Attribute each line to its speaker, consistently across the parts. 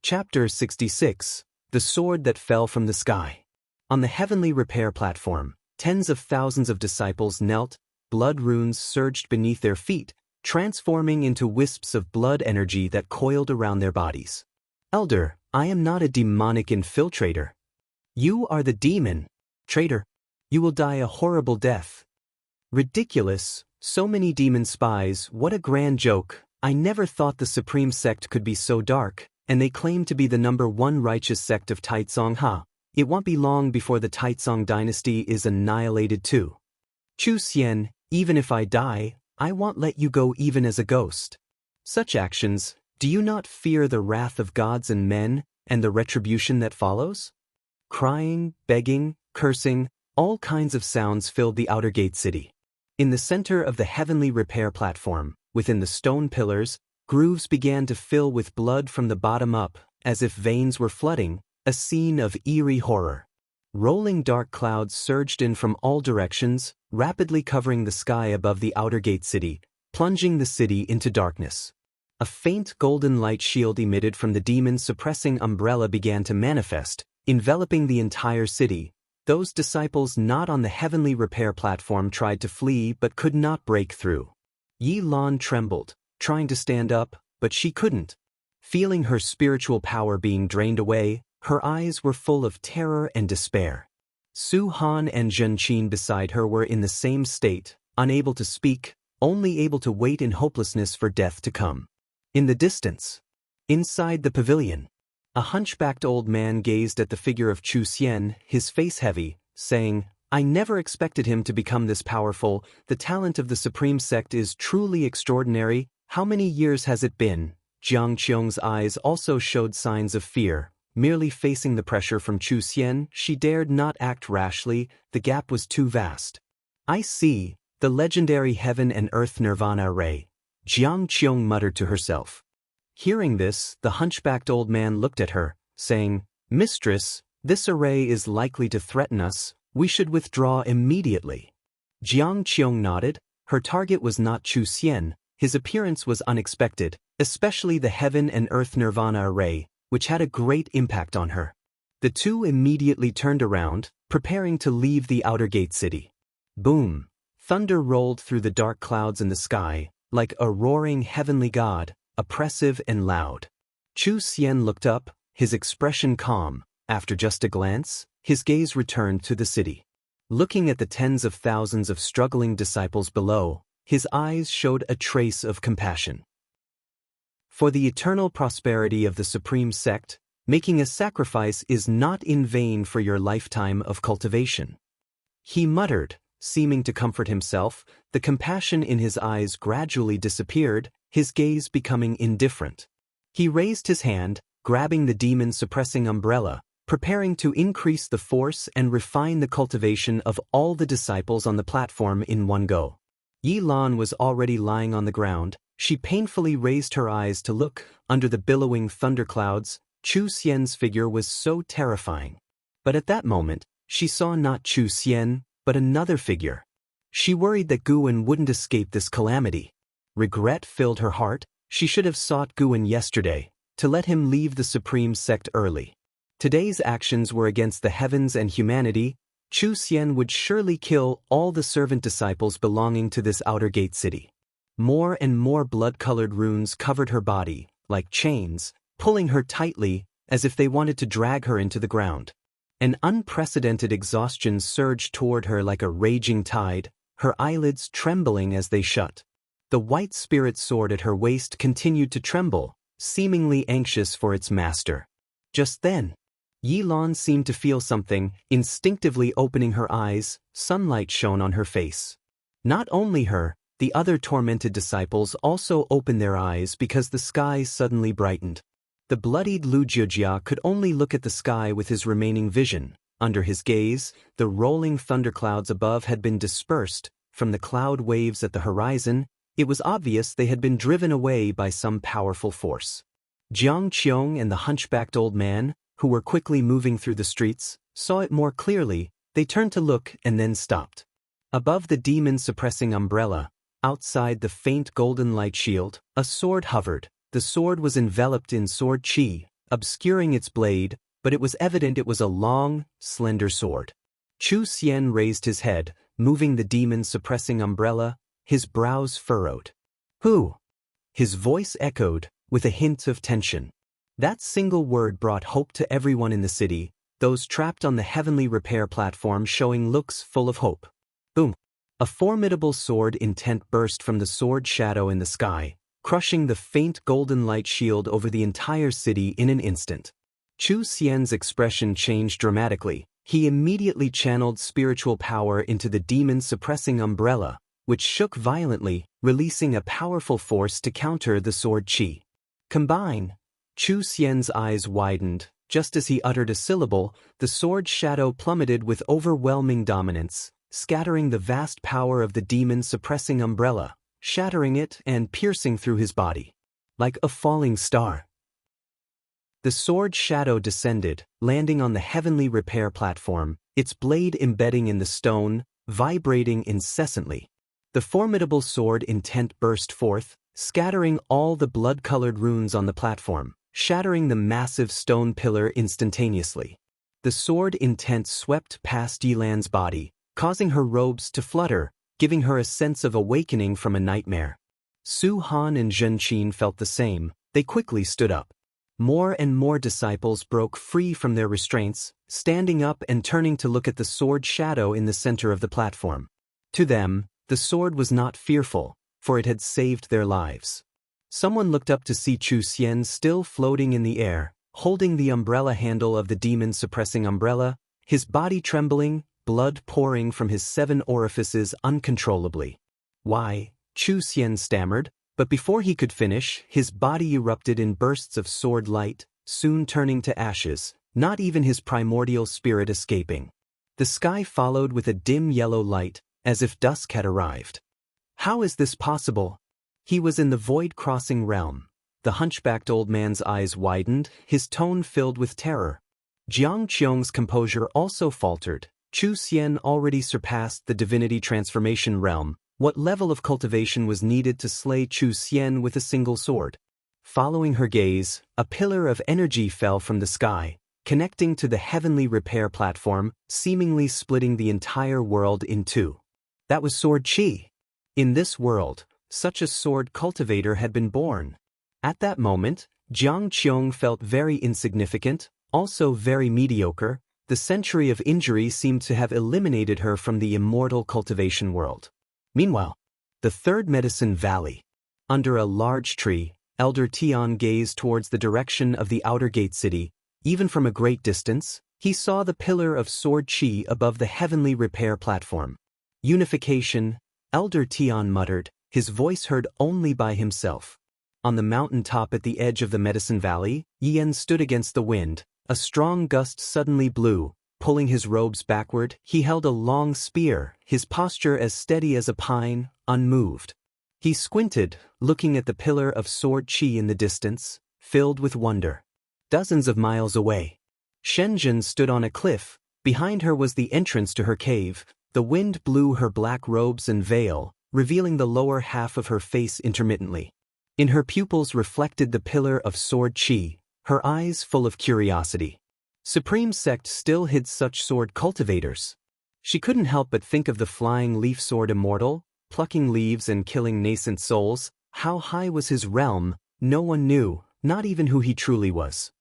Speaker 1: Chapter 66 The Sword That Fell from the Sky. On the heavenly repair platform, tens of thousands of disciples knelt, blood runes surged beneath their feet, transforming into wisps of blood energy that coiled around their bodies. Elder, I am not a demonic infiltrator. You are the demon. Traitor. You will die a horrible death. Ridiculous, so many demon spies, what a grand joke. I never thought the supreme sect could be so dark, and they claim to be the #1 righteous sect of Taizong Ha. It won't be long before the Taizong dynasty is annihilated too. Chu Xian, even if I die, I won't let you go even as a ghost. Such actions, do you not fear the wrath of gods and men, and the retribution that follows? Crying, begging, cursing, all kinds of sounds filled the outer gate city. In the center of the heavenly repair platform, within the stone pillars, grooves began to fill with blood from the bottom up, as if veins were flooding, a scene of eerie horror. Rolling dark clouds surged in from all directions, rapidly covering the sky above the outer gate city, plunging the city into darkness. A faint golden light shield emitted from the demon-suppressing umbrella began to manifest, enveloping the entire city. Those disciples not on the heavenly repair platform tried to flee but could not break through. Yi Lan trembled, trying to stand up, but she couldn't. Feeling her spiritual power being drained away, her eyes were full of terror and despair. Su Han and Zhen Qin beside her were in the same state, unable to speak, only able to wait in hopelessness for death to come. In the distance, inside the pavilion, a hunchbacked old man gazed at the figure of Chu Xian, his face heavy, saying, I never expected him to become this powerful. The talent of the supreme sect is truly extraordinary. How many years has it been? Jiang Qiong's eyes also showed signs of fear. Merely facing the pressure from Chu Xian, she dared not act rashly, the gap was too vast. I see, the legendary heaven and earth nirvana array. Jiang Qiong muttered to herself. Hearing this, the hunchbacked old man looked at her, saying, Mistress, this array is likely to threaten us, we should withdraw immediately. Jiang Qiong nodded, her target was not Chu Xian, his appearance was unexpected, especially the heaven and earth nirvana array, which had a great impact on her. The two immediately turned around, preparing to leave the outer gate city. Boom! Thunder rolled through the dark clouds in the sky, like a roaring heavenly god, oppressive and loud. Chu Xian looked up, his expression calm. After just a glance, his gaze returned to the city. Looking at the tens of thousands of struggling disciples below, his eyes showed a trace of compassion. For the eternal prosperity of the supreme sect, making a sacrifice is not in vain for your lifetime of cultivation. He muttered, seeming to comfort himself, the compassion in his eyes gradually disappeared, his gaze becoming indifferent. He raised his hand, grabbing the demon-suppressing umbrella, preparing to increase the force and refine the cultivation of all the disciples on the platform in one go. Yi Lan was already lying on the ground. She painfully raised her eyes to look. Under the billowing thunderclouds, Chu Xian's figure was so terrifying. But at that moment, she saw not Chu Xian, but another figure. She worried that Guwen wouldn't escape this calamity. Regret filled her heart. She should have sought Guwen yesterday, to let him leave the supreme sect early. Today's actions were against the heavens and humanity. Chu Xian would surely kill all the servant disciples belonging to this outer gate city. More and more blood-colored runes covered her body, like chains, pulling her tightly, as if they wanted to drag her into the ground. An unprecedented exhaustion surged toward her like a raging tide, her eyelids trembling as they shut. The white spirit sword at her waist continued to tremble, seemingly anxious for its master. Just then, Yi Lan seemed to feel something, instinctively opening her eyes, sunlight shone on her face. Not only her, the other tormented disciples also opened their eyes because the sky suddenly brightened. The bloodied Lu Jiujia could only look at the sky with his remaining vision. Under his gaze, the rolling thunderclouds above had been dispersed. From the cloud waves at the horizon, it was obvious they had been driven away by some powerful force. Jiang Qiong and the hunchbacked old man, who were quickly moving through the streets, saw it more clearly. They turned to look and then stopped. Above the demon-suppressing umbrella, outside the faint golden light shield, a sword hovered. The sword was enveloped in sword qi, obscuring its blade, but it was evident it was a long, slender sword. Chu Xian raised his head, moving the demon-suppressing umbrella, his brows furrowed. "Who?" His voice echoed, with a hint of tension. That single word brought hope to everyone in the city, those trapped on the heavenly repair platform showing looks full of hope. Boom! A formidable sword intent burst from the sword shadow in the sky, crushing the faint golden light shield over the entire city in an instant. Chu Xian's expression changed dramatically. He immediately channeled spiritual power into the demon-suppressing umbrella, which shook violently, releasing a powerful force to counter the sword chi. Combine! Chu Xian's eyes widened. Just as he uttered a syllable, the sword shadow plummeted with overwhelming dominance, scattering the vast power of the demon-suppressing umbrella, shattering it and piercing through his body. Like a falling star. The sword shadow descended, landing on the heavenly repair platform, its blade embedding in the stone, vibrating incessantly. The formidable sword intent burst forth, scattering all the blood-colored runes on the platform, shattering the massive stone pillar instantaneously. The sword intent swept past Yilan's body, causing her robes to flutter, giving her a sense of awakening from a nightmare. Su Han and Zhen Qin felt the same. They quickly stood up. More and more disciples broke free from their restraints, standing up and turning to look at the sword shadow in the center of the platform. To them, the sword was not fearful, for it had saved their lives. Someone looked up to see Chu Xian still floating in the air, holding the umbrella handle of the demon-suppressing umbrella, his body trembling, blood pouring from his 7 orifices uncontrollably. "Why?" Chu Xian stammered, but before he could finish, his body erupted in bursts of sword light, soon turning to ashes, not even his primordial spirit escaping. The sky followed with a dim yellow light, as if dusk had arrived. How is this possible? He was in the void-crossing realm. The hunchbacked old man's eyes widened, his tone filled with terror. Jiang Qiong's composure also faltered. Chu Xian already surpassed the divinity transformation realm. What level of cultivation was needed to slay Chu Xian with a single sword? Following her gaze, a pillar of energy fell from the sky, connecting to the heavenly repair platform, seemingly splitting the entire world in two. That was sword chi. In this world, such a sword cultivator had been born. At that moment, Jiang Qiong felt very insignificant, also very mediocre. The century of injury seemed to have eliminated her from the immortal cultivation world. Meanwhile, the third medicine valley. Under a large tree, Elder Tian gazed towards the direction of the outer gate city. Even from a great distance, he saw the pillar of sword chi above the heavenly repair platform. Unification, Elder Tian muttered, his voice heard only by himself. On the mountain top at the edge of the medicine valley, Yan stood against the wind. A strong gust suddenly blew, pulling his robes backward. He held a long spear, his posture as steady as a pine, unmoved. He squinted, looking at the pillar of sword chi in the distance, filled with wonder. Dozens of miles away, Shenzhen stood on a cliff. Behind her was the entrance to her cave. The wind blew her black robes and veil, revealing the lower half of her face intermittently. In her pupils reflected the pillar of sword chi, her eyes full of curiosity. Supreme Sect still hid such sword cultivators. She couldn't help but think of the flying leaf sword Immortal, plucking leaves and killing nascent souls. How high was his realm? No one knew, not even who he truly was.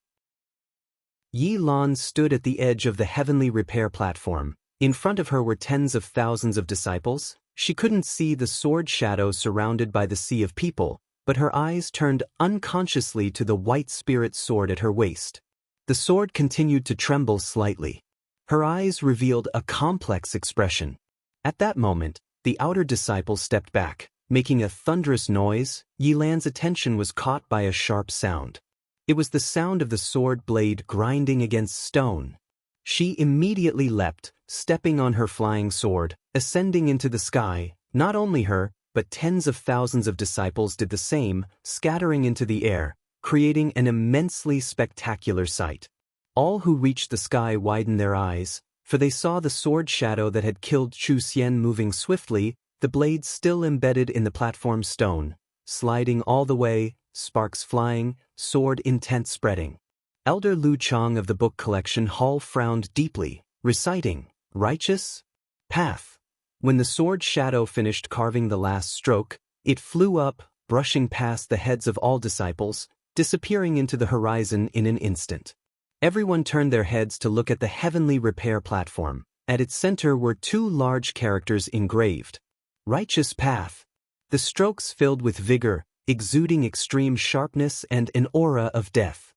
Speaker 1: Yi Lan stood at the edge of the heavenly repair platform. In front of her were tens of thousands of disciples. She couldn't see the sword shadow surrounded by the sea of people, but her eyes turned unconsciously to the white spirit sword at her waist. The sword continued to tremble slightly. Her eyes revealed a complex expression. At that moment, the outer disciple stepped back, making a thunderous noise. Yilan's attention was caught by a sharp sound. It was the sound of the sword blade grinding against stone. She immediately leapt, stepping on her flying sword, ascending into the sky. Not only her, but tens of thousands of disciples did the same, scattering into the air, creating an immensely spectacular sight. All who reached the sky widened their eyes, for they saw the sword shadow that had killed Chu Xian moving swiftly, the blade still embedded in the platform stone, sliding all the way, sparks flying, sword intent spreading. Elder Lu Chang of the book collection hall frowned deeply, reciting, "Righteous path." When the sword shadow finished carving the last stroke, it flew up, brushing past the heads of all disciples, disappearing into the horizon in an instant. Everyone turned their heads to look at the heavenly repair platform. At its center were two large characters engraved. "Righteous path." The strokes filled with vigor, exuding extreme sharpness and an aura of death.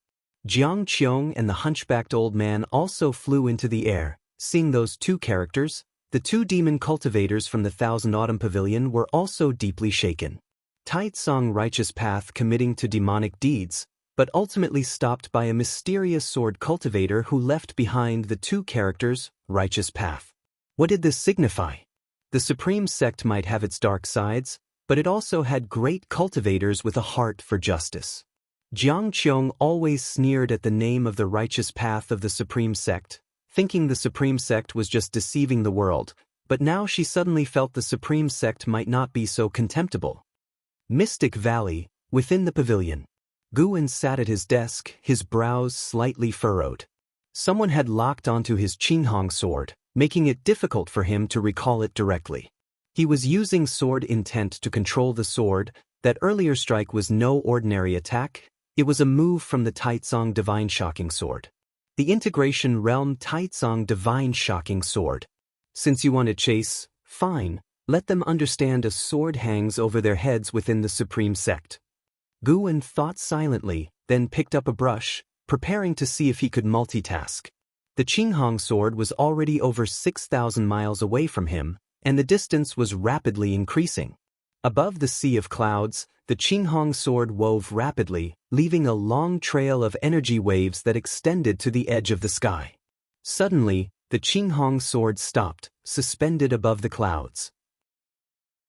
Speaker 1: Jianghu and the hunchbacked old man also flew into the air. Seeing those two characters, the two demon cultivators from the Thousand Autumn Pavilion were also deeply shaken. Taitsong righteous path committing to demonic deeds, but ultimately stopped by a mysterious sword cultivator who left behind the two characters, righteous path. What did this signify? The supreme sect might have its dark sides, but it also had great cultivators with a heart for justice. Jianghu always sneered at the name of the righteous path of the supreme sect, thinking the supreme sect was just deceiving the world, but now she suddenly felt the supreme sect might not be so contemptible. Mystic Valley, within the pavilion. Guan sat at his desk, his brows slightly furrowed. Someone had locked onto his Qinghong sword, making it difficult for him to recall it directly. He was using sword intent to control the sword. That earlier strike was no ordinary attack, it was a move from the Taitsong Divine Shocking Sword. The Integration Realm Taitsong Divine Shocking Sword. Since you want to chase, fine, let them understand a sword hangs over their heads within the supreme sect. Guan thought silently, then picked up a brush, preparing to see if he could multitask. The Qinghong sword was already over 6,000 miles away from him, and the distance was rapidly increasing. Above the sea of clouds, the Qinghong sword wove rapidly, leaving a long trail of energy waves that extended to the edge of the sky. Suddenly, the Qinghong sword stopped, suspended above the clouds.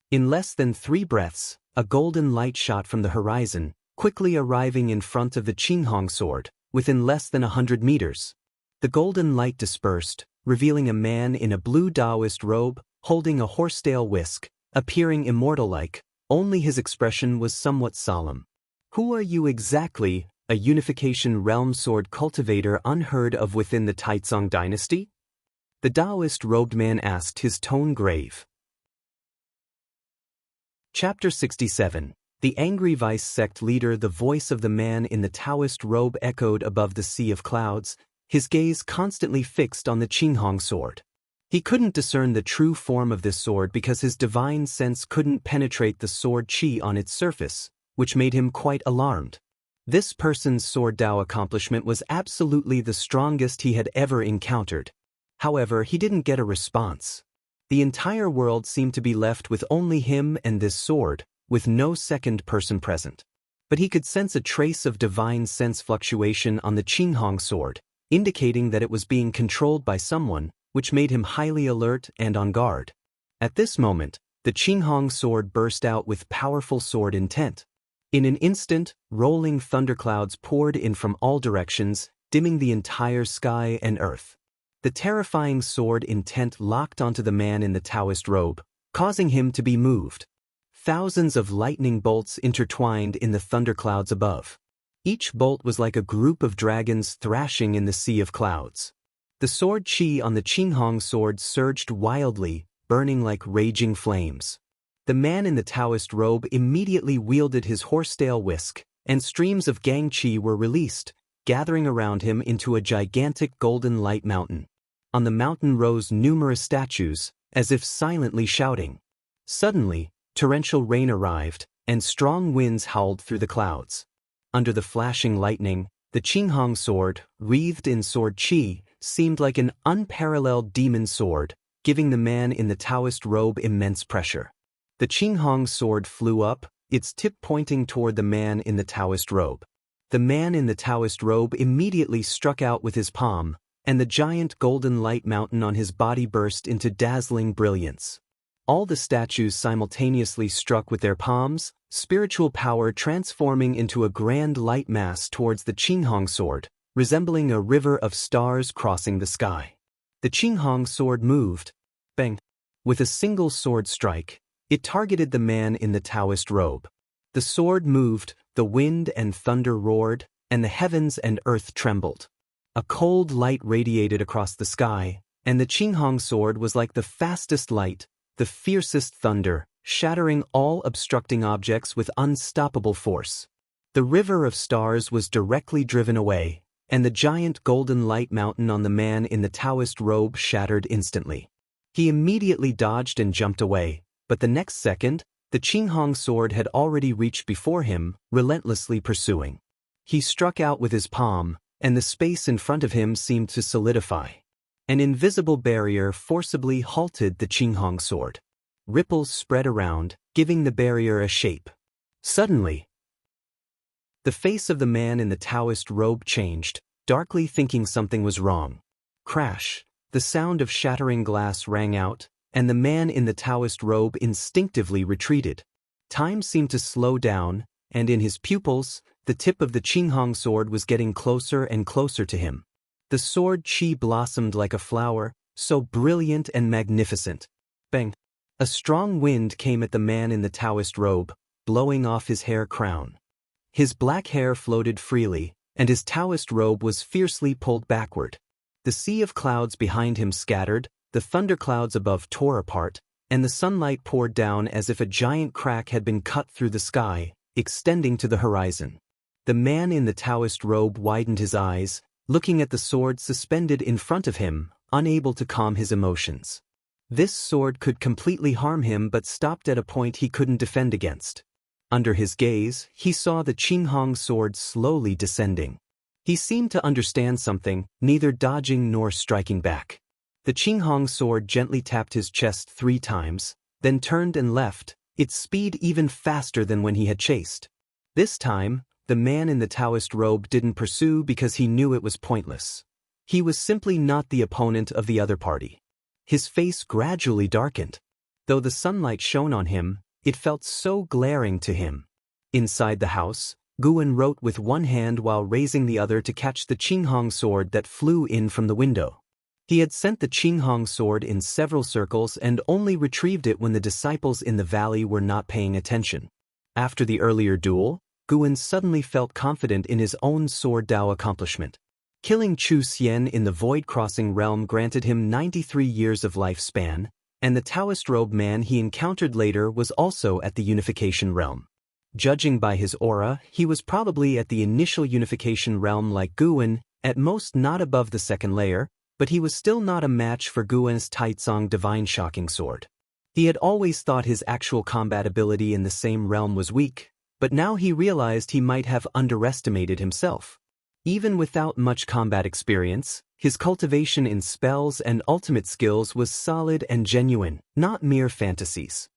Speaker 1: In less than 3 breaths, a golden light shot from the horizon, quickly arriving in front of the Qinghong sword, within less than 100 meters. The golden light dispersed, revealing a man in a blue Taoist robe, holding a horsetail whisk, appearing immortal-like, only his expression was somewhat solemn. "Who are you exactly, a unification realm sword cultivator unheard of within the Taitsong dynasty?" The Taoist robed man asked, his tone grave. Chapter 67. The angry vice sect leader. The voice of the man in the Taoist robe echoed above the sea of clouds, his gaze constantly fixed on the Qinghong sword. He couldn't discern the true form of this sword because his divine sense couldn't penetrate the sword qi on its surface, which made him quite alarmed. This person's sword Dao accomplishment was absolutely the strongest he had ever encountered. However, he didn't get a response. The entire world seemed to be left with only him and this sword, with no second person present. But he could sense a trace of divine sense fluctuation on the Qinghong sword, indicating that it was being controlled by someone, which made him highly alert and on guard. At this moment, the Qinghong sword burst out with powerful sword intent. In an instant, rolling thunderclouds poured in from all directions, dimming the entire sky and earth. The terrifying sword intent locked onto the man in the Taoist robe, causing him to be moved. Thousands of lightning bolts intertwined in the thunderclouds above. Each bolt was like a group of dragons thrashing in the sea of clouds. The sword qi on the Qinghong sword surged wildly, burning like raging flames. The man in the Taoist robe immediately wielded his horsetail whisk, and streams of gang qi were released, gathering around him into a gigantic golden light mountain. On the mountain rose numerous statues, as if silently shouting. Suddenly, torrential rain arrived, and strong winds howled through the clouds. Under the flashing lightning, the Qinghong sword, wreathed in sword qi, seemed like an unparalleled demon sword, giving the man in the Taoist robe immense pressure. The Qinghong sword flew up, its tip pointing toward the man in the Taoist robe. The man in the Taoist robe immediately struck out with his palm, and the giant golden light mountain on his body burst into dazzling brilliance. All the statues simultaneously struck with their palms, spiritual power transforming into a grand light mass towards the Qinghong sword, resembling a river of stars crossing the sky. The Qinghong sword moved. Bang! With a single sword strike, it targeted the man in the Taoist robe. The sword moved, the wind and thunder roared, and the heavens and earth trembled. A cold light radiated across the sky, and the Qinghong sword was like the fastest light, the fiercest thunder, shattering all obstructing objects with unstoppable force. The river of stars was directly driven away, and the giant golden light mountain on the man in the Taoist robe shattered instantly. He immediately dodged and jumped away, but the next second, the Qinghong sword had already reached before him, relentlessly pursuing. He struck out with his palm, and the space in front of him seemed to solidify. An invisible barrier forcibly halted the Qinghong sword. Ripples spread around, giving the barrier a shape. Suddenly, the face of the man in the Taoist robe changed, darkly thinking something was wrong. Crash! The sound of shattering glass rang out, and the man in the Taoist robe instinctively retreated. Time seemed to slow down, and in his pupils, the tip of the Qinghong sword was getting closer and closer to him. The sword qi blossomed like a flower, so brilliant and magnificent. Bang! A strong wind came at the man in the Taoist robe, blowing off his hair crown. His black hair floated freely, and his Taoist robe was fiercely pulled backward. The sea of clouds behind him scattered, the thunderclouds above tore apart, and the sunlight poured down as if a giant crack had been cut through the sky, extending to the horizon. The man in the Taoist robe widened his eyes, looking at the sword suspended in front of him, unable to calm his emotions. This sword could completely harm him but stopped at a point he couldn't defend against. Under his gaze, he saw the Qinghong sword slowly descending. He seemed to understand something, neither dodging nor striking back. The Qinghong sword gently tapped his chest 3 times, then turned and left, its speed even faster than when he had chased. This time, the man in the Taoist robe didn't pursue because he knew it was pointless. He was simply not the opponent of the other party. His face gradually darkened. Though the sunlight shone on him, it felt so glaring to him. Inside the house, Guan wrote with one hand while raising the other to catch the Qinghong sword that flew in from the window. He had sent the Qinghong sword in several circles and only retrieved it when the disciples in the valley were not paying attention. After the earlier duel, Guan suddenly felt confident in his own sword Dao accomplishment. Killing Chu Xian in the void-crossing realm granted him 93 years of lifespan, and the Taoist robe man he encountered later was also at the unification realm. Judging by his aura, he was probably at the initial unification realm like Guan, at most not above the second layer, but he was still not a match for Guan's Taizong Divine Shocking Sword. He had always thought his actual combat ability in the same realm was weak, but now he realized he might have underestimated himself. Even without much combat experience, his cultivation in spells and ultimate skills was solid and genuine, not mere fantasies.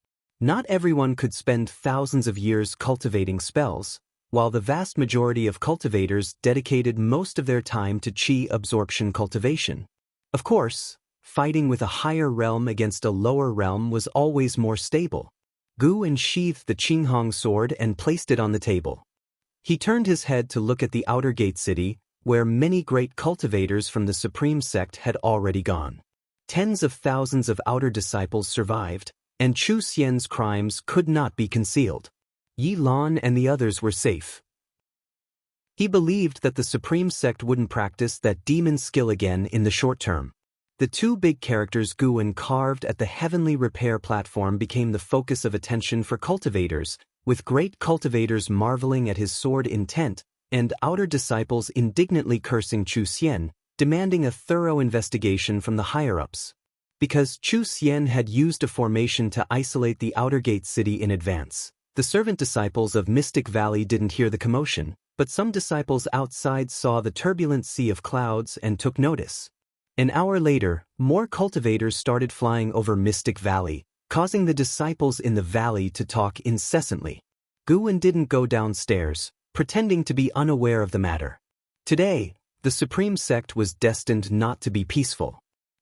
Speaker 1: Not everyone could spend thousands of years cultivating spells, while the vast majority of cultivators dedicated most of their time to qi absorption cultivation. Of course, fighting with a higher realm against a lower realm was always more stable. Gu unsheathed the Qinghong sword and placed it on the table. He turned his head to look at the outer gate city, where many great cultivators from the Supreme Sect had already gone. Tens of thousands of outer disciples survived, and Chu Xian's crimes could not be concealed. Yi Lan and the others were safe. He believed that the Supreme Sect wouldn't practice that demon skill again in the short term. The 2 big characters Guan carved at the heavenly repair platform became the focus of attention for cultivators, with great cultivators marveling at his sword intent, and outer disciples indignantly cursing Chu Xian, demanding a thorough investigation from the higher-ups. Because Chu Xian had used a formation to isolate the outer gate city in advance, the servant disciples of Mystic Valley didn't hear the commotion, but some disciples outside saw the turbulent sea of clouds and took notice. An hour later, more cultivators started flying over Mystic Valley, causing the disciples in the valley to talk incessantly. Guan didn't go downstairs, pretending to be unaware of the matter. Today, the Supreme Sect was destined not to be peaceful.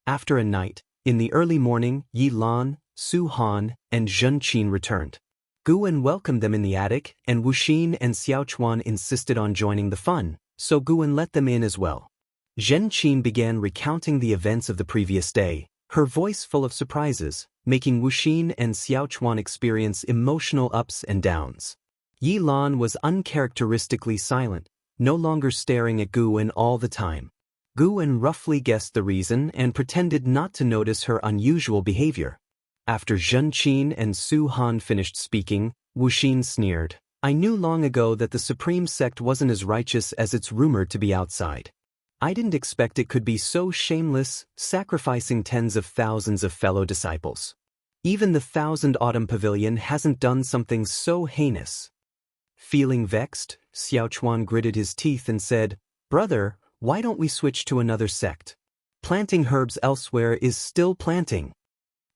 Speaker 1: After a night, in the early morning, Yi Lan, Su Han, and Zhen Qin returned. Guan welcomed them in the attic, and Wuxin and Xiaochuan insisted on joining the fun, so Guan let them in as well. Zhen Qin began recounting the events of the previous day, her voice full of surprises, making Wuxin and Xiaochuan experience emotional ups and downs. Yi Lan was uncharacteristically silent, no longer staring at Guwen all the time. Guwen roughly guessed the reason and pretended not to notice her unusual behavior. After Zhen Qin and Su Han finished speaking, Wuxia sneered. I knew long ago that the Supreme Sect wasn't as righteous as it's rumored to be outside. I didn't expect it could be so shameless, sacrificing tens of thousands of fellow disciples. Even the Thousand Autumn Pavilion hasn't done something so heinous. Feeling vexed, Xiaochuan gritted his teeth and said, Brother, why don't we switch to another sect? Planting herbs elsewhere is still planting.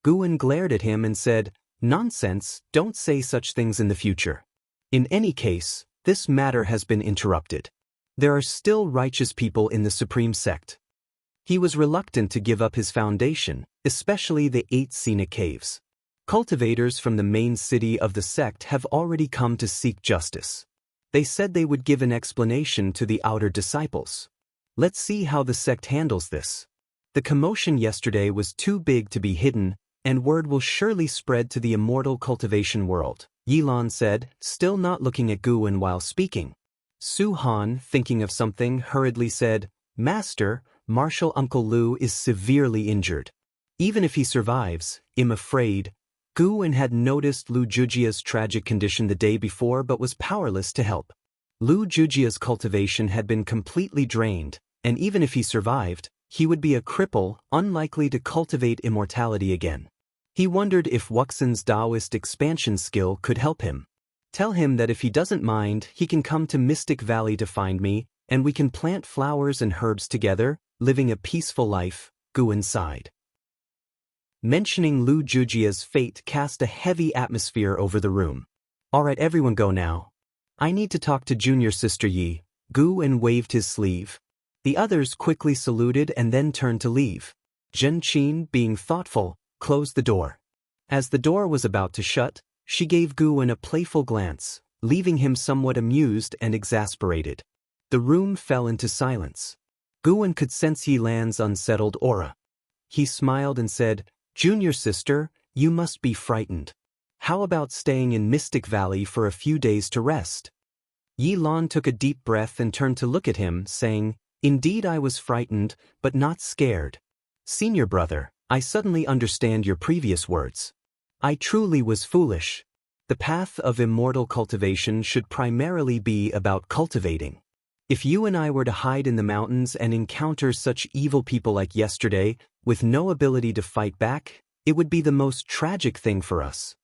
Speaker 1: Guwen glared at him and said, Nonsense, don't say such things in the future. In any case, this matter has been interrupted. There are still righteous people in the Supreme Sect. He was reluctant to give up his foundation, especially the 8 scenic caves. Cultivators from the main city of the sect have already come to seek justice. They said they would give an explanation to the outer disciples. Let's see how the sect handles this. The commotion yesterday was too big to be hidden, and word will surely spread to the immortal cultivation world, Yilan said, still not looking at Guwen while speaking. Su Han, thinking of something, hurriedly said, Master, Marshal Uncle Lu is severely injured. Even if he survives, I'm afraid. Guwen had noticed Lu Jujia's tragic condition the day before but was powerless to help. Lu Jujia's cultivation had been completely drained, and even if he survived, he would be a cripple, unlikely to cultivate immortality again. He wondered if Wuxia's Taoist expansion skill could help him. Tell him that if he doesn't mind, he can come to Mystic Valley to find me, and we can plant flowers and herbs together, living a peaceful life, Guwen sighed. Mentioning Lu Jujia's fate cast a heavy atmosphere over the room. Alright, everyone go now. I need to talk to junior sister Yi. Guwen waved his sleeve. The others quickly saluted and then turned to leave. Zhen Qin, being thoughtful, closed the door. As the door was about to shut, she gave Guwen a playful glance, leaving him somewhat amused and exasperated. The room fell into silence. Guwen could sense Yilan's unsettled aura. He smiled and said, Junior sister, you must be frightened. How about staying in Mystic Valley for a few days to rest? Yilan took a deep breath and turned to look at him, saying, Indeed I was frightened, but not scared. Senior brother, I suddenly understand your previous words. I truly was foolish. The path of immortal cultivation should primarily be about cultivating. If you and I were to hide in the mountains and encounter such evil people like yesterday, with no ability to fight back, it would be the most tragic thing for us.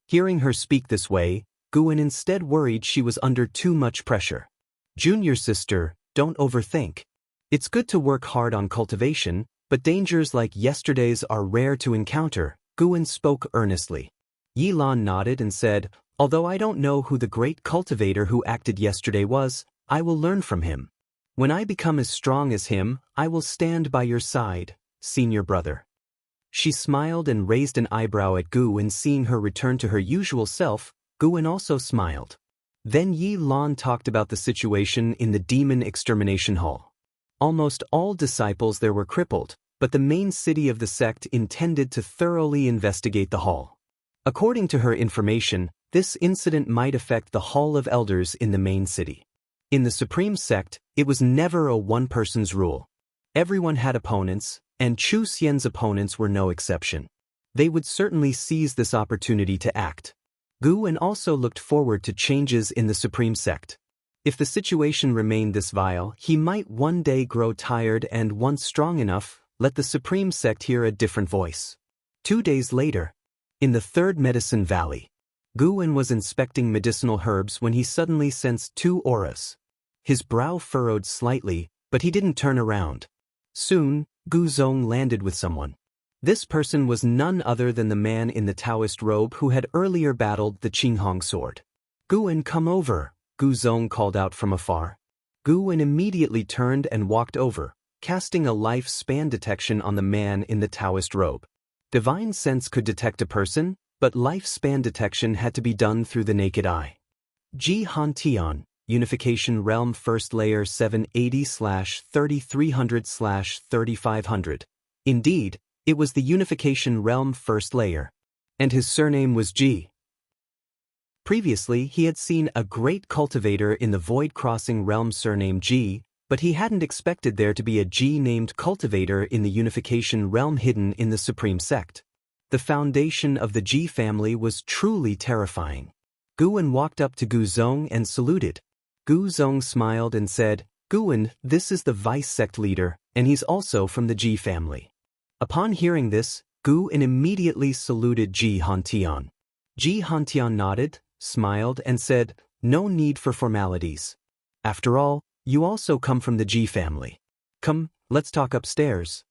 Speaker 1: Hearing her speak this way, Guwen instead worried she was under too much pressure. Junior sister, don't overthink. It's good to work hard on cultivation, but dangers like yesterday's are rare to encounter, Guwen spoke earnestly. Yilan nodded and said, Although I don't know who the great cultivator who acted yesterday was, I will learn from him. When I become as strong as him, I will stand by your side, senior brother. She smiled and raised an eyebrow at Guwen. Seeing her return to her usual self, Guwen also smiled. Then Yilan talked about the situation in the demon extermination hall. Almost all disciples there were crippled, but the main city of the sect intended to thoroughly investigate the hall. According to her information, this incident might affect the Hall of Elders in the main city. In the Supreme Sect, it was never a one-person's rule. Everyone had opponents, and Chu Xian's opponents were no exception. They would certainly seize this opportunity to act. Guwen also looked forward to changes in the Supreme Sect. If the situation remained this vile, he might one day grow tired and, once strong enough, let the Supreme Sect hear a different voice. 2 days later, in the Third Medicine Valley, Guwen was inspecting medicinal herbs when he suddenly sensed 2 auras. His brow furrowed slightly, but he didn't turn around. Soon, Gu Zong landed with someone. This person was none other than the man in the Taoist robe who had earlier battled the Qinghong sword. Guwen, come over, Gu Zong called out from afar. Guwen immediately turned and walked over, casting a life span detection on the man in the Taoist robe. Divine sense could detect a person, but life span detection had to be done through the naked eye. Ji Han Tian, Unification Realm First Layer 780/3300/3500. Indeed, it was the Unification Realm First Layer. And his surname was Ji. Previously, he had seen a great cultivator in the void-crossing realm surnamed Ji, but he hadn't expected there to be a Ji named cultivator in the unification realm hidden in the supreme sect. The foundation of the Ji family was truly terrifying. Guwen walked up to Gu Zong and saluted. Gu Zong smiled and said, "Guwen, this is the vice sect leader, and he's also from the Ji family." Upon hearing this, Guwen immediately saluted Ji Hantian. Ji Hantian nodded, smiled, and said, "No need for formalities. After all, you also come from the Ji family. Come, let's talk upstairs."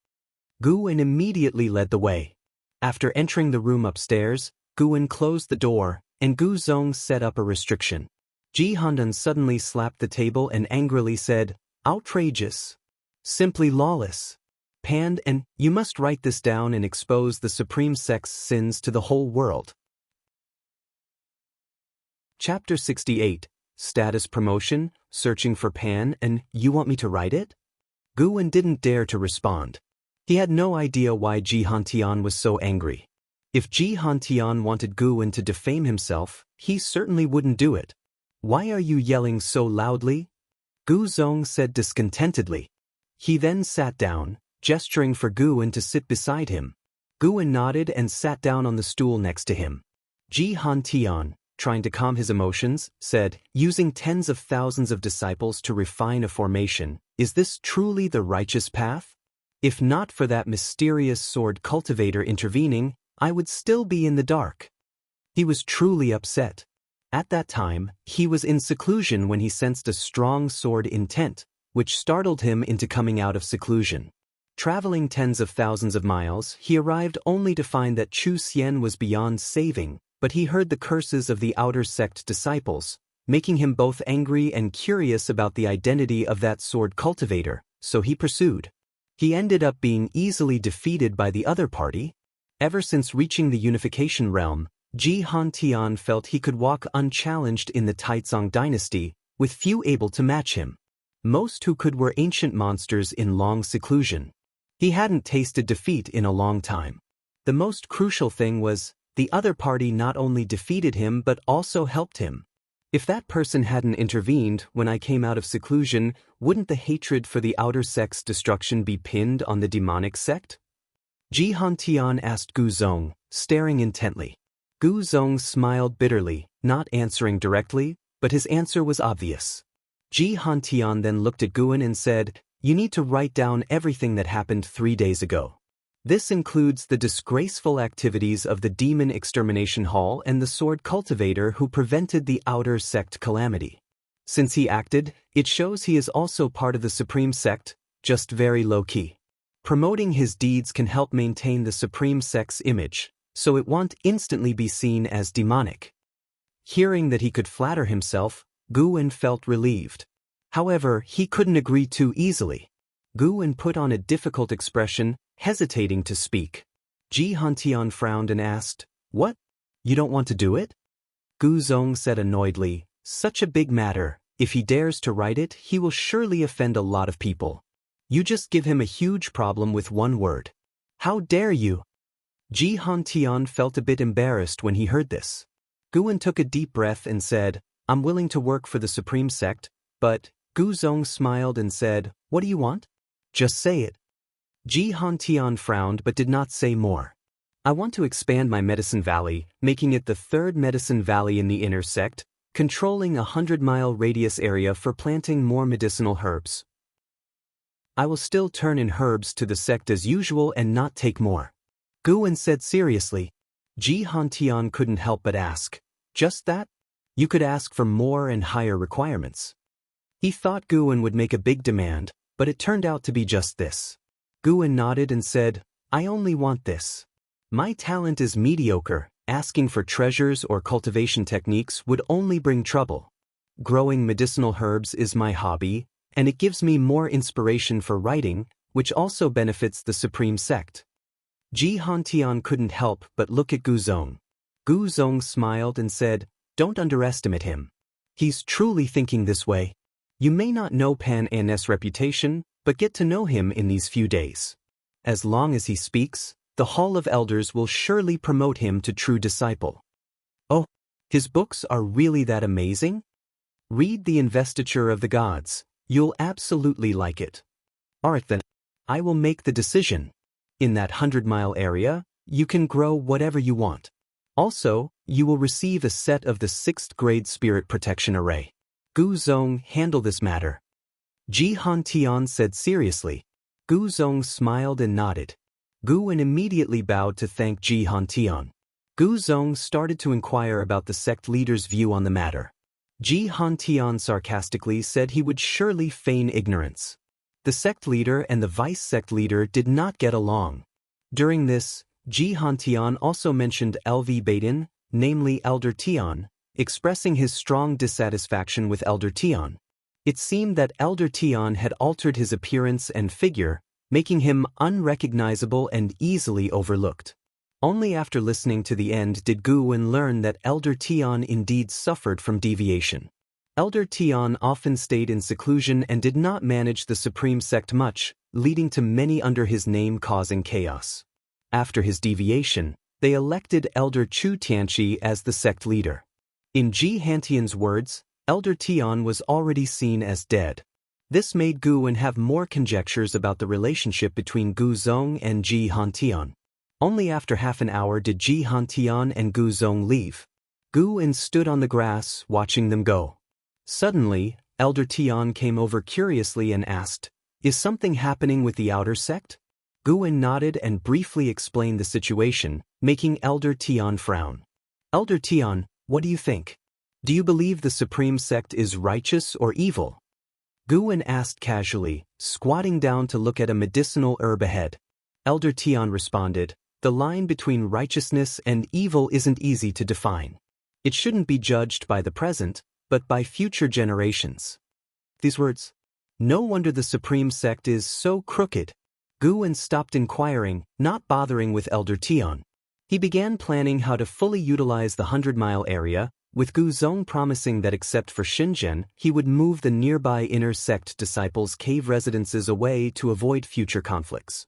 Speaker 1: Guwen immediately led the way. After entering the room upstairs, Guwen closed the door, and Gu Zong set up a restriction. Ji Handan suddenly slapped the table and angrily said, "Outrageous. Simply lawless. Panned, and you must write this down and expose the Supreme Sect's sins to the whole world." Chapter 68, Status Promotion, Searching for Pan, and you want me to write it? Guwen didn't dare to respond. He had no idea why Ji Hantian was so angry. If Ji Hantian wanted Guwen to defame himself, he certainly wouldn't do it. "Why are you yelling so loudly?" Gu Zong said discontentedly. He then sat down, gesturing for Guwen to sit beside him. Guwen nodded and sat down on the stool next to him. Ji Hantian, trying to calm his emotions, said, "Using tens of thousands of disciples to refine a formation, is this truly the righteous path? If not for that mysterious sword cultivator intervening, I would still be in the dark." He was truly upset. At that time, he was in seclusion when he sensed a strong sword intent, which startled him into coming out of seclusion. Traveling tens of thousands of miles, he arrived only to find that Chu Xian was beyond saving, but he heard the curses of the outer sect disciples, making him both angry and curious about the identity of that sword cultivator, so he pursued. He ended up being easily defeated by the other party. Ever since reaching the unification realm, Ji Hantian felt he could walk unchallenged in the Taizong dynasty, with few able to match him. Most who could were ancient monsters in long seclusion. He hadn't tasted defeat in a long time. The most crucial thing was, the other party not only defeated him but also helped him. If that person hadn't intervened when I came out of seclusion, wouldn't the hatred for the outer sect's destruction be pinned on the demonic sect? Ji Hantian asked Gu Zong, staring intently. Gu Zong smiled bitterly, not answering directly, but his answer was obvious. Ji Hantian then looked at Guwen and said, "You need to write down everything that happened 3 days ago. This includes the disgraceful activities of the Demon Extermination Hall and the Sword Cultivator who prevented the outer sect calamity. Since he acted, it shows he is also part of the Supreme Sect, just very low-key. Promoting his deeds can help maintain the Supreme Sect's image, so it won't instantly be seen as demonic." Hearing that he could flatter himself, Guwen felt relieved. However, he couldn't agree too easily. Guwen put on a difficult expression, hesitating to speak. Ji Hantian frowned and asked, "What? You don't want to do it?" Gu Zong said annoyedly, "Such a big matter, if he dares to write it, he will surely offend a lot of people. You just give him a huge problem with one word. How dare you?" Ji Hantian felt a bit embarrassed when he heard this. Guwen took a deep breath and said, "I'm willing to work for the Supreme Sect, but..." Gu Zong smiled and said, "What do you want? Just say it." Ji Hantian frowned but did not say more. "I want to expand my Medicine Valley, making it the 3rd Medicine Valley in the inner sect, controlling a 100-mile radius area for planting more medicinal herbs. I will still turn in herbs to the sect as usual and not take more." Guwen said seriously. Ji Hantian couldn't help but ask, "Just that? You could ask for more and higher requirements." He thought Guwen would make a big demand, but it turned out to be just this. Guwen nodded and said, "I only want this. My talent is mediocre, asking for treasures or cultivation techniques would only bring trouble. Growing medicinal herbs is my hobby, and it gives me more inspiration for writing, which also benefits the Supreme Sect." Ji Hantian couldn't help but look at Gu Zong. Gu Zong smiled and said, "Don't underestimate him. He's truly thinking this way. You may not know Pan An's reputation, but get to know him in these few days. As long as he speaks, the Hall of Elders will surely promote him to true disciple." "Oh, His books are really that amazing? Read The Investiture of the Gods. You'll absolutely like it. Alright then, I will make the decision. In that 100-mile area, you can grow whatever you want. Also, you will receive a set of the 6th grade Spirit Protection Array. Gu Zong, handle this matter. Ji Hantian said seriously. Gu Zong smiled and nodded. Gu En immediately bowed to thank Ji Hantian. Gu Zong started to inquire about the sect leader's view on the matter. Ji Hantian sarcastically said he would surely feign ignorance. The sect leader and the vice-sect leader did not get along. During this, Ji Hantian also mentioned LV Baden, namely Elder Tian, expressing his strong dissatisfaction with Elder Tian. It seemed that Elder Tian had altered his appearance and figure, making him unrecognizable and easily overlooked. Only after listening to the end did Gu Wen learn that Elder Tian indeed suffered from deviation. Elder Tian often stayed in seclusion and did not manage the Supreme Sect much, leading to many under his name causing chaos. After his deviation, they elected Elder Chu Tianqi as the sect leader. In Ji Hantian's words, Elder Tian was already seen as dead. This made Gu Wen have more conjectures about the relationship between Gu Zong and Ji Hantian. Only after half an hour did Ji Hantian and Gu Zong leave. Gu En stood on the grass, watching them go. Suddenly, Elder Tian came over curiously and asked, "Is something happening with the outer sect?" Gu En nodded and briefly explained the situation, making Elder Tian frown. "Elder Tian, what do you think? Do you believe the Supreme Sect is righteous or evil?" Gu En asked casually, squatting down to look at a medicinal herb ahead. Elder Tian responded, "The line between righteousness and evil isn't easy to define. It shouldn't be judged by the present, but by future generations." These words. No wonder the Supreme Sect is so crooked. Gu En stopped inquiring, not bothering with Elder Tian. He began planning how to fully utilize the 100-mile area, with Gu Zong promising that except for Shenzhen, he would move the nearby inner sect disciples' cave residences away to avoid future conflicts.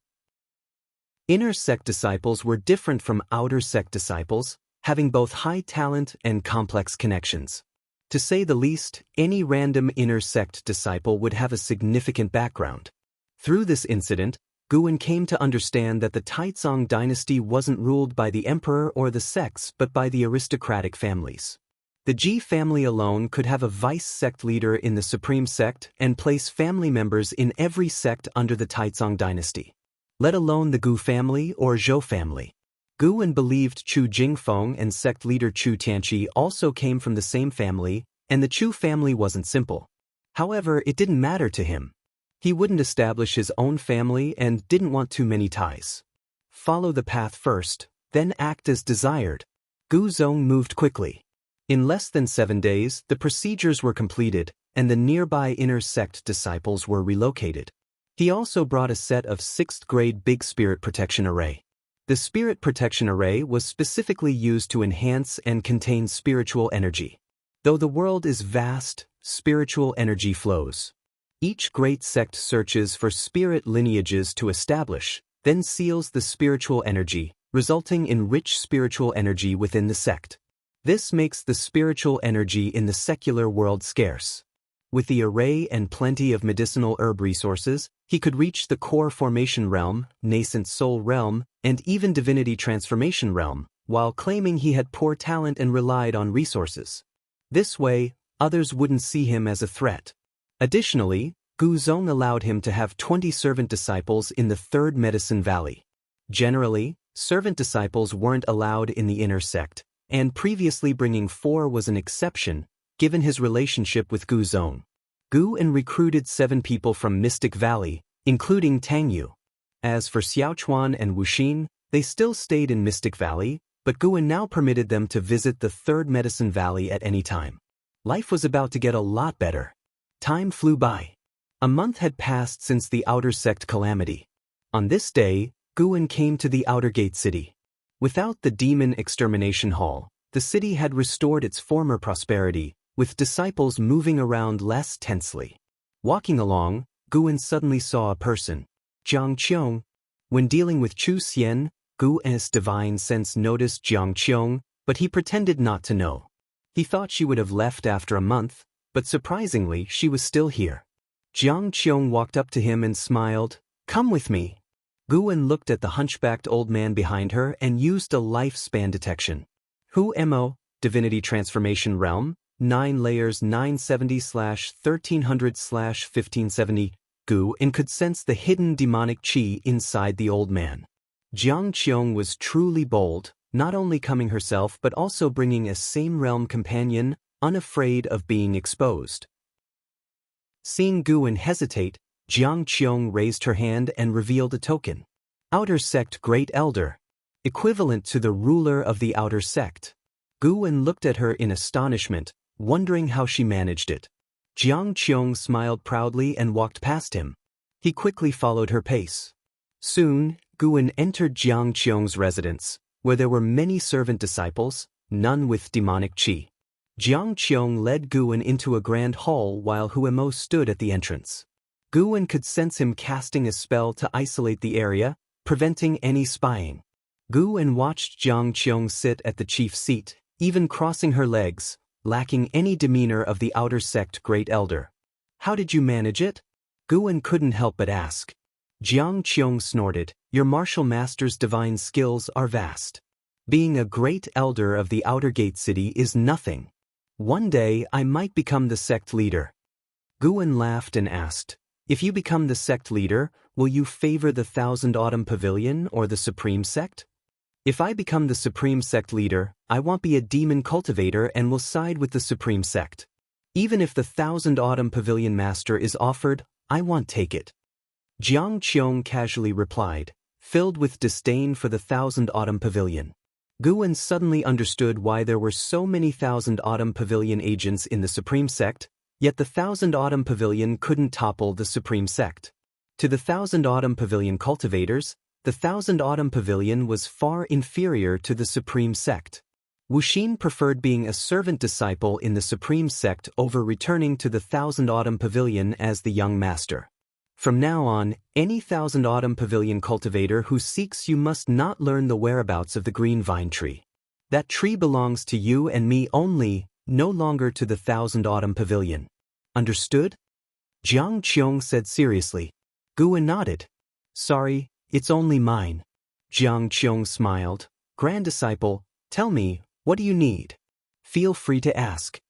Speaker 1: Inner sect disciples were different from outer sect disciples, having both high talent and complex connections. To say the least, any random inner sect disciple would have a significant background. Through this incident, Gu En came to understand that the Taizong dynasty wasn't ruled by the emperor or the sects but by the aristocratic families. The Ji family alone could have a vice-sect leader in the Supreme Sect and place family members in every sect under the Taizong dynasty. Let alone the Gu family or Zhou family. Gu En believed Chu Jingfeng and sect leader Chu Tianqi also came from the same family, and the Chu family wasn't simple. However, it didn't matter to him. He wouldn't establish his own family and didn't want too many ties. Follow the path first, then act as desired. Gu Zong moved quickly. In less than 7 days, the procedures were completed, and the nearby inner sect disciples were relocated. He also brought a set of 6th grade Big Spirit Protection Array. The Spirit Protection Array was specifically used to enhance and contain spiritual energy. Though the world is vast, spiritual energy flows. Each great sect searches for spirit lineages to establish, then seals the spiritual energy, resulting in rich spiritual energy within the sect. This makes the spiritual energy in the secular world scarce. With the array and plenty of medicinal herb resources, he could reach the core formation realm, nascent soul realm, and even divinity transformation realm, while claiming he had poor talent and relied on resources. This way, others wouldn't see him as a threat. Additionally, Gu Zong allowed him to have 20 servant disciples in the 3rd Medicine Valley. Generally, servant disciples weren't allowed in the inner sect, and previously bringing 4 was an exception, given his relationship with Gu Zong. Gu En recruited 7 people from Mystic Valley, including Tang Yu. As for Xiaochuan and Wuxin, they still stayed in Mystic Valley, but Gu En now permitted them to visit the 3rd Medicine Valley at any time. Life was about to get a lot better. Time flew by. A month had passed since the outer sect calamity. On this day, Gu En came to the outer gate city. Without the demon extermination hall, the city had restored its former prosperity, with disciples moving around less tensely. Walking along, Gu En suddenly saw a person, Jiang Qiong. When dealing with Chu Xian, Gu En's divine sense noticed Jiang Qiong, but he pretended not to know. He thought she would have left after a month, but surprisingly she was still here. Jiang walked up to him and smiled. "Come with me." Guwen looked at the hunchbacked old man behind her and used a lifespan detection. Hu Mo, Divinity Transformation Realm, 9 layers 970/1300/1570. Guwen could sense the hidden demonic chi inside the old man. Jiang was truly bold, not only coming herself but also bringing a same realm companion, unafraid of being exposed. Seeing Guwen hesitate, Jiang raised her hand and revealed a token. Outer Sect Great Elder. Equivalent to the ruler of the Outer Sect. Guwen looked at her in astonishment, wondering how she managed it. Jiang smiled proudly and walked past him. He quickly followed her pace. Soon, Guwen entered Jiang's residence, where there were many servant disciples, none with demonic chi. Jiang led Guwen into a grand hall while Hu Mo stood at the entrance. Guwen could sense him casting a spell to isolate the area, preventing any spying. Guwen watched Jiang sit at the chief seat, even crossing her legs, lacking any demeanor of the Outer Sect Great Elder. "How did you manage it?" Guwen couldn't help but ask. Jiang snorted, "Your martial master's divine skills are vast. Being a great elder of the Outer Gate City is nothing. One day I might become the sect leader." Guwen laughed and asked, "If you become the sect leader, will you favor the Thousand Autumn Pavilion or the Supreme Sect?" "If I become the Supreme Sect leader, I won't be a demon cultivator and will side with the Supreme Sect. Even if the Thousand Autumn Pavilion Master is offered, I won't take it." Jiang casually replied, filled with disdain for the Thousand Autumn Pavilion. Guwen suddenly understood why there were so many Thousand Autumn Pavilion agents in the Supreme Sect, yet the Thousand Autumn Pavilion couldn't topple the Supreme Sect. To the Thousand Autumn Pavilion cultivators, the Thousand Autumn Pavilion was far inferior to the Supreme Sect. Wuxia preferred being a servant disciple in the Supreme Sect over returning to the Thousand Autumn Pavilion as the young master. From now on, any Thousand Autumn Pavilion cultivator who seeks you must not learn the whereabouts of the green vine tree. That tree belongs to you and me only, no longer to the Thousand Autumn Pavilion. Understood? Jiang said seriously. Guwen nodded. "Sorry, it's only mine." Jiang smiled. "Grand Disciple, tell me, what do you need? Feel free to ask."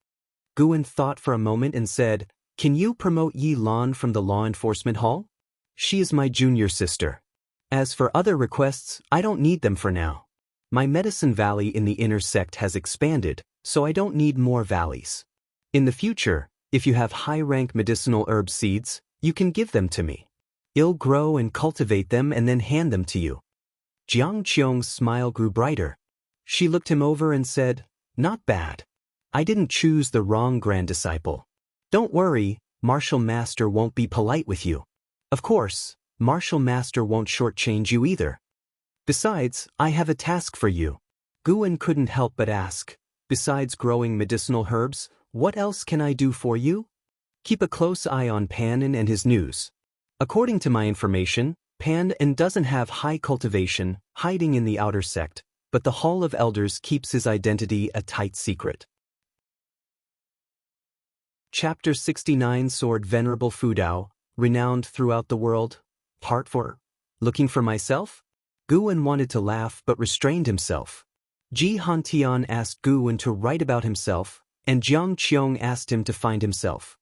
Speaker 1: Guwen thought for a moment and said, "Can you promote Yi Lan from the Law Enforcement Hall? She is my junior sister. As for other requests, I don't need them for now. My medicine valley in the inner sect has expanded, so I don't need more valleys. In the future, if you have high-rank medicinal herb seeds, you can give them to me. I'll grow and cultivate them and then hand them to you." Jiang's smile grew brighter. She looked him over and said, "Not bad. I didn't choose the wrong grand disciple. Don't worry, Martial Master won't be polite with you. Of course, Martial Master won't shortchange you either. Besides, I have a task for you." Guwen couldn't help but ask, "Besides growing medicinal herbs, what else can I do for you?" "Keep a close eye on Panin and his news. According to my information, Panin doesn't have high cultivation, hiding in the Outer Sect, but the Hall of Elders keeps his identity a tight secret." Chapter 69 Sword Venerable Fudao, renowned throughout the world. Part 4. Looking for myself? Guwen wanted to laugh but restrained himself. Ji Hantian asked Guwen to write about himself, and Jiang asked him to find himself.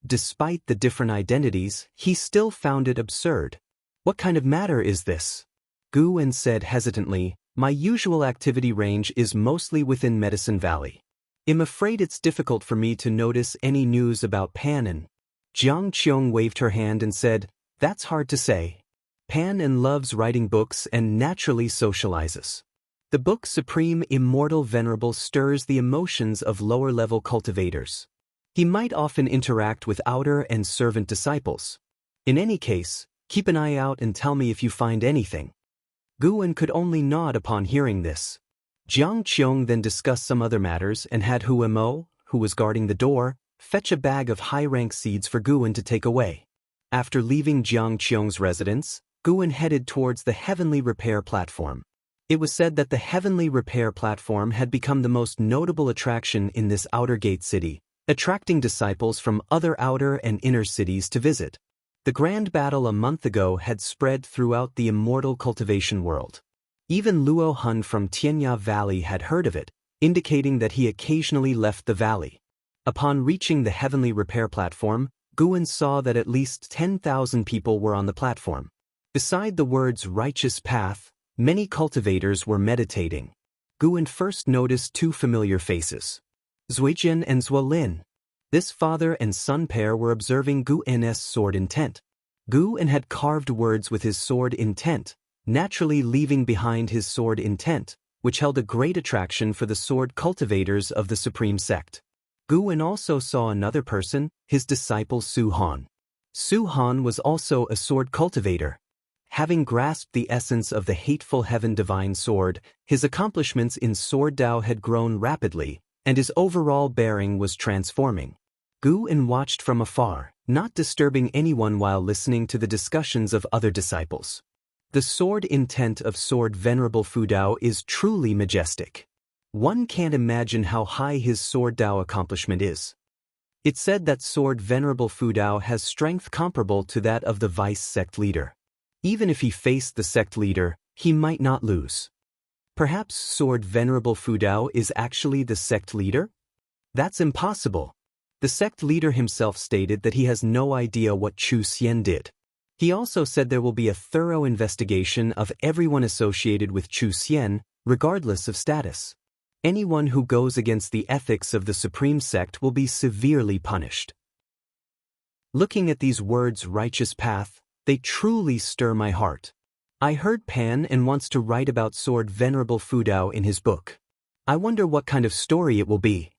Speaker 1: Despite the different identities, he still found it absurd. "What kind of matter is this?" Guwen said hesitantly, "My usual activity range is mostly within Medicine Valley. I'm afraid it's difficult for me to notice any news about Panin." Jiang waved her hand and said, "That's hard to say. Panin loves writing books and naturally socializes. The book Supreme Immortal Venerable stirs the emotions of lower-level cultivators. He might often interact with outer and servant disciples. In any case, keep an eye out and tell me if you find anything." Guwen could only nod upon hearing this. Jiang then discussed some other matters and had Hu Mo, who was guarding the door, fetch a bag of high-rank seeds for Guwen to take away. After leaving Jiang's residence, Guwen headed towards the heavenly repair platform. It was said that the heavenly repair platform had become the most notable attraction in this outer gate city, attracting disciples from other outer and inner cities to visit. The grand battle a month ago had spread throughout the Immortal cultivation world. Even Luo Hun from Tianya Valley had heard of it, indicating that he occasionally left the valley. Upon reaching the heavenly repair platform, Guan saw that at least 10,000 people were on the platform. Beside the words righteous path, many cultivators were meditating. Guan first noticed two familiar faces. Zuijian and Zuolin. This father and son pair were observing Guan's sword intent. Guan had carved words with his sword intent, naturally leaving behind his sword intent, which held a great attraction for the sword cultivators of the Supreme Sect. Guan also saw another person, his disciple Su Han. Su Han was also a sword cultivator. Having grasped the essence of the hateful heaven divine sword, his accomplishments in sword Dao had grown rapidly, and his overall bearing was transforming. Guan watched from afar, not disturbing anyone while listening to the discussions of other disciples. The sword intent of sword Venerable Fudao is truly majestic. One can't imagine how high his sword Dao accomplishment is. It's said that sword Venerable Fudao has strength comparable to that of the vice sect leader. Even if he faced the sect leader, he might not lose. Perhaps sword Venerable Fudao is actually the sect leader? That's impossible. The sect leader himself stated that he has no idea what Chu Xian did. He also said there will be a thorough investigation of everyone associated with Chu Xian, regardless of status. Anyone who goes against the ethics of the Supreme Sect will be severely punished. Looking at these words righteous path, they truly stir my heart. I heard Pan and wants to write about sword Venerable Fudao in his book. I wonder what kind of story it will be.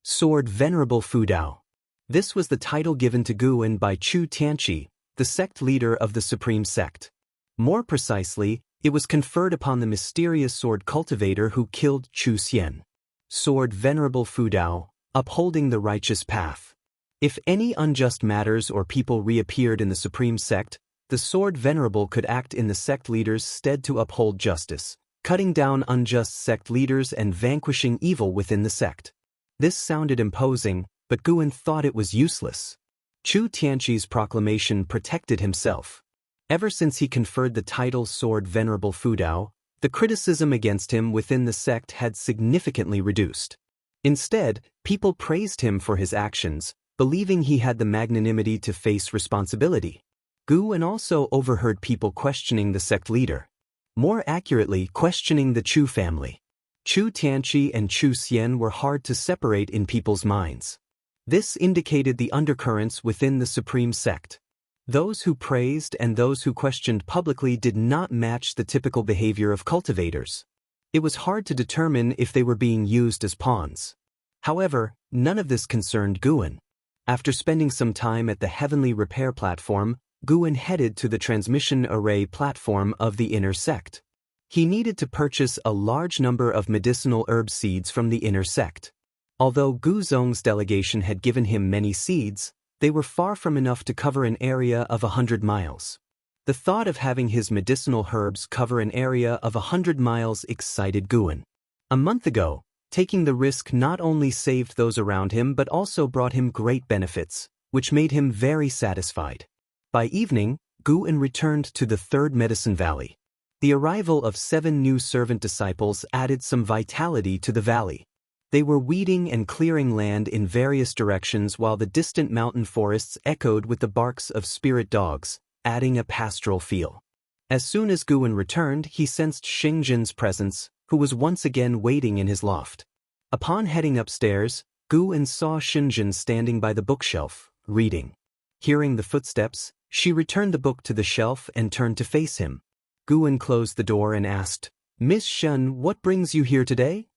Speaker 1: Sword Venerable Fudao. This was the title given to Guan by Chu Tianqi, the sect leader of the Supreme Sect. More precisely, it was conferred upon the mysterious sword cultivator who killed Chu Xian. Sword Venerable Fudao, upholding the righteous path. If any unjust matters or people reappeared in the Supreme Sect, the sword Venerable could act in the sect leader's stead to uphold justice, cutting down unjust sect leaders and vanquishing evil within the sect. This sounded imposing, but Guan thought it was useless. Chu Tianqi's proclamation protected himself. Ever since he conferred the title Sword Venerable Fudao, the criticism against him within the sect had significantly reduced. Instead, people praised him for his actions, believing he had the magnanimity to face responsibility. Guan also overheard people questioning the sect leader. More accurately, questioning the Chu family. Chu Tianqi and Chu Xian were hard to separate in people's minds. This indicated the undercurrents within the Supreme Sect. Those who praised and those who questioned publicly did not match the typical behavior of cultivators. It was hard to determine if they were being used as pawns. However, none of this concerned Guan. After spending some time at the Heavenly Repair platform, Guan headed to the transmission array platform of the inner sect. He needed to purchase a large number of medicinal herb seeds from the inner sect. Although Gu Zong's delegation had given him many seeds, they were far from enough to cover an area of 100 miles. The thought of having his medicinal herbs cover an area of 100 miles excited Guan. A month ago, taking the risk not only saved those around him but also brought him great benefits, which made him very satisfied. By evening, Guan returned to the third Medicine Valley. The arrival of 7 new servant disciples added some vitality to the valley. They were weeding and clearing land in various directions while the distant mountain forests echoed with the barks of spirit dogs, adding a pastoral feel. As soon as Guan returned, he sensed Xingjin's presence, who was once again waiting in his loft. Upon heading upstairs, Guan saw Xingjin standing by the bookshelf, reading. Hearing the footsteps, she returned the book to the shelf and turned to face him. Guan closed the door and asked, "Miss Shen, what brings you here today?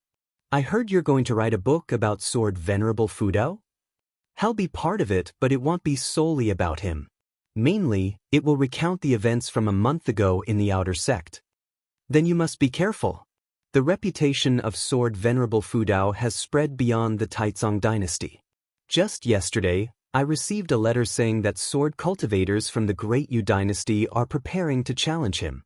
Speaker 1: I heard you're going to write a book about Sword Venerable Fudao? I'll be part of it, but it won't be solely about him. Mainly, it will recount the events from a month ago in the outer sect. Then you must be careful. The reputation of Sword Venerable Fudao has spread beyond the Taizong dynasty. Just yesterday, I received a letter saying that sword cultivators from the Great Yu dynasty are preparing to challenge him.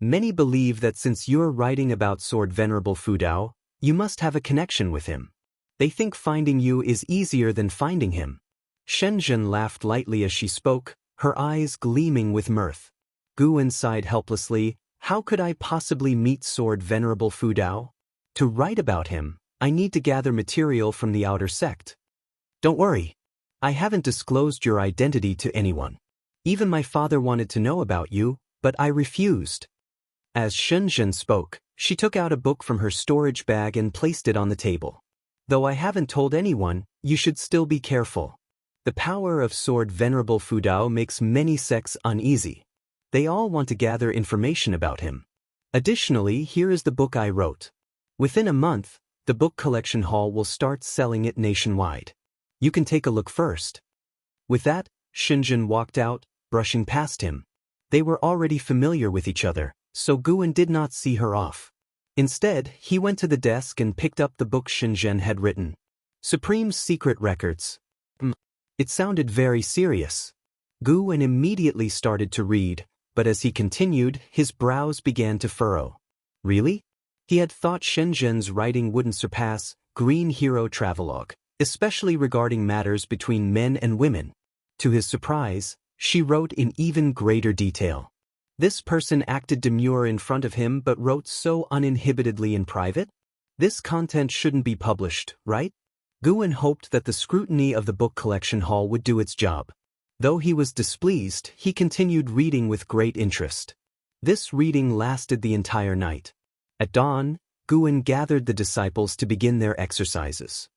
Speaker 1: Many believe that since you're writing about Sword Venerable Fudao, you must have a connection with him. They think finding you is easier than finding him. Shenzhen laughed lightly as she spoke, her eyes gleaming with mirth. Guwen sighed helplessly. How could I possibly meet Sword Venerable Fudao? To write about him, I need to gather material from the outer sect. Don't worry. I haven't disclosed your identity to anyone. Even my father wanted to know about you, but I refused. As Shenzhen spoke, she took out a book from her storage bag and placed it on the table. Though I haven't told anyone, you should still be careful. The power of Sword Venerable Fudao makes many sects uneasy. They all want to gather information about him. Additionally, here is the book I wrote. Within a month, the book collection hall will start selling it nationwide. You can take a look first. With that, Shenzhen walked out, brushing past him. They were already familiar with each other, so Guwen did not see her off. Instead, he went to the desk and picked up the book Shenzhen had written. Supreme Secret Records. It sounded very serious. Guwen immediately started to read, but as he continued, his brows began to furrow. Really? He had thought Shenzhen's writing wouldn't surpass Green Hero Travelogue, especially regarding matters between men and women. To his surprise, she wrote in even greater detail. This person acted demure in front of him but wrote so uninhibitedly in private? This content shouldn't be published, right? Guwen hoped that the scrutiny of the book collection hall would do its job. Though he was displeased, he continued reading with great interest. This reading lasted the entire night. At dawn, Guwen gathered the disciples to begin their exercises.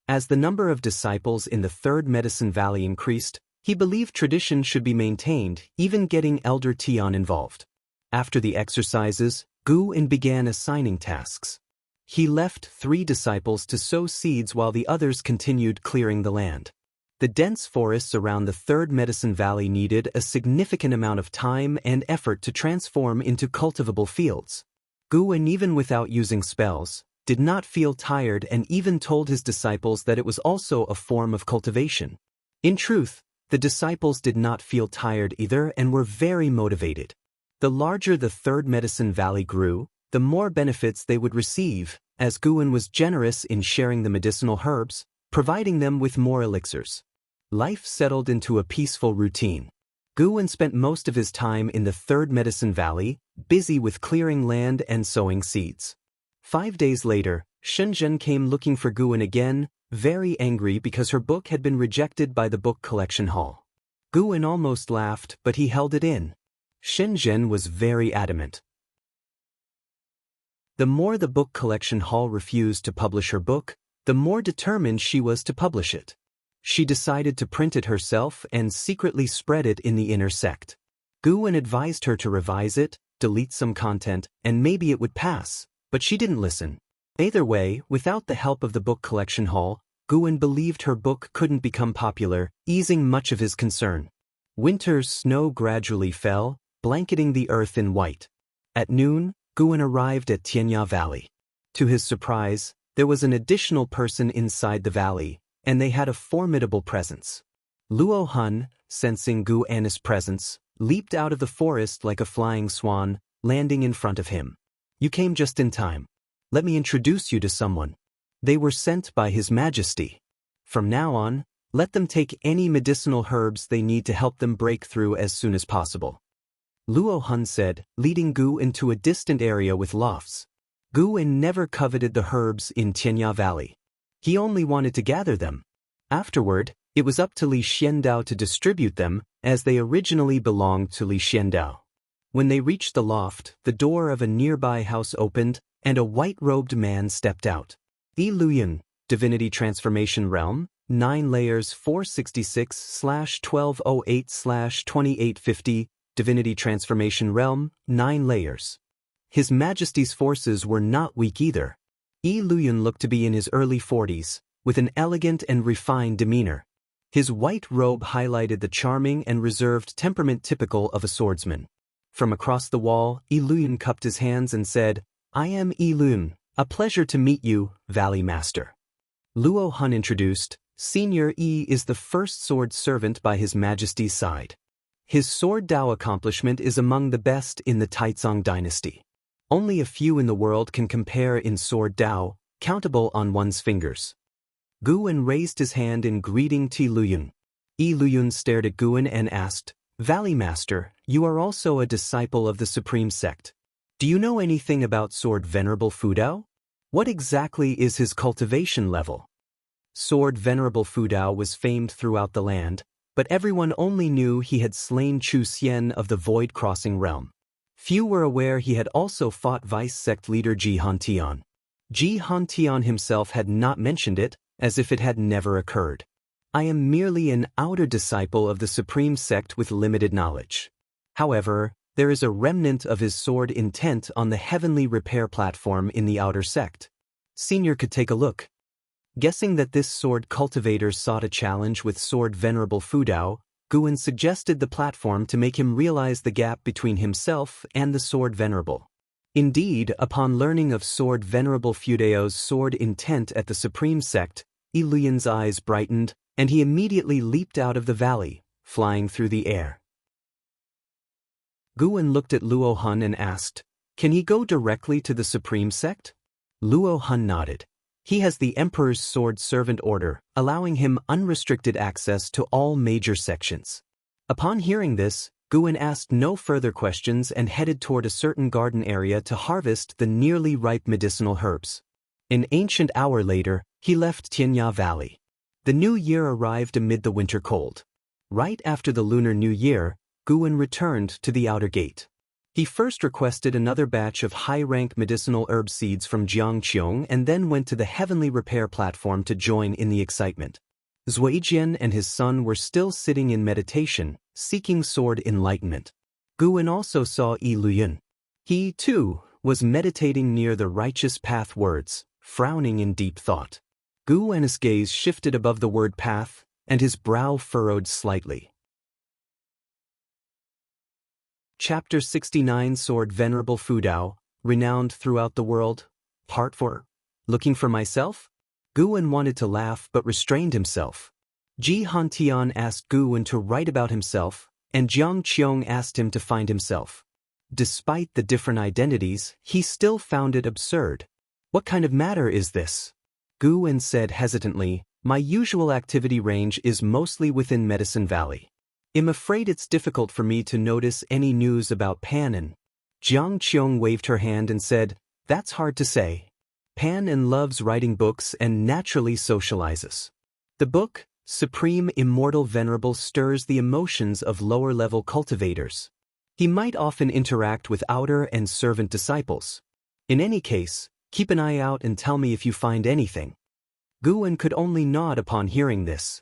Speaker 1: As the number of disciples in the Third Medicine Valley increased, he believed tradition should be maintained, even getting Elder Tian involved. After the exercises, Guwen began assigning tasks. He left 3 disciples to sow seeds while the others continued clearing the land. The dense forests around the Third Medicine Valley needed a significant amount of time and effort to transform into cultivable fields. Guwen, even without using spells, did not feel tired and even told his disciples that it was also a form of cultivation. In truth, the disciples did not feel tired either and were very motivated. The larger the Third Medicine Valley grew, the more benefits they would receive, as Guwen was generous in sharing the medicinal herbs, providing them with more elixirs. Life settled into a peaceful routine. Guwen spent most of his time in the Third Medicine Valley, busy with clearing land and sowing seeds. 5 days later, Shenzhen came looking for Guwen again, very angry because her book had been rejected by the book collection hall. Guwen almost laughed, but he held it in. Shenzhen was very adamant. The more the book collection hall refused to publish her book, the more determined she was to publish it. She decided to print it herself and secretly spread it in the inner sect. Guwen advised her to revise it, delete some content, and maybe it would pass, but she didn't listen. Either way, without the help of the book collection hall, Guwen believed her book couldn't become popular, easing much of his concern. Winter's snow gradually fell, blanketing the earth in white. At noon, Guwen arrived at Tianya Valley. To his surprise, there was an additional person inside the valley, and they had a formidable presence. Luo Hun, sensing Guwen's presence, leaped out of the forest like a flying swan, landing in front of him. You came just in time. Let me introduce you to someone. They were sent by His Majesty. From now on, let them take any medicinal herbs they need to help them break through as soon as possible. Luo Hun said, leading Gu into a distant area with lofts. Guwen never coveted the herbs in Tianya Valley. He only wanted to gather them. Afterward, it was up to Li Xiandao to distribute them, as they originally belonged to Li Xiandao. When they reached the loft, the door of a nearby house opened, and a white-robed man stepped out. Yi Luyan, Divinity Transformation Realm, 9 layers 466/1208/2850, Divinity Transformation Realm, 9 layers. His Majesty's forces were not weak either. Yi Luyan looked to be in his early 40s, with an elegant and refined demeanor. His white robe highlighted the charming and reserved temperament typical of a swordsman. From across the wall, Yi Luyan cupped his hands and said, I am Yi Luyan, a pleasure to meet you, Valley Master. Luo Hun introduced, Senior Yi is the first sword servant by His Majesty's side. His sword Dao accomplishment is among the best in the Taizong dynasty. Only a few in the world can compare in sword Dao, countable on one's fingers. Guwen raised his hand in greeting to Luyun. Luyun stared at Guwen and asked, "Valley Master, you are also a disciple of the Supreme Sect. Do you know anything about Sword Venerable Fudao? What exactly is his cultivation level?" Sword Venerable Fudao was famed throughout the land, but everyone only knew he had slain Chu Xian of the Void Crossing realm. Few were aware he had also fought Vice Sect leader Ji Hantian. Ji Hantian himself had not mentioned it, as if it had never occurred. "I am merely an outer disciple of the Supreme Sect with limited knowledge. However, there is a remnant of his sword intent on the heavenly repair platform in the outer sect. Senior could take a look." Guessing that this sword cultivator sought a challenge with Sword Venerable Fudao, Guwen suggested the platform to make him realize the gap between himself and the Sword Venerable. Indeed, upon learning of Sword Venerable Fudao's sword intent at the Supreme Sect, Luyun's eyes brightened, and he immediately leaped out of the valley, flying through the air. Guwen looked at Luo Hun and asked, "Can he go directly to the Supreme Sect?" Luo Hun nodded. He has the Emperor's Sword Servant Order, allowing him unrestricted access to all major sections. Upon hearing this, Guwen asked no further questions and headed toward a certain garden area to harvest the nearly ripe medicinal herbs. An ancient hour later, he left Tianya Valley. The new year arrived amid the winter cold. Right after the Lunar New Year, Guwen returned to the outer gate. He first requested another batch of high-rank medicinal herb seeds from Jianghu and then went to the heavenly repair platform to join in the excitement. Zuijian and his son were still sitting in meditation, seeking sword enlightenment. Guwen also saw Luyun. He, too, was meditating near the righteous path words, frowning in deep thought. Guwen's gaze shifted above the word path, and his brow furrowed slightly. Chapter 69 Sword Venerable Fudao, Renowned Throughout the World, Part 4. Looking for myself? Guwen wanted to laugh but restrained himself. Ji Hantian asked Guwen to write about himself, and Jiang Qiong asked him to find himself. Despite the different identities, he still found it absurd. "What kind of matter is this?" Guwen said hesitantly, "My usual activity range is mostly within Medicine Valley. I'm afraid it's difficult for me to notice any news about Panan." Jiang Qiong waved her hand and said, "That's hard to say. Panan loves writing books and naturally socializes. The book, Supreme Immortal Venerable, stirs the emotions of lower-level cultivators. He might often interact with outer and servant disciples. In any case, keep an eye out and tell me if you find anything." Guwen could only nod upon hearing this.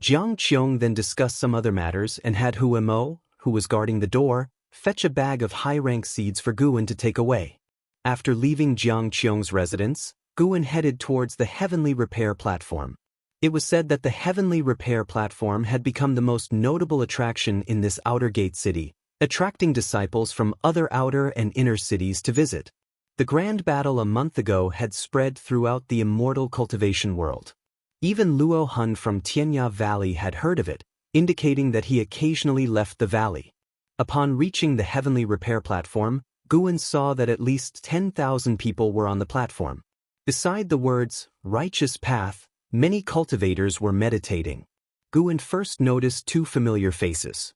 Speaker 1: Jiang Qiong then discussed some other matters and had Mo, who was guarding the door, fetch a bag of high-rank seeds for Guwen to take away. After leaving Jiang Qiong's residence, Guwen headed towards the heavenly repair platform. It was said that the heavenly repair platform had become the most notable attraction in this outer gate city, attracting disciples from other outer and inner cities to visit. The grand battle a month ago had spread throughout the Immortal Cultivation world. Even Luo Hun from Tianya Valley had heard of it, indicating that he occasionally left the valley. Upon reaching the heavenly repair platform, Guwen saw that at least 10,000 people were on the platform. Beside the words, "righteous path," many cultivators were meditating. Guwen first noticed two familiar faces.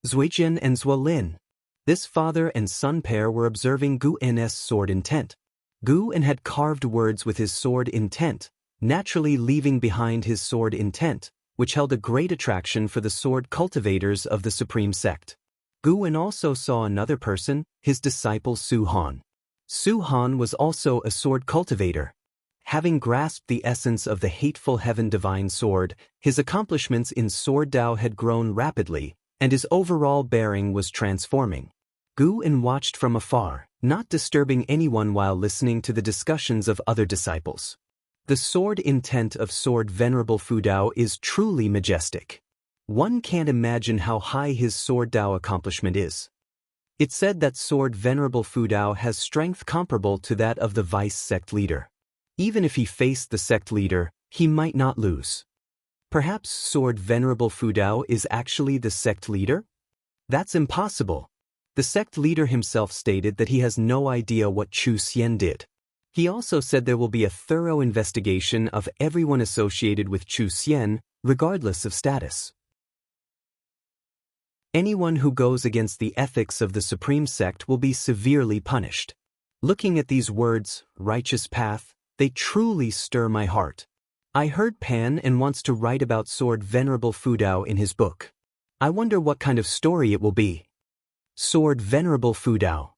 Speaker 1: Zuijian and Zuolin. This father and son pair were observing Guwen's sword intent. Guwen had carved words with his sword intent, naturally leaving behind his sword intent, which held a great attraction for the sword cultivators of the Supreme Sect. Guwen also saw another person, his disciple Su Han. Su Han was also a sword cultivator. Having grasped the essence of the hateful heaven divine sword, his accomplishments in sword Dao had grown rapidly, and his overall bearing was transforming. Guwen watched from afar, not disturbing anyone while listening to the discussions of other disciples. The sword intent of Sword Venerable Fudao is truly majestic. One can't imagine how high his sword Dao accomplishment is. It's said that Sword Venerable Fudao has strength comparable to that of the vice sect leader. Even if he faced the sect leader, he might not lose. Perhaps Sword Venerable Fudao is actually the sect leader? That's impossible. The sect leader himself stated that he has no idea what Chu Xian did. He also said there will be a thorough investigation of everyone associated with Chu Xian, regardless of status. Anyone who goes against the ethics of the Supreme Sect will be severely punished. Looking at these words, righteous path, they truly stir my heart. I heard Pan and wants to write about Sword Venerable Fudao in his book. I wonder what kind of story it will be. Sword Venerable Fudao.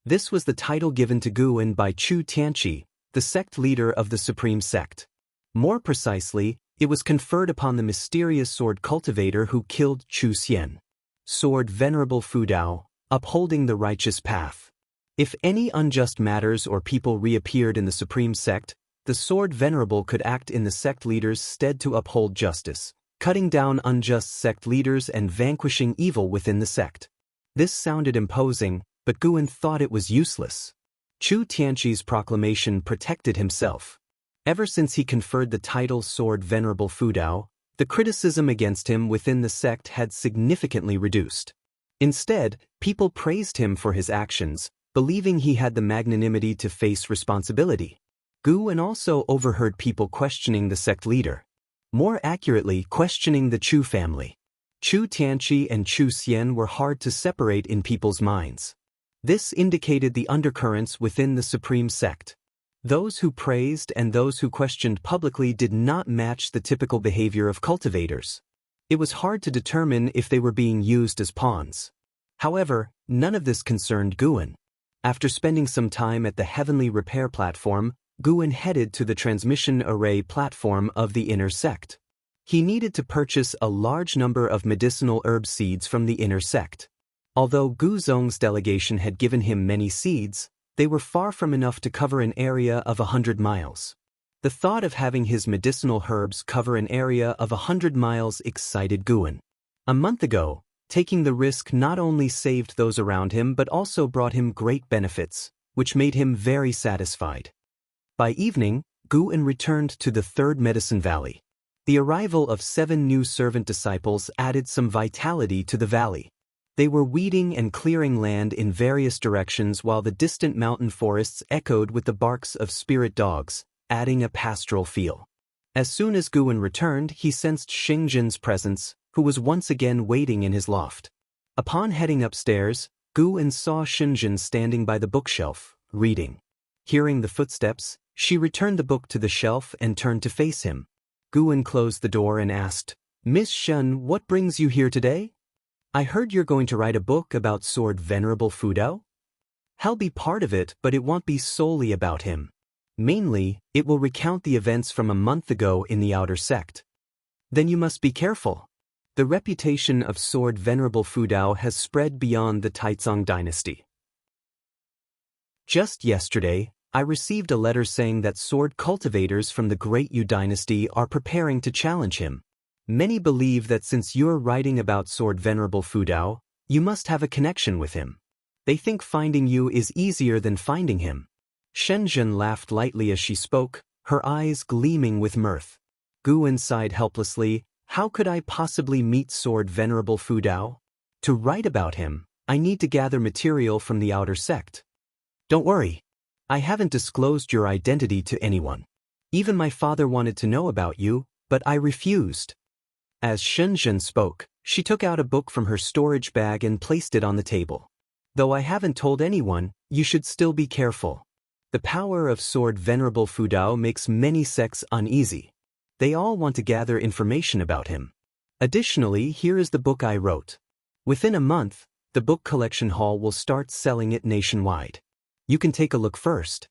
Speaker 1: This was the title given to Guan by Chu Tianqi, the sect leader of the Supreme Sect. More precisely, it was conferred upon the mysterious sword cultivator who killed Chu Xian. Sword Venerable Fudao, upholding the righteous path. If any unjust matters or people reappeared in the Supreme Sect, the Sword Venerable could act in the sect leader's stead to uphold justice, cutting down unjust sect leaders and vanquishing evil within the sect. This sounded imposing, but Guan thought it was useless. Chu Tianqi's proclamation protected himself. Ever since he conferred the title Sword Venerable Fudao, the criticism against him within the sect had significantly reduced. Instead, people praised him for his actions, believing he had the magnanimity to face responsibility. Guan also overheard people questioning the sect leader. More accurately, questioning the Chu family. Chu Tianqi and Chu Xian were hard to separate in people's minds. This indicated the undercurrents within the Supreme Sect. Those who praised and those who questioned publicly did not match the typical behavior of cultivators. It was hard to determine if they were being used as pawns. However, none of this concerned Guan. After spending some time at the Heavenly Repair platform, Guan headed to the transmission array platform of the inner sect. He needed to purchase a large number of medicinal herb seeds from the inner sect. Although Gu Zong's delegation had given him many seeds, they were far from enough to cover an area of 100 miles. The thought of having his medicinal herbs cover an area of 100 miles excited Guan. A month ago, taking the risk not only saved those around him but also brought him great benefits, which made him very satisfied. By evening, Guan returned to the Third Medicine Valley. The arrival of 7 new servant disciples added some vitality to the valley. They were weeding and clearing land in various directions while the distant mountain forests echoed with the barks of spirit dogs, adding a pastoral feel. As soon as Guan returned, he sensed Xingzhen's presence, who was once again waiting in his loft. Upon heading upstairs, Guan saw Xingzhen standing by the bookshelf, reading. Hearing the footsteps, she returned the book to the shelf and turned to face him. Guan closed the door and asked, "Miss Shen, what brings you here today? I heard you're going to write a book about Sword Venerable Fudao? I'll be part of it, but it won't be solely about him. Mainly, it will recount the events from a month ago in the outer sect. Then you must be careful. The reputation of Sword Venerable Fudao has spread beyond the Taizong dynasty. Just yesterday, I received a letter saying that sword cultivators from the Great Yu dynasty are preparing to challenge him. Many believe that since you're writing about Sword Venerable Fudao, you must have a connection with him. They think finding you is easier than finding him." Shenzhen laughed lightly as she spoke, her eyes gleaming with mirth. Guan sighed helplessly. How could I possibly meet Sword Venerable Fudao? To write about him, I need to gather material from the outer sect. Don't worry. I haven't disclosed your identity to anyone. Even my father wanted to know about you, but I refused. As Shenzhen spoke, she took out a book from her storage bag and placed it on the table. Though I haven't told anyone, you should still be careful. The power of Sword Venerable Fudao makes many sects uneasy. They all want to gather information about him. Additionally, here is the book I wrote. Within a month, the book collection hall will start selling it nationwide. You can take a look first.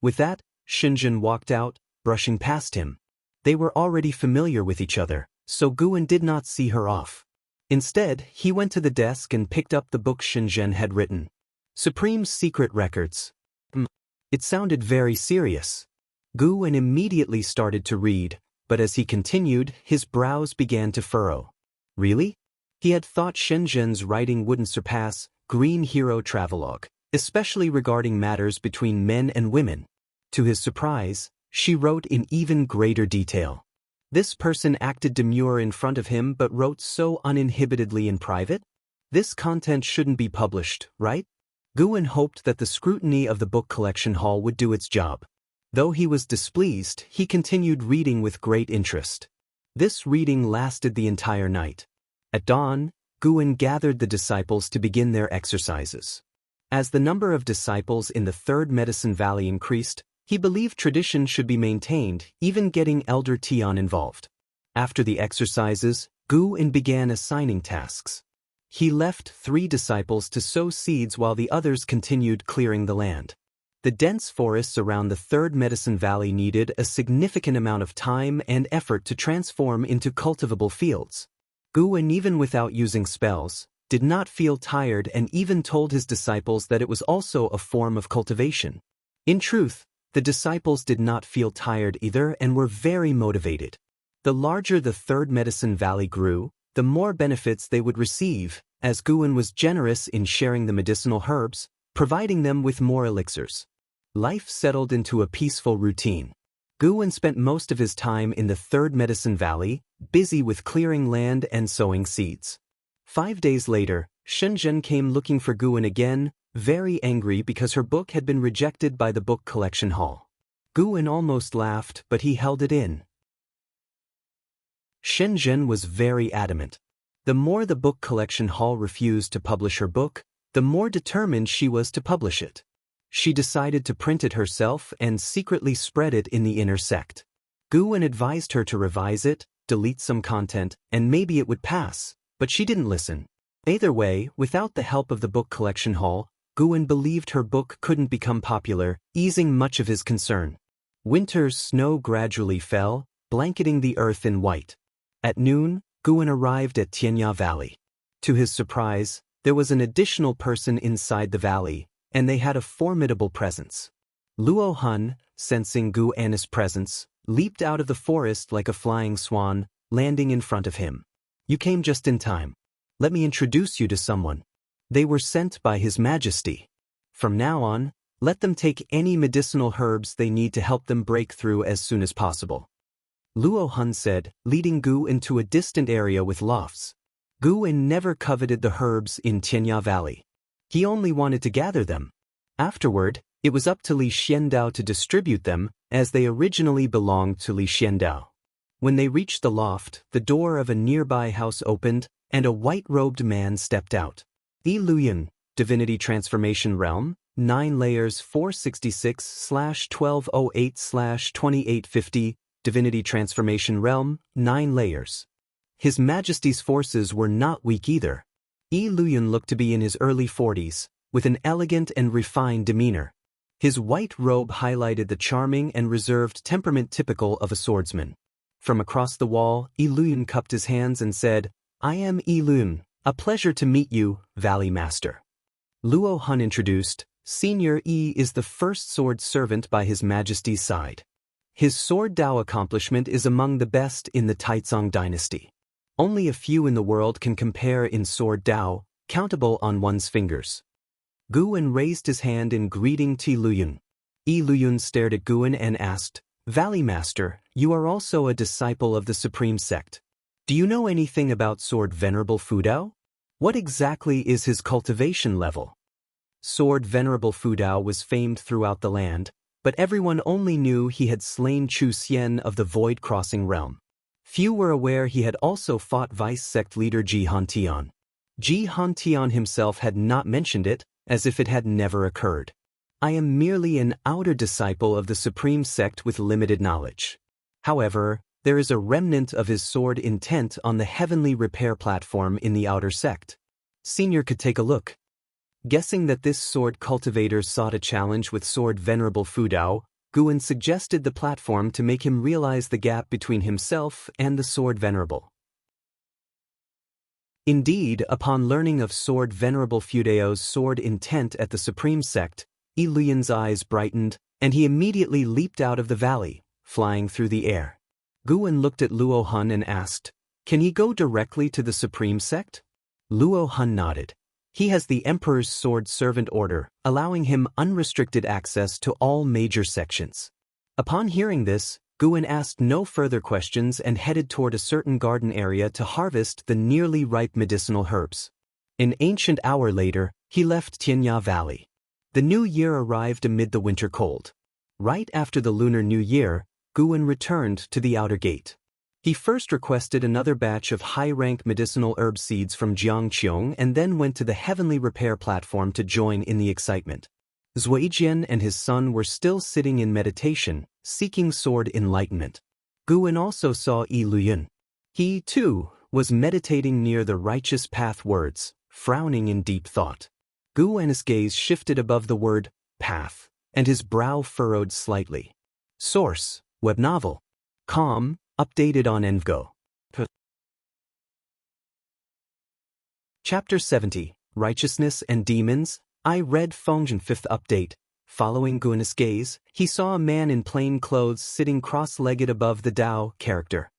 Speaker 1: With that, Shenzhen walked out, brushing past him. They were already familiar with each other, so Guan did not see her off. Instead, he went to the desk and picked up the book Shenzhen had written. Supreme Secret Records. It sounded very serious. Guan immediately started to read, but as he continued, his brows began to furrow. Really? He had thought Shenzhen's writing wouldn't surpass Green Hero Travelogue, especially regarding matters between men and women. To his surprise, she wrote in even greater detail. This person acted demure in front of him but wrote so uninhibitedly in private? This content shouldn't be published, right? Guwen hoped that the scrutiny of the book collection hall would do its job. Though he was displeased, he continued reading with great interest. This reading lasted the entire night. At dawn, Guwen gathered the disciples to begin their exercises. As the number of disciples in the Third Medicine Valley increased, he believed tradition should be maintained, even getting Elder Tian involved. After the exercises, Guwen began assigning tasks. He left 3 disciples to sow seeds while the others continued clearing the land. The dense forests around the Third Medicine Valley needed a significant amount of time and effort to transform into cultivable fields. Guwen, even without using spells, did not feel tired and even told his disciples that it was also a form of cultivation. In truth, the disciples did not feel tired either and were very motivated. The larger the Third Medicine Valley grew, the more benefits they would receive, as Guwen was generous in sharing the medicinal herbs, providing them with more elixirs. Life settled into a peaceful routine. Guwen spent most of his time in the Third Medicine Valley, busy with clearing land and sowing seeds. 5 days later, Shenzhen came looking for Guwen again, very angry because her book had been rejected by the book collection hall. Guwen almost laughed, but he held it in. Shenzhen was very adamant. The more the book collection hall refused to publish her book, the more determined she was to publish it. She decided to print it herself and secretly spread it in the inner sect. Guwen advised her to revise it, delete some content, and maybe it would pass, but she didn't listen. Either way, without the help of the book collection hall, Guwen believed her book couldn't become popular, easing much of his concern. Winter's snow gradually fell, blanketing the earth in white. At noon, Guwen arrived at Tianya Valley. To his surprise, there was an additional person inside the valley, and they had a formidable presence. Luo Hun, sensing Guwen's presence, leaped out of the forest like a flying swan, landing in front of him. "You came just in time. Let me introduce you to someone. They were sent by His Majesty. From now on, let them take any medicinal herbs they need to help them break through as soon as possible," Luo Hun said, leading Gu into a distant area with lofts. Guwen never coveted the herbs in Tianya Valley. He only wanted to gather them. Afterward, it was up to Li Xiandao to distribute them, as they originally belonged to Li Xiandao. When they reached the loft, the door of a nearby house opened, and a white-robed man stepped out. Yi Luyan, Divinity Transformation Realm, 9 layers 466/1208/2850, Divinity Transformation Realm, 9 layers. His Majesty's forces were not weak either. Yi Luyan looked to be in his early 40s, with an elegant and refined demeanor. His white robe highlighted the charming and reserved temperament typical of a swordsman. From across the wall, Yi Luyan cupped his hands and said, "I am Yi Luyan, a pleasure to meet you, Valley Master." Luo Hun introduced, "Senior Yi is the first sword servant by His Majesty's side. His sword Dao accomplishment is among the best in the Taizong dynasty. Only a few in the world can compare in sword Dao, countable on one's fingers." Guwen raised his hand in greeting to Yi Luyan. Yi Luyan stared at Guwen and asked, "Valley Master, you are also a disciple of the Supreme Sect. Do you know anything about Sword Venerable Fudao? What exactly is his cultivation level?" Sword Venerable Fudao was famed throughout the land, but everyone only knew he had slain Chu Xian of the Void Crossing realm. Few were aware he had also fought Vice Sect leader Ji Hantian. Ji Hantian himself had not mentioned it, as if it had never occurred. "I am merely an outer disciple of the Supreme Sect with limited knowledge. However, there is a remnant of his sword intent on the heavenly repair platform in the outer sect. Senior could take a look." Guessing that this sword cultivator sought a challenge with Sword Venerable Fudao, Guwen suggested the platform to make him realize the gap between himself and the Sword Venerable. Indeed, upon learning of Sword Venerable Fudao's sword intent at the Supreme Sect, Yi Luyan's eyes brightened, and he immediately leaped out of the valley, flying through the air. Guwen looked at Luo Hun and asked, "Can he go directly to the Supreme Sect?" Luo Hun nodded. He has the Emperor's Sword Servant Order, allowing him unrestricted access to all major sections. Upon hearing this, Guwen asked no further questions and headed toward a certain garden area to harvest the nearly ripe medicinal herbs. An ancient hour later, he left Tianya Valley. The new year arrived amid the winter cold. Right after the Lunar New Year, Guwen returned to the outer gate. He first requested another batch of high-rank medicinal herb seeds from Jianghu and then went to the heavenly repair platform to join in the excitement. Zuijian and his son were still sitting in meditation, seeking sword enlightenment. Guwen also saw Yi Luyun. He, too, was meditating near the righteous path words, frowning in deep thought. Guwen's gaze shifted above the word, path, and his brow furrowed slightly. Source, web novel. Com, updated on Envgo. Chapter 70, Righteousness and Demons. I read Fengzhen 5th update. Following Guwen's gaze, he saw a man in plain clothes sitting cross-legged above the Dao character.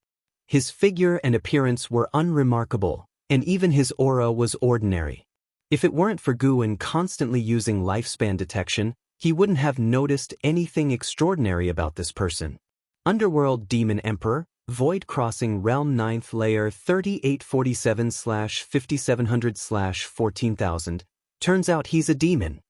Speaker 1: His figure and appearance were unremarkable, and even his aura was ordinary. If it weren't for Guwen constantly using lifespan detection, he wouldn't have noticed anything extraordinary about this person. Underworld Demon Emperor, Void Crossing Realm 9th Layer 3847/5700/14000. Turns out he's a demon.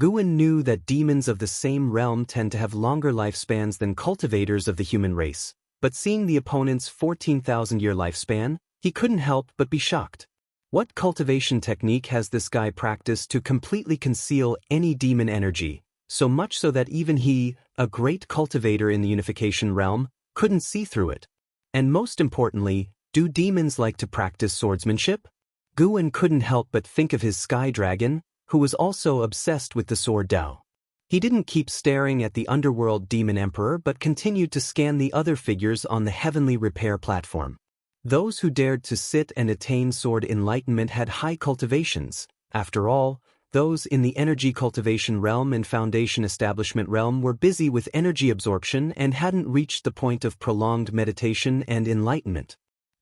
Speaker 1: Guwen knew that demons of the same realm tend to have longer lifespans than cultivators of the human race, but seeing the opponent's 14,000-year lifespan, he couldn't help but be shocked. What cultivation technique has this guy practiced to completely conceal any demon energy, so much so that even he, a great cultivator in the unification realm, couldn't see through it? And most importantly, do demons like to practice swordsmanship? Guwen couldn't help but think of his sky dragon, who was also obsessed with the sword Dao. He didn't keep staring at the underworld demon emperor but continued to scan the other figures on the heavenly repair platform. Those who dared to sit and attain sword enlightenment had high cultivations. After all, those in the energy cultivation realm and foundation establishment realm were busy with energy absorption and hadn't reached the point of prolonged meditation and enlightenment.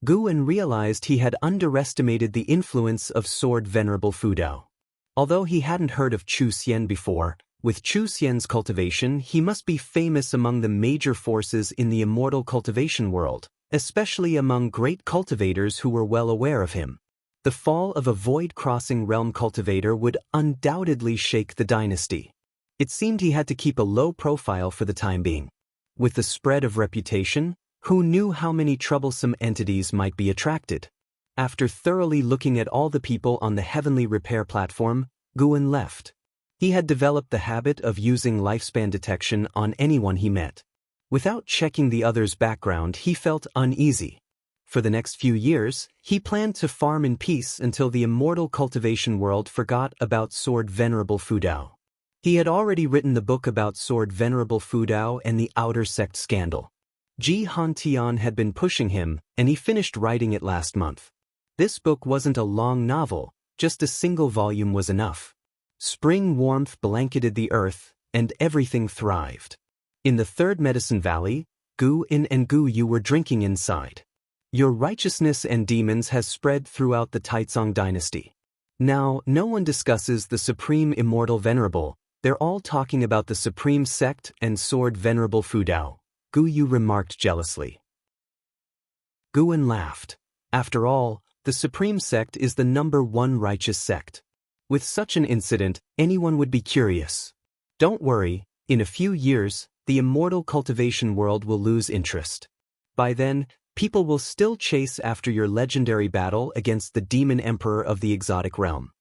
Speaker 1: Guwen realized he had underestimated the influence of sword Venerable Fudao. Although he hadn't heard of Chu Xian before, with Chu Xian's cultivation he must be famous among the major forces in the immortal cultivation world, especially among great cultivators who were well aware of him. The fall of a void-crossing realm cultivator would undoubtedly shake the dynasty. It seemed he had to keep a low profile for the time being. With the spread of reputation, who knew how many troublesome entities might be attracted? After thoroughly looking at all the people on the heavenly repair platform, Guwen left. He had developed the habit of using lifespan detection on anyone he met. Without checking the other's background, he felt uneasy. For the next few years, he planned to farm in peace until the immortal cultivation world forgot about Sword Venerable Fudao. He had already written the book about Sword Venerable Fudao and the Outer Sect scandal. Ji Hantian had been pushing him, and he finished writing it last month. This book wasn't a long novel, just a single volume was enough. Spring warmth blanketed the earth, and everything thrived. In the third Medicine Valley, Gu-in and Gu-yu were drinking inside. Your righteousness and demons has spread throughout the Taizong dynasty. Now, no one discusses the Supreme Immortal Venerable, they're all talking about the Supreme Sect and Sword Venerable Fudao, Gu-yu remarked jealously. Guwen laughed. After all, the Supreme Sect is the #1 righteous sect. With such an incident, anyone would be curious. Don't worry, in a few years, the immortal cultivation world will lose interest. By then, people will still chase after your legendary battle against the demon emperor of the exotic realm.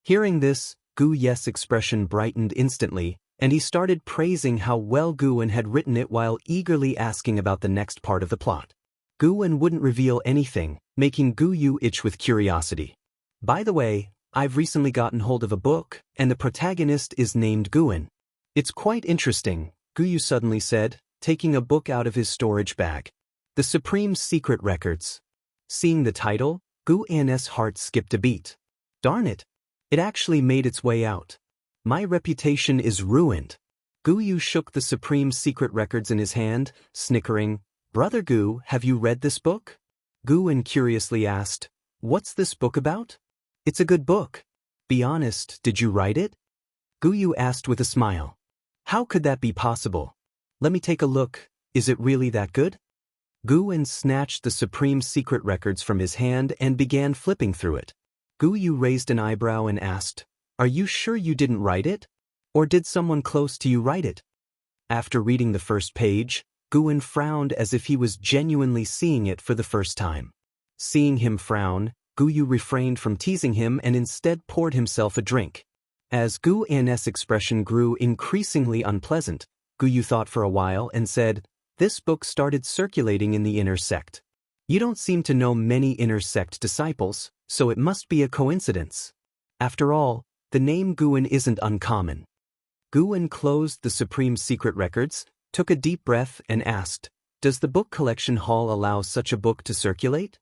Speaker 1: Hearing this, Gu Ye's expression brightened instantly, and he started praising how well Guwen had written it while eagerly asking about the next part of the plot. Guwen wouldn't reveal anything, making Gu Yu itch with curiosity. By the way, I've recently gotten hold of a book, and the protagonist is named Guwen. It's quite interesting, Gu Yu suddenly said, taking a book out of his storage bag. The Supreme Secret Records. Seeing the title, Guwen's heart skipped a beat. Darn it! It actually made its way out. My reputation is ruined. Gu Yu shook the Supreme Secret Records in his hand, snickering. Brother Gu, have you read this book? Guwen curiously asked, What's this book about? It's a good book. Be honest, did you write it? Gu Yu asked with a smile. How could that be possible? Let me take a look, is it really that good? Guwen snatched the Supreme Secret Records from his hand and began flipping through it. Gu Yu raised an eyebrow and asked, "Are you sure you didn't write it? Or did someone close to you write it?" After reading the first page, Guwen frowned as if he was genuinely seeing it for the first time. Seeing him frown, Gu Yu refrained from teasing him and instead poured himself a drink. As Gu An's expression grew increasingly unpleasant, Gu Yu thought for a while and said, "This book started circulating in the inner sect. You don't seem to know many inner sect disciples, so it must be a coincidence. After all, the name Guwen isn't uncommon." Guwen closed the Supreme Secret Records, took a deep breath and asked, "Does the book collection hall allow such a book to circulate?"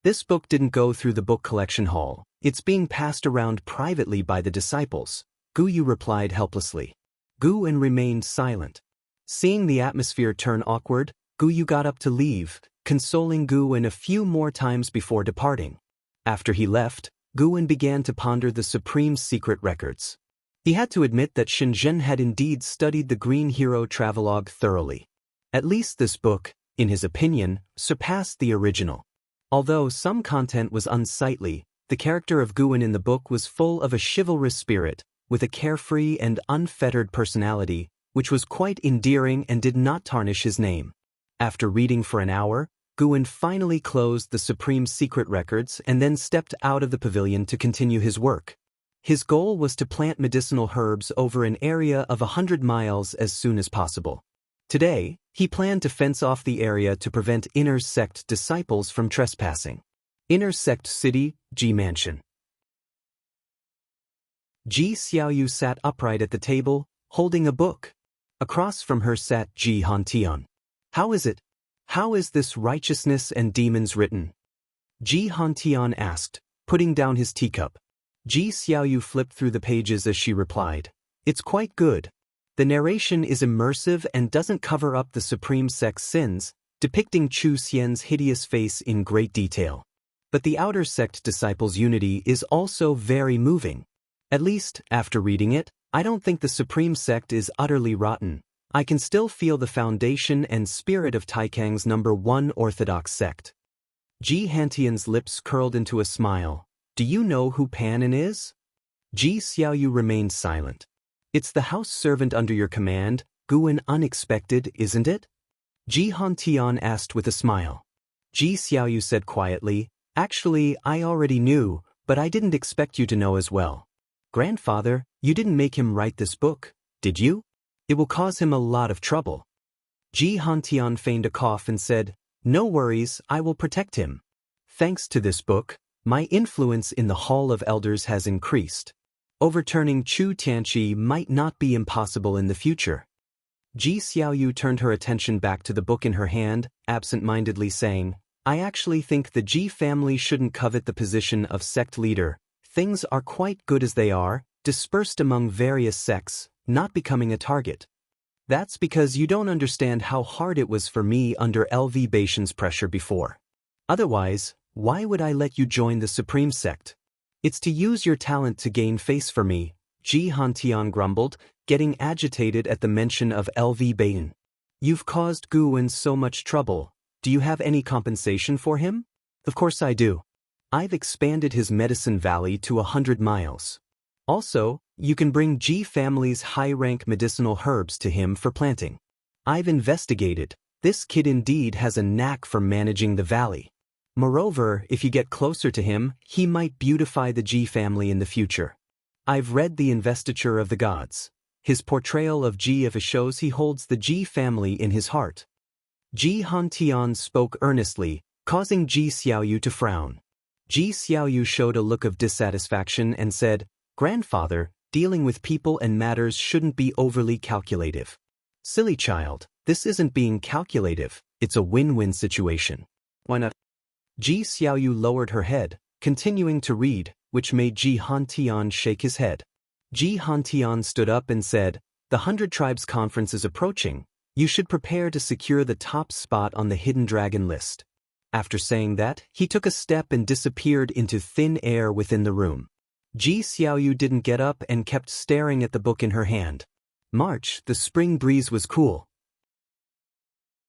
Speaker 1: "This book didn't go through the book collection hall. It's being passed around privately by the disciples," Gu Yu replied helplessly. Guwen remained silent. Seeing the atmosphere turn awkward, Gu Yu got up to leave, consoling Guwen a few more times before departing. After he left, Guwen began to ponder the Supreme Secret Records. He had to admit that Shenzhen had indeed studied the Green Hero Travelogue thoroughly. At least this book, in his opinion, surpassed the original. Although some content was unsightly, the character of Guwen in the book was full of a chivalrous spirit, with a carefree and unfettered personality, which was quite endearing and did not tarnish his name. After reading for an hour, Guwen finally closed the Supreme Secret Records and then stepped out of the pavilion to continue his work. His goal was to plant medicinal herbs over an area of 100 miles as soon as possible. Today, he planned to fence off the area to prevent inner sect disciples from trespassing. Inner sect city, Ji Mansion. Ji Xiaoyu sat upright at the table, holding a book. Across from her sat Ji Hantian. "How is it? How is this righteousness and demons written?" Ji Hantian asked, putting down his teacup. Ji Xiaoyu flipped through the pages as she replied, "It's quite good. The narration is immersive and doesn't cover up the Supreme Sect's sins, depicting Chu Xian's hideous face in great detail. But the outer sect disciples' unity is also very moving. At least, after reading it, I don't think the Supreme Sect is utterly rotten. I can still feel the foundation and spirit of Taikang's #1 orthodox sect." Ji Hantian's lips curled into a smile. "Do you know who Panin is?" Ji Xiaoyu remained silent. "It's the house servant under your command, Guwen. Unexpected, isn't it?" Ji Hantian asked with a smile. Ji Xiaoyu said quietly, "Actually, I already knew, but I didn't expect you to know as well. Grandfather, you didn't make him write this book, did you? It will cause him a lot of trouble." Ji Hantian feigned a cough and said, "No worries, I will protect him. Thanks to this book, my influence in the Hall of Elders has increased. Overturning Chu Tianqi might not be impossible in the future." Ji Xiaoyu turned her attention back to the book in her hand, absent-mindedly saying, "I actually think the Ji family shouldn't covet the position of sect leader. Things are quite good as they are, dispersed among various sects, not becoming a target. That's because you don't understand how hard it was for me under LV Baishan's pressure before. Otherwise, why would I let you join the Supreme Sect? It's to use your talent to gain face for me," Ji Hantian grumbled, getting agitated at the mention of LV Baishan. "You've caused Guwen so much trouble. Do you have any compensation for him?" "Of course I do. I've expanded his medicine valley to 100 miles. Also, you can bring Ji family's high-rank medicinal herbs to him for planting. I've investigated. This kid indeed has a knack for managing the valley. Moreover, if you get closer to him, he might beautify the Ji family in the future. I've read The Investiture of the Gods. His portrayal of Ji shows he holds the Ji family in his heart." Ji Hantian spoke earnestly, causing Ji Xiaoyu to frown. Ji Xiaoyu showed a look of dissatisfaction and said, "Grandfather, dealing with people and matters shouldn't be overly calculative." "Silly child, this isn't being calculative, it's a win-win situation. Why not?" Ji Xiaoyu lowered her head, continuing to read, which made Ji Hantian shake his head. Ji Hantian stood up and said, "The 100 Tribes Conference is approaching. You should prepare to secure the top spot on the Hidden Dragon list." After saying that, he took a step and disappeared into thin air within the room. Ji Xiaoyu didn't get up and kept staring at the book in her hand. March, the spring breeze was cool.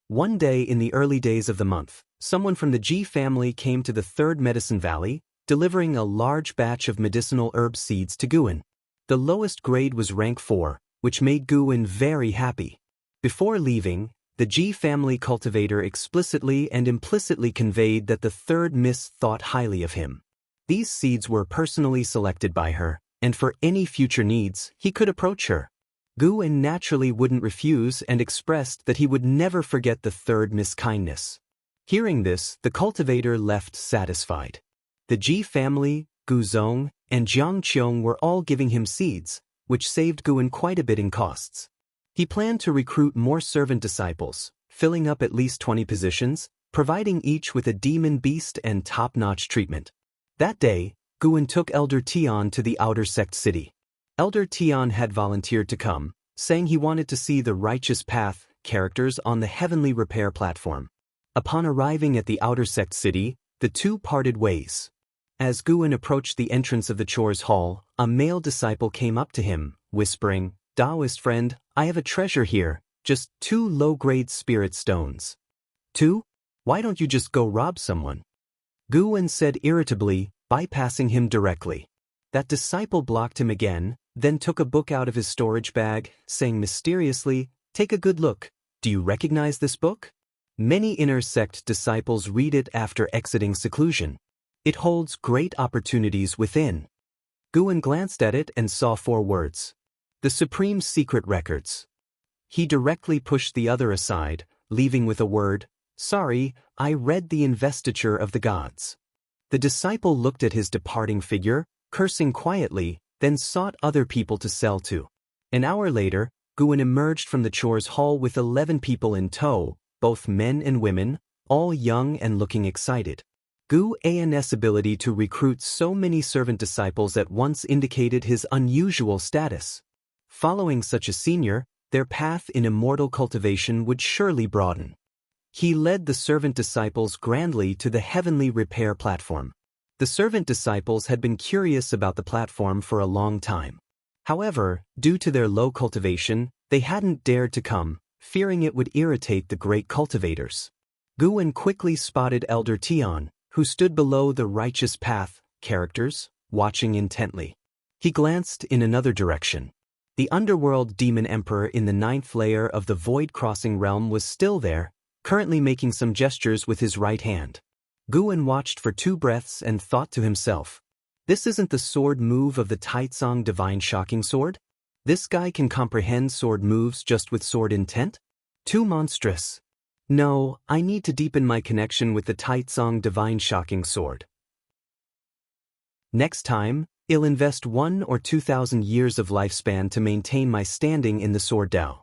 Speaker 1: One day in the early days of the month, someone from the Ji family came to the Third Medicine Valley, delivering a large batch of medicinal herb seeds to Guan. The lowest grade was rank 4, which made Guan very happy. Before leaving, the Ji family cultivator explicitly and implicitly conveyed that the third miss thought highly of him. These seeds were personally selected by her, and for any future needs, he could approach her. Guan naturally wouldn't refuse and expressed that he would never forget the third miss kindness. Hearing this, the cultivator left satisfied. The Ji family, Gu Zong, and Jiang Qiong were all giving him seeds, which saved Guan quite a bit in costs. He planned to recruit more servant disciples, filling up at least 20 positions, providing each with a demon beast and top-notch treatment. That day, Guan took Elder Tian to the outer sect city. Elder Tian had volunteered to come, saying he wanted to see the righteous path characters on the heavenly repair platform. Upon arriving at the outer sect city, the two parted ways. As Guan approached the entrance of the Chores Hall, a male disciple came up to him, whispering, "Taoist friend, I have a treasure here, just 2 low-grade spirit stones." 2? Why don't you just go rob someone? Guan said irritably, bypassing him directly. That disciple blocked him again, then took a book out of his storage bag, saying mysteriously, "Take a good look. Do you recognize this book?" Many inner sect disciples read it after exiting seclusion. It holds great opportunities within. Guan glanced at it and saw 4 words. The Supreme Secret Records. He directly pushed the other aside, leaving with a word, "Sorry, I read the Investiture of the Gods." The disciple looked at his departing figure, cursing quietly, then sought other people to sell to. An hour later, Guan emerged from the Chores Hall with 11 people in tow, both men and women, all young and looking excited. Guan's ability to recruit so many servant disciples at once indicated his unusual status. Following such a senior, their path in immortal cultivation would surely broaden. He led the servant disciples grandly to the heavenly repair platform. The servant disciples had been curious about the platform for a long time. However, due to their low cultivation, they hadn't dared to come, fearing it would irritate the great cultivators. Guan quickly spotted Elder Tian, who stood below the righteous path characters, watching intently. He glanced in another direction. The underworld demon emperor in the 9th layer of the void crossing realm was still there, currently making some gestures with his right hand. Guan watched for 2 breaths and thought to himself, "This isn't the sword move of the Taitsong Divine Shocking Sword? This guy can comprehend sword moves just with sword intent? Too monstrous. No, I need to deepen my connection with the Taitsong Divine Shocking Sword. Next time, I'll invest 1 or 2,000 years of lifespan to maintain my standing in the Sword Dao."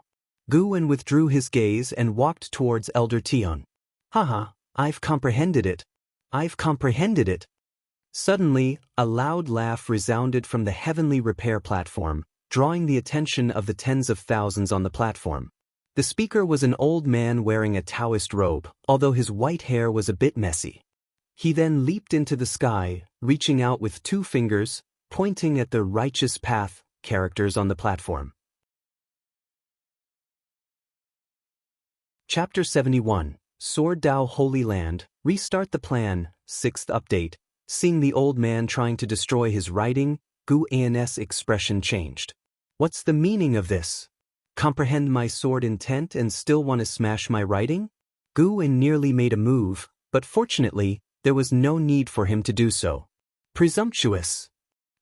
Speaker 1: Guan withdrew his gaze and walked towards Elder Tian. "Haha, I've comprehended it. I've comprehended it." Suddenly, a loud laugh resounded from the heavenly repair platform, drawing the attention of the tens of thousands on the platform. The speaker was an old man wearing a Taoist robe, although his white hair was a bit messy. He then leaped into the sky, reaching out with 2 fingers, pointing at the righteous path characters on the platform. Chapter 71, Sword Dao Holy Land, Restart the Plan, 6th Update. Seeing the old man trying to destroy his writing, Guan's expression changed. "What's the meaning of this? Comprehend my sword intent and still want to smash my writing?" Guan nearly made a move, but fortunately, there was no need for him to do so. "Presumptuous!"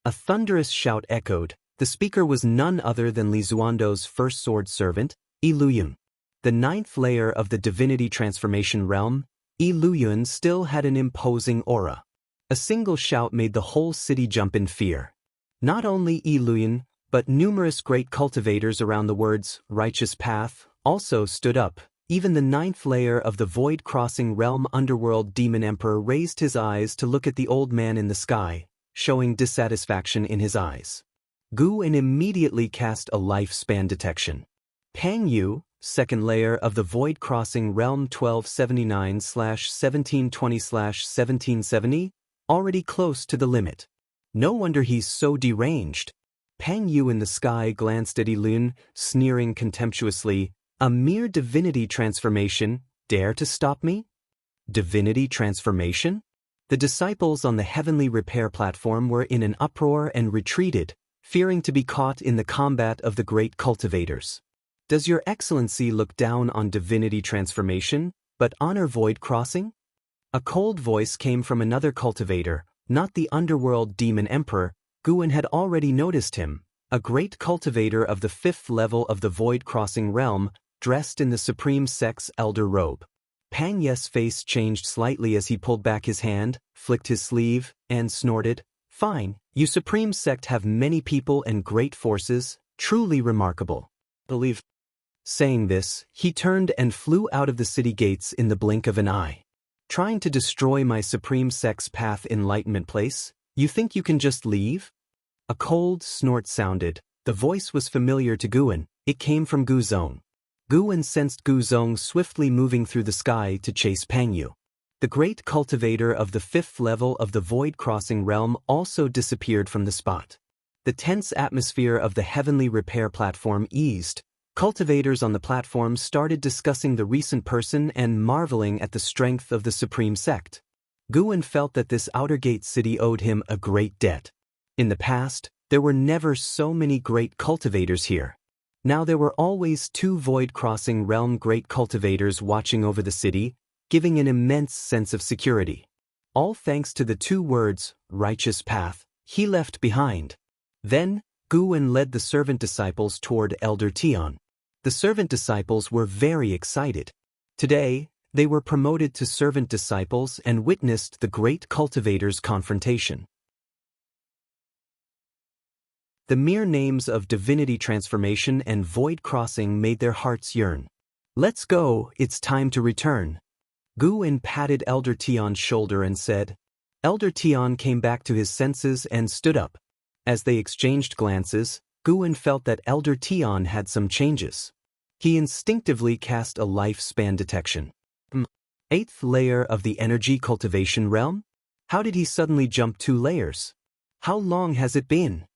Speaker 1: A thunderous shout echoed. The speaker was none other than Li Zuando's first sword servant, Yi Luyun. The 9th layer of the divinity transformation realm, Yi Luyun still had an imposing aura. A single shout made the whole city jump in fear. Not only Yi Luyun, but numerous great cultivators around the words righteous path also stood up. Even the 9th layer of the void crossing realm underworld demon emperor raised his eyes to look at the old man in the sky, showing dissatisfaction in his eyes. Guan immediately cast a lifespan detection. Pang Yu, 2nd layer of the void crossing realm 1279/1720/1770, already close to the limit. No wonder he's so deranged. Pang Yu in the sky glanced at Ilun, sneering contemptuously. "A mere divinity transformation, dare to stop me? Divinity transformation? The disciples on the heavenly repair platform were in an uproar and retreated, fearing to be caught in the combat of the great cultivators. Does your excellency look down on divinity transformation, but honor void crossing? A cold voice came from another cultivator, not the underworld demon emperor. Guan had already noticed him, a great cultivator of the 5th level of the void crossing realm, dressed in the supreme sect's elder robe. Pang Ye's face changed slightly as he pulled back his hand, flicked his sleeve, and snorted, "Fine, you supreme sect have many people and great forces, truly remarkable. Believe." Saying this, he turned and flew out of the city gates in the blink of an eye. "Trying to destroy my supreme sect's path enlightenment place? You think you can just leave?" A cold snort sounded. The voice was familiar to Guan. It came from Gu Zong. Guan sensed Gu Zong swiftly moving through the sky to chase Pang Yu. The great cultivator of the 5th level of the void crossing realm also disappeared from the spot. The tense atmosphere of the heavenly repair platform eased. Cultivators on the platform started discussing the recent person and marveling at the strength of the supreme sect. Guan felt that this outer gate city owed him a great debt. In the past, there were never so many great cultivators here. Now there were always 2 void-crossing realm great cultivators watching over the city, giving an immense sense of security. All thanks to the 2 words, righteous path, he left behind. Then, Guan led the servant disciples toward Elder Tian. The servant disciples were very excited. Today, they were promoted to servant disciples and witnessed the great cultivators' confrontation. The mere names of divinity transformation and void crossing made their hearts yearn. "Let's go, it's time to return." Guan patted Elder Tian's shoulder and said. Elder Tian came back to his senses and stood up. As they exchanged glances, Guan felt that Elder Tian had some changes. He instinctively cast a lifespan detection. 8th layer of the energy cultivation realm? How did he suddenly jump 2 layers? How long has it been?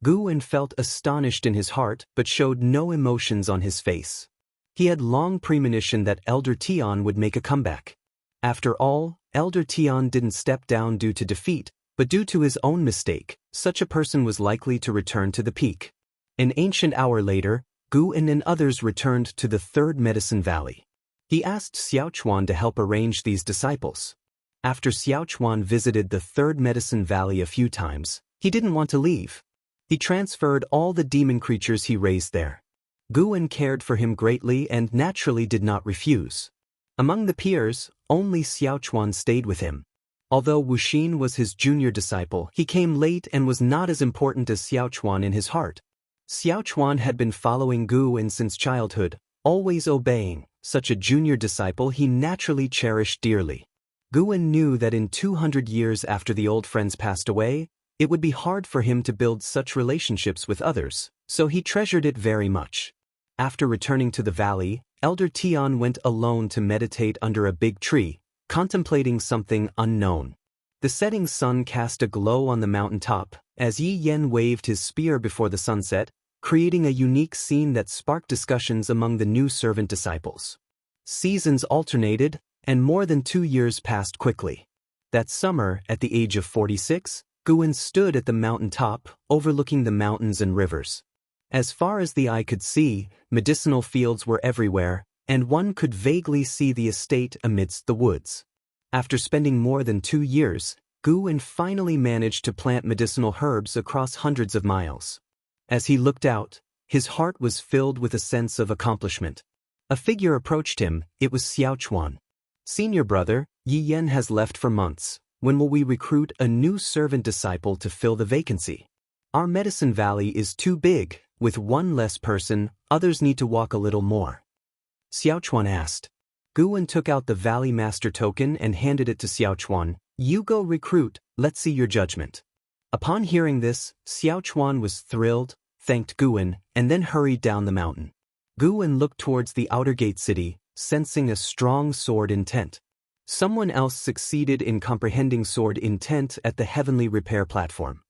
Speaker 1: Guan felt astonished in his heart but showed no emotions on his face. He had long premonition that Elder Tian would make a comeback. After all, Elder Tian didn't step down due to defeat, but due to his own mistake. Such a person was likely to return to the peak. An ancient hour later, Guan and others returned to the 3rd Medicine Valley. He asked Xiaochuan to help arrange these disciples. After Xiaochuan visited the 3rd Medicine Valley a few times, he didn't want to leave. He transferred all the demon creatures he raised there. Guan cared for him greatly and naturally did not refuse. Among the peers, only Xiaochuan stayed with him. Although Wuxin was his junior disciple, he came late and was not as important as Xiaochuan in his heart. Xiaochuan had been following Guan since childhood, always obeying. Such a junior disciple he naturally cherished dearly. Guan knew that in 200 years after the old friends passed away, it would be hard for him to build such relationships with others, so he treasured it very much. After returning to the valley, Elder Tian went alone to meditate under a big tree, contemplating something unknown. The setting sun cast a glow on the mountaintop, as Yi Yen waved his spear before the sunset, creating a unique scene that sparked discussions among the new servant disciples. Seasons alternated, and more than 2 years passed quickly. That summer, at the age of 46, Guan stood at the mountaintop, overlooking the mountains and rivers. As far as the eye could see, medicinal fields were everywhere, and one could vaguely see the estate amidst the woods. After spending more than 2 years, Guan finally managed to plant medicinal herbs across hundreds of miles. As he looked out, his heart was filled with a sense of accomplishment. A figure approached him. It was Xiaochuan. "Senior brother, Yi Yen has left for months. When will we recruit a new servant disciple to fill the vacancy? Our Medicine Valley is too big. With one less person, others need to walk a little more." Xiaochuan asked. Guan took out the Valley Master token and handed it to Xiaochuan. "You go recruit, let's see your judgment." Upon hearing this, Xiaochuan was thrilled, thanked Guan, and then hurried down the mountain. Guan looked towards the outer gate city, sensing a strong sword intent. Someone else succeeded in comprehending sword intent at the heavenly repair platform.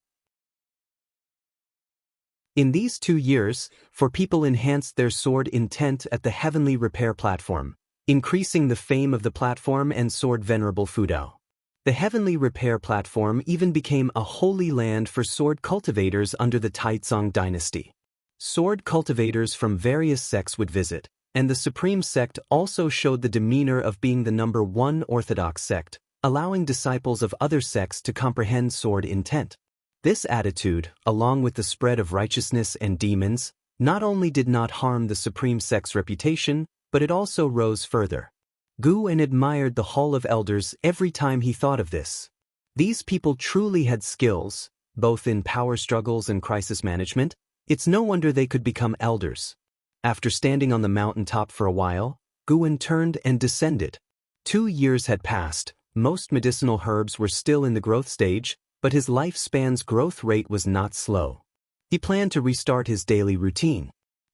Speaker 1: In these 2 years, 4 people enhanced their sword intent at the heavenly repair platform, increasing the fame of the platform and sword Venerable Fudao. The heavenly repair platform even became a holy land for sword cultivators under the Taizong dynasty. Sword cultivators from various sects would visit, and the supreme sect also showed the demeanor of being the number one orthodox sect, allowing disciples of other sects to comprehend sword intent. This attitude, along with the spread of righteousness and demons, not only did not harm the supreme sect's reputation, but it also rose further. Guan admired the Hall of Elders every time he thought of this. These people truly had skills, both in power struggles and crisis management. It's no wonder they could become elders. After standing on the mountaintop for a while, Guan turned and descended. 2 years had passed, most medicinal herbs were still in the growth stage, but his lifespan's growth rate was not slow. He planned to restart his daily routine.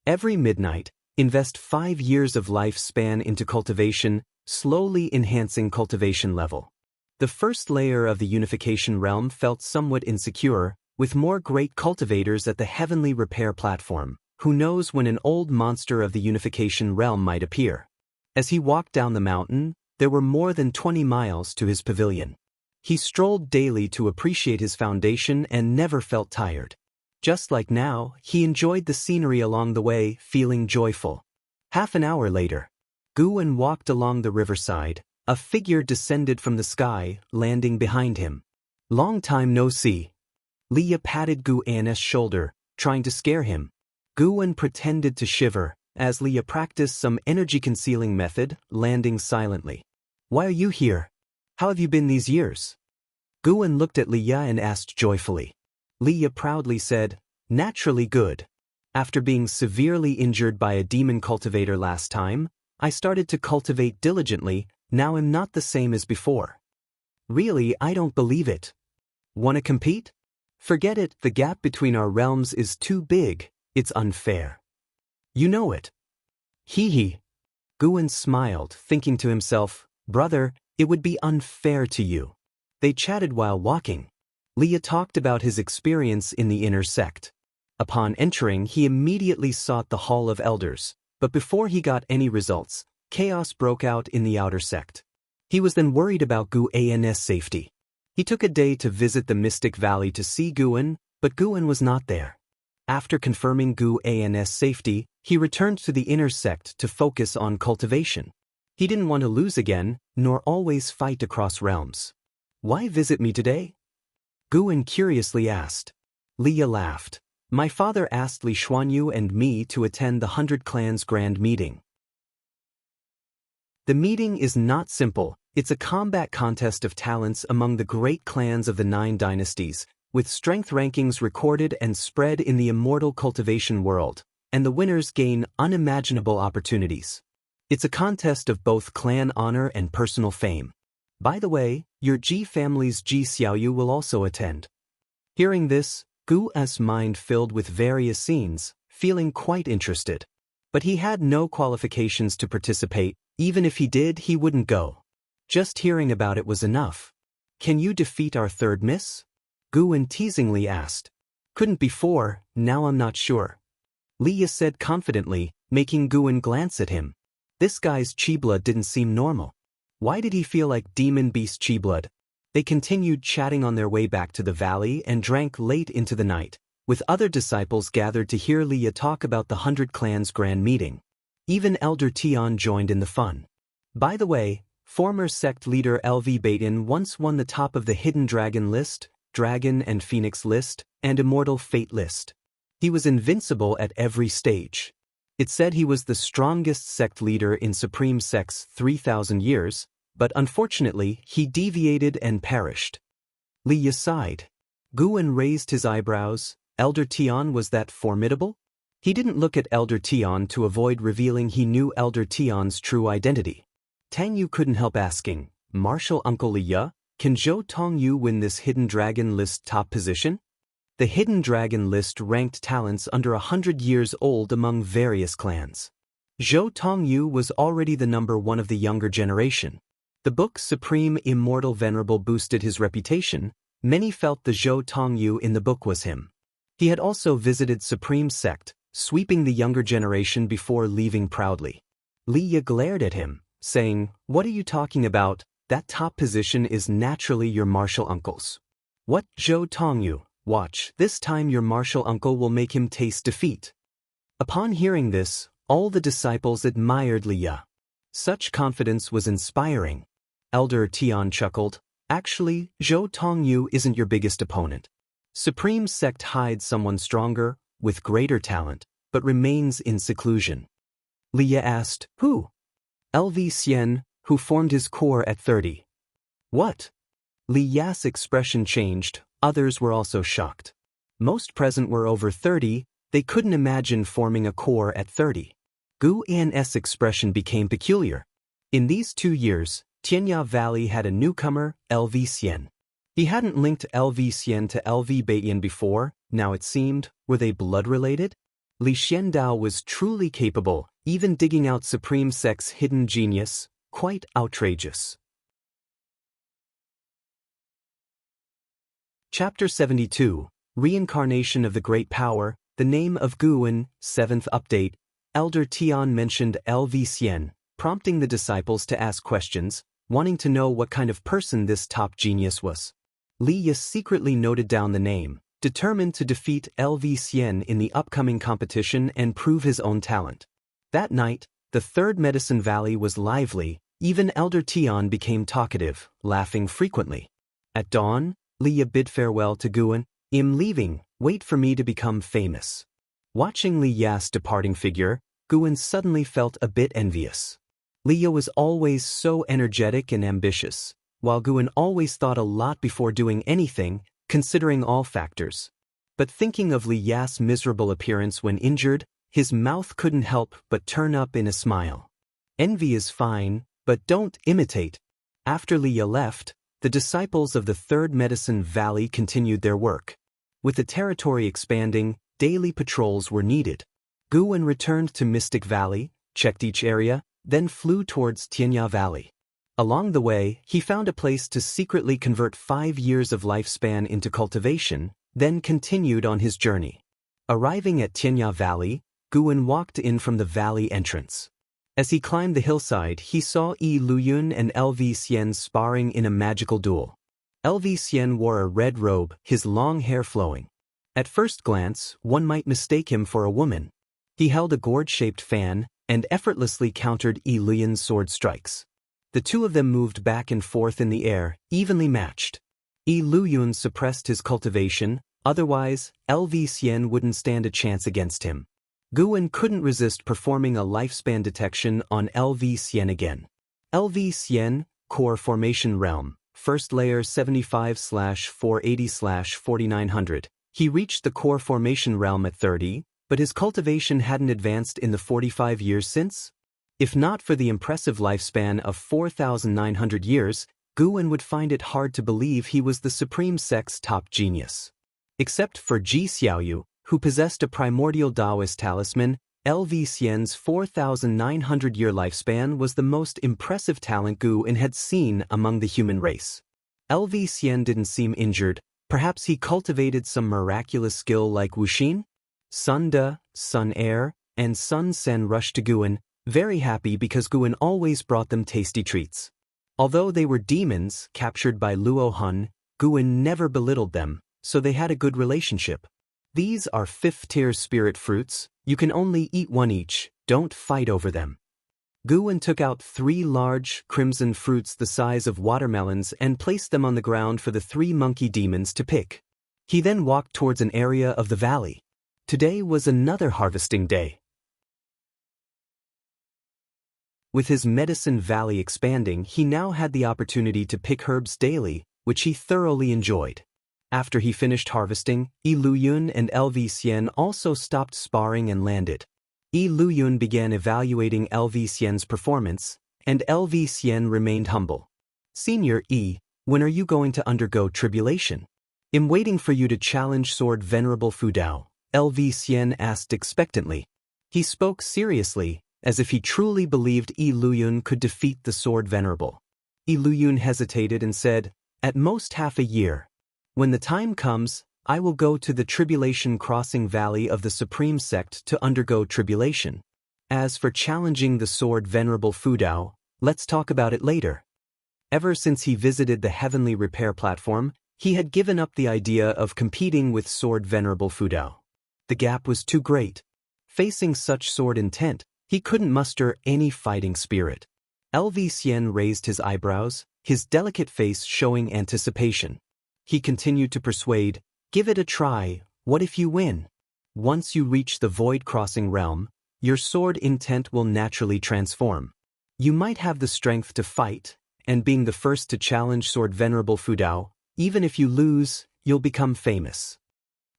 Speaker 1: Every midnight, invest 5 years of lifespan into cultivation, slowly enhancing cultivation level. The first layer of the unification realm felt somewhat insecure, with more great cultivators at the heavenly repair platform. Who knows when an old monster of the unification realm might appear? As he walked down the mountain, there were more than 20 miles to his pavilion. He strolled daily to appreciate his foundation and never felt tired. Just like now, he enjoyed the scenery along the way, feeling joyful. Half an hour later, Guan walked along the riverside. A figure descended from the sky, landing behind him. Long time no see. Leah patted Guan's shoulder, trying to scare him. Guan pretended to shiver, as Leah practiced some energy-concealing method, landing silently. Why are you here? How have you been these years? Guan looked at Leah and asked joyfully. Leah proudly said, naturally good. After being severely injured by a demon cultivator last time, I started to cultivate diligently. Now I'm not the same as before. Really, I don't believe it. Wanna compete? Forget it, the gap between our realms is too big, it's unfair. You know it. Hee hee. Guan smiled, thinking to himself, brother, it would be unfair to you. They chatted while walking. Leah talked about his experience in the inner sect. Upon entering, he immediately sought the Hall of Elders, but before he got any results, chaos broke out in the outer sect. He was then worried about Guan's safety. He took a day to visit the Mystic Valley to see Guan, but Guan was not there. After confirming Guan's safety, he returned to the inner sect to focus on cultivation. He didn't want to lose again, nor always fight across realms. Why visit me today? Guan curiously asked. Leah laughed. My father asked Li Xuanyu and me to attend the 100 Clans Grand Meeting. The meeting is not simple, it's a combat contest of talents among the great clans of the 9 dynasties, with strength rankings recorded and spread in the Immortal cultivation world, and the winners gain unimaginable opportunities. It's a contest of both clan honor and personal fame. By the way, your Ji family's Ji Xiaoyu will also attend. Hearing this, Gu's mind filled with various scenes, feeling quite interested. But he had no qualifications to participate. Even if he did, he wouldn't go. Just hearing about it was enough. Can you defeat our third miss? Guan teasingly asked. Couldn't before, now I'm not sure. Leah said confidently, making Guan glance at him. This guy's chi blood didn't seem normal. Why did he feel like demon beast chi blood? They continued chatting on their way back to the valley and drank late into the night, with other disciples gathered to hear Leah talk about the 100 Clans Grand Meeting. Even Elder Tian joined in the fun. By the way, former sect leader LV Baitin once won the top of the Hidden Dragon list, Dragon and Phoenix list, and Immortal Fate list. He was invincible at every stage. It said he was the strongest sect leader in Supreme Sect's 3,000 years, but unfortunately he deviated and perished. Leah sighed. Guan raised his eyebrows. Elder Tian was that formidable? He didn't look at Elder Tian to avoid revealing he knew Elder Tian's true identity. Tang Yu couldn't help asking, Martial Uncle Leah, can Zhou Tongyu win this Hidden Dragon list top position? The Hidden Dragon list ranked talents under 100 years old among various clans. Zhou Tongyu was already the number 1 of the younger generation. The book Supreme Immortal Venerable boosted his reputation. Many felt the Zhou Tongyu in the book was him. He had also visited Supreme Sect, sweeping the younger generation before leaving proudly. Leah glared at him, saying, What are you talking about? that top position is naturally your martial uncle's. What, Zhou Tongyu? Watch, this time your martial uncle will make him taste defeat. Upon hearing this, all the disciples admired Li Ye. Such confidence was inspiring. Elder Tian chuckled. Actually, Zhou Tongyu isn't your biggest opponent. Supreme Sect hides someone stronger, with greater talent, but remains in seclusion. Li Ye asked, who? LV Xian, who formed his core at 30. What? Li Ye's expression changed, others were also shocked. Most present were over 30, they couldn't imagine forming a core at 30. Gu An's expression became peculiar. In these 2 years, Tianya Valley had a newcomer, LV Xian. He hadn't linked LV Xian to LV Baiyan before, now it seemed, were they blood-related? Li Xiandao was truly capable, even digging out Supreme Sect's hidden genius, quite outrageous. Chapter 72, Reincarnation of the Great Power, the name of Guan, 7th update. Elder Tian mentioned LV Xian, prompting the disciples to ask questions, wanting to know what kind of person this top genius was. Li Ye secretly noted down the name, determined to defeat LV Xian in the upcoming competition and prove his own talent. That night, the Third Medicine Valley was lively, even Elder Tian became talkative, laughing frequently. At dawn, Li Ye bid farewell to Guan. I'm leaving, wait for me to become famous. Watching Li Ye's departing figure, Guan suddenly felt a bit envious. Li Ye was always so energetic and ambitious, while Guan always thought a lot before doing anything, considering all factors. But thinking of Li Ye's miserable appearance when injured, his mouth couldn't help but turn up in a smile. Envy is fine, but don't imitate. After Li Ye left, the disciples of the Third Medicine Valley continued their work. With the territory expanding, daily patrols were needed. Guan returned to Mystic Valley, checked each area, then flew towards Tianya Valley. Along the way, he found a place to secretly convert 5 years of lifespan into cultivation, then continued on his journey. Arriving at Tianya Valley, Guan walked in from the valley entrance. As he climbed the hillside, he saw Yi Luyun and LV Xian sparring in a magical duel. LV Xian wore a red robe, his long hair flowing. At first glance, one might mistake him for a woman. He held a gourd-shaped fan and effortlessly countered Yi Luyun's sword strikes. The two of them moved back and forth in the air, evenly matched. Yi Luyun suppressed his cultivation, otherwise, LV Xian wouldn't stand a chance against him. Guan couldn't resist performing a lifespan detection on LV Xian again. LV Xian, Core Formation Realm, First Layer 75/480/4900. He reached the Core Formation Realm at 30, but his cultivation hadn't advanced in the 45 years since? If not for the impressive lifespan of 4,900 years, Guan would find it hard to believe he was the Supreme Sect's top genius. Except for Ji Xiaoyu, who possessed a primordial Taoist talisman, LV Xian's 4,900-year lifespan was the most impressive talent Guan had seen among the human race. LV Xian didn't seem injured, perhaps he cultivated some miraculous skill like Wuxin? Sun De, Sun Air, and Sun Sen rushed to Guan, very happy because Guan always brought them tasty treats. Although they were demons captured by Luo Hun, Guan never belittled them, so they had a good relationship. These are 5th-tier spirit fruits, you can only eat one each, don't fight over them. Guan took out 3 large, crimson fruits the size of watermelons and placed them on the ground for the 3 monkey demons to pick. He then walked towards an area of the valley. Today was another harvesting day. With his Medicine Valley expanding, he now had the opportunity to pick herbs daily, which he thoroughly enjoyed. After he finished harvesting, Yi Luyun and LV Xian also stopped sparring and landed. Yi Luyun began evaluating LV Xian's performance, and LV Xian remained humble. Senior Yi, when are you going to undergo tribulation? I'm waiting for you to challenge Sword Venerable Fudao, LV Xian asked expectantly. He spoke seriously, as if he truly believed Yi Luyun could defeat the Sword Venerable. Yi Luyun hesitated and said, at most half a year. When the time comes, I will go to the Tribulation Crossing Valley of the Supreme Sect to undergo tribulation. As for challenging the Sword Venerable Fudao, let's talk about it later. Ever since he visited the heavenly repair platform, he had given up the idea of competing with sword Venerable Fudao. The gap was too great. Facing such sword intent, he couldn't muster any fighting spirit. LV Xian raised his eyebrows, his delicate face showing anticipation. He continued to persuade, "Give it a try, what if you win? Once you reach the void-crossing realm, your sword intent will naturally transform. You might have the strength to fight, and being the first to challenge sword Venerable Fudao, even if you lose, you'll become famous."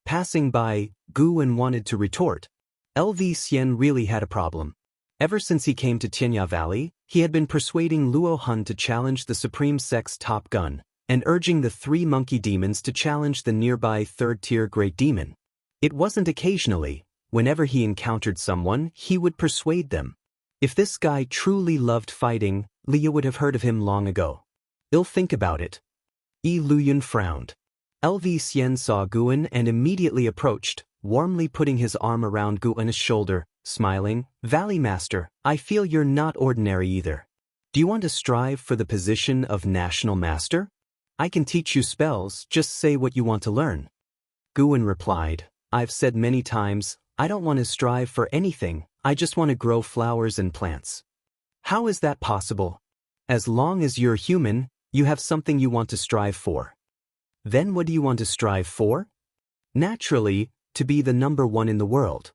Speaker 1: Passing by, Guwen wanted to retort. LV Xian really had a problem. Ever since he came to Tianya Valley, he had been persuading Luo Hun to challenge the Supreme Sect's top gun, and urging the 3 monkey demons to challenge the nearby third-tier great demon. It wasn't occasionally. Whenever he encountered someone, he would persuade them. If this guy truly loved fighting, Leah would have heard of him long ago. "I'll think about it." Yi Luyun frowned. LV Xian saw Guwen and immediately approached, warmly putting his arm around Guwen's shoulder, smiling, "Valley Master, I feel you're not ordinary either. Do you want to strive for the position of National Master? I can teach you spells, just say what you want to learn." Guwen replied, "I've said many times, I don't want to strive for anything, I just want to grow flowers and plants." "How is that possible? As long as you're human, you have something you want to strive for." "Then what do you want to strive for?" "Naturally, to be the number 1 in the world."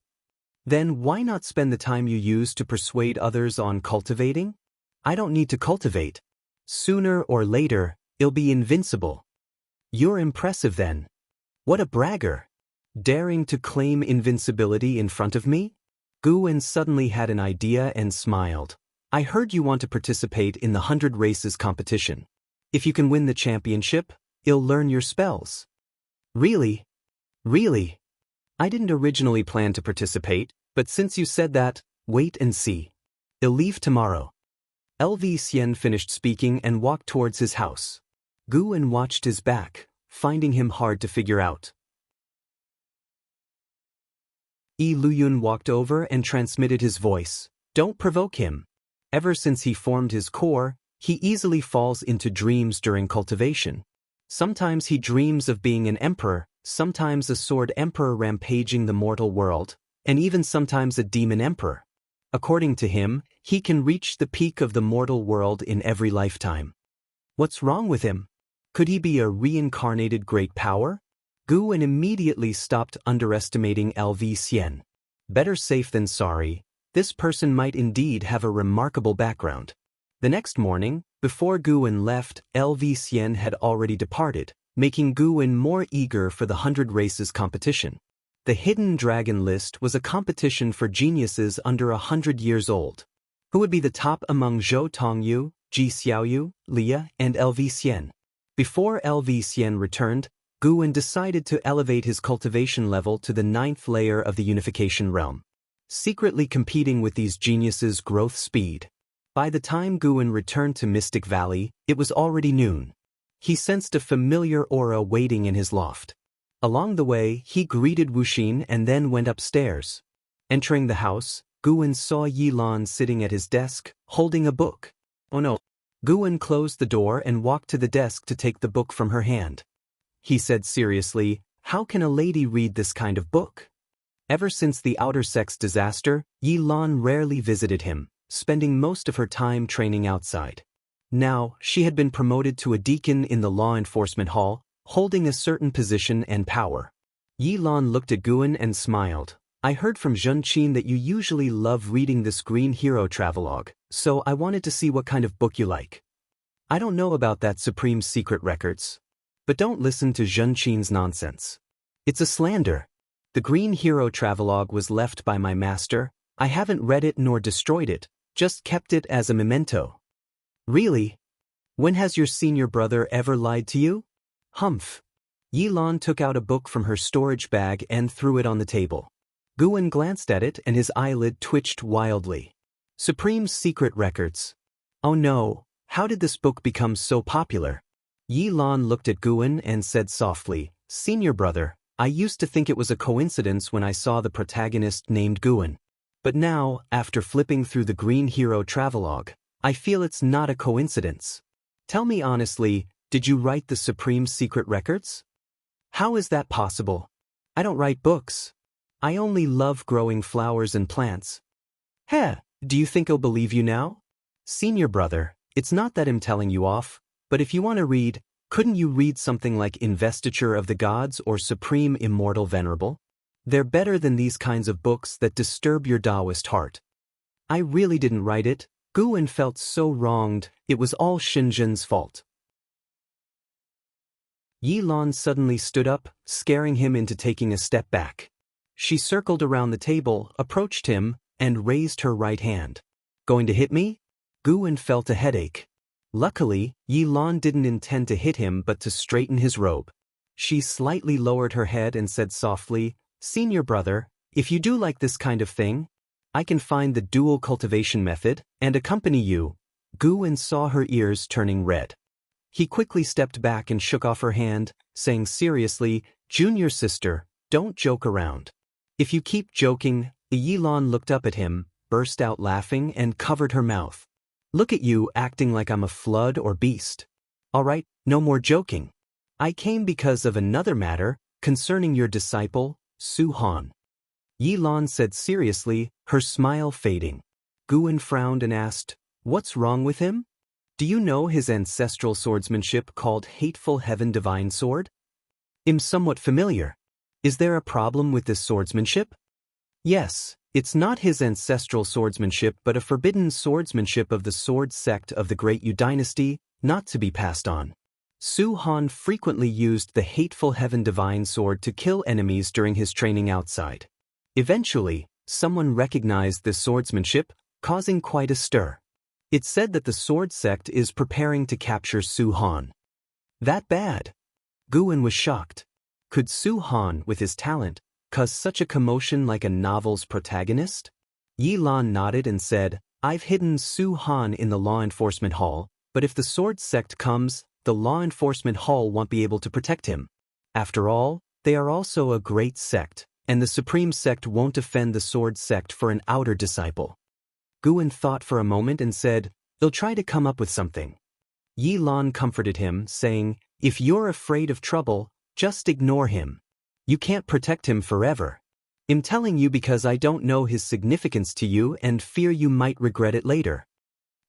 Speaker 1: "Then why not spend the time you use to persuade others on cultivating?" "I don't need to cultivate. Sooner or later, I'll be invincible." "You're impressive then." "What a bragger. Daring to claim invincibility in front of me?" Guwen suddenly had an idea and smiled. "I heard you want to participate in the 100 races competition. If you can win the championship, I'll learn your spells." "Really? Really? I didn't originally plan to participate, but since you said that, wait and see. I'll leave tomorrow." LV Xian finished speaking and walked towards his house. Guwen watched his back, finding him hard to figure out. Yi Luyun walked over and transmitted his voice. "Don't provoke him. Ever since he formed his core, he easily falls into dreams during cultivation. Sometimes he dreams of being an emperor, sometimes a sword emperor rampaging the mortal world, and even sometimes a demon emperor. According to him, he can reach the peak of the mortal world in every lifetime. What's wrong with him? Could he be a reincarnated great power?" Guwen immediately stopped underestimating LV Xian. Better safe than sorry. This person might indeed have a remarkable background. The next morning, before Guwen left, LV Xian had already departed, making Guwen more eager for the 100 races competition. The Hidden Dragon List was a competition for geniuses under 100 years old. Who would be the top among Zhou Tongyu, Ji Xiaoyu, Leah, and LV Xian? Before LV Xian returned, Guwen decided to elevate his cultivation level to the 9th layer of the unification realm, secretly competing with these geniuses' growth speed. By the time Guwen returned to Mystic Valley, it was already noon. He sensed a familiar aura waiting in his loft. Along the way, he greeted Wuxin and then went upstairs. Entering the house, Guwen saw Yilan sitting at his desk, holding a book. "Oh no." Guwen closed the door and walked to the desk to take the book from her hand. He said seriously, "How can a lady read this kind of book?" Ever since the outer sex disaster, Yilan rarely visited him, spending most of her time training outside. Now, she had been promoted to a deacon in the law enforcement hall, holding a certain position and power. Yilan looked at Guwen and smiled. "I heard from Zhenqin that you usually love reading this Green Hero travelogue, so I wanted to see what kind of book you like." "I don't know about that Supreme Secret Records. But don't listen to Zhenqin's nonsense. It's a slander. The Green Hero travelogue was left by my master. I haven't read it nor destroyed it, just kept it as a memento." "Really? When has your senior brother ever lied to you?" "Humph." Yilan took out a book from her storage bag and threw it on the table. Guwen glanced at it and his eyelid twitched wildly. "Supreme Secret Records. Oh no, how did this book become so popular?" Yilan looked at Guwen and said softly, "Senior brother, I used to think it was a coincidence when I saw the protagonist named Guwen. But now, after flipping through the Green Hero travelogue, I feel it's not a coincidence. Tell me honestly, did you write the Supreme Secret Records? How is that possible? I don't write books. I only love growing flowers and plants. Heh, do you think I'll believe you now? Senior brother, it's not that I'm telling you off, but if you want to read, couldn't you read something like Investiture of the Gods or Supreme Immortal Venerable? They're better than these kinds of books that disturb your Taoist heart. I really didn't write it. Guwen felt so wronged, it was all Shenzhen's fault. Yilan suddenly stood up, scaring him into taking a step back. She circled around the table, approached him, and raised her right hand. Going to hit me? Guwen felt a headache. Luckily, Yilan didn't intend to hit him but to straighten his robe. She slightly lowered her head and said softly, Senior brother, if you do like this kind of thing, I can find the dual cultivation method and accompany you. Guwen saw her ears turning red. He quickly stepped back and shook off her hand, saying seriously, Junior sister, don't joke around. If you keep joking, Yilan looked up at him, burst out laughing and covered her mouth. Look at you acting like I'm a flood or beast. All right, no more joking. I came because of another matter, concerning your disciple, Su Han. Yilan said seriously, her smile fading. Guwen frowned and asked, What's wrong with him? Do you know his ancestral swordsmanship called Hateful Heaven Divine Sword? I'm somewhat familiar. Is there a problem with this swordsmanship? Yes, it's not his ancestral swordsmanship but a forbidden swordsmanship of the sword sect of the Great Yu dynasty, not to be passed on. Su Han frequently used the Hateful Heaven Divine Sword to kill enemies during his training outside. Eventually, someone recognized this swordsmanship, causing quite a stir. It's said that the sword sect is preparing to capture Su Han. That bad? Guwen was shocked. Could Su Han, with his talent, cause such a commotion like a novel's protagonist? Yilan nodded and said, I've hidden Su Han in the law enforcement hall, but if the sword sect comes, the law enforcement hall won't be able to protect him. After all, they are also a great sect, and the supreme sect won't defend the sword sect for an outer disciple. Guwen thought for a moment and said, They'll try to come up with something. Yilan comforted him, saying, If you're afraid of trouble, just ignore him. You can't protect him forever. I'm telling you because I don't know his significance to you and fear you might regret it later.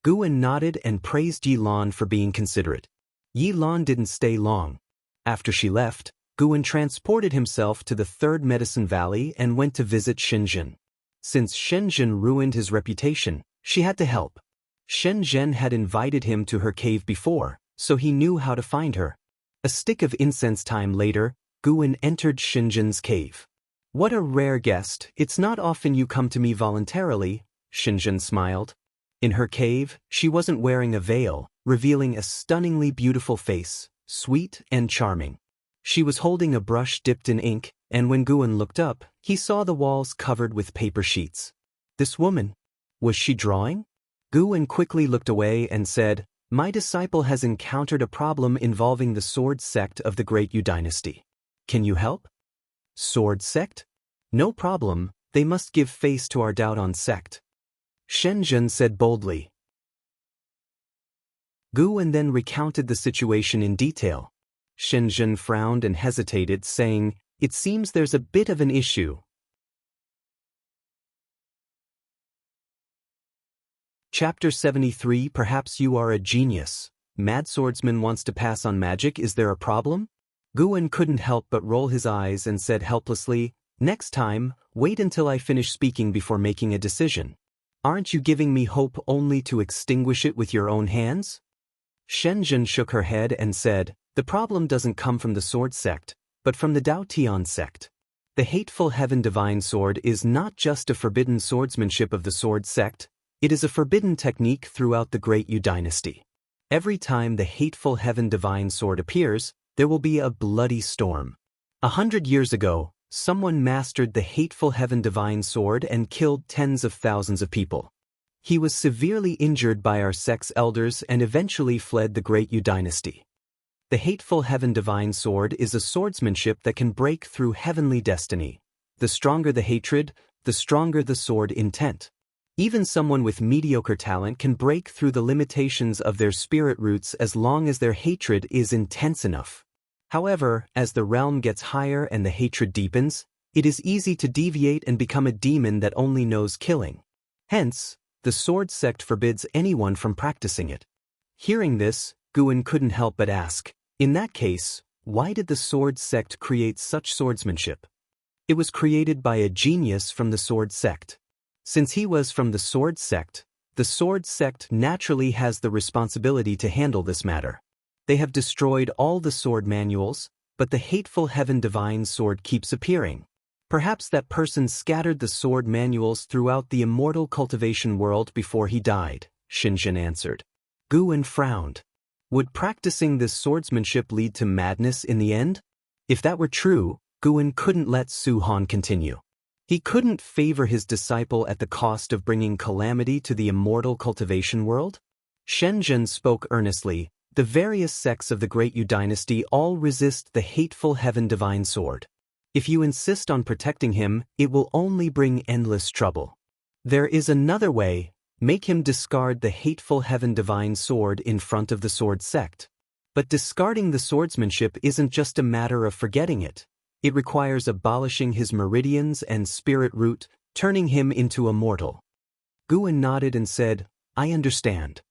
Speaker 1: Guwen nodded and praised Yilan for being considerate. Yilan didn't stay long. After she left, Guwen transported himself to the Third Medicine Valley and went to visit Shenzhen. Since Shenzhen ruined his reputation, she had to help. Shenzhen had invited him to her cave before, so he knew how to find her. A stick of incense time later, Guwen entered Shenzhen's cave. What a rare guest, it's not often you come to me voluntarily, Shenzhen smiled. In her cave, she wasn't wearing a veil, revealing a stunningly beautiful face, sweet and charming. She was holding a brush dipped in ink, and when Guwen looked up, he saw the walls covered with paper sheets. This woman, was she drawing? Guwen quickly looked away and said, My disciple has encountered a problem involving the sword sect of the Great Yu dynasty. Can you help? Sword sect? No problem, they must give face to our doubt on sect. Shenzhen said boldly. Guwen then recounted the situation in detail. Shenzhen frowned and hesitated, saying, It seems there's a bit of an issue. Chapter 73 Perhaps you are a genius. Mad swordsman wants to pass on magic, is there a problem? Guwen couldn't help but roll his eyes and said helplessly, Next time, wait until I finish speaking before making a decision. Aren't you giving me hope only to extinguish it with your own hands? Shenzhen shook her head and said, The problem doesn't come from the sword sect, but from the Dao Tian sect. The Hateful Heaven Divine Sword is not just a forbidden swordsmanship of the sword sect, it is a forbidden technique throughout the Great Yu dynasty. Every time the Hateful Heaven Divine Sword appears, there will be a bloody storm. 100 years ago, someone mastered the Hateful Heaven Divine Sword and killed tens of thousands of people. He was severely injured by our sect's elders and eventually fled the Great Yu dynasty. The Hateful Heaven Divine Sword is a swordsmanship that can break through heavenly destiny. The stronger the hatred, the stronger the sword intent. Even someone with mediocre talent can break through the limitations of their spirit roots as long as their hatred is intense enough. However, as the realm gets higher and the hatred deepens, it is easy to deviate and become a demon that only knows killing. Hence, the sword sect forbids anyone from practicing it. Hearing this, Guan couldn't help but ask, in that case, why did the sword sect create such swordsmanship? It was created by a genius from the sword sect. Since he was from the sword sect naturally has the responsibility to handle this matter. They have destroyed all the sword manuals, but the hateful heaven divine sword keeps appearing. Perhaps that person scattered the sword manuals throughout the immortal cultivation world before he died, Xinzhen answered. Guan frowned. Would practicing this swordsmanship lead to madness in the end? If that were true, Guan couldn't let Su Han continue. He couldn't favor his disciple at the cost of bringing calamity to the immortal cultivation world. Shenzhen spoke earnestly. The various sects of the Great Yu dynasty all resist the hateful heaven divine sword. If you insist on protecting him, it will only bring endless trouble. There is another way. Make him discard the hateful heaven divine sword in front of the sword sect. But discarding the swordsmanship isn't just a matter of forgetting it. It requires abolishing his meridians and spirit root, turning him into a mortal. Guan nodded and said, I understand.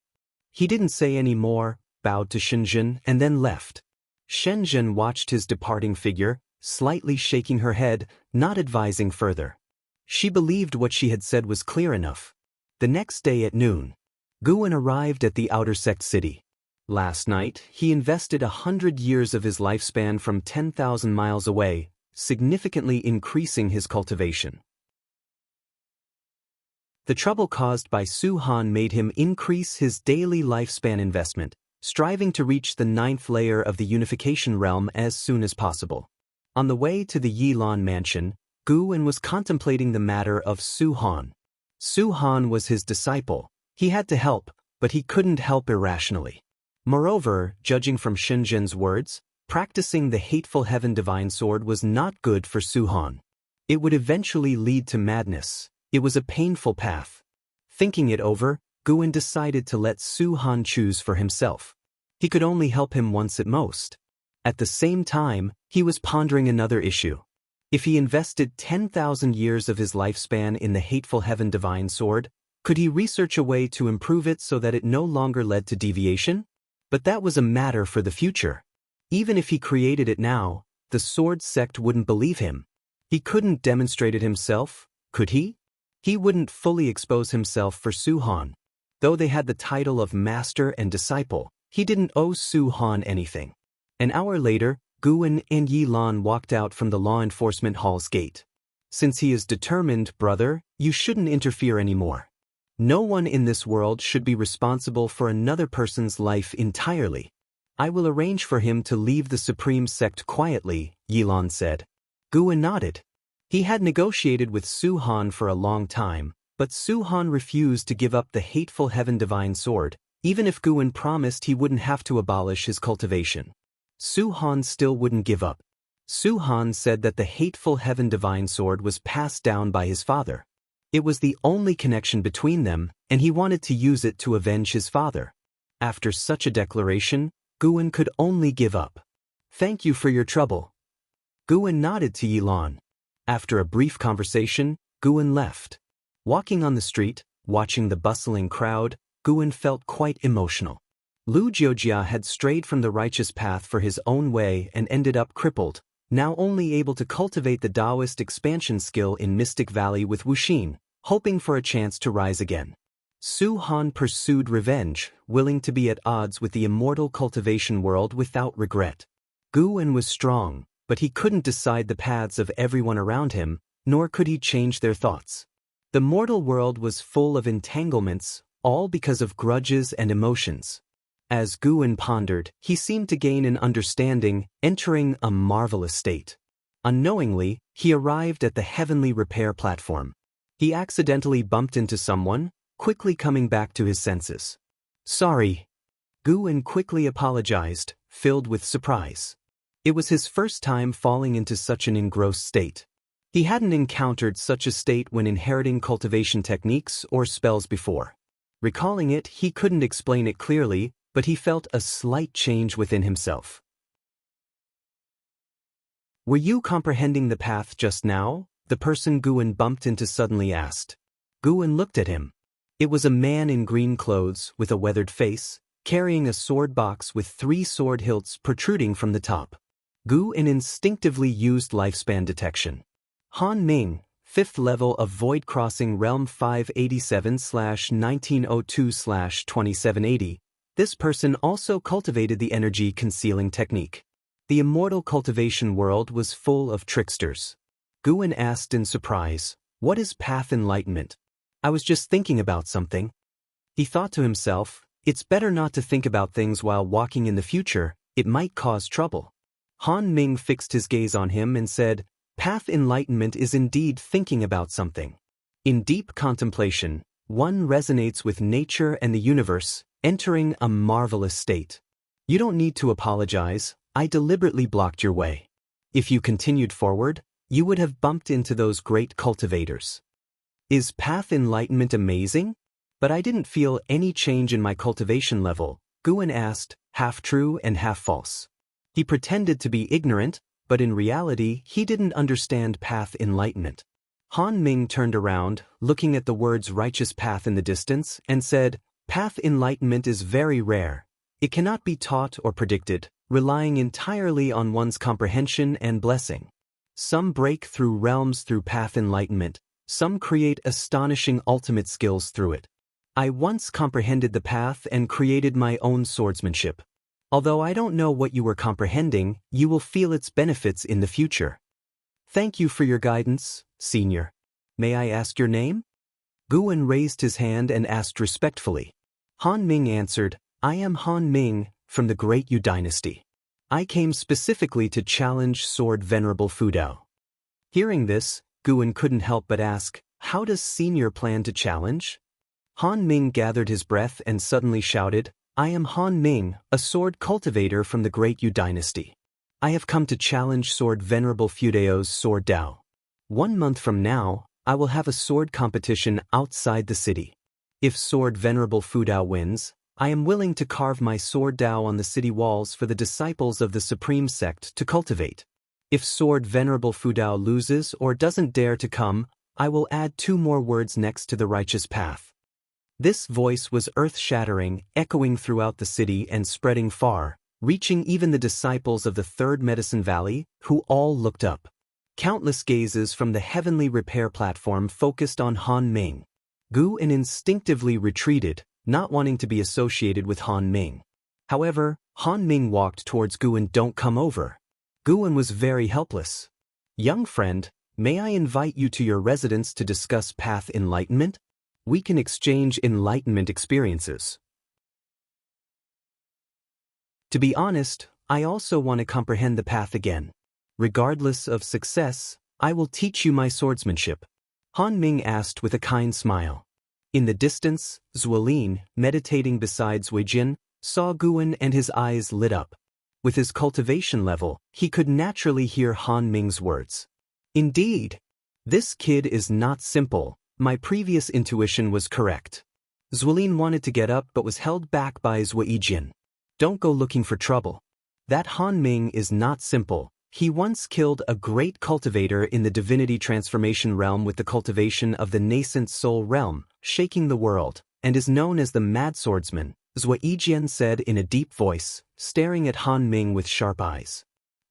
Speaker 1: He didn't say any more, bowed to Shenzhen, and then left. Shenzhen watched his departing figure, slightly shaking her head, not advising further. She believed what she had said was clear enough. The next day at noon, Guan arrived at the outer sect city. Last night, he invested 100 years of his lifespan from 10,000 miles away, significantly increasing his cultivation. The trouble caused by Su Han made him increase his daily lifespan investment, striving to reach the 9th layer of the unification realm as soon as possible. On the way to the Yilan mansion, Guan was contemplating the matter of Su Han. Su Han was his disciple. He had to help, but he couldn't help irrationally. Moreover, judging from Shenzhen's words, practicing the hateful heaven divine sword was not good for Su Han. It would eventually lead to madness. It was a painful path. Thinking it over, Guan decided to let Su Han choose for himself. He could only help him once at most. At the same time, he was pondering another issue. If he invested 10,000 years of his lifespan in the hateful heaven divine sword, could he research a way to improve it so that it no longer led to deviation? But that was a matter for the future. Even if he created it now, the sword sect wouldn't believe him. He couldn't demonstrate it himself, could he? He wouldn't fully expose himself for Su Han. Though they had the title of master and disciple, he didn't owe Su Han anything. An hour later, Guan and Yilan walked out from the law enforcement hall's gate. Since he is determined, brother, you shouldn't interfere anymore. No one in this world should be responsible for another person's life entirely. I will arrange for him to leave the supreme sect quietly, Yilan said. Guan nodded. He had negotiated with Su Han for a long time, but Su Han refused to give up the hateful heaven divine sword, even if Guan promised he wouldn't have to abolish his cultivation. Su Han still wouldn't give up. Su Han said that the hateful heaven divine sword was passed down by his father. It was the only connection between them, and he wanted to use it to avenge his father. After such a declaration, Guan could only give up. Thank you for your trouble. Guan nodded to Yilan. After a brief conversation, Guan left. Walking on the street, watching the bustling crowd, Guan felt quite emotional. Lu Jiojia had strayed from the righteous path for his own way and ended up crippled, now only able to cultivate the Taoist expansion skill in Mystic Valley with Wuxia, hoping for a chance to rise again. Su Han pursued revenge, willing to be at odds with the immortal cultivation world without regret. Guan was strong, but he couldn't decide the paths of everyone around him, nor could he change their thoughts. The mortal world was full of entanglements, all because of grudges and emotions. As Guan pondered, he seemed to gain an understanding, entering a marvelous state. Unknowingly, he arrived at the heavenly repair platform. He accidentally bumped into someone, quickly coming back to his senses. Sorry. Guan quickly apologized, filled with surprise. It was his first time falling into such an engrossed state. He hadn't encountered such a state when inheriting cultivation techniques or spells before. Recalling it, he couldn't explain it clearly, but he felt a slight change within himself. "Were you comprehending the path just now?" the person Guan bumped into suddenly asked. Guan looked at him. It was a man in green clothes with a weathered face, carrying a sword box with 3 sword hilts protruding from the top. Guan instinctively used lifespan detection. Han Ming, 5th level of Void Crossing Realm 587/1902/2780. This person also cultivated the energy concealing technique. The Immortal cultivation world was full of tricksters. Guan asked in surprise, "What is path enlightenment?" "I was just thinking about something." He thought to himself, it's better not to think about things while walking in the future, it might cause trouble. Han Ming fixed his gaze on him and said, "Path enlightenment is indeed thinking about something. In deep contemplation, one resonates with nature and the universe, entering a marvelous state. You don't need to apologize, I deliberately blocked your way. If you continued forward, you would have bumped into those great cultivators." Is path enlightenment amazing? But I didn't feel any change in my cultivation level, Guan asked, half true and half false. He pretended to be ignorant, but in reality he didn't understand path enlightenment. Han Ming turned around, looking at the words righteous path in the distance, and said, "Path enlightenment is very rare. It cannot be taught or predicted, relying entirely on one's comprehension and blessing. Some break through realms through path enlightenment, some create astonishing ultimate skills through it. I once comprehended the path and created my own swordsmanship. Although I don't know what you were comprehending, you will feel its benefits in the future. Thank you for your guidance, Senior. May I ask your name?" Guan raised his hand and asked respectfully. Han Ming answered, "I am Han Ming, from the Great Yu Dynasty. I came specifically to challenge Sword Venerable Fudao." Hearing this, Guan couldn't help but ask, "How does Senior plan to challenge?" Han Ming gathered his breath and suddenly shouted, "I am Han Ming, a sword cultivator from the Great Yu Dynasty. I have come to challenge Sword Venerable Fudao's Sword Dao. 1 month from now, I will have a sword competition outside the city. If Sword Venerable Fudao wins, I am willing to carve my Sword Dao on the city walls for the disciples of the Supreme Sect to cultivate. If Sword Venerable Fudao loses or doesn't dare to come, I will add 2 more words next to the righteous path." This voice was earth-shattering, echoing throughout the city and spreading far, reaching even the disciples of the Third Medicine Valley, who all looked up. Countless gazes from the heavenly repair platform focused on Han Ming. Guan instinctively retreated, not wanting to be associated with Han Ming. However, Han Ming walked towards Guan. "Don't come over." Guan was very helpless. "Young friend, may I invite you to your residence to discuss path enlightenment? We can exchange enlightenment experiences." To be honest, I also want to comprehend the path again. Regardless of success, I will teach you my swordsmanship, Han Ming asked with a kind smile. In the distance, Zuolin, meditating beside Weijin, saw Guan and his eyes lit up. With his cultivation level, he could naturally hear Han Ming's words. "Indeed, this kid is not simple. My previous intuition was correct." Zuolin wanted to get up but was held back by Weijin. "Don't go looking for trouble. That Han Ming is not simple. He once killed a great cultivator in the divinity transformation realm with the cultivation of the nascent soul realm, shaking the world, and is known as the Mad Swordsman," Weijin said in a deep voice, staring at Han Ming with sharp eyes.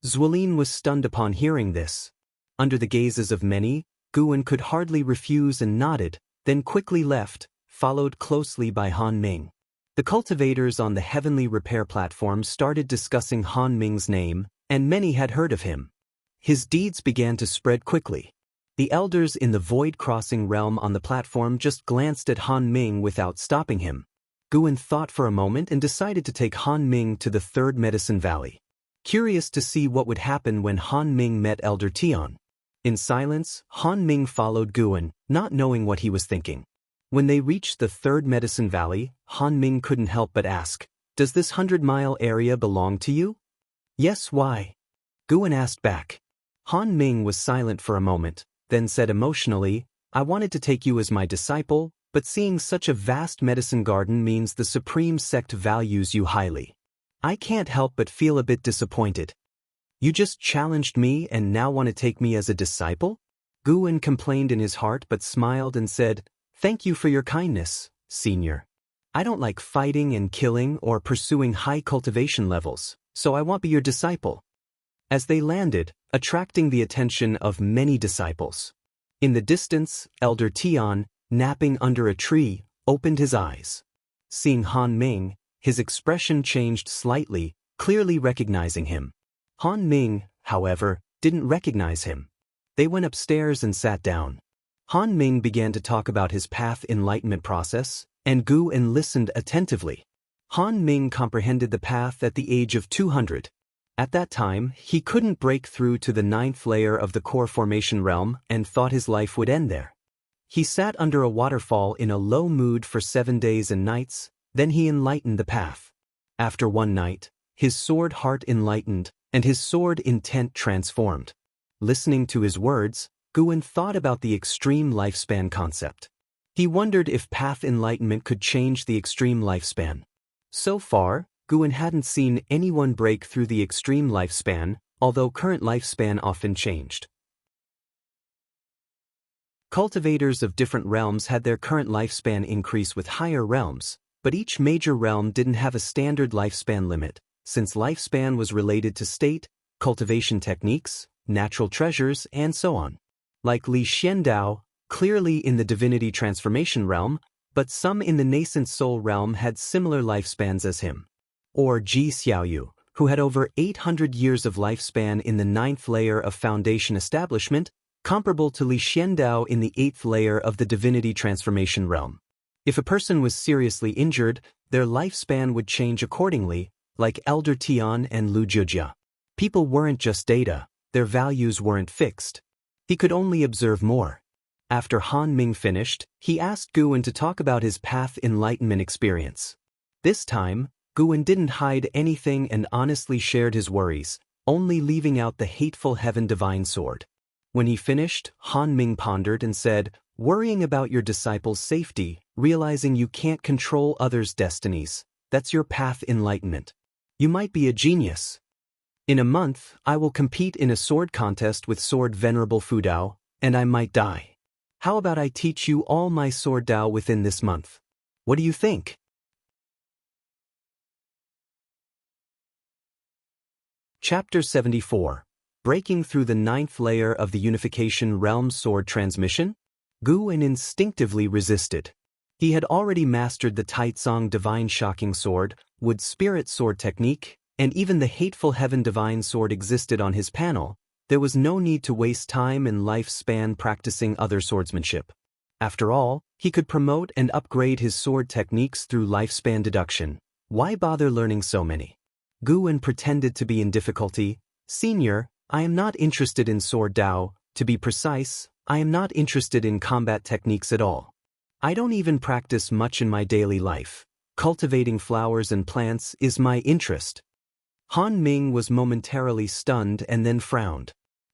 Speaker 1: Zuolin was stunned upon hearing this. Under the gazes of many, Guan could hardly refuse and nodded, then quickly left, followed closely by Han Ming. The cultivators on the heavenly repair platform started discussing Han Ming's name, and many had heard of him. His deeds began to spread quickly. The elders in the Void Crossing realm on the platform just glanced at Han Ming without stopping him. Guan thought for a moment and decided to take Han Ming to the Third Medicine Valley. Curious to see what would happen when Han Ming met Elder Tian. In silence, Han Ming followed Guan, not knowing what he was thinking. When they reached the Third Medicine Valley, Han Ming couldn't help but ask, "Does this 100-mile area belong to you?" "Yes, why?" Guan asked back. Han Ming was silent for a moment, then said emotionally, I wanted to take you as my disciple, but seeing such a vast medicine garden means the supreme sect values you highly. I can't help but feel a bit disappointed. You just challenged me and now want to take me as a disciple? Guwen complained in his heart but smiled and said, Thank you for your kindness, senior. I don't like fighting and killing or pursuing high cultivation levels, so I won't be your disciple. As they landed, attracting the attention of many disciples. In the distance, Elder Tian, napping under a tree, opened his eyes. Seeing Han Ming, his expression changed slightly, clearly recognizing him. Han Ming, however, didn't recognize him. They went upstairs and sat down. Han Ming began to talk about his path enlightenment process, and Guwen listened attentively. Han Ming comprehended the path at the age of 200. At that time, he couldn't break through to the 9th layer of the core formation realm and thought his life would end there. He sat under a waterfall in a low mood for 7 days and nights, then he enlightened the path. After one night, his sword heart enlightened, and his sword intent transformed. Listening to his words, Guwen thought about the extreme lifespan concept. He wondered if path enlightenment could change the extreme lifespan. So far, Guwen hadn't seen anyone break through the extreme lifespan, although current lifespan often changed. Cultivators of different realms had their current lifespan increase with higher realms, but each major realm didn't have a standard lifespan limit, since lifespan was related to state, cultivation techniques, natural treasures, and so on. Like Li Xiandao, clearly in the divinity transformation realm, but some in the nascent soul realm had similar lifespans as him. Or Ji Xiaoyu, who had over 800 years of lifespan in the 9th layer of foundation establishment, comparable to Li Xiandao in the 8th layer of the divinity transformation realm. If a person was seriously injured, their lifespan would change accordingly, like Elder Tian and Lu Jiujia. People weren't just data, their values weren't fixed. He could only observe more. After Han Ming finished, he asked Guwen to talk about his path enlightenment experience. This time, Guwen didn't hide anything and honestly shared his worries, only leaving out the hateful heaven divine sword. When he finished, Han Ming pondered and said, worrying about your disciples' safety, realizing you can't control others' destinies, that's your path enlightenment. You might be a genius. In a month, I will compete in a sword contest with Sword Venerable Fudao, and I might die. How about I teach you all my sword Dao within this month? What do you think? Chapter 74. Breaking through the 9th layer of the Unification Realm Sword Transmission? Guwen instinctively resisted. He had already mastered the Taitsong Divine Shocking Sword, Wood Spirit Sword technique, and even the Hateful Heaven Divine Sword existed on his panel. There was no need to waste time and lifespan practicing other swordsmanship. After all, he could promote and upgrade his sword techniques through lifespan deduction. Why bother learning so many? Guwen pretended to be in difficulty. Senior, I am not interested in sword Dao. To be precise, I am not interested in combat techniques at all. I don't even practice much in my daily life. Cultivating flowers and plants is my interest. Han Ming was momentarily stunned and then frowned.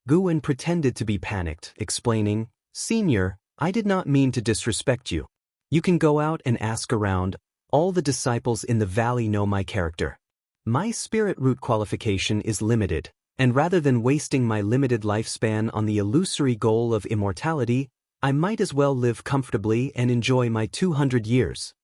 Speaker 1: Guwen pretended to be panicked, explaining, Senior, I did not mean to disrespect you. You can go out and ask around. All the disciples in the valley know my character. My spirit root qualification is limited, and rather than wasting my limited lifespan on the illusory goal of immortality, I might as well live comfortably and enjoy my 200 years.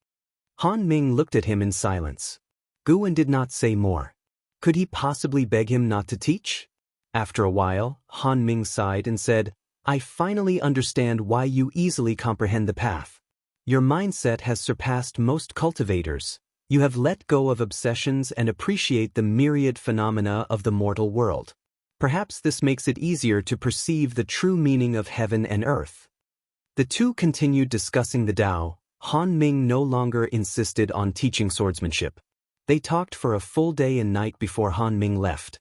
Speaker 1: Han Ming looked at him in silence. Guwen did not say more. Could he possibly beg him not to teach? After a while, Han Ming sighed and said, I finally understand why you easily comprehend the path. Your mindset has surpassed most cultivators. You have let go of obsessions and appreciate the myriad phenomena of the mortal world. Perhaps this makes it easier to perceive the true meaning of heaven and earth. The two continued discussing the Tao. Han Ming no longer insisted on teaching swordsmanship. They talked for a full day and night before Han Ming left.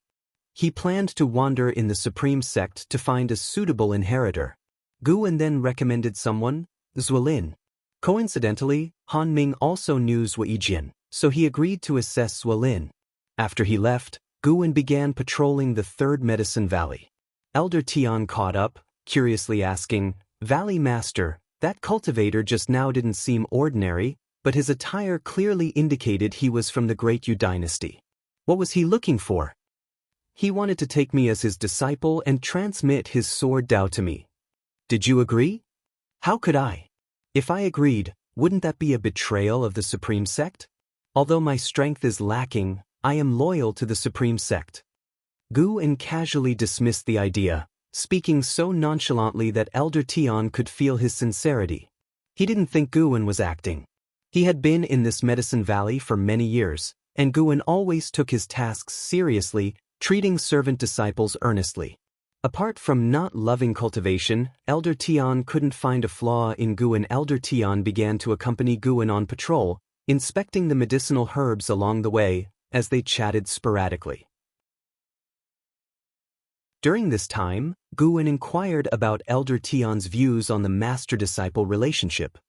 Speaker 1: He planned to wander in the Supreme Sect to find a suitable inheritor. Guwen then recommended someone, Zuolin. Coincidentally, Han Ming also knew Zuoyijian, so he agreed to assess Zuolin. After he left, Guwen began patrolling the 3rd Medicine Valley. Elder Tian caught up, curiously asking, "Valley Master, that cultivator just now didn't seem ordinary, but his attire clearly indicated he was from the Great Yu dynasty. What was he looking for?" "He wanted to take me as his disciple and transmit his sword Dao to me." "Did you agree?" "How could I? If I agreed, wouldn't that be a betrayal of the Supreme Sect? Although my strength is lacking, I am loyal to the Supreme Sect." Guan casually dismissed the idea, speaking so nonchalantly that Elder Tian could feel his sincerity. He didn't think Guan was acting. He had been in this medicine valley for many years, and Guan always took his tasks seriously, treating servant disciples earnestly. Apart from not loving cultivation, Elder Tian couldn't find a flaw in Guan. Elder Tian began to accompany Guan on patrol, inspecting the medicinal herbs along the way, as they chatted sporadically. During this time, Guan inquired about Elder Tian's views on the master-disciple relationship.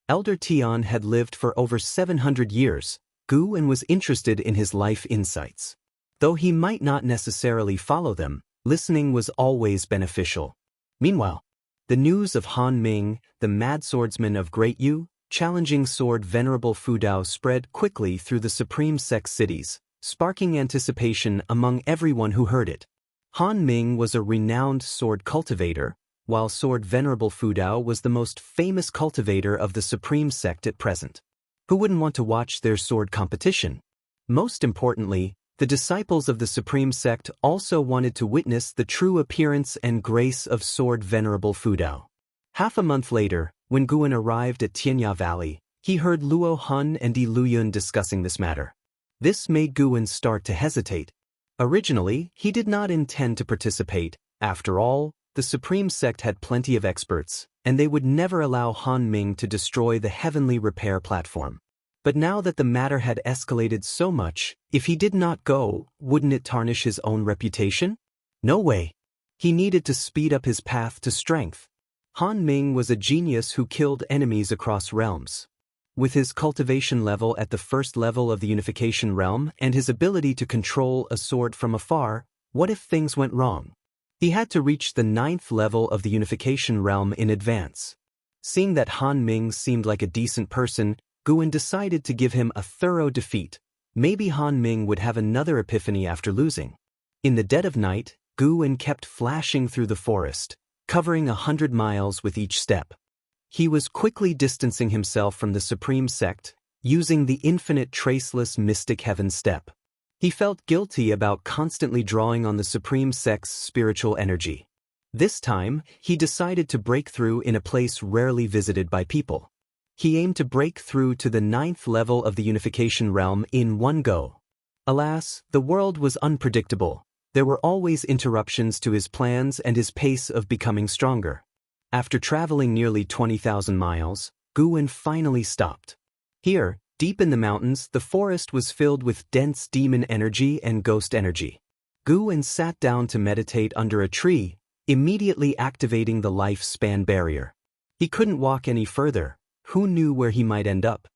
Speaker 1: Elder Tian had lived for over 700 years, Guan was interested in his life insights. Though he might not necessarily follow them, listening was always beneficial. Meanwhile, the news of Han Ming, the mad swordsman of Great Yu, challenging sword Venerable Fudao spread quickly through the Supreme Sect cities, sparking anticipation among everyone who heard it. Han Ming was a renowned sword cultivator, while sword Venerable Fudao was the most famous cultivator of the Supreme Sect at present. Who wouldn't want to watch their sword competition? Most importantly, the disciples of the Supreme Sect also wanted to witness the true appearance and grace of sword Venerable Fudao. Half a month later, when Guan arrived at Tianya Valley, he heard Luo Hun and Di Luyun discussing this matter. This made Guan start to hesitate. Originally, he did not intend to participate. After all, the Supreme Sect had plenty of experts, and they would never allow Han Ming to destroy the heavenly repair platform. But now that the matter had escalated so much, if he did not go, wouldn't it tarnish his own reputation? No way. He needed to speed up his path to strength. Han Ming was a genius who killed enemies across realms. With his cultivation level at the first level of the unification realm and his ability to control a sword from afar, what if things went wrong? He had to reach the 9th level of the unification realm in advance. Seeing that Han Ming seemed like a decent person, Guan decided to give him a thorough defeat. Maybe Han Ming would have another epiphany after losing. In the dead of night, Guan kept flashing through the forest, covering 100 miles with each step. He was quickly distancing himself from the Supreme Sect, using the infinite traceless mystic heaven step. He felt guilty about constantly drawing on the Supreme Sect's spiritual energy. This time, he decided to break through in a place rarely visited by people. He aimed to break through to the 9th level of the unification realm in one go. Alas, the world was unpredictable. There were always interruptions to his plans and his pace of becoming stronger. After traveling nearly 20,000 miles, Guan finally stopped. Here, deep in the mountains, the forest was filled with dense demon energy and ghost energy. Guan sat down to meditate under a tree, immediately activating the lifespan barrier. He couldn't walk any further. Who knew where he might end up?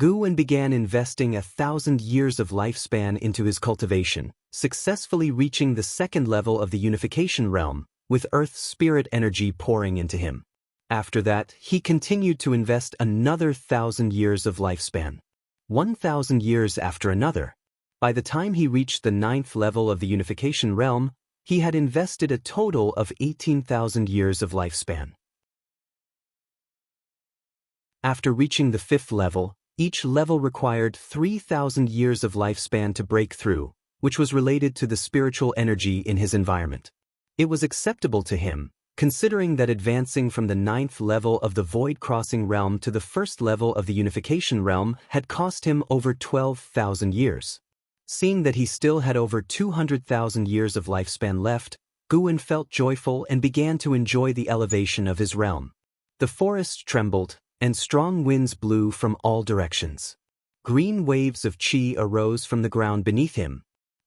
Speaker 1: Guan began investing 1,000 years of lifespan into his cultivation, successfully reaching the 2nd level of the unification realm, with Earth's spirit energy pouring into him. After that, he continued to invest another 1,000 years of lifespan. 1,000 years after another. By the time he reached the 9th level of the unification realm, he had invested a total of 18,000 years of lifespan. After reaching the 5th level, each level required 3,000 years of lifespan to break through, which was related to the spiritual energy in his environment. It was acceptable to him, considering that advancing from the 9th level of the Void Crossing realm to the 1st level of the Unification realm had cost him over 12,000 years. Seeing that he still had over 200,000 years of lifespan left, Guan felt joyful and began to enjoy the elevation of his realm. The forest trembled, and strong winds blew from all directions. Green waves of chi arose from the ground beneath him.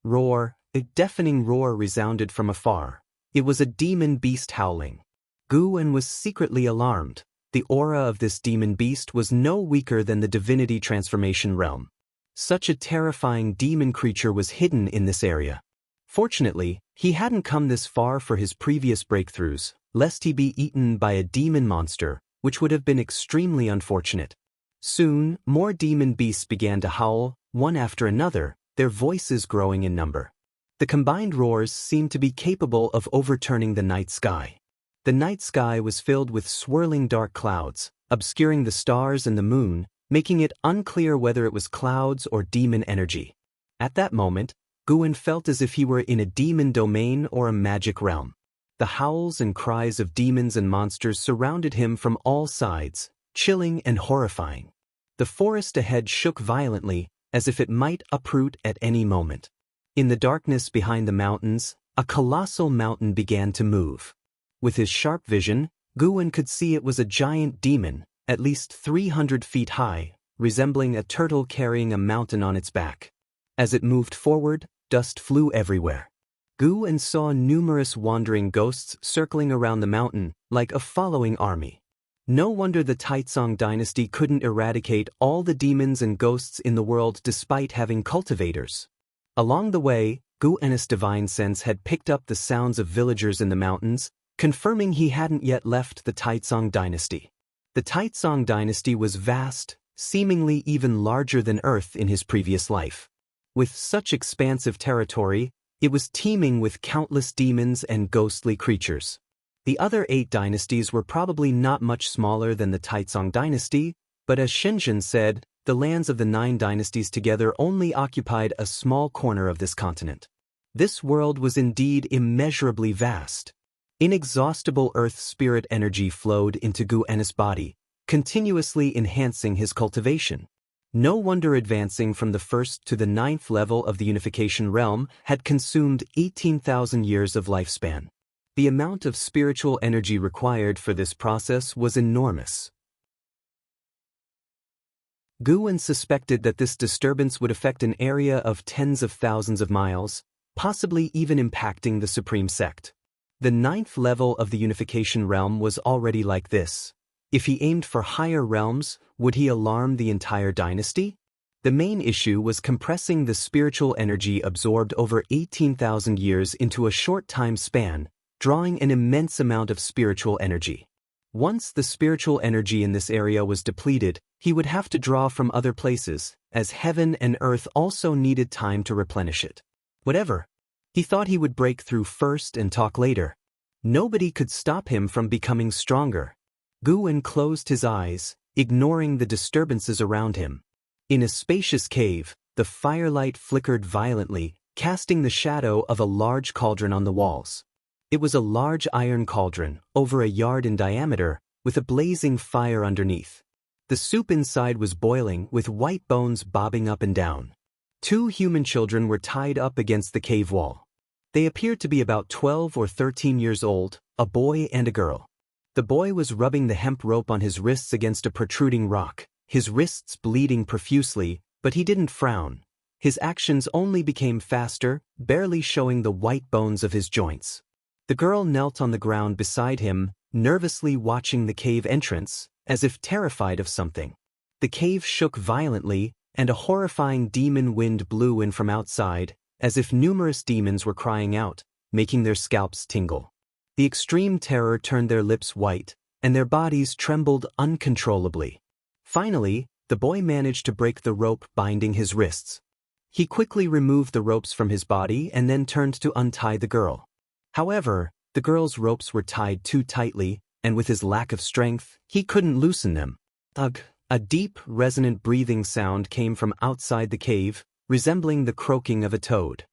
Speaker 1: A deafening roar resounded from afar. It was a demon beast howling. Guan was secretly alarmed. The aura of this demon beast was no weaker than the divinity transformation realm. Such a terrifying demon creature was hidden in this area. Fortunately, he hadn't come this far for his previous breakthroughs. lest he be eaten by a demon monster, which would have been extremely unfortunate. Soon, more demon beasts began to howl, one after another, their voices growing in number. The combined roars seemed to be capable of overturning the night sky. The night sky was filled with swirling dark clouds, obscuring the stars and the moon, making it unclear whether it was clouds or demon energy. At that moment, Guwen felt as if he were in a demon domain or a magic realm. The howls and cries of demons and monsters surrounded him from all sides, chilling and horrifying. The forest ahead shook violently, as if it might uproot at any moment. In the darkness behind the mountains, a colossal mountain began to move. With his sharp vision, Guwen could see it was a giant demon, at least 300 feet high, resembling a turtle carrying a mountain on its back. As it moved forward, dust flew everywhere. Guwen saw numerous wandering ghosts circling around the mountain, like a following army. No wonder the Taizong dynasty couldn't eradicate all the demons and ghosts in the world despite having cultivators. Along the way, Guwen's divine sense had picked up the sounds of villagers in the mountains, confirming he hadn't yet left the Taizong dynasty. The Taizong dynasty was vast, seemingly even larger than Earth in his previous life. With such expansive territory, it was teeming with countless demons and ghostly creatures. The other 8 dynasties were probably not much smaller than the Taizong dynasty, but as Shenzhen said, the lands of the 9 dynasties together only occupied a small corner of this continent. This world was indeed immeasurably vast. Inexhaustible earth spirit energy flowed into Guwen's body, continuously enhancing his cultivation. No wonder advancing from the 1st to the 9th level of the unification realm had consumed 18,000 years of lifespan. The amount of spiritual energy required for this process was enormous. Guwen suspected that this disturbance would affect an area of tens of thousands of miles, possibly even impacting the Supreme Sect. The 9th level of the unification realm was already like this. If he aimed for higher realms, would he alarm the entire dynasty? The main issue was compressing the spiritual energy absorbed over 18,000 years into a short time span, drawing an immense amount of spiritual energy. Once the spiritual energy in this area was depleted, he would have to draw from other places, as heaven and earth also needed time to replenish it. Whatever. He thought he would break through first and talk later. Nobody could stop him from becoming stronger. Guwen closed his eyes, ignoring the disturbances around him. In a spacious cave, the firelight flickered violently, casting the shadow of a large cauldron on the walls. It was a large iron cauldron, over a yard in diameter, with a blazing fire underneath. The soup inside was boiling, with white bones bobbing up and down. 2 human children were tied up against the cave wall. They appeared to be about 12 or 13 years old, a boy and a girl. The boy was rubbing the hemp rope on his wrists against a protruding rock, his wrists bleeding profusely, but he didn't frown. His actions only became faster, barely showing the white bones of his joints. The girl knelt on the ground beside him, nervously watching the cave entrance, as if terrified of something. The cave shook violently, and a horrifying demon wind blew in from outside, as if numerous demons were crying out, making their scalps tingle. The extreme terror turned their lips white, and their bodies trembled uncontrollably. Finally, the boy managed to break the rope binding his wrists. He quickly removed the ropes from his body and then turned to untie the girl. However, the girl's ropes were tied too tightly, and with his lack of strength, he couldn't loosen them. Ugh! A deep, resonant breathing sound came from outside the cave, resembling the croaking of a toad.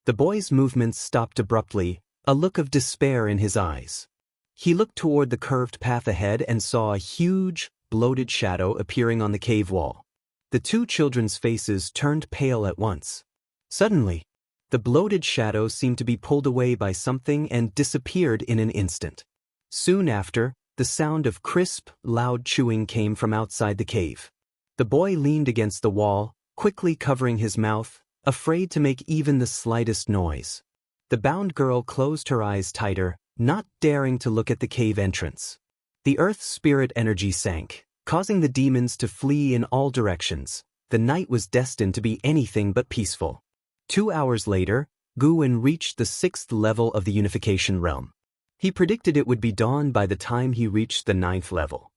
Speaker 1: The boy's movements stopped abruptly, a look of despair in his eyes. He looked toward the curved path ahead and saw a huge, bloated shadow appearing on the cave wall. The 2 children's faces turned pale at once. Suddenly, the bloated shadow seemed to be pulled away by something and disappeared in an instant. Soon after, the sound of crisp, loud chewing came from outside the cave. The boy leaned against the wall, quickly covering his mouth, afraid to make even the slightest noise. The bound girl closed her eyes tighter, not daring to look at the cave entrance. The earth spirit energy sank, causing the demons to flee in all directions. The night was destined to be anything but peaceful. 2 hours later, Guwen reached the 6th level of the unification realm. He predicted it would be dawn by the time he reached the 9th level.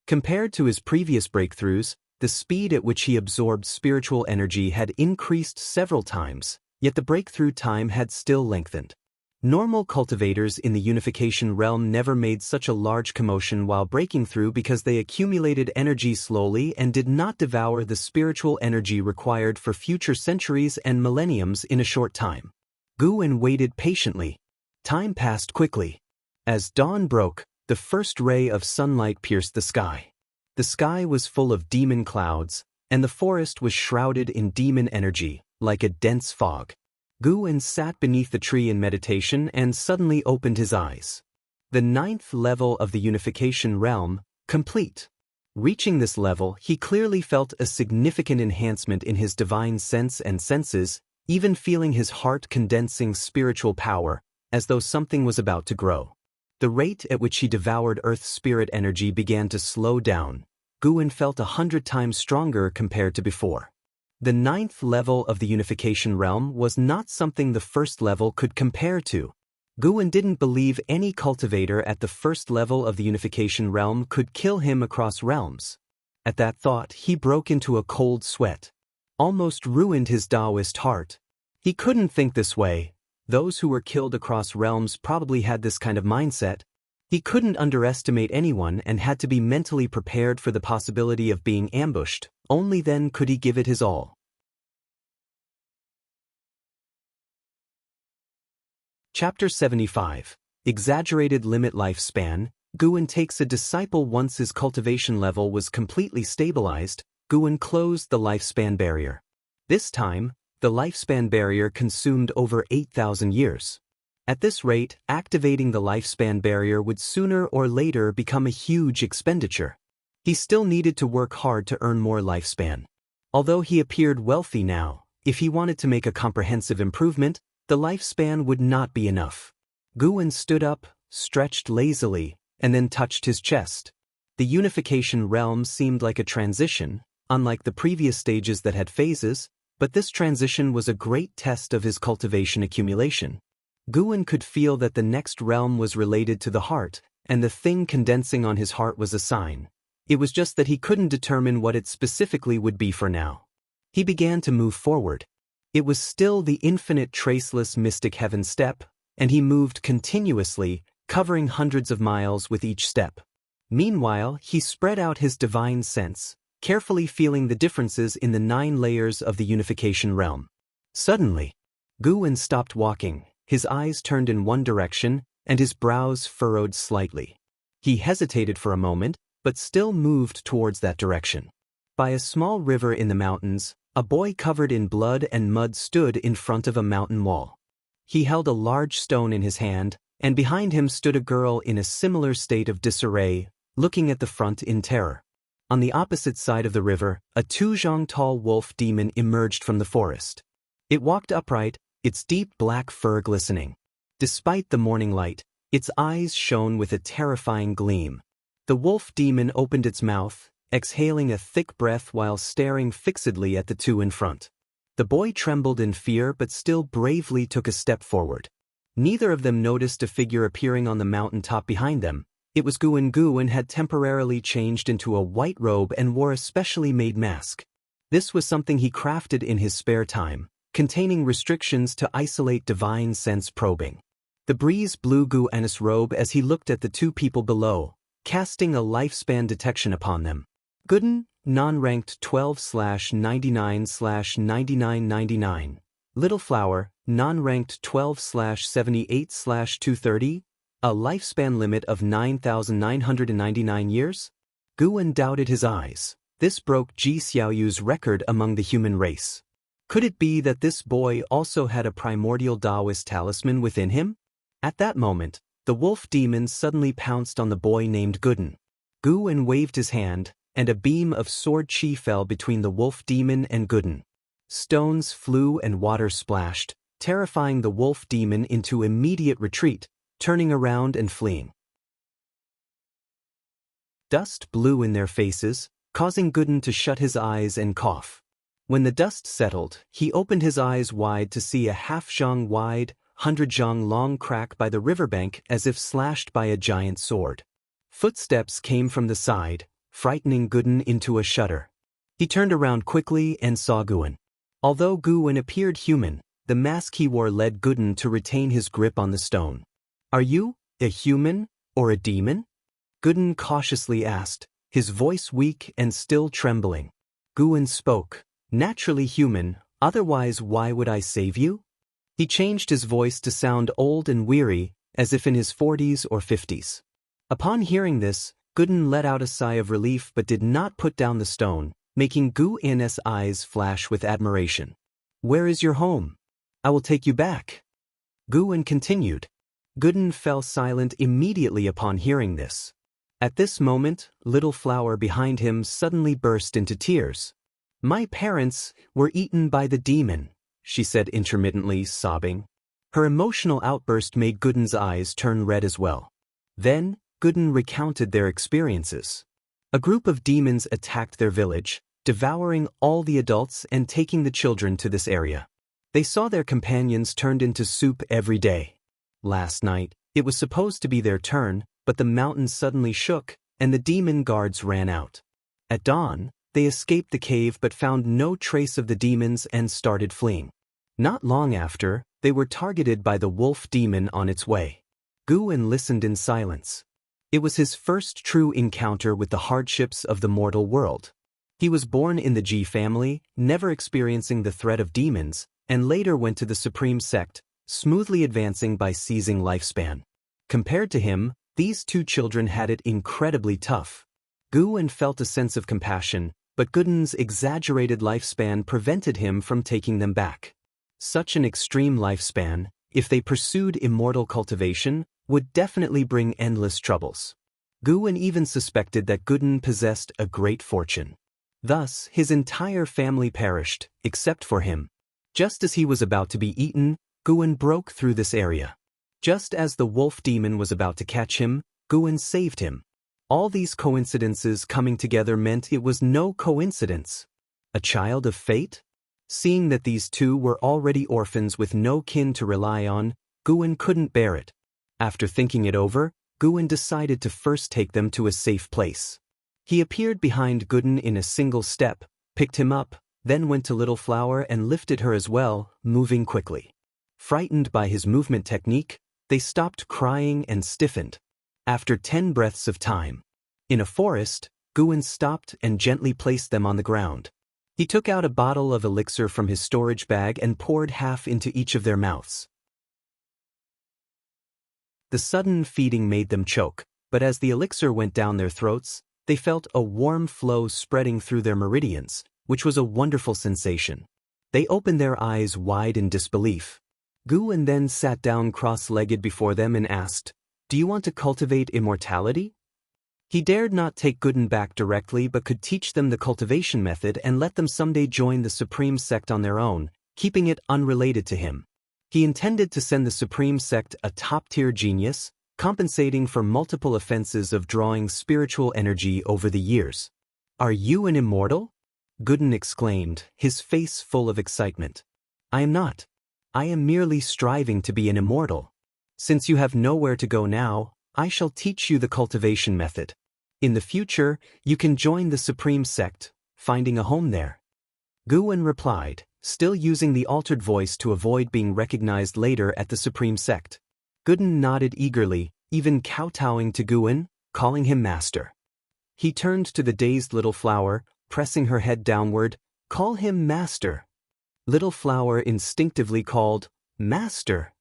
Speaker 1: Compared to his previous breakthroughs, the speed at which he absorbed spiritual energy had increased several times, yet the breakthrough time had still lengthened. Normal cultivators in the unification realm never made such a large commotion while breaking through because they accumulated energy slowly and did not devour the spiritual energy required for future centuries and millenniums in a short time. Guwen waited patiently. Time passed quickly. As dawn broke, the first ray of sunlight pierced the sky. The sky was full of demon clouds, and the forest was shrouded in demon energy, like a dense fog. Guwen sat beneath the tree in meditation and suddenly opened his eyes. The 9th level of the unification realm, complete. Reaching this level, he clearly felt a significant enhancement in his divine sense and senses, even feeling his heart condensing spiritual power, as though something was about to grow. The rate at which he devoured Earth's spirit energy began to slow down. Guwen felt 100 times stronger compared to before. The 9th level of the unification realm was not something the 1st level could compare to. Guwen didn't believe any cultivator at the 1st level of the unification realm could kill him across realms. At that thought, he broke into a cold sweat. Almost ruined his Taoist heart. He couldn't think this way. Those who were killed across realms probably had this kind of mindset. He couldn't underestimate anyone and had to be mentally prepared for the possibility of being ambushed. Only then could he give it his all. Chapter 75. Exaggerated Limit Lifespan. Guwen takes a disciple. Once his cultivation level was completely stabilized, Guwen closed the lifespan barrier. This time, the lifespan barrier consumed over 8,000 years. At this rate, activating the lifespan barrier would sooner or later become a huge expenditure. He still needed to work hard to earn more lifespan. Although he appeared wealthy now, if he wanted to make a comprehensive improvement, the lifespan would not be enough. Guwen stood up, stretched lazily, and then touched his chest. The unification realm seemed like a transition, unlike the previous stages that had phases, but this transition was a great test of his cultivation accumulation. Guwen could feel that the next realm was related to the heart, and the thing condensing on his heart was a sign. It was just that he couldn't determine what it specifically would be for now. He began to move forward. It was still the infinite traceless mystic heaven step, and he moved continuously, covering hundreds of miles with each step. Meanwhile, he spread out his divine sense, carefully feeling the differences in the 9 layers of the unification realm. Suddenly, Guwen stopped walking, his eyes turned in one direction, and his brows furrowed slightly. He hesitated for a moment, but still moved towards that direction. By a small river in the mountains, a boy covered in blood and mud stood in front of a mountain wall. He held a large stone in his hand, and behind him stood a girl in a similar state of disarray, looking at the front in terror. On the opposite side of the river, a 2-zhang-tall wolf demon emerged from the forest. It walked upright, its deep black fur glistening. Despite the morning light, its eyes shone with a terrifying gleam. The wolf demon opened its mouth, exhaling a thick breath while staring fixedly at the two in front. The boy trembled in fear but still bravely took a step forward. Neither of them noticed a figure appearing on the mountain top behind them. It was Guwen. Guwen had temporarily changed into a white robe and wore a specially made mask. This was something he crafted in his spare time, containing restrictions to isolate divine sense probing. The breeze blew Guwen's robe as he looked at the two people below, casting a lifespan detection upon them. Gooden, non-ranked 12/99/9999. Little Flower, non-ranked 12/78/230. A lifespan limit of 9,999 years? Guwen doubted his eyes. This broke Ji Xiaoyu's record among the human race. Could it be that this boy also had a primordial Taoist talisman within him? At that moment, the wolf demon suddenly pounced on the boy named Gooden. Guwen waved his hand, and a beam of sword chi fell between the wolf demon and Gooden. Stones flew and water splashed, terrifying the wolf demon into immediate retreat, turning around and fleeing. Dust blew in their faces, causing Gooden to shut his eyes and cough. When the dust settled, he opened his eyes wide to see a half-zhang wide, 100 zhang long crack by the riverbank as if slashed by a giant sword. Footsteps came from the side, frightening Guden into a shudder. He turned around quickly and saw Guen. Although Guen appeared human, the mask he wore led Guden to retain his grip on the stone. "Are you a human or a demon?" Guden cautiously asked, his voice weak and still trembling. Guen spoke, "Naturally human, otherwise why would I save you?" He changed his voice to sound old and weary, as if in his 40s or 50s. Upon hearing this, Guden let out a sigh of relief but did not put down the stone, making Guen's eyes flash with admiration. "Where is your home? I will take you back." Guen continued. Guden fell silent immediately upon hearing this. At this moment, Little Flower behind him suddenly burst into tears. "My parents were eaten by the demon," she said intermittently, sobbing. Her emotional outburst made Guden's eyes turn red as well. Then, Guden recounted their experiences. A group of demons attacked their village, devouring all the adults and taking the children to this area. They saw their companions turned into soup every day. Last night, it was supposed to be their turn, but the mountain suddenly shook, and the demon guards ran out. At dawn, they escaped the cave but found no trace of the demons and started fleeing. Not long after, they were targeted by the wolf demon on its way. Guen listened in silence. It was his first true encounter with the hardships of the mortal world. He was born in the Ji family, never experiencing the threat of demons, and later went to the Supreme Sect, smoothly advancing by seizing lifespan. Compared to him, these two children had it incredibly tough. Guen felt a sense of compassion, but Guden's exaggerated lifespan prevented him from taking them back. Such an extreme lifespan, if they pursued immortal cultivation, would definitely bring endless troubles. Guen even suspected that Guden possessed a great fortune. Thus, his entire family perished, except for him. Just as he was about to be eaten, Guen broke through this area. Just as the wolf demon was about to catch him, Guen saved him. All these coincidences coming together meant it was no coincidence. A child of fate? Seeing that these two were already orphans with no kin to rely on, Guen couldn't bear it. After thinking it over, Guen decided to first take them to a safe place. He appeared behind Guden in a single step, picked him up, then went to Little Flower and lifted her as well, moving quickly. Frightened by his movement technique, they stopped crying and stiffened. After 10 breaths of time. In a forest, Guen stopped and gently placed them on the ground. He took out a bottle of elixir from his storage bag and poured half into each of their mouths. The sudden feeding made them choke, but as the elixir went down their throats, they felt a warm flow spreading through their meridians, which was a wonderful sensation. They opened their eyes wide in disbelief. Guen then sat down cross-legged before them and asked, "Do you want to cultivate immortality?" He dared not take Guden back directly but could teach them the cultivation method and let them someday join the Supreme Sect on their own, keeping it unrelated to him. He intended to send the Supreme Sect a top-tier genius, compensating for multiple offenses of drawing spiritual energy over the years. "Are you an immortal?" Guden exclaimed, his face full of excitement. "I am not. I am merely striving to be an immortal. Since you have nowhere to go now, I shall teach you the cultivation method. In the future, you can join the Supreme Sect, finding a home there." Guen replied, still using the altered voice to avoid being recognized later at the Supreme Sect. Guden nodded eagerly, even kowtowing to Guen, calling him master. He turned to the dazed Little Flower, pressing her head downward, "Call him master." Little Flower instinctively called, "Master."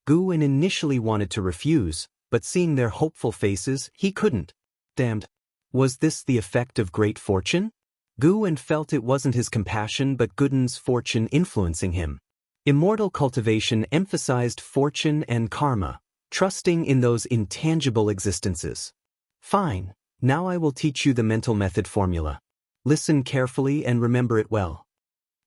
Speaker 1: Guen initially wanted to refuse, but seeing their hopeful faces, he couldn't. Damned. Was this the effect of great fortune? Guen felt it wasn't his compassion but Guden's fortune influencing him. Immortal cultivation emphasized fortune and karma, trusting in those intangible existences. "Fine, now I will teach you the mental method formula. Listen carefully and remember it well,"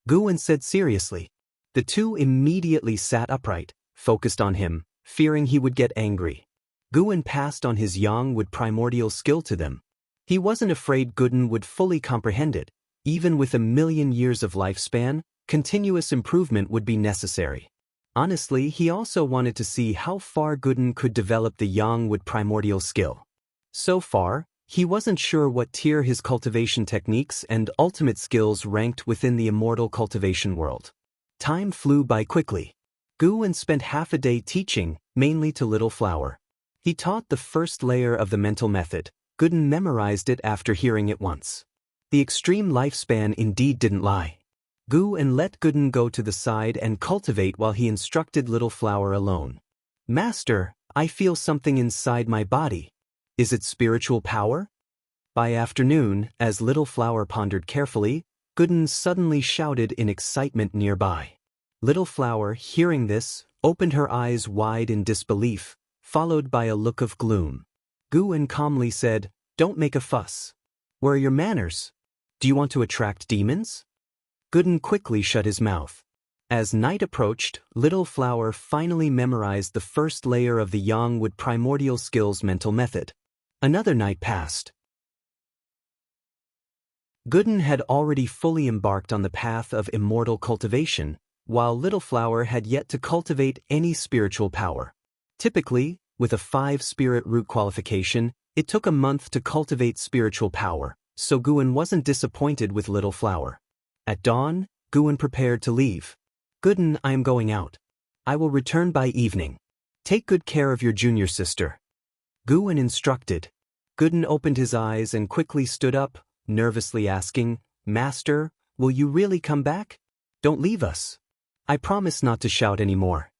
Speaker 1: Guen said seriously. The two immediately sat upright, focused on him, fearing he would get angry. Guen passed on his yang with primordial skill to them. He wasn't afraid Guden would fully comprehend it. Even with 1,000,000 years of lifespan, continuous improvement would be necessary. Honestly, he also wanted to see how far Guden could develop the Yangwood primordial skill. So far, he wasn't sure what tier his cultivation techniques and ultimate skills ranked within the immortal cultivation world. Time flew by quickly. Guden spent half a day teaching, mainly to Little Flower. He taught the first layer of the mental method. Guden memorized it after hearing it once. The extreme lifespan indeed didn't lie. Guden let Guden go to the side and cultivate while he instructed Little Flower alone. Master, I feel something inside my body. Is it spiritual power? By afternoon, as Little Flower pondered carefully, Guden suddenly shouted in excitement nearby. Little Flower, hearing this, opened her eyes wide in disbelief, followed by a look of gloom. Guden calmly said, "Don't make a fuss. Where are your manners? Do you want to attract demons?" Guden quickly shut his mouth. As night approached, Little Flower finally memorized the first layer of the Yangwood primordial skills mental method. Another night passed. Guden had already fully embarked on the path of immortal cultivation, while Little Flower had yet to cultivate any spiritual power. Typically, with a 5-spirit root qualification, it took a month to cultivate spiritual power, so Guden wasn't disappointed with Little Flower. At dawn, Guden prepared to leave. "Guden, I am going out. I will return by evening. Take good care of your junior sister." Guden instructed. Guden opened his eyes and quickly stood up, nervously asking, "Master, will you really come back? Don't leave us. I promise not to shout anymore."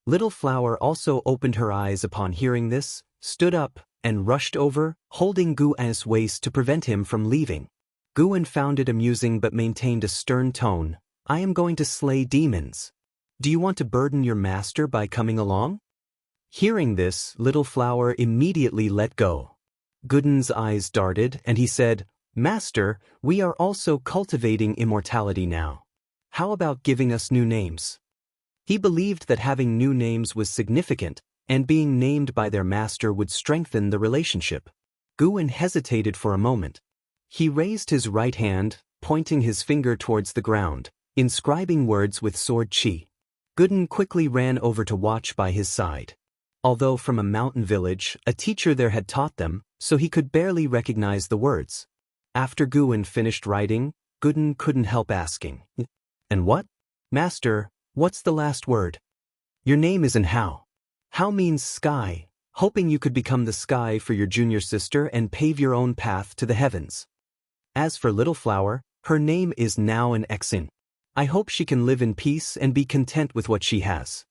Speaker 1: Little Flower also opened her eyes upon hearing this, stood up, and rushed over, holding Guden's waist to prevent him from leaving. Guden found it amusing but maintained a stern tone. "I am going to slay demons. Do you want to burden your master by coming along?" Hearing this, Little Flower immediately let go. Guden's eyes darted, and he said, "Master, we are also cultivating immortality now. How about giving us new names?" He believed that having new names was significant, and being named by their master would strengthen the relationship. Guden hesitated for a moment. He raised his right hand, pointing his finger towards the ground, inscribing words with sword chi. Guden quickly ran over to watch by his side. Although from a mountain village, a teacher there had taught them, so he could barely recognize the words. After Guden finished writing, Guden couldn't help asking, "And what? Master, what's the last word?" "Your name isn't Hao. Hao means sky, hoping you could become the sky for your junior sister and pave your own path to the heavens. As for Little Flower, her name is now an Xin. I hope she can live in peace and be content with what she has."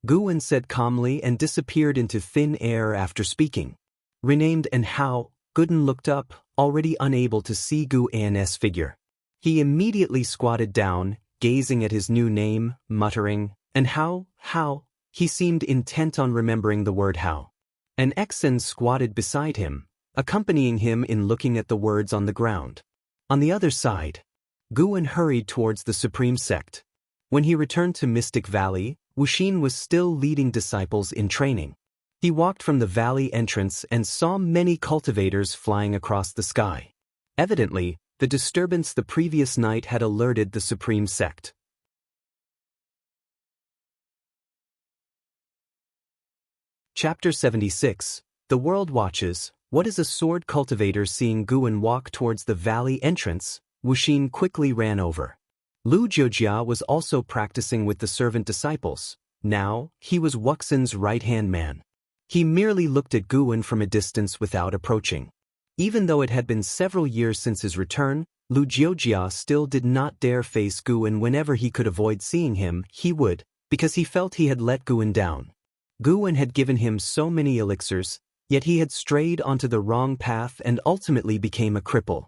Speaker 1: Guden said calmly and disappeared into thin air after speaking. Renamed and Hao, Guden looked up, already unable to see Guden's figure. He immediately squatted down, gazing at his new name, muttering, "And Hao, Hao." He seemed intent on remembering the word Hao. An Xin squatted beside him, accompanying him in looking at the words on the ground. On the other side, Guden hurried towards the Supreme Sect. When he returned to Mystic Valley, Wuxia was still leading disciples in training. He walked from the valley entrance and saw many cultivators flying across the sky. Evidently, the disturbance the previous night had alerted the Supreme Sect. Chapter 76. The World Watches. What is a sword cultivator? Seeing Guden walk towards the valley entrance, Wuxia quickly ran over. Lu Jiojia was also practicing with the servant disciples. Now, he was Wuxian's right-hand man. He merely looked at Guden from a distance without approaching. Even though it had been several years since his return, Lu Jiojia still did not dare face Guden. Whenever he could avoid seeing him, he would, because he felt he had let Guden down. Guden had given him so many elixirs, yet he had strayed onto the wrong path and ultimately became a cripple.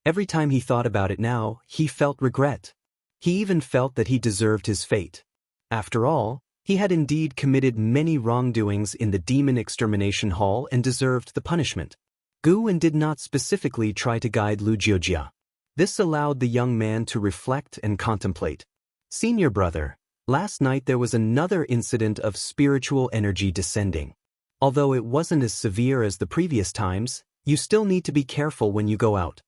Speaker 1: Every time he thought about it now, he felt regret. He even felt that he deserved his fate. After all, he had indeed committed many wrongdoings in the Demon Extermination Hall and deserved the punishment. Guden did not specifically try to guide Lu Jiojia. This allowed the young man to reflect and contemplate. "Senior brother, last night there was another incident of spiritual energy descending. Although it wasn't as severe as the previous times, you still need to be careful when you go out."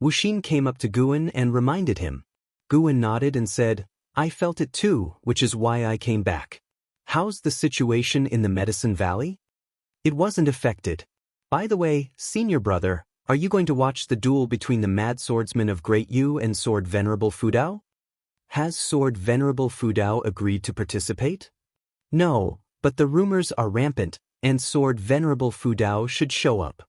Speaker 1: Wuxia came up to Guden and reminded him. Guden nodded and said, I felt it too, which is why I came back. How's the situation in the Medicine Valley? It wasn't affected. By the way, senior brother, are you going to watch the duel between the Mad Swordsman of Great Yu and Sword Venerable Fudao? Has Sword Venerable Fudao agreed to participate? No, but the rumors are rampant, and Sword Venerable Fudao should show up.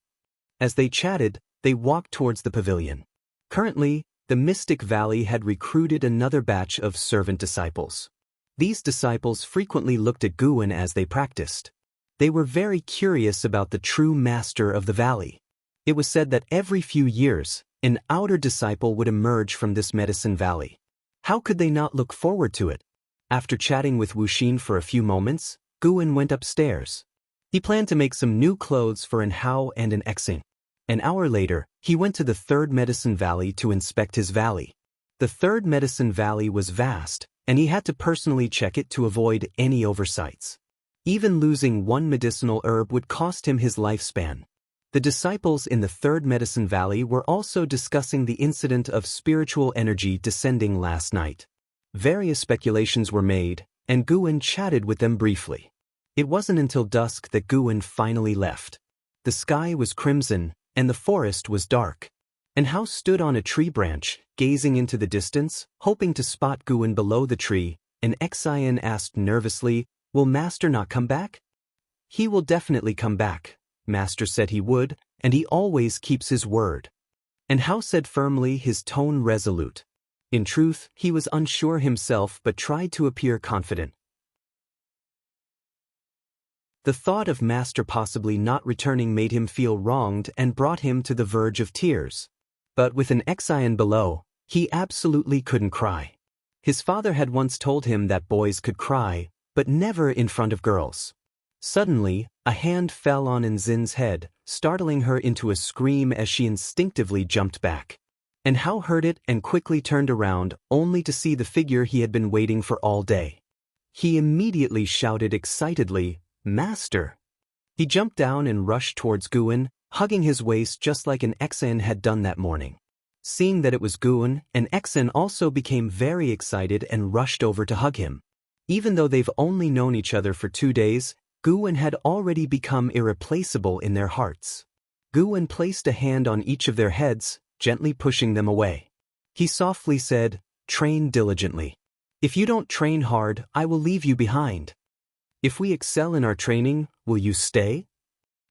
Speaker 1: As they chatted, they walked towards the pavilion. Currently, the Mystic Valley had recruited another batch of servant disciples. These disciples frequently looked at Guwen as they practiced. They were very curious about the true master of the valley. It was said that every few years, an outer disciple would emerge from this Medicine Valley. How could they not look forward to it? After chatting with Wuxia for a few moments, Guwen went upstairs. He planned to make some new clothes for an Hao and an Exing. An hour later, he went to the third Medicine Valley to inspect his valley. The third Medicine Valley was vast, and he had to personally check it to avoid any oversights. Even losing one medicinal herb would cost him his lifespan. The disciples in the third Medicine Valley were also discussing the incident of spiritual energy descending last night. Various speculations were made, and Guwen chatted with them briefly. It wasn't until dusk that Guwen finally left. The sky was crimson, and the forest was dark. And Hao stood on a tree branch, gazing into the distance, hoping to spot Guwen below the tree, and Xian asked nervously, "Will Master not come back?" "He will definitely come back. Master said he would, and he always keeps his word." And Hao said firmly, his tone resolute. In truth, he was unsure himself but tried to appear confident. The thought of Master possibly not returning made him feel wronged and brought him to the verge of tears. But with an Xian below, he absolutely couldn't cry. His father had once told him that boys could cry, but never in front of girls. Suddenly, a hand fell on Nzin's head, startling her into a scream as she instinctively jumped back. And Hao heard it and quickly turned around, only to see the figure he had been waiting for all day. He immediately shouted excitedly, "Master!" He jumped down and rushed towards Guwen, hugging his waist just like an Exan had done that morning. Seeing that it was Guwen, an Exan also became very excited and rushed over to hug him. Even though they've only known each other for 2 days, Guwen had already become irreplaceable in their hearts. Guwen placed a hand on each of their heads, gently pushing them away. He softly said, "Train diligently. If you don't train hard, I will leave you behind. If we excel in our training, will you stay?"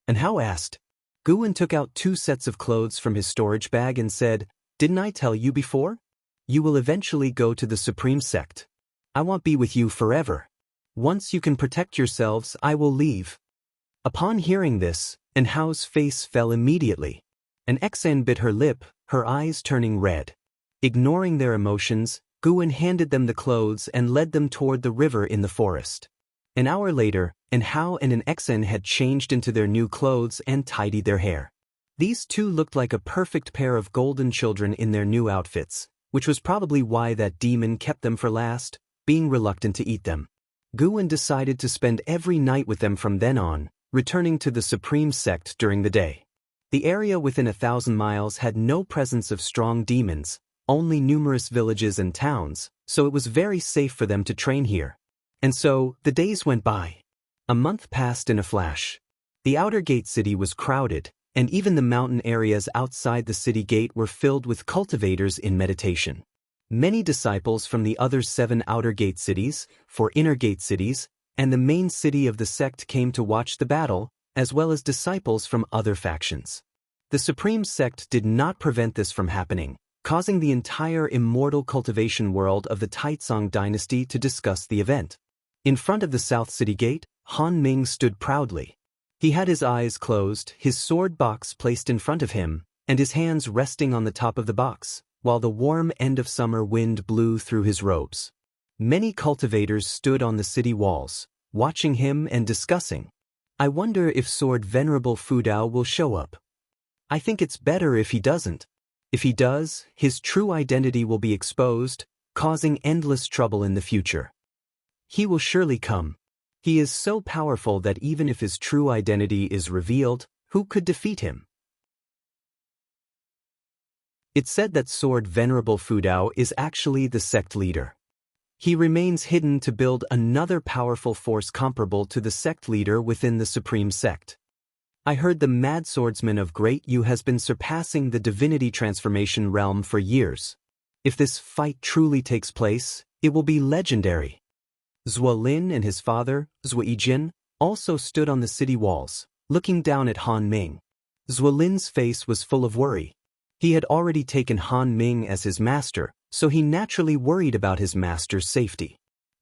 Speaker 1: And Hao asked. Guwen took out 2 sets of clothes from his storage bag and said, "Didn't I tell you before? You will eventually go to the Supreme Sect. I won't be with you forever. Once you can protect yourselves, I will leave." Upon hearing this, and Hao's face fell immediately. An Exan bit her lip, her eyes turning red. Ignoring their emotions, Guwen handed them the clothes and led them toward the river in the forest. An hour later, an Hao and an Exan had changed into their new clothes and tidied their hair. These two looked like a perfect pair of golden children in their new outfits, which was probably why that demon kept them for last, being reluctant to eat them. Guwen decided to spend every night with them from then on, returning to the Supreme Sect during the day. The area within 1,000 miles had no presence of strong demons, only numerous villages and towns, so it was very safe for them to train here. And so, the days went by. A month passed in a flash. The outer gate city was crowded, and even the mountain areas outside the city gate were filled with cultivators in meditation. Many disciples from the other 7 outer gate cities, 4 inner gate cities, and the main city of the sect came to watch the battle, as well as disciples from other factions. The Supreme Sect did not prevent this from happening, causing the entire Immortal cultivation world of the Taizong dynasty to discuss the event. In front of the South City Gate, Han Ming stood proudly. He had his eyes closed, his sword box placed in front of him, and his hands resting on the top of the box, while the warm end-of-summer wind blew through his robes. Many cultivators stood on the city walls, watching him and discussing. "I wonder if Sword Venerable Fudao will show up. I think it's better if he doesn't. If he does, his true identity will be exposed, causing endless trouble in the future. He will surely come. He is so powerful that even if his true identity is revealed, who could defeat him?" It's said that Sword Venerable Fudao is actually the sect leader. He remains hidden to build another powerful force comparable to the sect leader within the supreme sect. I heard the mad swordsman of Great Yu has been surpassing the divinity transformation realm for years. If this fight truly takes place, it will be legendary. Zhuo Lin and his father, Zhuo Yijin, also stood on the city walls, looking down at Han Ming. Zhuo Lin's face was full of worry. He had already taken Han Ming as his master, so he naturally worried about his master's safety.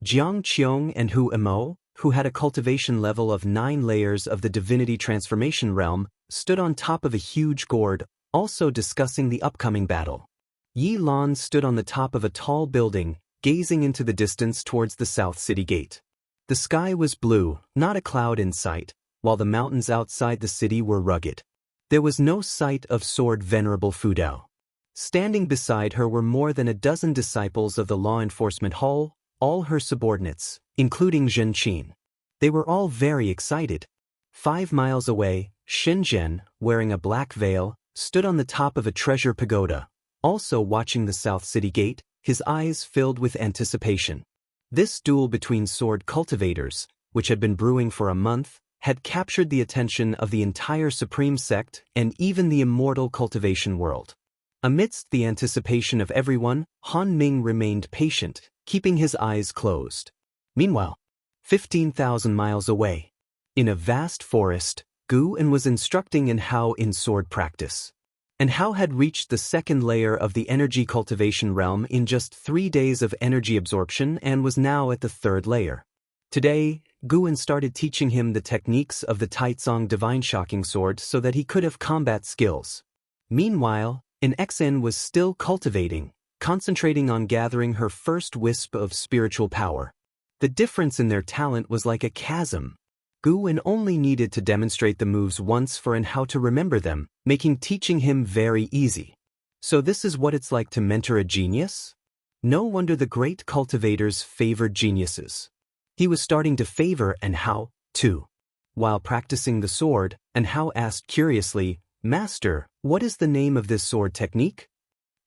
Speaker 1: Jiang Qiong and Hu Emo, who had a cultivation level of 9 layers of the divinity transformation realm, stood on top of a huge gourd, also discussing the upcoming battle. Yi Lan stood on the top of a tall building, gazing into the distance towards the south city gate. The sky was blue, not a cloud in sight, while the mountains outside the city were rugged. There was no sight of sword Venerable Fudao. Standing beside her were more than a dozen disciples of the law enforcement hall, all her subordinates, including Zhen Qin. They were all very excited. 5 miles away, Shenzhen, wearing a black veil, stood on the top of a treasure pagoda, also watching the south city gate, his eyes filled with anticipation. This duel between sword cultivators, which had been brewing for a month, had captured the attention of the entire supreme sect and even the immortal cultivation world. Amidst the anticipation of everyone, Han Ming remained patient, keeping his eyes closed. Meanwhile, 15,000 miles away, in a vast forest, Gu En was instructing in Hao in sword practice. And Hao had reached the second layer of the energy cultivation realm in just 3 days of energy absorption and was now at the third layer. Today, Gu En started teaching him the techniques of the Taizong Divine Shocking Sword so that he could have combat skills. Meanwhile, An Xen was still cultivating, concentrating on gathering her first wisp of spiritual power. The difference in their talent was like a chasm. Gu En only needed to demonstrate the moves once for and how to remember them, making teaching him very easy. So this is what it's like to mentor a genius? No wonder the great cultivators favored geniuses. He was starting to favor An Hao, too. While practicing the sword, An Hao asked curiously, "Master, what is the name of this sword technique?"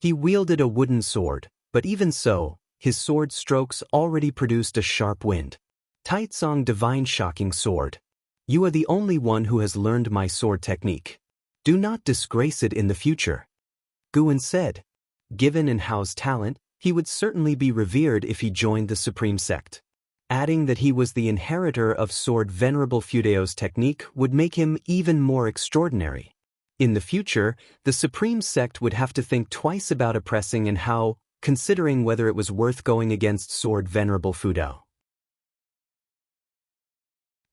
Speaker 1: He wielded a wooden sword, but even so, his sword strokes already produced a sharp wind. Taizong Divine Shocking Sword. You are the only one who has learned my sword technique. Do not disgrace it in the future. Gu En said. Given An Hao's talent, he would certainly be revered if he joined the supreme sect. Adding that he was the inheritor of sword Venerable Fudao's technique would make him even more extraordinary. In the future, the supreme sect would have to think twice about oppressing An Hao, considering whether it was worth going against sword Venerable Fudao.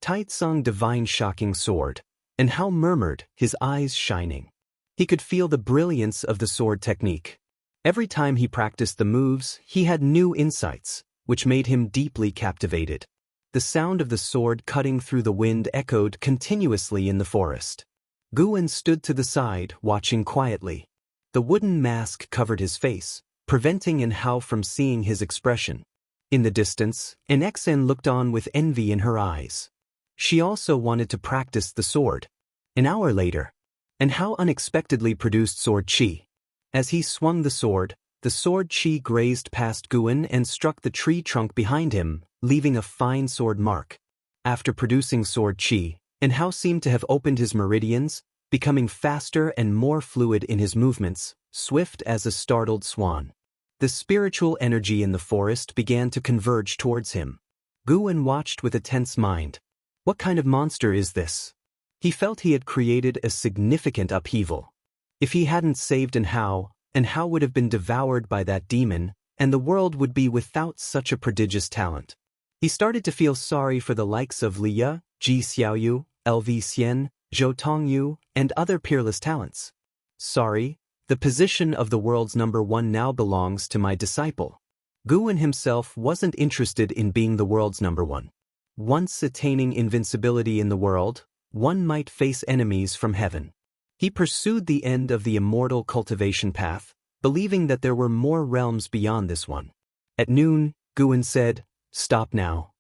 Speaker 1: Taizong Divine Shocking Sword. An Hao murmured, his eyes shining. He could feel the brilliance of the sword technique. Every time he practiced the moves, he had new insights, which made him deeply captivated. The sound of the sword cutting through the wind echoed continuously in the forest. Gu En stood to the side, watching quietly. The wooden mask covered his face, preventing An Hao from seeing his expression. In the distance, An Xen looked on with envy in her eyes. She also wanted to practice the sword. An hour later, An Hao unexpectedly produced sword qi. As he swung the sword qi grazed past Gu En and struck the tree trunk behind him, leaving a fine sword mark. After producing sword qi, An Hao seemed to have opened his meridians, becoming faster and more fluid in his movements, swift as a startled swan. The spiritual energy in the forest began to converge towards him. Gu En watched with a tense mind. What kind of monster is this? He felt he had created a significant upheaval. If he hadn't saved An Hao would have been devoured by that demon, and the world would be without such a prodigious talent. He started to feel sorry for the likes of Li Ye, Ji Xiaoyu, LV Xian, Zhou Tongyu, and other peerless talents. Sorry, the position of the world's #1 now belongs to my disciple. Gu En himself wasn't interested in being the world's #1. Once attaining invincibility in the world, one might face enemies from heaven. He pursued the end of the immortal cultivation path, believing that there were more realms beyond this one. At noon, Gu En said, "Stop now."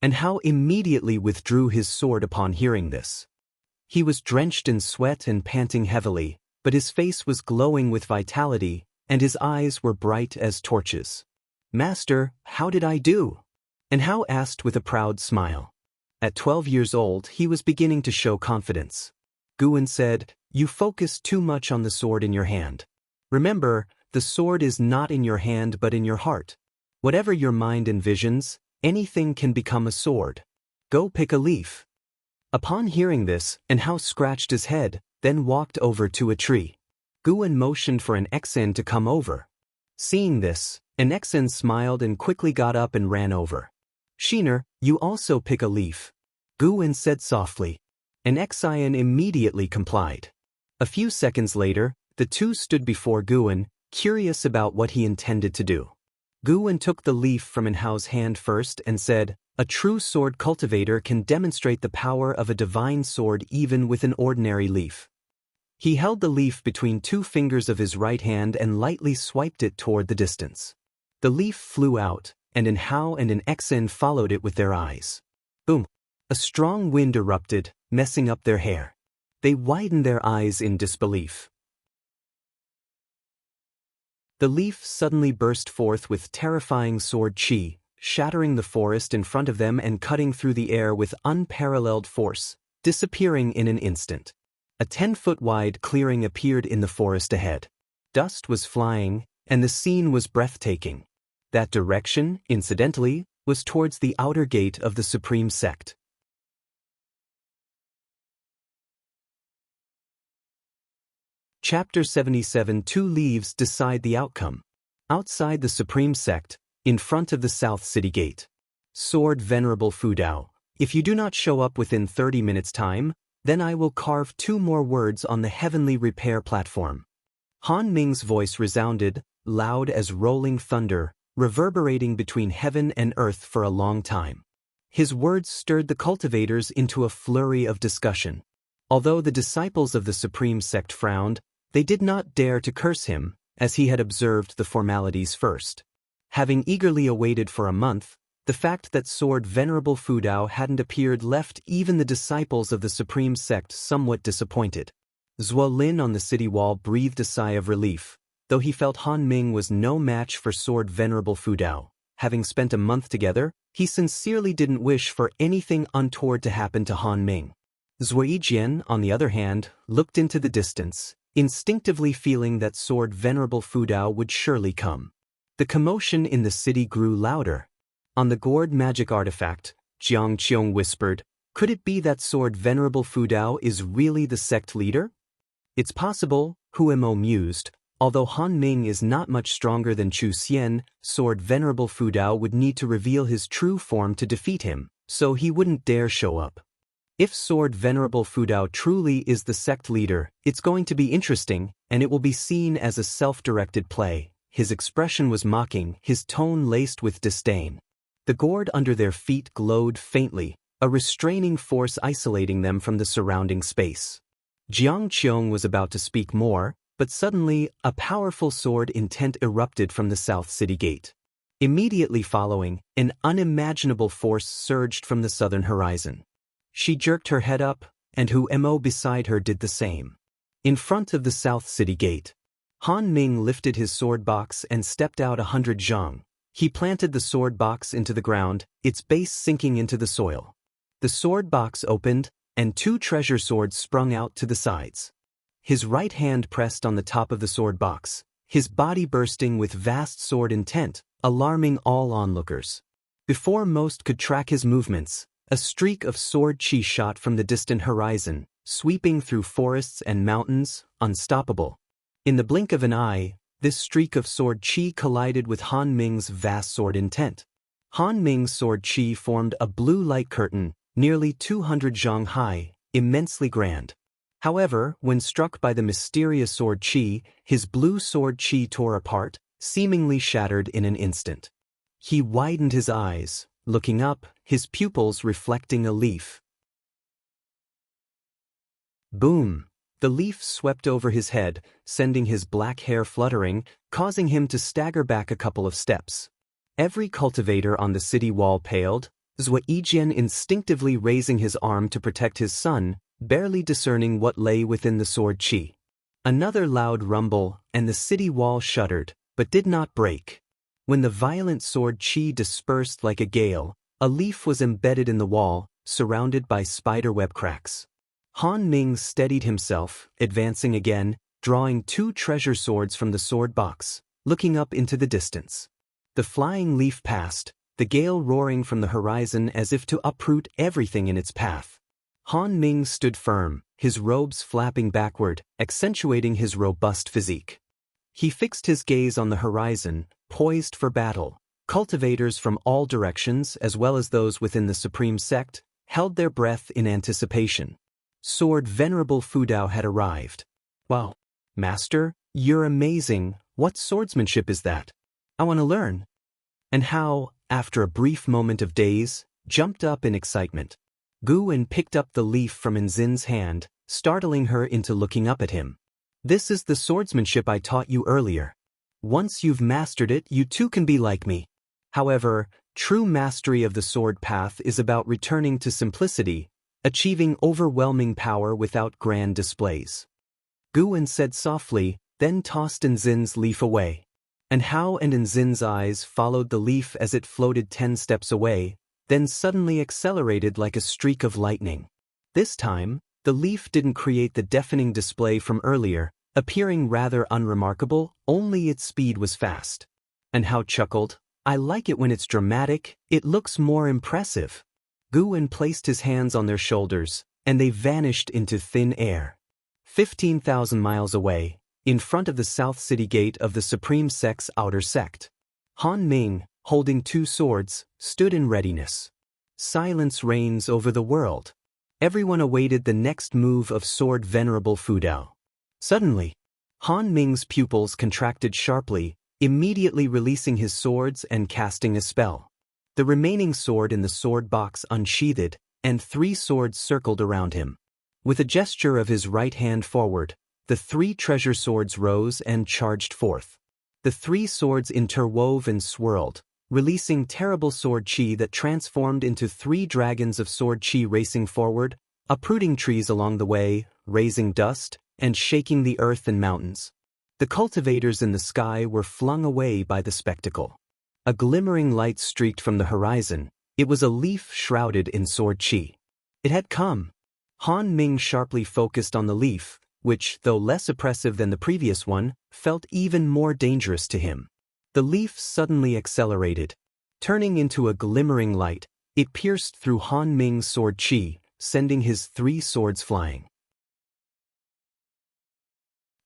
Speaker 1: An Hao immediately withdrew his sword upon hearing this. He was drenched in sweat and panting heavily, but his face was glowing with vitality, and his eyes were bright as torches. "Master, how did I do?" And Hao asked with a proud smile. At 12 years old, he was beginning to show confidence. Guwen said, "You focus too much on the sword in your hand. Remember, the sword is not in your hand but in your heart. Whatever your mind envisions, anything can become a sword. Go pick a leaf." Upon hearing this, Hao scratched his head, then walked over to a tree. Guwen motioned for an Exen to come over. Seeing this, an Exen smiled and quickly got up and ran over. "Shiner, you also pick a leaf," Guwen said softly. An Exen immediately complied. A few seconds later, the two stood before Guwen, curious about what he intended to do. Guwen took the leaf from Hao's hand first and said, "A true sword cultivator can demonstrate the power of a divine sword even with an ordinary leaf." He held the leaf between two fingers of his right hand and lightly swiped it toward the distance. The leaf flew out, and Hao and an Exen followed it with their eyes. Boom! A strong wind erupted, messing up their hair. They widened their eyes in disbelief. The leaf suddenly burst forth with terrifying sword chi, shattering the forest in front of them and cutting through the air with unparalleled force, disappearing in an instant. A 10-foot-wide clearing appeared in the forest ahead. Dust was flying, and the scene was breathtaking. That direction, incidentally, was towards the outer gate of the Supreme Sect. Chapter 77. 2 Leaves decide the outcome. Outside the Supreme Sect, in front of the South City Gate. Sword Venerable Fudao, if you do not show up within 30 minutes' time, then I will carve 2 more words on the heavenly repair platform. Han Ming's voice resounded, loud as rolling thunder, reverberating between heaven and earth for a long time. His words stirred the cultivators into a flurry of discussion. Although the disciples of the Supreme Sect frowned, they did not dare to curse him, as he had observed the formalities first. Having eagerly awaited for a month, the fact that Sword Venerable Fudao hadn't appeared left even the disciples of the Supreme Sect somewhat disappointed. Zhuo Lin on the city wall breathed a sigh of relief, though he felt Han Ming was no match for Sword Venerable Fudao. Having spent a month together, he sincerely didn't wish for anything untoward to happen to Han Ming. Zhuo Yijian, on the other hand, looked into the distance, instinctively feeling that Sword Venerable Fudao would surely come. The commotion in the city grew louder. On the gourd magic artifact, Jiang Qiong whispered, "Could it be that Sword Venerable Fudao is really the sect leader?" "It's possible," Huemo mused. Although Han Ming is not much stronger than Chu Xian, Sword Venerable Fudao would need to reveal his true form to defeat him, so he wouldn't dare show up. If Sword Venerable Fudao truly is the sect leader, it's going to be interesting, and it will be seen as a self-directed play. His expression was mocking, his tone laced with disdain. The gourd under their feet glowed faintly, a restraining force isolating them from the surrounding space. Jiang Qiong was about to speak more, but suddenly, a powerful sword intent erupted from the South City Gate. Immediately following, an unimaginable force surged from the southern horizon. She jerked her head up, and Huemo beside her did the same. In front of the South City Gate, Han Ming lifted his sword box and stepped out 100 zhang. He planted the sword box into the ground, its base sinking into the soil. The sword box opened, and 2 treasure swords sprung out to the sides. His right hand pressed on the top of the sword box, his body bursting with vast sword intent, alarming all onlookers. Before most could track his movements, a streak of sword chi shot from the distant horizon, sweeping through forests and mountains, unstoppable. In the blink of an eye, this streak of sword chi collided with Han Ming's vast sword intent. Han Ming's sword chi formed a blue light curtain, nearly 200 zhang high, immensely grand. However, when struck by the mysterious sword chi, his blue sword chi tore apart, seemingly shattered in an instant. He widened his eyes, looking up, his pupils reflecting a leaf. Boom! The leaf swept over his head, sending his black hair fluttering, causing him to stagger back a couple of steps. Every cultivator on the city wall paled, Zhuo Yijian instinctively raising his arm to protect his son, barely discerning what lay within the sword chi. Another loud rumble, and the city wall shuddered, but did not break. When the violent sword chi dispersed like a gale, a leaf was embedded in the wall, surrounded by spiderweb cracks. Han Ming steadied himself, advancing again, drawing 2 treasure swords from the sword box, looking up into the distance. The flying leaf passed, the gale roaring from the horizon as if to uproot everything in its path. Han Ming stood firm, his robes flapping backward, accentuating his robust physique. He fixed his gaze on the horizon, poised for battle. Cultivators from all directions, as well as those within the supreme sect, held their breath in anticipation. Sword Venerable Fudao had arrived. "Wow, Master, you're amazing. What swordsmanship is that? I want to learn." And Hao, after a brief moment of daze, jumped up in excitement. Guwen picked up the leaf from Enzin's hand, startling her into looking up at him. "This is the swordsmanship I taught you earlier. Once you've mastered it, you too can be like me. However, true mastery of the sword path is about returning to simplicity, achieving overwhelming power without grand displays." Guwen said softly, then tossed Enzin's leaf away. And Hao and Enzin's eyes followed the leaf as it floated 10 steps away, then suddenly accelerated like a streak of lightning. This time, the leaf didn't create the deafening display from earlier, appearing rather unremarkable, only its speed was fast. And Hao chuckled, "I like it when it's dramatic, it looks more impressive." Guwen placed his hands on their shoulders, and they vanished into thin air. 15,000 miles away, in front of the South City Gate of the Supreme Sect's outer sect, Han Ming, holding 2 swords, stood in readiness. Silence reigns over the world. Everyone awaited the next move of Sword Venerable Fudao. Suddenly, Han Ming's pupils contracted sharply, immediately releasing his swords and casting a spell. The remaining sword in the sword box unsheathed, and 3 swords circled around him. With a gesture of his right hand forward, the 3 treasure swords rose and charged forth. The 3 swords interwove and swirled, releasing terrible sword chi that transformed into 3 dragons of sword chi racing forward, uprooting trees along the way, raising dust, and shaking the earth and mountains. The cultivators in the sky were flung away by the spectacle. A glimmering light streaked from the horizon. It was a leaf shrouded in sword chi. It had come. Han Ming sharply focused on the leaf, which, though less oppressive than the previous one, felt even more dangerous to him. The leaf suddenly accelerated. Turning into a glimmering light, it pierced through Han Ming's sword chi, sending his 3 swords flying.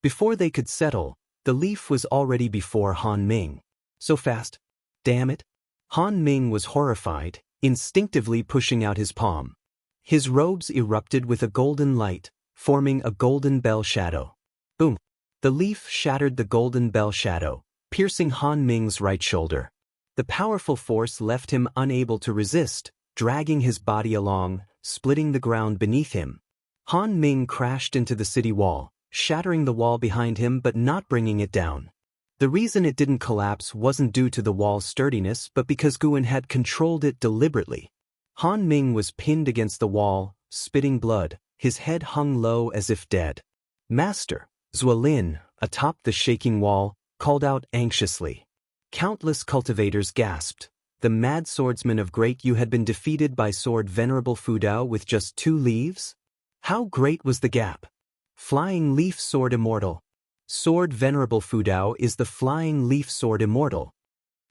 Speaker 1: Before they could settle, the leaf was already before Han Ming. So fast. Damn it. Han Ming was horrified, instinctively pushing out his palm. His robes erupted with a golden light, forming a golden bell shadow. Boom! The leaf shattered the golden bell shadow, piercing Han Ming's right shoulder. The powerful force left him unable to resist, dragging his body along, splitting the ground beneath him. Han Ming crashed into the city wall, shattering the wall behind him but not bringing it down. The reason it didn't collapse wasn't due to the wall's sturdiness but because Guwen had controlled it deliberately. Han Ming was pinned against the wall, spitting blood, his head hung low as if dead. "Master," Zuolin, atop the shaking wall, called out anxiously. Countless cultivators gasped. The mad swordsman of Great Yu had been defeated by Sword Venerable Fudao with just 2 leaves? How great was the gap? Flying Leaf Sword Immortal. Sword Venerable Fudao is the Flying Leaf Sword Immortal.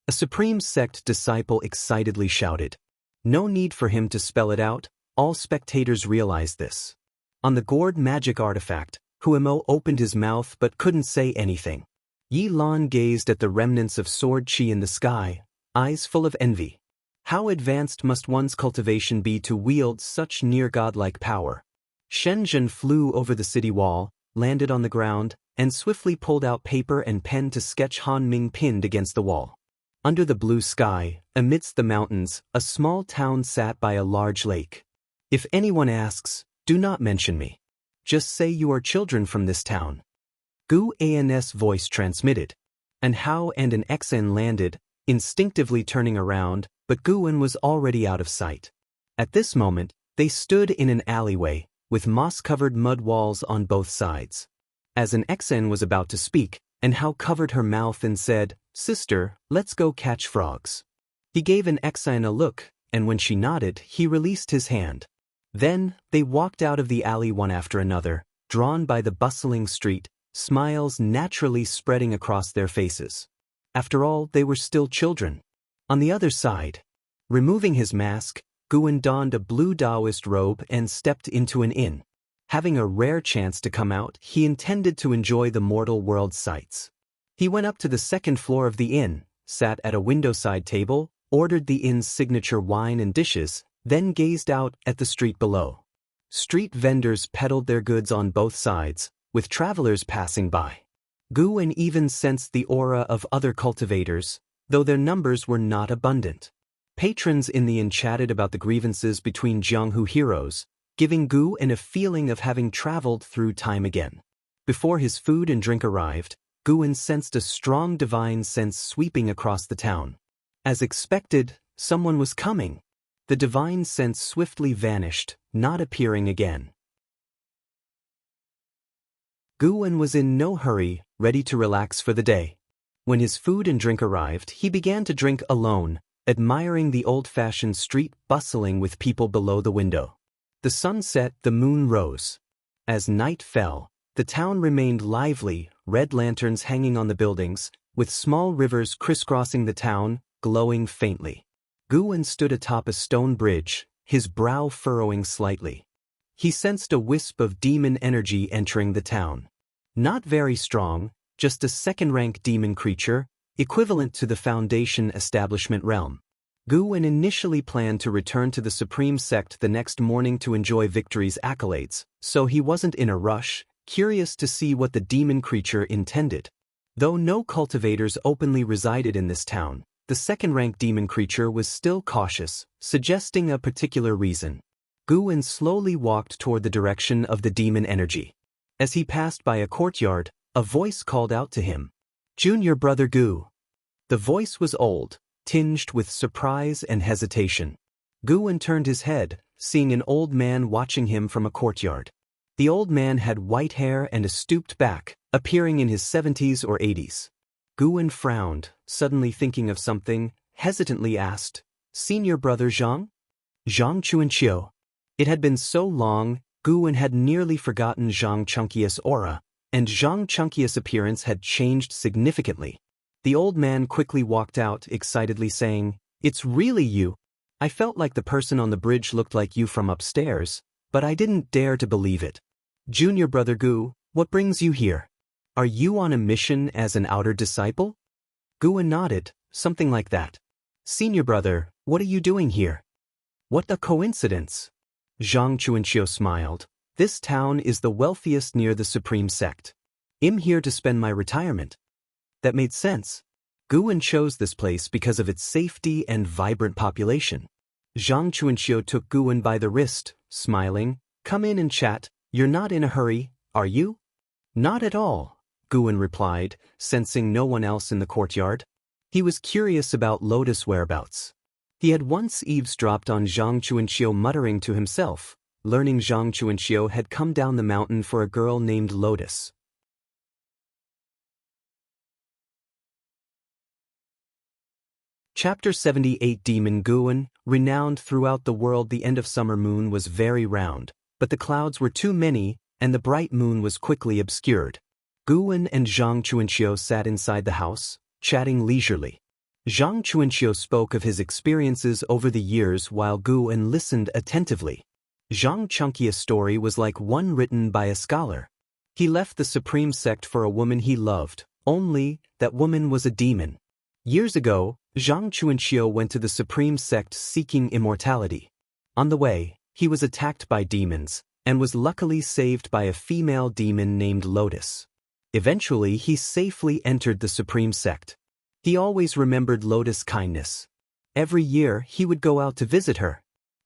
Speaker 1: A Supreme Sect disciple excitedly shouted. No need for him to spell it out, all spectators realized this. On the gourd magic artifact, Huemo opened his mouth but couldn't say anything. Yi Lan gazed at the remnants of sword chi in the sky, eyes full of envy. How advanced must one's cultivation be to wield such near-godlike power? Shenzhen flew over the city wall, landed on the ground, and swiftly pulled out paper and pen to sketch Han Ming pinned against the wall. Under the blue sky, amidst the mountains, a small town sat by a large lake. If anyone asks, do not mention me. Just say you are children from this town. Gu An's voice transmitted. And Hao and an Xen landed, instinctively turning around, but Guwen was already out of sight. At this moment, they stood in an alleyway, with moss-covered mud walls on both sides. As an Xen was about to speak, and how covered her mouth and said, "Sister, let's go catch frogs." He gave an Exine a look, and when she nodded, he released his hand. Then, they walked out of the alley one after another, drawn by the bustling street, smiles naturally spreading across their faces. After all, they were still children. On the other side, removing his mask, Guan donned a blue Taoist robe and stepped into an inn. Having a rare chance to come out, he intended to enjoy the mortal world's sights. He went up to the second floor of the inn, sat at a windowside table, ordered the inn's signature wine and dishes, then gazed out at the street below. Street vendors peddled their goods on both sides, with travelers passing by. Guan even sensed the aura of other cultivators, though their numbers were not abundant. Patrons in the inn chatted about the grievances between Jianghu heroes, giving Guan a feeling of having traveled through time again. Before his food and drink arrived, Guan sensed a strong divine sense sweeping across the town. As expected, someone was coming. The divine sense swiftly vanished, not appearing again. Guan was in no hurry, ready to relax for the day. When his food and drink arrived, he began to drink alone, admiring the old-fashioned street bustling with people below the window. The sun set, the moon rose. As night fell, the town remained lively, red lanterns hanging on the buildings, with small rivers crisscrossing the town, glowing faintly. Guan stood atop a stone bridge, his brow furrowing slightly. He sensed a wisp of demon energy entering the town. Not very strong, just a second-rank demon creature, equivalent to the Foundation establishment realm. Guan initially planned to return to the Supreme Sect the next morning to enjoy victory's accolades, so he wasn't in a rush, curious to see what the demon creature intended. Though no cultivators openly resided in this town, the second-rank demon creature was still cautious, suggesting a particular reason. Guan slowly walked toward the direction of the demon energy. As he passed by a courtyard, a voice called out to him, "Junior brother Gu." The voice was old, tinged with surprise and hesitation. Guan turned his head, seeing an old man watching him from a courtyard. The old man had white hair and a stooped back, appearing in his 70s or 80s. Guan frowned, suddenly thinking of something, hesitantly asked, "Senior brother Zhang?" Zhang Chuanqiu. It had been so long, Guan had nearly forgotten Zhang Chunqius' aura, and Zhang Chunqius' appearance had changed significantly. The old man quickly walked out, excitedly saying, "It's really you. I felt like the person on the bridge looked like you from upstairs, but I didn't dare to believe it. Junior brother Gu, what brings you here? Are you on a mission as an outer disciple?" Guan nodded, something like that. "Senior brother, what are you doing here?" "What a coincidence." Zhang Chuanqiu smiled. "This town is the wealthiest near the Supreme Sect. I'm here to spend my retirement." That made sense. Guan chose this place because of its safety and vibrant population. Zhang Chuanqiu took Guan by the wrist, smiling. "Come in and chat. You're not in a hurry, are you?" "Not at all," Guan replied, sensing no one else in the courtyard. He was curious about Lotus' whereabouts. He had once eavesdropped on Zhang Chuanqiu muttering to himself, learning Zhang Chuanqiu had come down the mountain for a girl named Lotus. Chapter 78 Demon Guan, renowned throughout the world. The end of summer moon was very round, but the clouds were too many, and the bright moon was quickly obscured. Guan and Zhang Chuanqiu sat inside the house, chatting leisurely. Zhang Chuanqiu spoke of his experiences over the years while Guan listened attentively. Zhang Chunqius' story was like one written by a scholar. He left the Supreme Sect for a woman he loved, only that woman was a demon. Years ago, Zhang Chuanqiu went to the Supreme Sect seeking immortality. On the way, he was attacked by demons, and was luckily saved by a female demon named Lotus. Eventually, he safely entered the Supreme Sect. He always remembered Lotus' kindness. Every year, he would go out to visit her.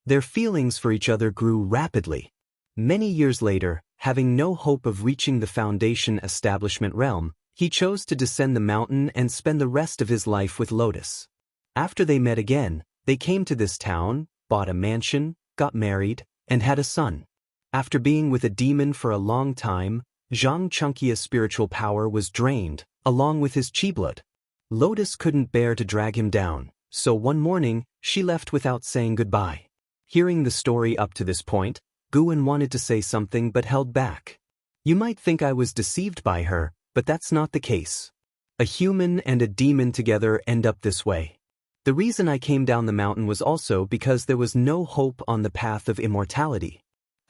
Speaker 1: Their feelings for each other grew rapidly. Many years later, having no hope of reaching the Foundation establishment realm, he chose to descend the mountain and spend the rest of his life with Lotus. After they met again, they came to this town, bought a mansion, got married, and had a son. After being with a demon for a long time, Zhang Chunqia's spiritual power was drained, along with his chi blood. Lotus couldn't bear to drag him down, so one morning, she left without saying goodbye. Hearing the story up to this point, Guan wanted to say something but held back. You might think I was deceived by her, but that's not the case. A human and a demon together end up this way. The reason I came down the mountain was also because there was no hope on the path of immortality.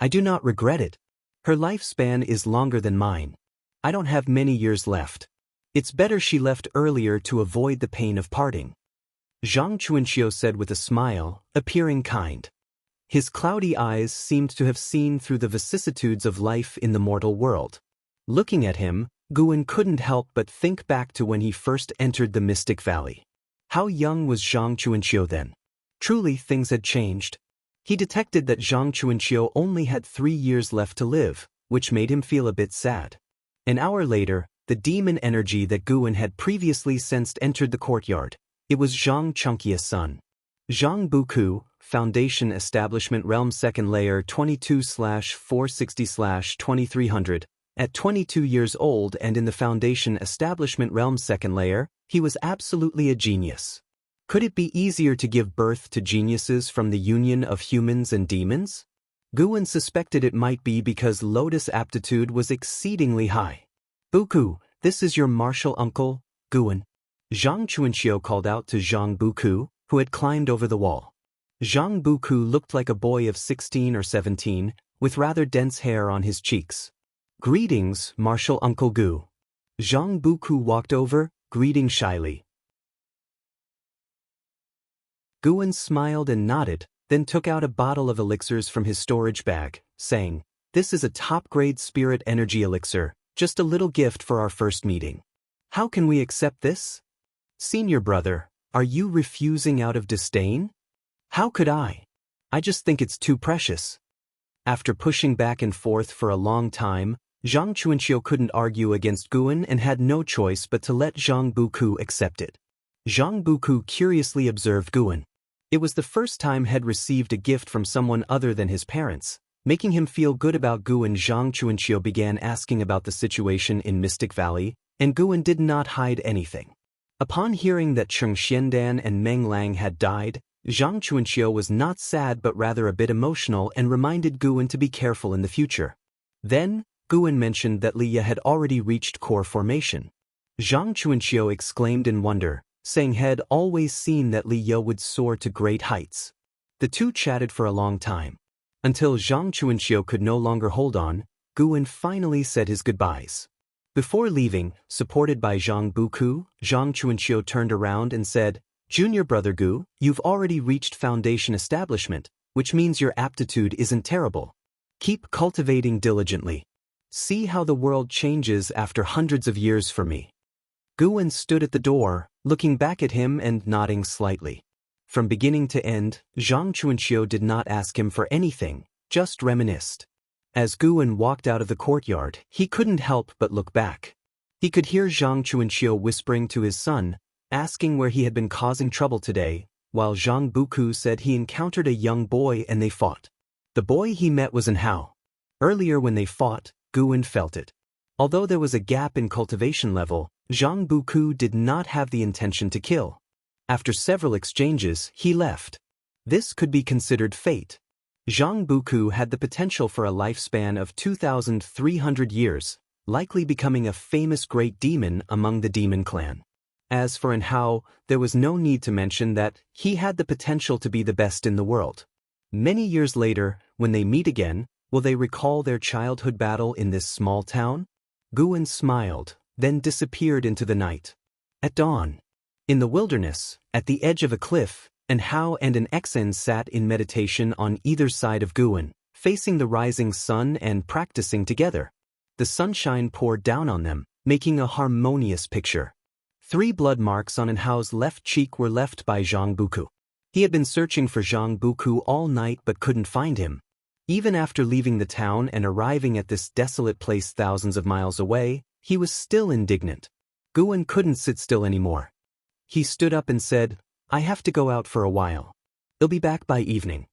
Speaker 1: I do not regret it. Her lifespan is longer than mine. I don't have many years left. It's better she left earlier to avoid the pain of parting. Zhang Chuanxiu said with a smile, appearing kind. His cloudy eyes seemed to have seen through the vicissitudes of life in the mortal world. Looking at him, Guan couldn't help but think back to when he first entered the Mystic Valley. How young was Zhang Chuanxiu then? Truly things had changed. He detected that Zhang Chuanxiu only had 3 years left to live, which made him feel a bit sad. An hour later, the demon energy that Guan had previously sensed entered the courtyard. It was Zhang Chunqia's son. Zhang Buku, Foundation Establishment Realm 2nd Layer 22/460/2300. At 22 years old and in the Foundation Establishment Realm 2nd Layer, he was absolutely a genius. Could it be easier to give birth to geniuses from the union of humans and demons? Guan suspected it might be because Lotus' aptitude was exceedingly high. Buku, this is your martial uncle, Guan. Zhang Chuanxiu called out to Zhang Buku, who had climbed over the wall. Zhang Buku looked like a boy of 16 or 17, with rather dense hair on his cheeks. Greetings, martial uncle Gu. Zhang Buku walked over, greeting shyly. Guan smiled and nodded, then took out a bottle of elixirs from his storage bag, saying, "This is a top-grade spirit energy elixir, just a little gift for our first meeting. How can we accept this?" "Senior brother, are you refusing out of disdain?" "How could I? I just think it's too precious." After pushing back and forth for a long time, Zhang Chuanxiu couldn't argue against Guan and had no choice but to let Zhang Buku accept it. Zhang Buku curiously observed Guan. It was the first time he had received a gift from someone other than his parents. Making him feel good about Guan, Zhang Chuanxiu began asking about the situation in Mystic Valley, and Guan did not hide anything. Upon hearing that Cheng Xiandan and Meng Lang had died, Zhang Chuanxiu was not sad but rather a bit emotional and reminded Guan to be careful in the future. Then, Guan mentioned that Liya had already reached core formation. Zhang Chuanxiu exclaimed in wonder, saying he had always seen that Liya would soar to great heights. The two chatted for a long time. Until Zhang Chuanxiu could no longer hold on, Guan finally said his goodbyes. Before leaving, supported by Zhang Buku, Zhang Chuanxiu turned around and said, "Junior brother Gu, you've already reached Foundation Establishment, which means your aptitude isn't terrible. Keep cultivating diligently. See how the world changes after hundreds of years for me." Guan stood at the door, looking back at him and nodding slightly. From beginning to end, Zhang Chuanxiu did not ask him for anything, just reminisced. As Guan walked out of the courtyard, he couldn't help but look back. He could hear Zhang Chuanxiu whispering to his son, asking where he had been causing trouble today, while Zhang Buku said he encountered a young boy and they fought. The boy he met was Hao. Earlier when they fought, Guan felt it. Although there was a gap in cultivation level, Zhang Buku did not have the intention to kill. After several exchanges, he left. This could be considered fate. Zhang Buku had the potential for a lifespan of 2,300 years, likely becoming a famous great demon among the demon clan. As for Hao, there was no need to mention that he had the potential to be the best in the world. Many years later, when they meet again, will they recall their childhood battle in this small town? Guan smiled, then disappeared into the night. At dawn, in the wilderness, at the edge of a cliff, Hao and an Exen sat in meditation on either side of Guan, facing the rising sun and practicing together. The sunshine poured down on them, making a harmonious picture. 3 blood marks on Hao's left cheek were left by Zhang Buku. He had been searching for Zhang Buku all night but couldn't find him. Even after leaving the town and arriving at this desolate place thousands of miles away, he was still indignant. Guan couldn't sit still anymore. He stood up and said, "I have to go out for a while. I'll be back by evening."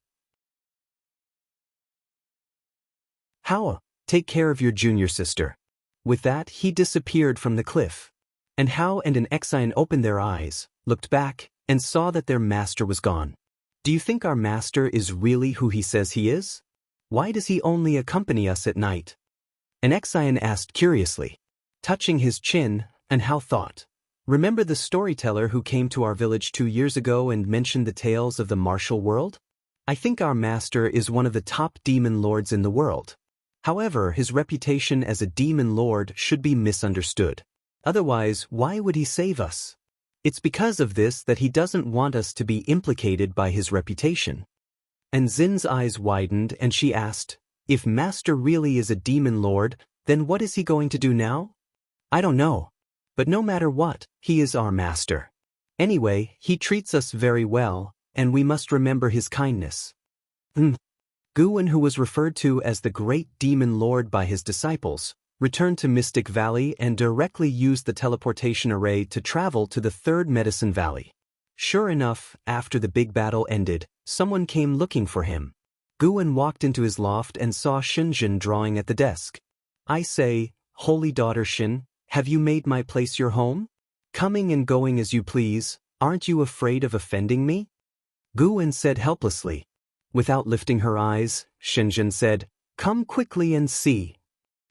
Speaker 1: "Hao, take care of your junior sister. With that, he disappeared from the cliff. And Hao and an Exine opened their eyes, looked back, and saw that their master was gone. Do you think our master is really who he says he is? Why does he only accompany us at night? An Exine asked curiously. Touching his chin, and Hao thought. Remember the storyteller who came to our village 2 years ago and mentioned the tales of the martial world? I think our master is one of the top demon lords in the world. However, his reputation as a demon lord should be misunderstood. Otherwise, why would he save us? It's because of this that he doesn't want us to be implicated by his reputation. And Xin's eyes widened and she asked, if Master really is a demon lord, then what is he going to do now? I don't know. But no matter what, he is our master. Anyway, he treats us very well, and we must remember his kindness. Guwen, who was referred to as the great demon lord by his disciples, returned to Mystic Valley and directly used the teleportation array to travel to the third Medicine Valley. Sure enough, after the big battle ended, someone came looking for him. Guwen walked into his loft and saw Xinjin drawing at the desk. I say, holy daughter Xin, have you made my place your home? Coming and going as you please, aren't you afraid of offending me? Guwen said helplessly. Without lifting her eyes, Xinjin said, come quickly and see.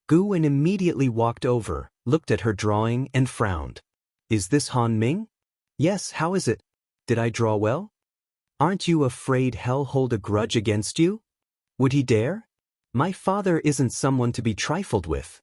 Speaker 1: Guwen immediately walked over, looked at her drawing and frowned. Is this Han Ming? Yes, how is it? Did I draw well? Aren't you afraid he'll hold a grudge against you? Would he dare? My father isn't someone to be trifled with.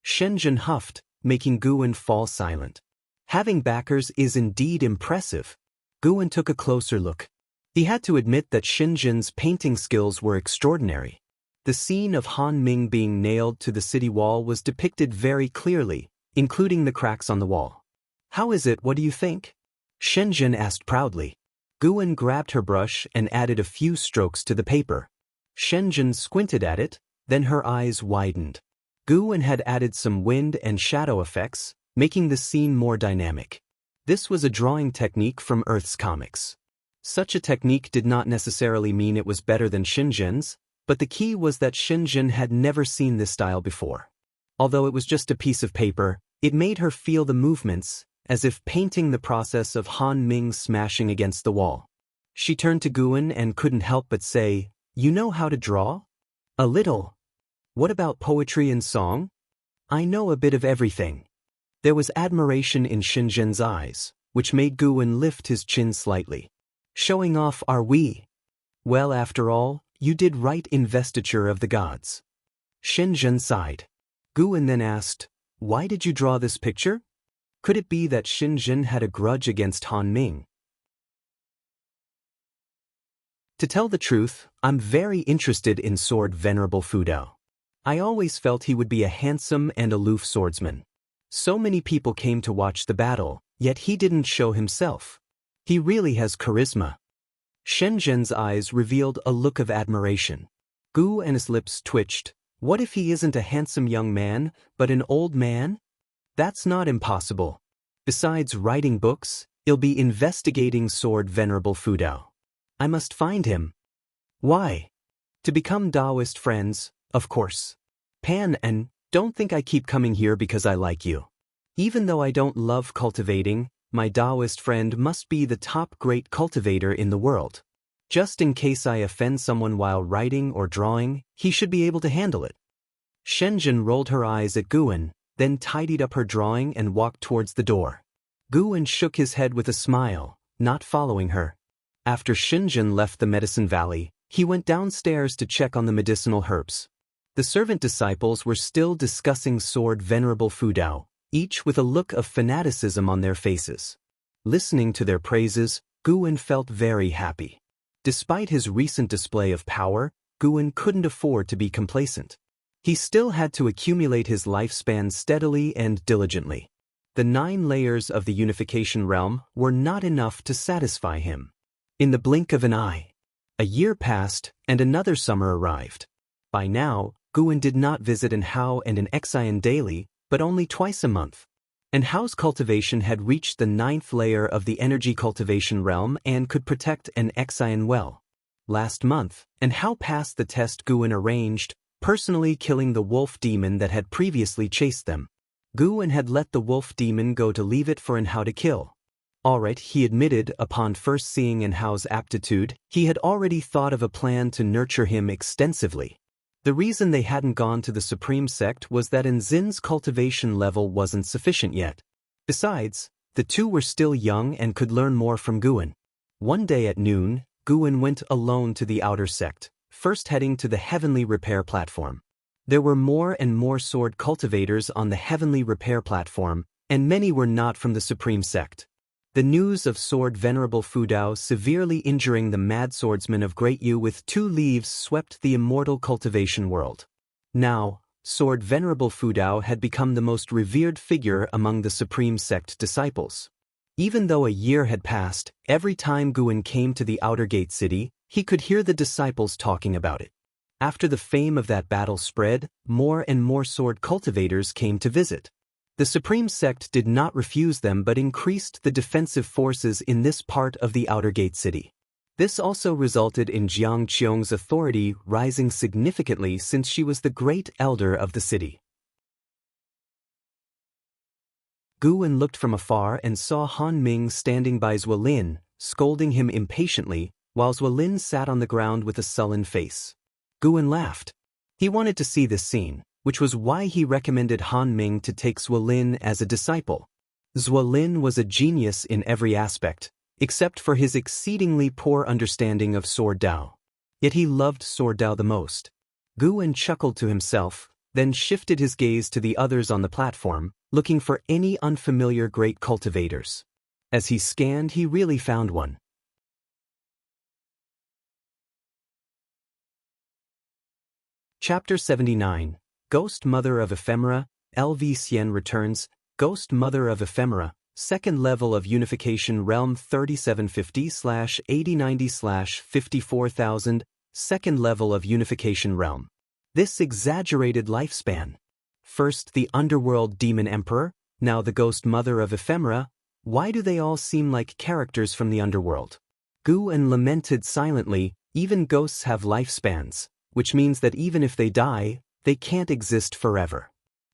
Speaker 1: Xinjin huffed, making Guwen fall silent. Having backers is indeed impressive. Guwen took a closer look. He had to admit that Xinjin's painting skills were extraordinary. The scene of Han Ming being nailed to the city wall was depicted very clearly, including the cracks on the wall. How is it, what do you think? Xinjin asked proudly. Guwen grabbed her brush and added a few strokes to the paper. Xinjin squinted at it, then her eyes widened. Guwen had added some wind and shadow effects, making the scene more dynamic. This was a drawing technique from Earth's comics. Such a technique did not necessarily mean it was better than Xinjin's, but the key was that Xinjin had never seen this style before. Although it was just a piece of paper, it made her feel the movements, as if painting the process of Han Ming smashing against the wall. She turned to Guwen and couldn't help but say, you know how to draw? A little. What about poetry and song? I know a bit of everything. There was admiration in Xinjin's eyes, which made Guwen lift his chin slightly. Showing off, are we? Well, after all, you did write Investiture of the Gods. Xinjin sighed. Guwen then asked, why did you draw this picture? Could it be that Xinjin had a grudge against Han Ming? To tell the truth, I'm very interested in sword Venerable Fudao. I always felt he would be a handsome and aloof swordsman. So many people came to watch the battle, yet he didn't show himself. He really has charisma. Xinjin's eyes revealed a look of admiration. Gu and his lips twitched. What if he isn't a handsome young man, but an old man? That's not impossible. Besides writing books, he'll be investigating sword Venerable Fudao. I must find him. Why? To become Taoist friends, of course. Pan, and don't think I keep coming here because I like you. Even though I don't love cultivating, my Taoist friend must be the top great cultivator in the world. Just in case I offend someone while writing or drawing, he should be able to handle it. Xinjin rolled her eyes at Guwen, then tidied up her drawing and walked towards the door. Guwen shook his head with a smile, not following her. After Xinjin left the Medicine Valley, he went downstairs to check on the medicinal herbs. The servant disciples were still discussing sword Venerable Fudao, each with a look of fanaticism on their faces. Listening to their praises, Guwen felt very happy. Despite his recent display of power, Guwen couldn't afford to be complacent. He still had to accumulate his lifespan steadily and diligently. The 9 layers of the unification realm were not enough to satisfy him. In the blink of an eye, a year passed and another summer arrived. By now, Guwen did not visit an Hao and an Exine daily, but only twice a month. And Hao's cultivation had reached the 9th layer of the energy cultivation realm and could protect an Exine well. Last month, and Hao passed the test Guwen arranged, personally killing the wolf demon that had previously chased them. Guwen had let the wolf demon go to leave it for Enhao to kill. Alright, he admitted, upon first seeing Enhao's aptitude, he had already thought of a plan to nurture him extensively. The reason they hadn't gone to the Supreme Sect was that Enzin's cultivation level wasn't sufficient yet. Besides, the two were still young and could learn more from Guwen. One day at noon, Guwen went alone to the outer sect, first heading to the Heavenly Repair Platform. There were more and more sword cultivators on the Heavenly Repair Platform, and many were not from the Supreme Sect. The news of Sword Venerable Fudao severely injuring the mad swordsman of Great Yu with 2 leaves swept the immortal cultivation world. Now, Sword Venerable Fudao had become the most revered figure among the Supreme Sect disciples. Even though a year had passed, every time Guwen came to the Outer Gate City, he could hear the disciples talking about it. After the fame of that battle spread, more and more sword cultivators came to visit. The Supreme Sect did not refuse them but increased the defensive forces in this part of the Outer Gate City. This also resulted in Jianghu's authority rising significantly since she was the great elder of the city. Guwen looked from afar and saw Han Ming standing by Zuolin, scolding him impatiently, while Zuolin sat on the ground with a sullen face. Guwen laughed. He wanted to see this scene, which was why he recommended Han Ming to take Zuolin as a disciple. Zuolin was a genius in every aspect, except for his exceedingly poor understanding of Sword Dao. Yet he loved Sword Dao the most. Guwen chuckled to himself, then shifted his gaze to the others on the platform, looking for any unfamiliar great cultivators. As he scanned, he really found one. Chapter 79. Ghost Mother of Ephemera, LV Xian returns. Ghost Mother of Ephemera, second level of Unification Realm 3750/8090/54000, second level of Unification Realm. This exaggerated lifespan. First the Underworld Demon Emperor, now the Ghost Mother of Ephemera. Why do they all seem like characters from the underworld? Guwen lamented silently. Even ghosts have lifespans, which means that even if they die, they can't exist forever.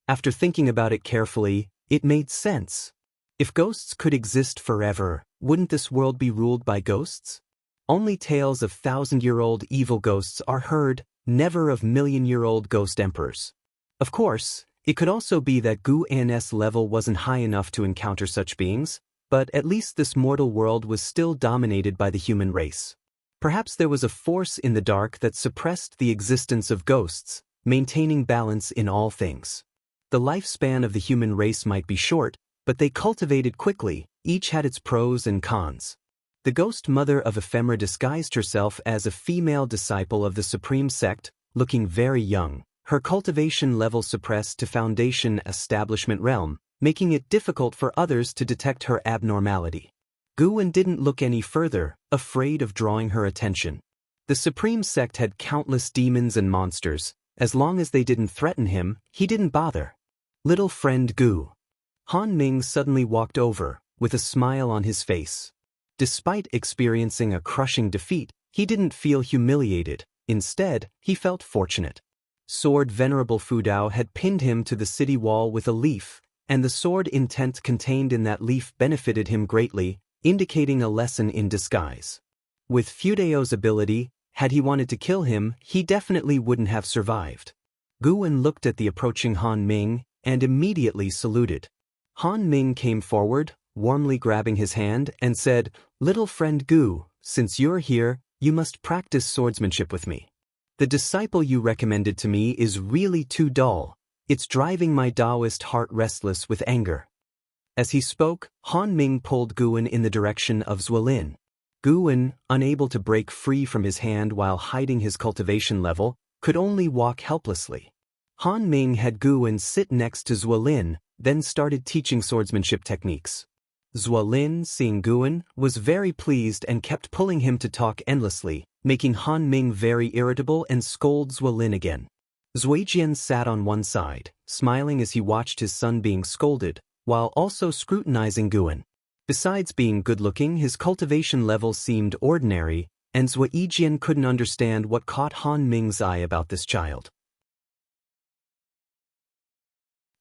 Speaker 1: After thinking about it carefully, it made sense. If ghosts could exist forever, wouldn't this world be ruled by ghosts? Only tales of 1,000-year-old evil ghosts are heard, never of million-year-old ghost emperors. Of course, it could also be that Guwen's level wasn't high enough to encounter such beings, but at least this mortal world was still dominated by the human race. Perhaps there was a force in the dark that suppressed the existence of ghosts, maintaining balance in all things. The lifespan of the human race might be short, but they cultivated quickly, each had its pros and cons. The Ghost Mother of Ephemera disguised herself as a female disciple of the Supreme Sect, looking very young, her cultivation level suppressed to Foundation Establishment Realm, making it difficult for others to detect her abnormality. Guwen didn't look any further, afraid of drawing her attention. The Supreme Sect had countless demons and monsters. As long as they didn't threaten him, he didn't bother. Little friend Gu. Han Ming suddenly walked over, with a smile on his face. Despite experiencing a crushing defeat, he didn't feel humiliated. Instead, he felt fortunate. Sword Venerable Fudao had pinned him to the city wall with a leaf, and the sword intent contained in that leaf benefited him greatly, indicating a lesson in disguise. With Fudao's ability, had he wanted to kill him, he definitely wouldn't have survived. Guwen looked at the approaching Han Ming, and immediately saluted. Han Ming came forward, warmly grabbing his hand, and said, "Little friend Gu, since you're here, you must practice swordsmanship with me. The disciple you recommended to me is really too dull. It's driving my Taoist heart restless with anger." As he spoke, Han Ming pulled Guwen in the direction of Zuolin. Guwen, unable to break free from his hand while hiding his cultivation level, could only walk helplessly. Han Ming had Guwen sit next to Zuolin, then started teaching swordsmanship techniques. Zuolin, seeing Guwen, was very pleased and kept pulling him to talk endlessly, making Han Ming very irritable and scold Zuolin again. Zuijian sat on one side, smiling as he watched his son being scolded, while also scrutinizing Guwen. Besides being good-looking, his cultivation level seemed ordinary, and Zuijian couldn't understand what caught Han Ming's eye about this child.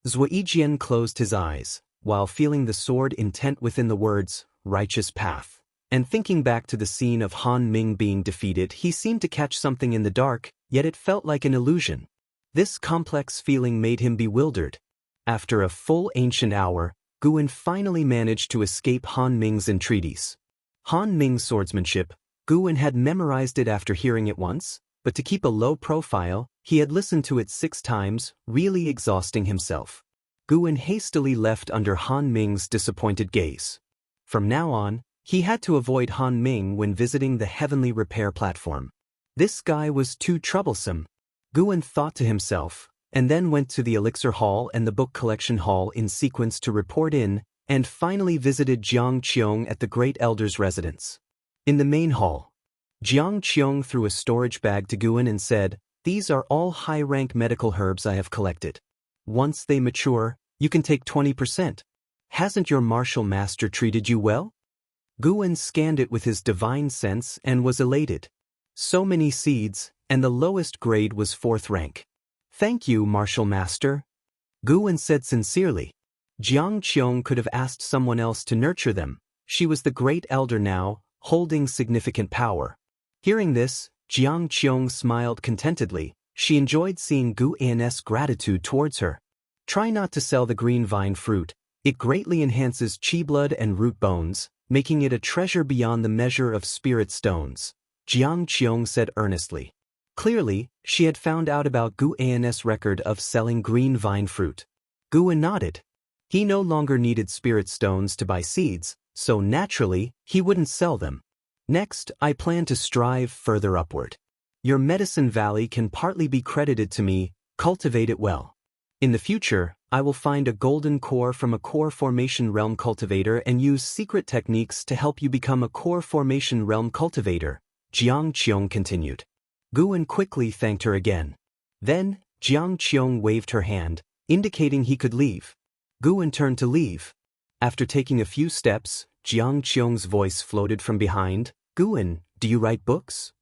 Speaker 1: Zhuijian closed his eyes, while feeling the sword intent within the words, righteous path. And thinking back to the scene of Han Ming being defeated, he seemed to catch something in the dark, yet it felt like an illusion. This complex feeling made him bewildered. After a full ancient hour, Guan finally managed to escape Han Ming's entreaties. Han Ming's swordsmanship, Guan had memorized it after hearing it once, but to keep a low profile, he had listened to it 6 times, really exhausting himself. Guan hastily left under Han Ming's disappointed gaze. From now on, he had to avoid Han Ming when visiting the heavenly repair platform. This guy was too troublesome, Guan thought to himself, and then went to the Elixir Hall and the Book Collection Hall in sequence to report in, and finally visited Jiang Qiong at the Great Elder's residence. In the main hall, Jiang Qiong threw a storage bag to Guan and said, "These are all high-rank medical herbs I have collected. Once they mature, you can take 20%. Hasn't your martial master treated you well?" Guan scanned it with his divine sense and was elated. So many seeds, and the lowest grade was 4th rank. "Thank you, martial master," Guan said sincerely. Jiang Qiong could have asked someone else to nurture them. She was the great elder now, holding significant power. Hearing this, Jiang Qiong smiled contentedly. She enjoyed seeing Guan's gratitude towards her. Try not to sell the green vine fruit. It greatly enhances qi blood and root bones, making it a treasure beyond the measure of spirit stones, Jiang Qiong said earnestly. Clearly, she had found out about Guan's record of selling green vine fruit. Guan nodded. He no longer needed spirit stones to buy seeds, so naturally, he wouldn't sell them. "Next, I plan to strive further upward. Your medicine valley can partly be credited to me, cultivate it well. In the future, I will find a golden core from a core formation realm cultivator and use secret techniques to help you become a core formation realm cultivator," Jiang Qiong continued. Guan quickly thanked her again. Then, Jiang Qiong waved her hand, indicating he could leave. Guan turned to leave. After taking a few steps, Jiang Qiong's voice floated from behind, "Guan, do you write books?"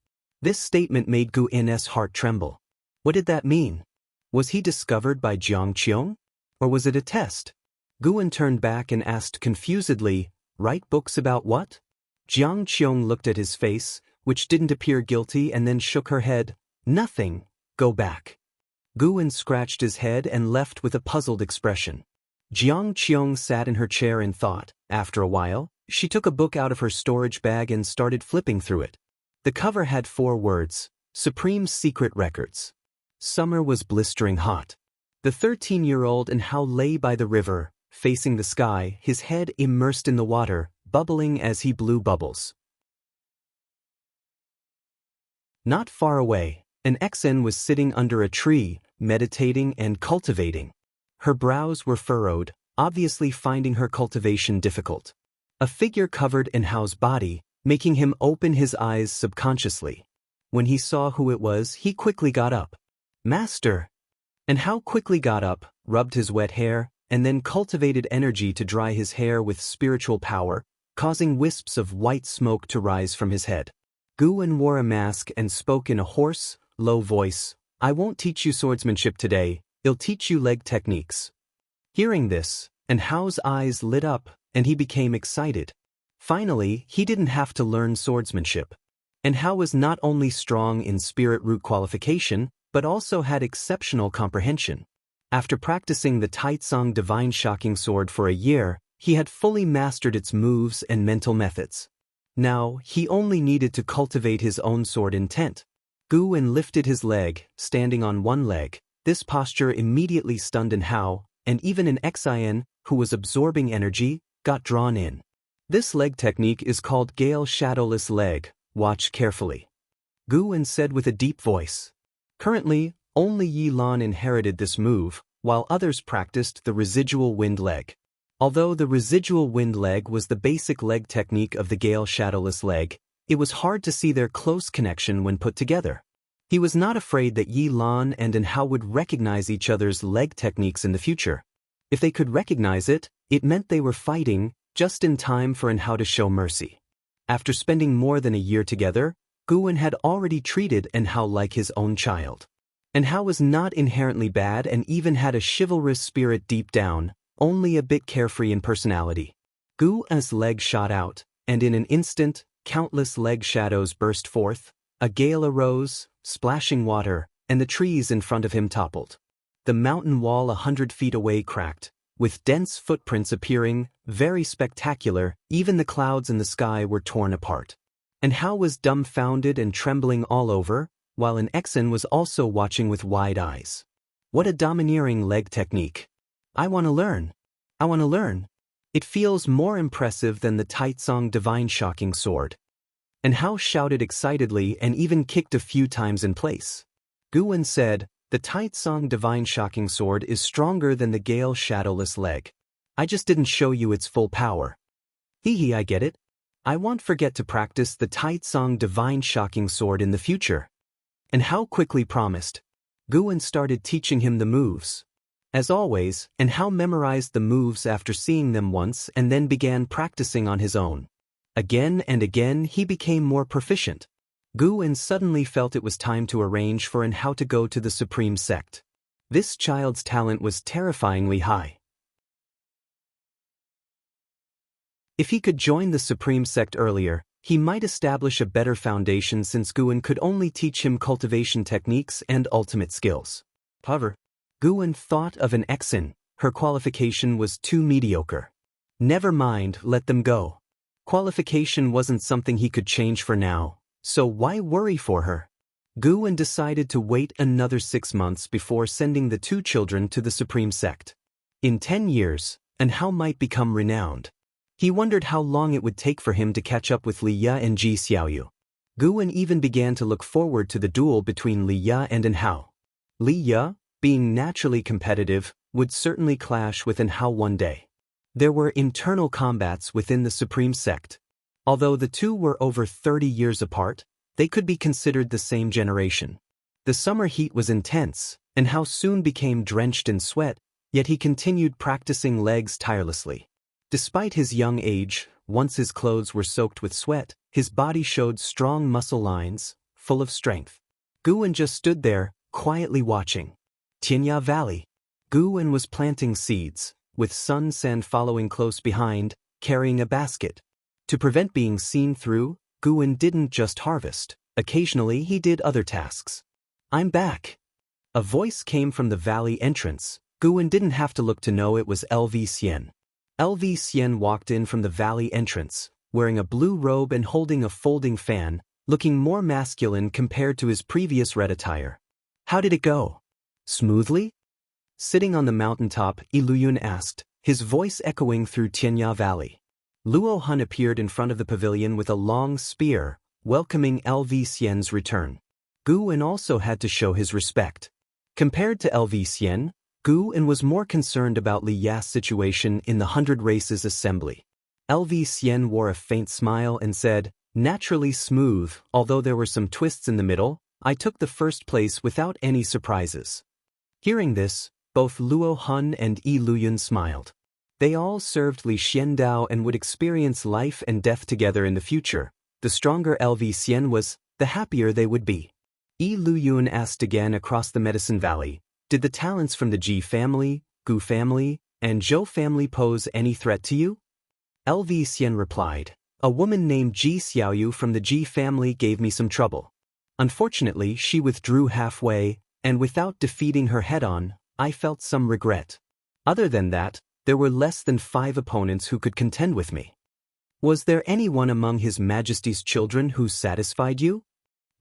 Speaker 1: This statement made Guan's heart tremble. What did that mean? Was he discovered by Jiang Qiong? Or was it a test? Guan turned back and asked confusedly, "Write books about what?" Jiang Qiong looked at his face, which didn't appear guilty, and then shook her head. "Nothing. Go back." Guan scratched his head and left with a puzzled expression. Jiang Qiong sat in her chair in thought. After a while, she took a book out of her storage bag and started flipping through it. The cover had 4 words, Supreme Secret Records. Summer was blistering hot. The 13-year-old Hao lay by the river, facing the sky, his head immersed in the water, bubbling as he blew bubbles. Not far away, an Xen was sitting under a tree, meditating and cultivating. Her brows were furrowed, obviously finding her cultivation difficult. A figure covered Hao's body, making him open his eyes subconsciously. When he saw who it was, he quickly got up. "Master!" Hao quickly got up, rubbed his wet hair, and then cultivated energy to dry his hair with spiritual power, causing wisps of white smoke to rise from his head. Guan wore a mask and spoke in a hoarse, low voice, "I won't teach you swordsmanship today, I'll teach you leg techniques." Hearing this, Hao's eyes lit up, and he became excited. Finally, he didn't have to learn swordsmanship. Hao was not only strong in spirit root qualification, but also had exceptional comprehension. After practicing the Taitsong Divine Shocking Sword for a year, he had fully mastered its moves and mental methods. Now, he only needed to cultivate his own sword intent. Guan lifted his leg, standing on one leg. This posture immediately stunned Hao, and even an Xin, who was absorbing energy, got drawn in. This leg technique is called Gale Shadowless Leg. Watch carefully, Guan said with a deep voice. Currently, only Yi Lan inherited this move, while others practiced the residual wind leg. Although the residual wind leg was the basic leg technique of the Gale Shadowless Leg, it was hard to see their close connection when put together. He was not afraid that Yi Lan and Hao would recognize each other's leg techniques in the future. If they could recognize it, it meant they were fighting, just in time for Hao to show mercy. After spending more than a year together, Guan had already treated Hao like his own child. And Hao was not inherently bad and even had a chivalrous spirit deep down, only a bit carefree in personality. Gu's leg shot out, and in an instant, countless leg shadows burst forth, a gale arose, splashing water, and the trees in front of him toppled. The mountain wall 100 feet away cracked, with dense footprints appearing, very spectacular. Even the clouds in the sky were torn apart. And Hao was dumbfounded and trembling all over, while an Exen was also watching with wide eyes. What a domineering leg technique. I want to learn. I want to learn. It feels more impressive than the Taitsong Divine Shocking Sword. And Hao shouted excitedly and even kicked a few times in place. Guwen said, the Taitsong Divine Shocking Sword is stronger than the Gale Shadowless Leg. I just didn't show you its full power. Hee, I get it. I won't forget to practice the Taitsong Divine Shocking Sword in the future. And Hao quickly promised. Guwen started teaching him the moves. As always, and Hao memorized the moves after seeing them once and then began practicing on his own. Again and again he became more proficient. Guwen suddenly felt it was time to arrange for and Hao to go to the Supreme Sect. This child's talent was terrifyingly high. If he could join the Supreme Sect earlier, he might establish a better foundation since Guwen could only teach him cultivation techniques and ultimate skills. However, Guwen thought of an Exen. Her qualification was too mediocre. Never mind, let them go. Qualification wasn't something he could change for now, so why worry for her? Guwen decided to wait another 6 months before sending the two children to the Supreme Sect. In 10 years, and Hao might become renowned. He wondered how long it would take for him to catch up with Li Ye and Ji Xiaoyu. Guwen even began to look forward to the duel between Li Ye and An Hao. Li Ye, being naturally competitive, would certainly clash with An Hao one day. There were internal combats within the Supreme Sect. Although the two were over 30 years apart, they could be considered the same generation. The summer heat was intense, and Hao soon became drenched in sweat, yet he continued practicing legs tirelessly. Despite his young age, once his clothes were soaked with sweat, his body showed strong muscle lines, full of strength. Guwen just stood there, quietly watching. Tianya Valley. Guwen was planting seeds, with Sun San following close behind, carrying a basket. To prevent being seen through, Guwen didn't just harvest. Occasionally he did other tasks. I'm back. A voice came from the valley entrance. Guwen didn't have to look to know it was LV Xian. LV Xian walked in from the valley entrance, wearing a blue robe and holding a folding fan, looking more masculine compared to his previous red attire. How did it go? Smoothly? Sitting on the mountaintop, Iluyun asked, his voice echoing through Tianya Valley. Luo Hun appeared in front of the pavilion with a long spear, welcoming LV Xian's return. Guwen also had to show his respect. Compared to LV Xian, Guwen was more concerned about Li Ye's situation in the 100 Races Assembly. LV Xian wore a faint smile and said, naturally smooth, although there were some twists in the middle, I took the first place without any surprises. Hearing this, both Luo Hun and Yi Luyun smiled. They all served Li Xiandao and would experience life and death together in the future. The stronger LV Xian was, the happier they would be. Yi Luyun asked again across the Medicine Valley, did the talents from the Ji family, Gu family, and Zhou family pose any threat to you? LV Xian replied, a woman named Ji Xiaoyu from the Ji family gave me some trouble. Unfortunately, she withdrew halfway, and without defeating her head-on, I felt some regret. Other than that, there were less than 5 opponents who could contend with me. Was there anyone among His Majesty's children who satisfied you?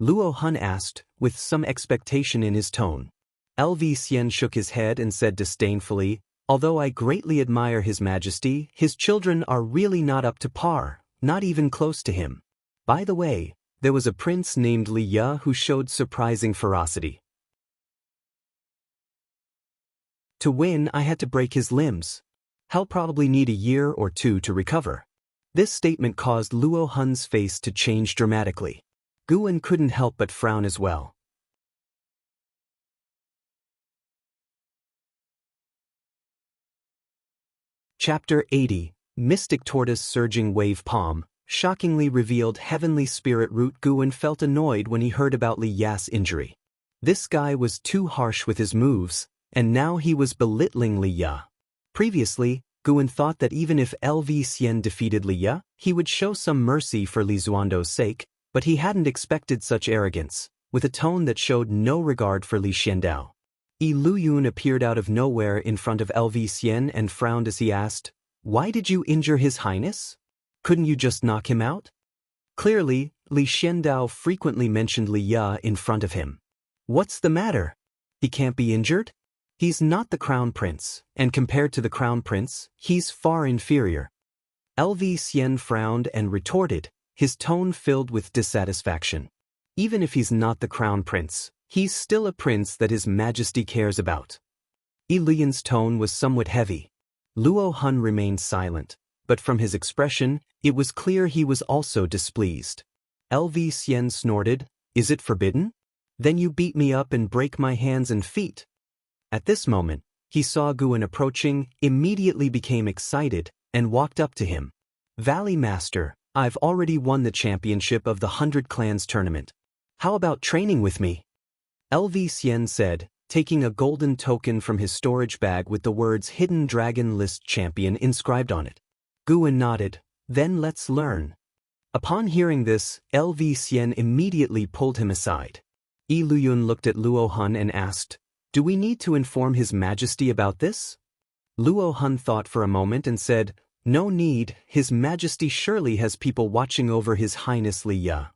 Speaker 1: Luo Hun asked, with some expectation in his tone. LV Xian shook his head and said disdainfully, although I greatly admire His Majesty, his children are really not up to par, not even close to him. By the way, there was a prince named Li Ye who showed surprising ferocity. To win, I had to break his limbs. He'll probably need a year or 2 to recover. This statement caused Luo Hun's face to change dramatically. Guwen couldn't help but frown as well. Chapter 80, Mystic Tortoise Surging Wave Palm, shockingly revealed heavenly spirit root. Guwen felt annoyed when he heard about Li Ya's injury. This guy was too harsh with his moves, and now he was belittling Li Ya. Previously, Guan thought that even if LV Xian defeated Li Ya, he would show some mercy for Li Zuando's sake, but he hadn't expected such arrogance, with a tone that showed no regard for Li Xiandao. Yi Luyun appeared out of nowhere in front of LV Xian and frowned as he asked, "Why did you injure His Highness? Couldn't you just knock him out?" Clearly, Li Xiandao frequently mentioned Li Ya in front of him. "What's the matter? He can't be injured? He's not the crown prince, and compared to the crown prince, he's far inferior." LV Xian frowned and retorted, his tone filled with dissatisfaction. "Even if he's not the crown prince, he's still a prince that His Majesty cares about." Yi Luyun's tone was somewhat heavy. Luo Hun remained silent, but from his expression, it was clear he was also displeased. LV Xian snorted, "Is it forbidden? Then you beat me up and break my hands and feet." At this moment, he saw Guan approaching, immediately became excited, and walked up to him. "Valley Master, I've already won the championship of the 100 Clans tournament. How about training with me?" LV Xian said, taking a golden token from his storage bag with the words Hidden Dragon List Champion inscribed on it. Guan nodded, "Then let's learn." Upon hearing this, LV Xian immediately pulled him aside. Yi Luyun looked at Luo Hun and asked, "Do we need to inform His Majesty about this?" Luo Hun thought for a moment and said, "No need, His Majesty surely has people watching over His Highness Li Ya."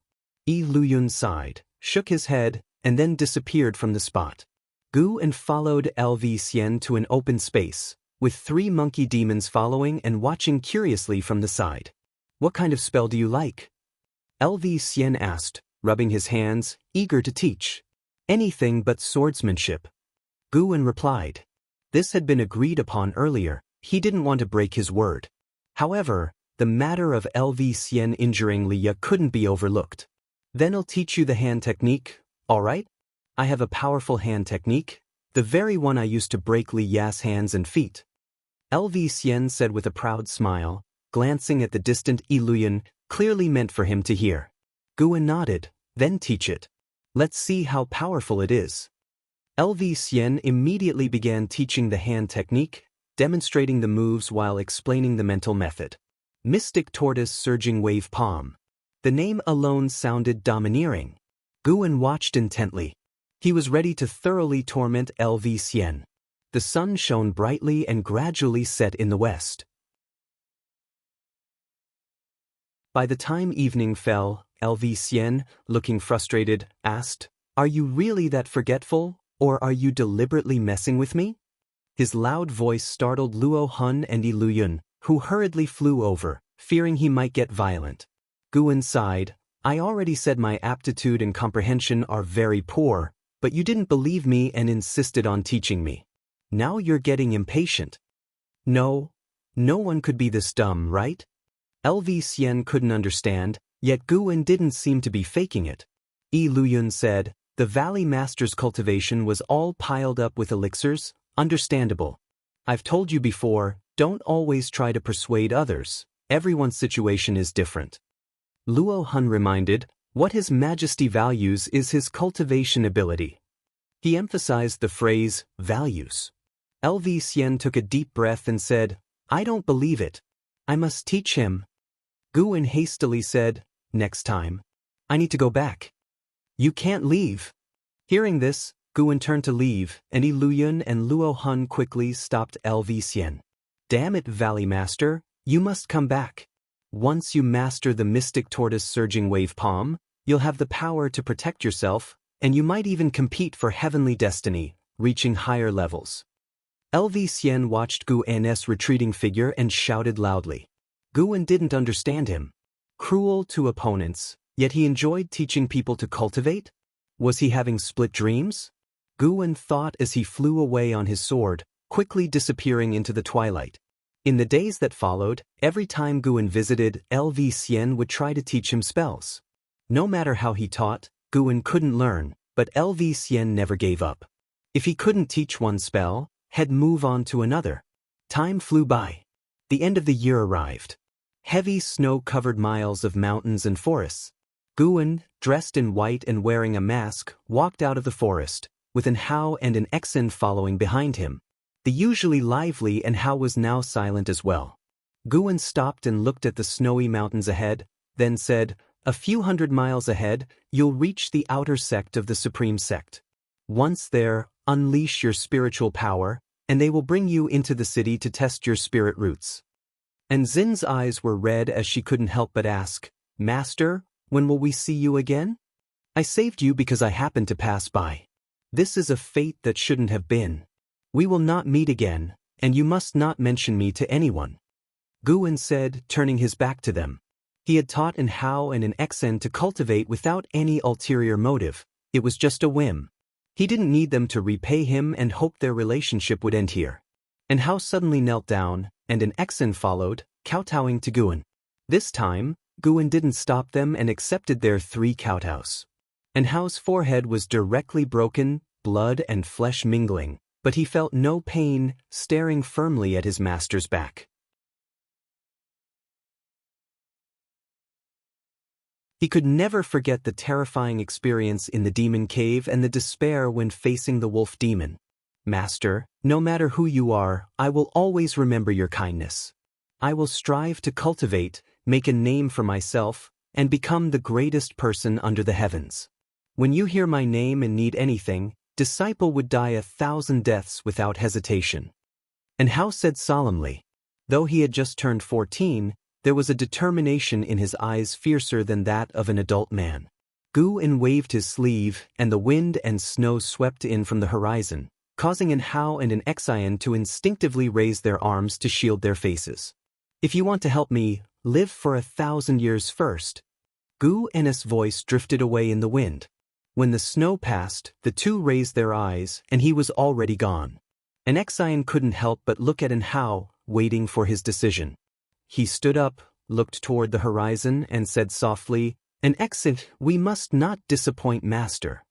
Speaker 1: Yi Luyun sighed, shook his head, and then disappeared from the spot. Guan followed LV Xian to an open space, with 3 monkey demons following and watching curiously from the side. "What kind of spell do you like?" LV Xian asked, rubbing his hands, eager to teach. "Anything but swordsmanship." Guan replied. This had been agreed upon earlier, he didn't want to break his word. However, the matter of LV Xian injuring Li Ya couldn't be overlooked. "Then I'll teach you the hand technique, all right? I have a powerful hand technique, the very one I used to break Li Ya's hands and feet." LV Xian said with a proud smile, glancing at the distant Yi Luyun, clearly meant for him to hear. Guan nodded, "Then teach it. Let's see how powerful it is." LV Xian immediately began teaching the hand technique, demonstrating the moves while explaining the mental method. Mystic Tortoise Surging Wave Palm. The name alone sounded domineering. Guan watched intently. He was ready to thoroughly torment LV Xian. The sun shone brightly and gradually set in the west. By the time evening fell, LV Xian, looking frustrated, asked, "Are you really that forgetful, or are you deliberately messing with me?" His loud voice startled Luo Hun and Yi Luyun, who hurriedly flew over, fearing he might get violent. Guan sighed, "I already said my aptitude and comprehension are very poor, but you didn't believe me and insisted on teaching me. Now you're getting impatient." No one could be this dumb, right? LV Xian couldn't understand, yet Guan didn't seem to be faking it. Yi Luyun said, "The Valley Master's cultivation was all piled up with elixirs, understandable. I've told you before, don't always try to persuade others, everyone's situation is different." Luo Hun reminded, what His Majesty values is his cultivation ability. He emphasized the phrase, values. LV Xian took a deep breath and said, "I don't believe it. I must teach him." Guan hastily said, "Next time. I need to go back." "You can't leave." Hearing this, Guan turned to leave, and Yi Luyun and Luo Hun quickly stopped LV Xian. "Damn it, Valley Master, you must come back. Once you master the Mystic Tortoise Surging Wave Palm, you'll have the power to protect yourself, and you might even compete for heavenly destiny, reaching higher levels." LV Xian watched Guan's retreating figure and shouted loudly. Guan didn't understand him. Cruel to opponents, yet he enjoyed teaching people to cultivate? Was he having split dreams? Guan thought as he flew away on his sword, quickly disappearing into the twilight. In the days that followed, every time Guan visited, LV Xian would try to teach him spells. No matter how he taught, Guan couldn't learn, but LV Xian never gave up. If he couldn't teach one spell, he'd move on to another. Time flew by. The end of the year arrived. Heavy snow covered miles of mountains and forests. Guan, dressed in white and wearing a mask, walked out of the forest, with an Hao and an Exen following behind him. The usually lively and Hao was now silent as well. Guan stopped and looked at the snowy mountains ahead, then said, "A few hundred miles ahead, you'll reach the outer sect of the Supreme Sect. Once there, unleash your spiritual power, and they will bring you into the city to test your spirit roots." And Xin's eyes were red as she couldn't help but ask, "Master, when will we see you again? I saved you because I happened to pass by. This is a fate that shouldn't have been. We will not meet again, and you must not mention me to anyone." Guan said, turning his back to them. He had taught an Hao and an Exen to cultivate without any ulterior motive. It was just a whim. He didn't need them to repay him and hoped their relationship would end here. And Hao suddenly knelt down, and an Exen followed, kowtowing to Guan. This time, Guan didn't stop them and accepted their 3 kowtows. And Hao's forehead was directly broken, blood and flesh mingling, but he felt no pain, staring firmly at his master's back. He could never forget the terrifying experience in the demon cave and the despair when facing the wolf demon. "Master, no matter who you are, I will always remember your kindness. I will strive to cultivate, make a name for myself, and become the greatest person under the heavens. When you hear my name and need anything, disciple would die 1,000 deaths without hesitation." And Hao said solemnly. Though he had just turned 14, there was a determination in his eyes fiercer than that of an adult man. Guan waved his sleeve, and the wind and snow swept in from the horizon, causing an Hao and an Exien to instinctively raise their arms to shield their faces. "If you want to help me, live for 1,000 years first." Guan's voice drifted away in the wind. When the snow passed, the two raised their eyes, and he was already gone. An Exien couldn't help but look at an Hao, waiting for his decision. He stood up, looked toward the horizon, and said softly, "An exit, we must not disappoint Master."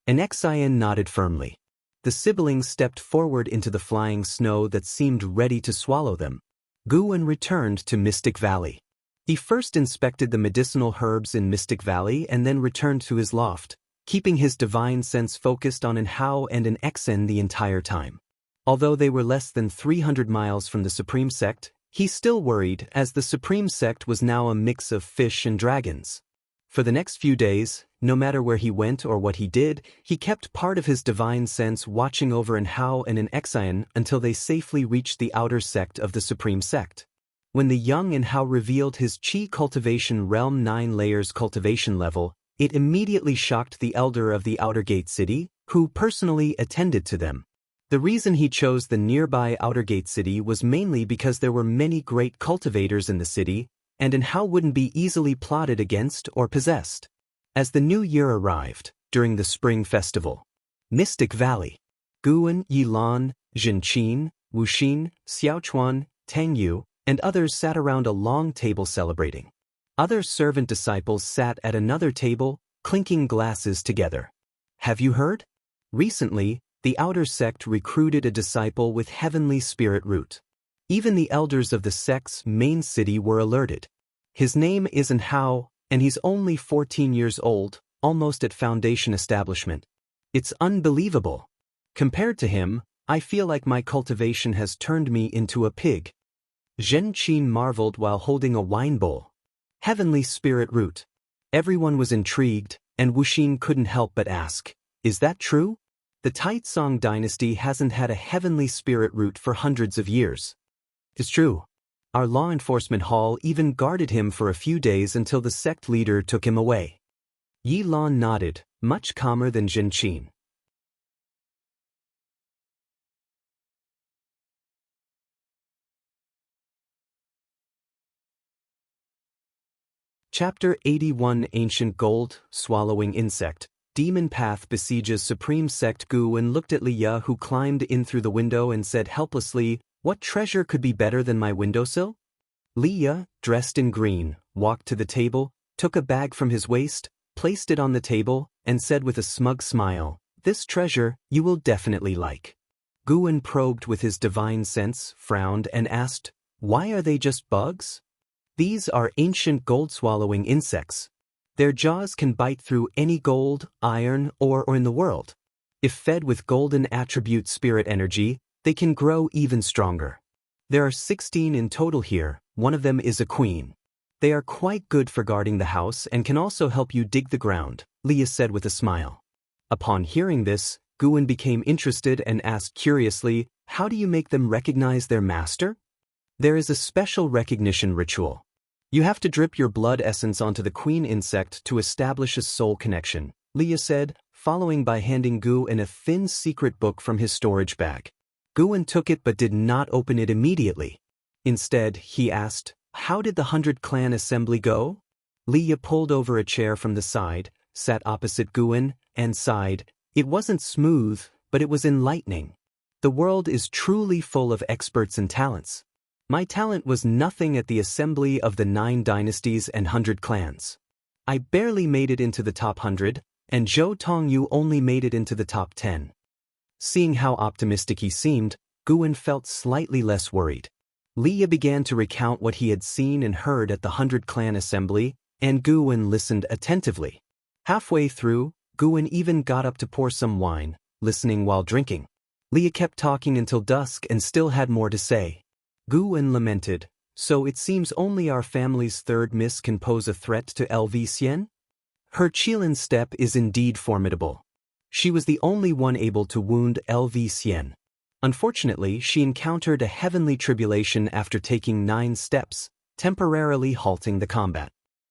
Speaker 1: An Exien nodded firmly. The siblings stepped forward into the flying snow that seemed ready to swallow them. Guan returned to Mystic Valley. He first inspected the medicinal herbs in Mystic Valley and then returned to his loft, keeping his divine sense focused on an Hao and an Exen the entire time. Although they were less than 300 miles from the Supreme Sect, he still worried as the Supreme Sect was now a mix of fish and dragons. For the next few days, no matter where he went or what he did, he kept part of his divine sense watching over an Hao and an Exien until they safely reached the outer sect of the Supreme Sect. When the young an Hao revealed his Qi Cultivation Realm 9 layers cultivation level, it immediately shocked the elder of the Outer Gate City, who personally attended to them. The reason he chose the nearby Outer Gate City was mainly because there were many great cultivators in the city, and an Hao wouldn't be easily plotted against or possessed. As the new year arrived, during the Spring Festival, Mystic Valley, Guan, Yilan, Zhenqin, Wuxin, Xiaochuan, Tangyu, and others sat around a long table celebrating. Other servant disciples sat at another table, clinking glasses together. "Have you heard? Recently, the outer sect recruited a disciple with heavenly spirit root. Even the elders of the sect's main city were alerted. His name isn't Hao, and he's only 14 years old, almost at foundation establishment. It's unbelievable. Compared to him, I feel like my cultivation has turned me into a pig." Zhenqin marveled while holding a wine bowl. Heavenly spirit root. Everyone was intrigued, and Wuxin couldn't help but ask, "Is that true? The Taitsong dynasty hasn't had a heavenly spirit root for hundreds of years." "It's true. Our law enforcement hall even guarded him for a few days until the sect leader took him away." Yilan nodded, much calmer than Zhenqin. Chapter 81 Ancient Gold, Swallowing Insect. Demon Path besieges Supreme Sect. Guan looked at Liya, who climbed in through the window, and said helplessly, "What treasure could be better than my windowsill?" Liya, dressed in green, walked to the table, took a bag from his waist, placed it on the table, and said with a smug smile, "This treasure you will definitely like." Guan probed with his divine sense, frowned, and asked, "Why are they just bugs?" "These are ancient gold-swallowing insects. Their jaws can bite through any gold, iron, or in the world. If fed with golden attribute spirit energy, they can grow even stronger. There are 16 in total here, one of them is a queen. They are quite good for guarding the house and can also help you dig the ground, Leah said with a smile. Upon hearing this, Guwen became interested and asked curiously, how do you make them recognize their master? There is a special recognition ritual. You have to drip your blood essence onto the queen insect to establish a soul connection, Leah said, following by handing Guwen a thin secret book from his storage bag. Guwen took it but did not open it immediately. Instead, he asked, how did the 100 clan assembly go? Leah pulled over a chair from the side, sat opposite Guwen, and sighed. It wasn't smooth, but it was enlightening. The world is truly full of experts and talents. My talent was nothing at the assembly of the 9 dynasties and 100 clans. I barely made it into the top 100, and Zhou Tongyu only made it into the top 10. Seeing how optimistic he seemed, Guwen felt slightly less worried. Leah began to recount what he had seen and heard at the 100 clan assembly, and Guwen listened attentively. Halfway through, Guwen even got up to pour some wine, listening while drinking. Leah kept talking until dusk and still had more to say. Guwen lamented, so it seems only our family's third miss can pose a threat to LV Xian? Her Qilin step is indeed formidable. She was the only one able to wound LV Xian. Unfortunately, she encountered a heavenly tribulation after taking 9 steps, temporarily halting the combat.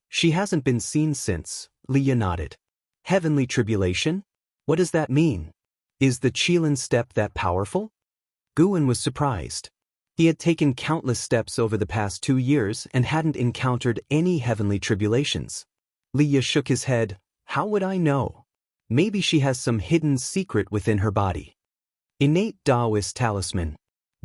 Speaker 1: She hasn't been seen since, Leah nodded. Heavenly tribulation? What does that mean? Is the Qilin step that powerful? Guwen was surprised. He had taken countless steps over the past 2 years and hadn't encountered any heavenly tribulations. Leah shook his head. How would I know? Maybe she has some hidden secret within her body. Innate Taoist talisman.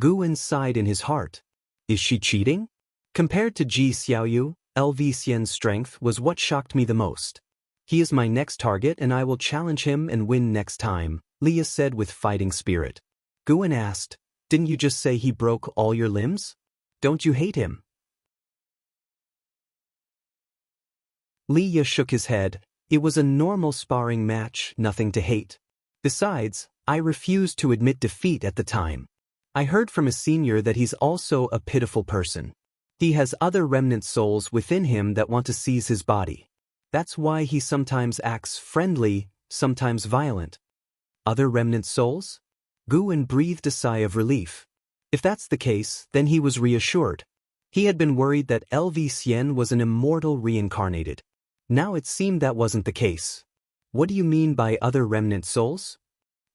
Speaker 1: Guwen sighed in his heart. Is she cheating? Compared to Ji Xiaoyu, LV Xian's strength was what shocked me the most. He is my next target and I will challenge him and win next time, Leah said with fighting spirit. Guwen asked, didn't you just say he broke all your limbs? Don't you hate him? Leah shook his head. It was a normal sparring match, nothing to hate. Besides, I refused to admit defeat at the time. I heard from a senior that he's also a pitiful person. He has other remnant souls within him that want to seize his body. That's why he sometimes acts friendly, sometimes violent. Other remnant souls? Guwen breathed a sigh of relief. If that's the case, then he was reassured. He had been worried that LV Xian was an immortal reincarnated. Now it seemed that wasn't the case. What do you mean by other remnant souls?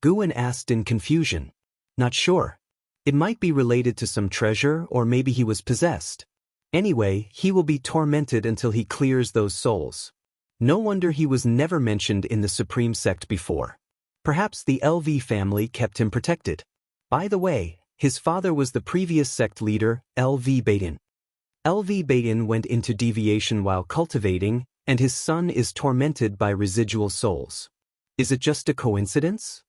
Speaker 1: Guwen asked in confusion. Not sure. It might be related to some treasure or maybe he was possessed. Anyway, he will be tormented until he clears those souls. No wonder he was never mentioned in the Supreme Sect before. Perhaps the LV family kept him protected. By the way, his father was the previous sect leader, LV Baitin. LV Baitin went into deviation while cultivating, and his son is tormented by residual souls. Is it just a coincidence?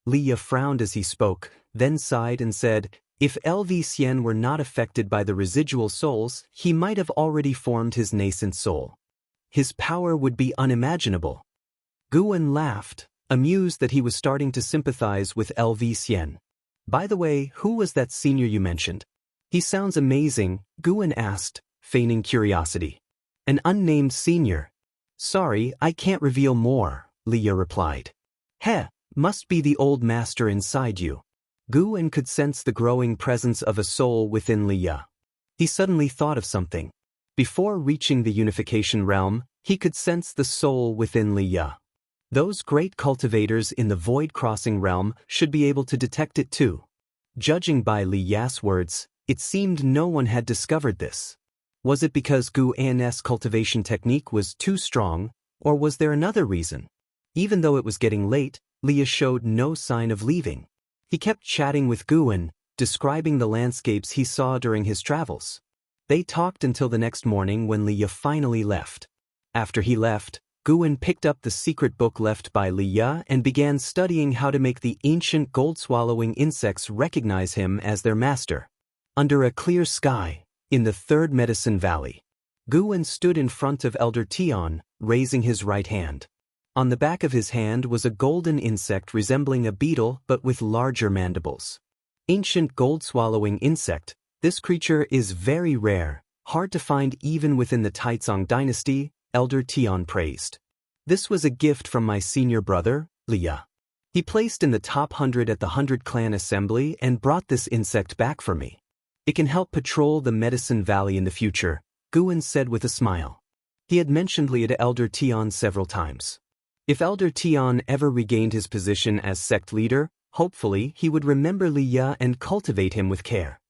Speaker 1: Leah frowned as he spoke, then sighed and said, if LV Xian were not affected by the residual souls, he might have already formed his nascent soul. His power would be unimaginable. Guwen laughed, amused that he was starting to sympathize with LV Xian. By the way, who was that senior you mentioned? He sounds amazing, Guwen asked, feigning curiosity. An unnamed senior. Sorry, I can't reveal more, Leah replied. Heh, must be the old master inside you. Guwen could sense the growing presence of a soul within Leah. He suddenly thought of something. Before reaching the unification realm, he could sense the soul within Leah. Those great cultivators in the void-crossing realm should be able to detect it too. Judging by Leah's words, it seemed no one had discovered this. Was it because Guwen's cultivation technique was too strong, or was there another reason? Even though it was getting late, Leah showed no sign of leaving. He kept chatting with Guwen, describing the landscapes he saw during his travels. They talked until the next morning when Leah finally left. After he left, Guwen picked up the secret book left by Leah and began studying how to make the ancient gold-swallowing insects recognize him as their master. Under a clear sky, in the Third Medicine Valley, Guwen stood in front of Elder Tian, raising his right hand. On the back of his hand was a golden insect resembling a beetle but with larger mandibles. Ancient gold-swallowing insect, this creature is very rare, hard to find even within the Taizong dynasty, Elder Tian praised. This was a gift from my senior brother, Liya. He placed in the top 100 at the 100 Clan Assembly and brought this insect back for me. It can help patrol the Medicine Valley in the future, Guwen said with a smile. He had mentioned Liya to Elder Tian several times. If Elder Tian ever regained his position as sect leader, hopefully he would remember Liya and cultivate him with care.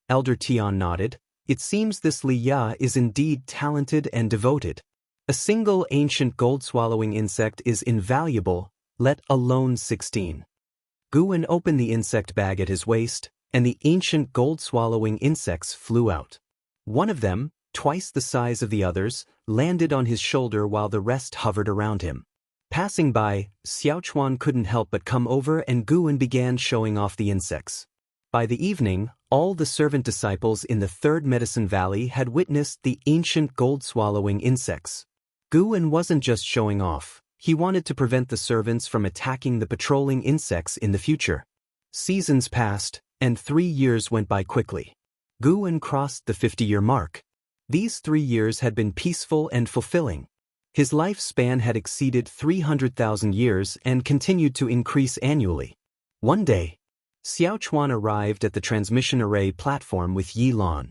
Speaker 1: Elder Tian nodded. It seems this Liya is indeed talented and devoted. A single ancient gold-swallowing insect is invaluable, let alone 16. Guwen opened the insect bag at his waist, and the ancient gold-swallowing insects flew out. One of them, twice the size of the others, landed on his shoulder while the rest hovered around him. Passing by, Xiaochuan couldn't help but come over and Guwen began showing off the insects. By the evening, all the servant disciples in the Third Medicine Valley had witnessed the ancient gold-swallowing insects. Guwen wasn't just showing off, he wanted to prevent the servants from attacking the patrolling insects in the future. Seasons passed, and 3 years went by quickly. Guwen crossed the 50-year mark. These 3 years had been peaceful and fulfilling. His lifespan had exceeded 300,000 years and continued to increase annually. One day, Xiaochuan arrived at the transmission array platform with Yilan.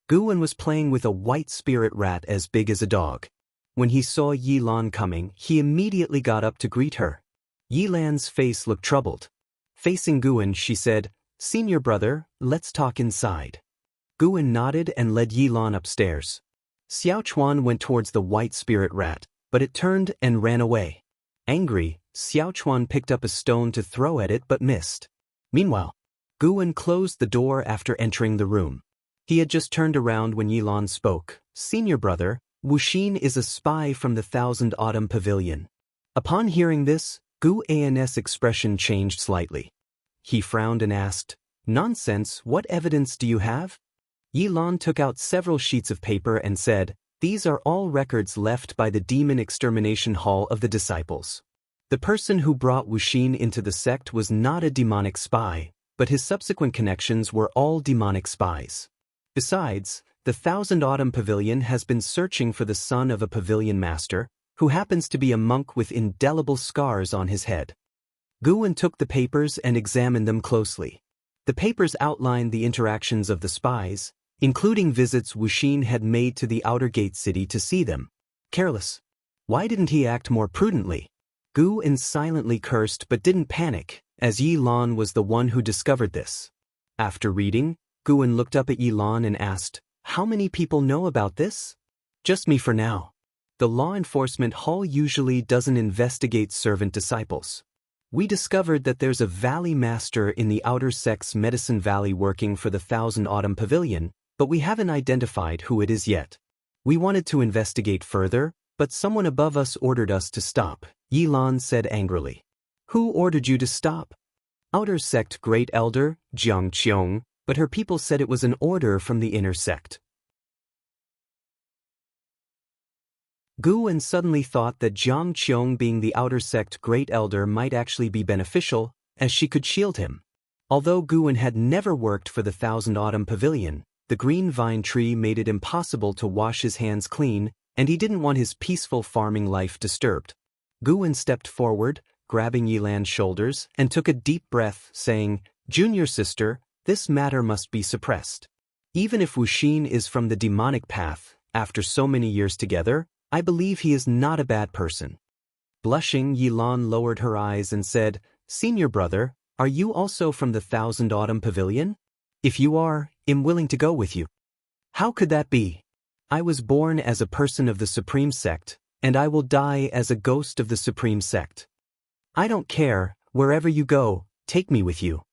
Speaker 1: Guwen was playing with a white spirit rat as big as a dog. When he saw Yilan coming, he immediately got up to greet her. Yilan's face looked troubled. Facing Guwen, she said, "Senior brother, let's talk inside." Guwen nodded and led Yilan upstairs. Xiaochuan went towards the white spirit rat, but it turned and ran away. Angry, Xiaochuan picked up a stone to throw at it but missed. Meanwhile, Guwen closed the door after entering the room. He had just turned around when Yilan spoke. "Senior brother, Wuxin is a spy from the Thousand Autumn Pavilion." Upon hearing this, Gu An's expression changed slightly. He frowned and asked, "Nonsense, what evidence do you have?" Yilan took out several sheets of paper and said, "These are all records left by the Demon Extermination Hall of the Disciples. The person who brought Wuxin into the sect was not a demonic spy, but his subsequent connections were all demonic spies. Besides, the Thousand Autumn Pavilion has been searching for the son of a pavilion master, who happens to be a monk with indelible scars on his head." Guwen took the papers and examined them closely. The papers outlined the interactions of the spies, including visits Wuxin had made to the Outer Gate City to see them. Careless. Why didn't he act more prudently? Guwen silently cursed but didn't panic, as Yilan was the one who discovered this. After reading, Guwen looked up at Yilan and asked, "How many people know about this?" "Just me for now. The law enforcement hall usually doesn't investigate servant disciples. We discovered that there's a valley master in the outer sect's Medicine Valley working for the Thousand Autumn Pavilion, but we haven't identified who it is yet. We wanted to investigate further, but someone above us ordered us to stop," Yilan said angrily. "Who ordered you to stop?" "Outer sect Great Elder, Jianghu, but her people said it was an order from the inner sect." Guwen suddenly thought that Jianghu being the outer sect Great Elder might actually be beneficial, as she could shield him. Although Guwen had never worked for the Thousand Autumn Pavilion, the green vine tree made it impossible to wash his hands clean, and he didn't want his peaceful farming life disturbed. Guwen stepped forward, grabbing Yilan's shoulders, and took a deep breath, saying, "Junior sister, this matter must be suppressed. Even if Wuxin is from the demonic path, after so many years together, I believe he is not a bad person." Blushing, Yilan lowered her eyes and said, "Senior brother, are you also from the Thousand Autumn Pavilion? If you are, I'm willing to go with you." "How could that be? I was born as a person of the Supreme Sect, and I will die as a ghost of the Supreme Sect. I don't care, wherever you go, take me with you."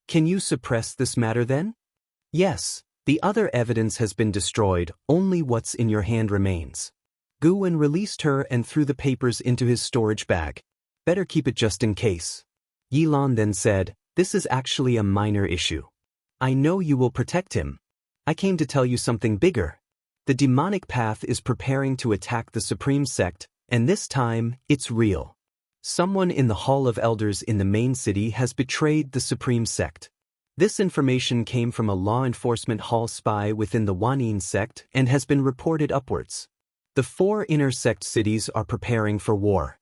Speaker 1: "Can you suppress this matter then?" "Yes, the other evidence has been destroyed, only what's in your hand remains." Guwen released her and threw the papers into his storage bag. "Better keep it just in case." Yilan then said, "This is actually a minor issue. I know you will protect him. I came to tell you something bigger." The demonic path is preparing to attack the Supreme Sect, and this time, it's real. Someone in the Hall of Elders in the main city has betrayed the Supreme Sect. This information came from a law enforcement hall spy within the Wanin sect and has been reported upwards. The 4 inner sect cities are preparing for war.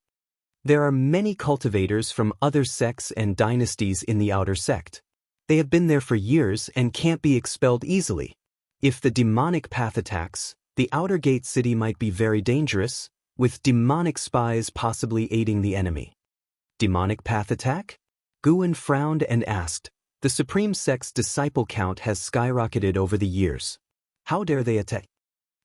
Speaker 1: There are many cultivators from other sects and dynasties in the outer sect. They have been there for years and can't be expelled easily. If the demonic path attacks, the outer gate city might be very dangerous, with demonic spies possibly aiding the enemy. Demonic path attack? Guan frowned and asked. The Supreme Sect's disciple count has skyrocketed over the years. How dare they attack?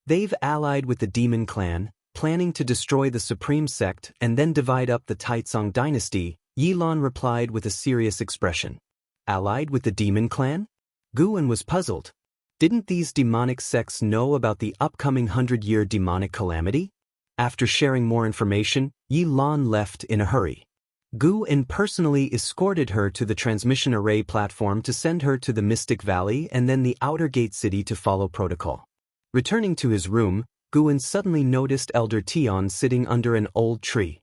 Speaker 1: They've allied with the Demon Clan, planning to destroy the Supreme Sect and then divide up the Taizong dynasty, Yilan replied with a serious expression. Allied with the Demon Clan? Guan was puzzled. Didn't these demonic sects know about the upcoming 100-year demonic calamity? After sharing more information, Yilan left in a hurry. Guan personally escorted her to the transmission array platform to send her to the Mystic Valley and then the outer gate city to follow protocol. Returning to his room, Guan suddenly noticed Elder Tian sitting under an old tree.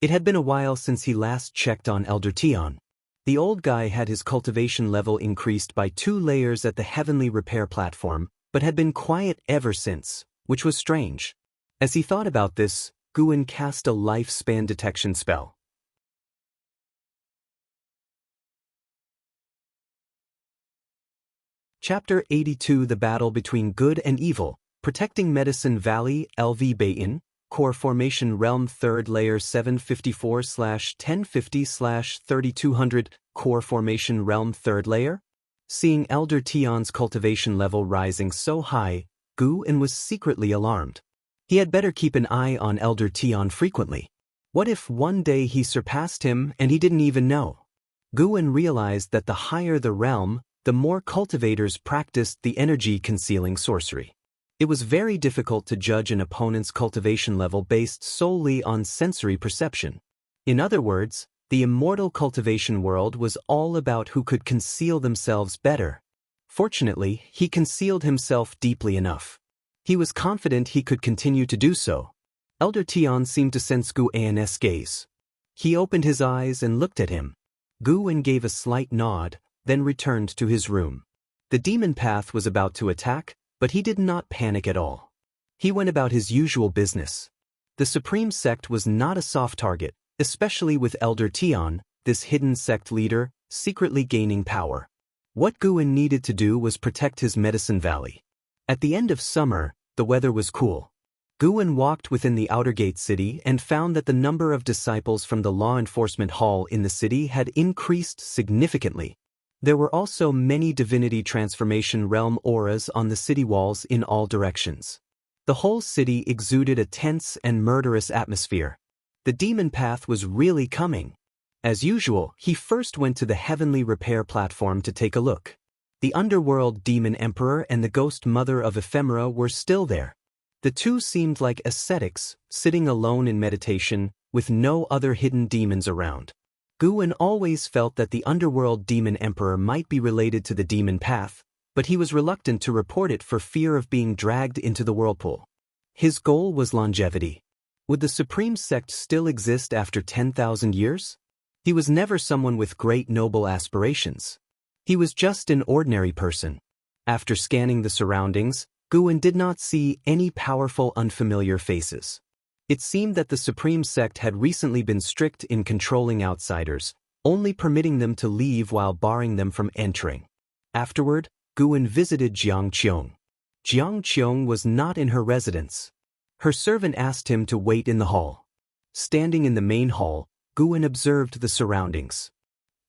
Speaker 1: It had been a while since he last checked on Elder Tian. The old guy had his cultivation level increased by 2 layers at the heavenly repair platform, but had been quiet ever since, which was strange. As he thought about this, Guan cast a lifespan detection spell. Chapter 82 The Battle Between Good and Evil, Protecting Medicine Valley, LV Bayin, Core Formation Realm 3rd Layer 754/1050/3200, Core Formation Realm 3rd Layer? Seeing Elder Tian's cultivation level rising so high, Guan was secretly alarmed. He had better keep an eye on Elder Tian frequently. What if one day he surpassed him and he didn't even know? Guan realized that the higher the realm, the more cultivators practiced the energy-concealing sorcery. It was very difficult to judge an opponent's cultivation level based solely on sensory perception. In other words, the immortal cultivation world was all about who could conceal themselves better. Fortunately, he concealed himself deeply enough. He was confident he could continue to do so. Elder Tian seemed to sense Guan's gaze. He opened his eyes and looked at him. Guan gave a slight nod, then returned to his room. The demon path was about to attack, but he did not panic at all. He went about his usual business. The Supreme Sect was not a soft target, especially with Elder Tian, this hidden sect leader, secretly gaining power. What Guan needed to do was protect his Medicine Valley. At the end of summer, the weather was cool. Guan walked within the outer gate city and found that the number of disciples from the law enforcement hall in the city had increased significantly. There were also many divinity transformation realm auras on the city walls in all directions. The whole city exuded a tense and murderous atmosphere. The demon path was really coming. As usual, he first went to the heavenly repair platform to take a look. The underworld demon emperor and the ghost mother of ephemera were still there. The two seemed like ascetics, sitting alone in meditation, with no other hidden demons around. Guan always felt that the underworld demon emperor might be related to the demon path, but he was reluctant to report it for fear of being dragged into the whirlpool. His goal was longevity. Would the Supreme Sect still exist after 10,000 years? He was never someone with great noble aspirations. He was just an ordinary person. After scanning the surroundings, Guan did not see any powerful unfamiliar faces. It seemed that the Supreme Sect had recently been strict in controlling outsiders, only permitting them to leave while barring them from entering. Afterward, Guan visited Jianghu. Jianghu was not in her residence. Her servant asked him to wait in the hall. Standing in the main hall, Guan observed the surroundings.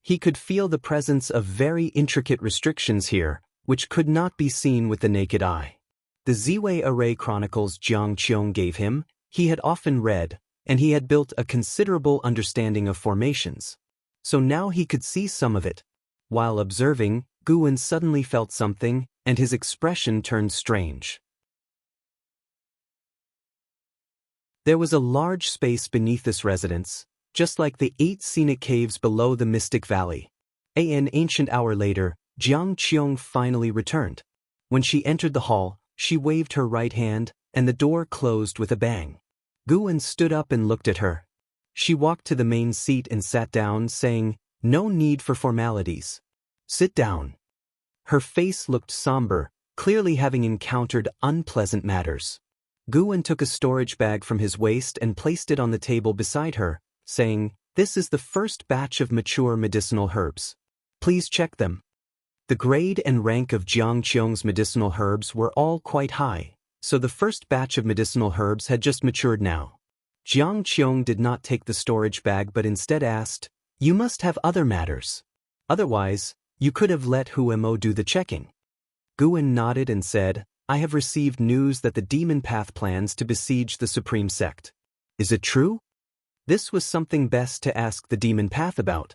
Speaker 1: He could feel the presence of very intricate restrictions here, which could not be seen with the naked eye. The Ziwei Array Chronicles Jianghu gave him, he had often read, and he had built a considerable understanding of formations. So now he could see some of it. While observing, Guan suddenly felt something, and his expression turned strange. There was a large space beneath this residence, just like the 8 scenic caves below the Mystic Valley. An ancient hour later, Jianghu finally returned. When she entered the hall, She waved her right hand, and the door closed with a bang. Guwen stood up and looked at her. She walked to the main seat and sat down, saying, "No need for formalities. Sit down." Her face looked somber, clearly having encountered unpleasant matters. Guwen took a storage bag from his waist and placed it on the table beside her, saying, "This is the first batch of mature medicinal herbs. Please check them." The grade and rank of Jianghu's medicinal herbs were all quite high, so the first batch of medicinal herbs had just matured now. Jianghu did not take the storage bag but instead asked, "You must have other matters. Otherwise, you could have let Huemo do the checking." Guwen nodded and said, "I have received news that the demon path plans to besiege the supreme sect. Is it true?" This was something best to ask the demon path about.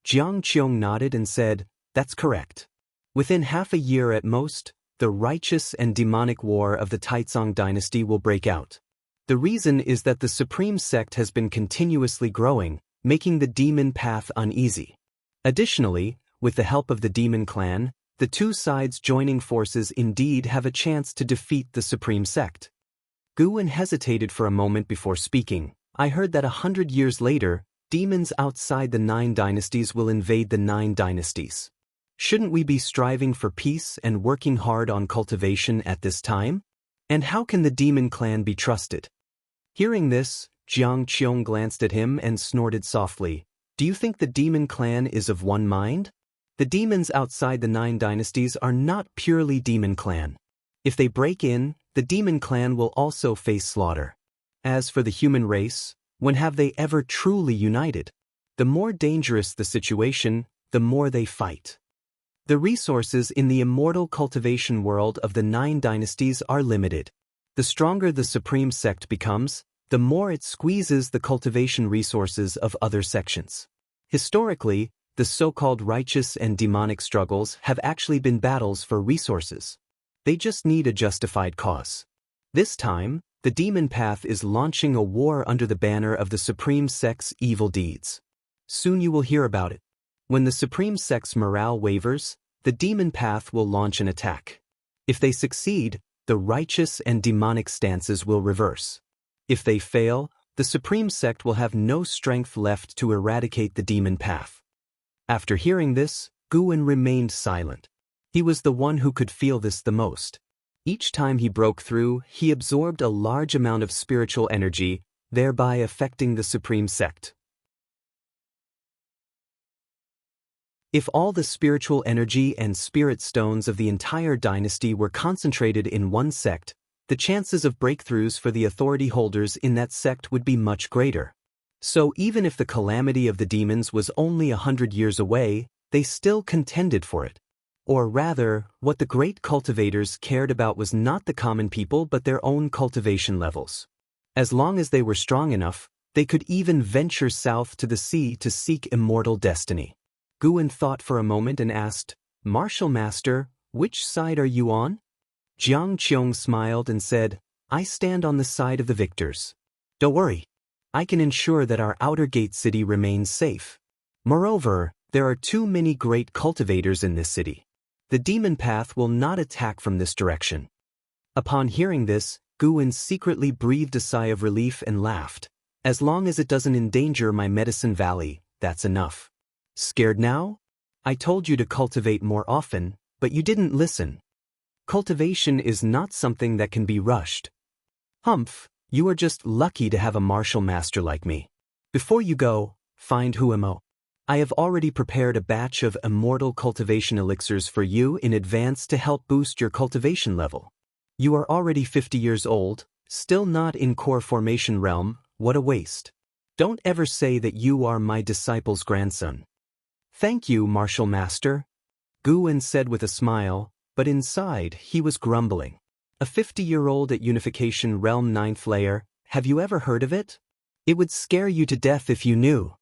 Speaker 1: Jianghu nodded and said, "That's correct. Within half a year at most, the righteous and demonic war of the Taizong dynasty will break out. The reason is that the supreme sect has been continuously growing, making the demon path uneasy. Additionally, with the help of the demon clan, the two sides joining forces indeed have a chance to defeat the supreme sect." Guwen hesitated for a moment before speaking. "I heard that 100 years later, demons outside the 9 dynasties will invade the 9 dynasties. Shouldn't we be striving for peace and working hard on cultivation at this time? And how can the demon clan be trusted?" Hearing this, Jianghu glanced at him and snorted softly. "Do you think the demon clan is of one mind? The demons outside the 9 dynasties are not purely demon clan. If they break in, the demon clan will also face slaughter. As for the human race, when have they ever truly united? The more dangerous the situation, the more they fight. The resources in the immortal cultivation world of the 9 dynasties are limited. The stronger the supreme sect becomes, the more it squeezes the cultivation resources of other sections. Historically, the so-called righteous and demonic struggles have actually been battles for resources. They just need a justified cause. This time, the demon path is launching a war under the banner of the supreme sect's evil deeds. Soon you will hear about it. When the supreme sect's morale wavers, the demon path will launch an attack. If they succeed, the righteous and demonic stances will reverse. If they fail, the supreme sect will have no strength left to eradicate the demon path." After hearing this, Guwen remained silent. He was the one who could feel this the most. Each time he broke through, he absorbed a large amount of spiritual energy, thereby affecting the supreme sect. If all the spiritual energy and spirit stones of the entire dynasty were concentrated in one sect, the chances of breakthroughs for the authority holders in that sect would be much greater. So even if the calamity of the demons was only 100 years away, they still contended for it. Or rather, what the great cultivators cared about was not the common people but their own cultivation levels. As long as they were strong enough, they could even venture south to the sea to seek immortal destiny. Guwen thought for a moment and asked, "Martial Master, which side are you on?" Jianghu smiled and said, "I stand on the side of the victors. Don't worry. I can ensure that our outer gate city remains safe. Moreover, there are too many great cultivators in this city. The demon path will not attack from this direction." Upon hearing this, Guwen secretly breathed a sigh of relief and laughed. "As long as it doesn't endanger my medicine valley, that's enough. Scared now? I told you to cultivate more often, but you didn't listen. Cultivation is not something that can be rushed. Humph, you are just lucky to have a martial master like me. Before you go, find Huemo. I have already prepared a batch of immortal cultivation elixirs for you in advance to help boost your cultivation level. You are already 50 years old, still not in core formation realm. What a waste. Don't ever say that you are my disciple's grandson." "Thank you, Martial Master," Guwen said with a smile, but inside he was grumbling. A 50-year-old at Unification Realm 9th layer, have you ever heard of it? It would scare you to death if you knew.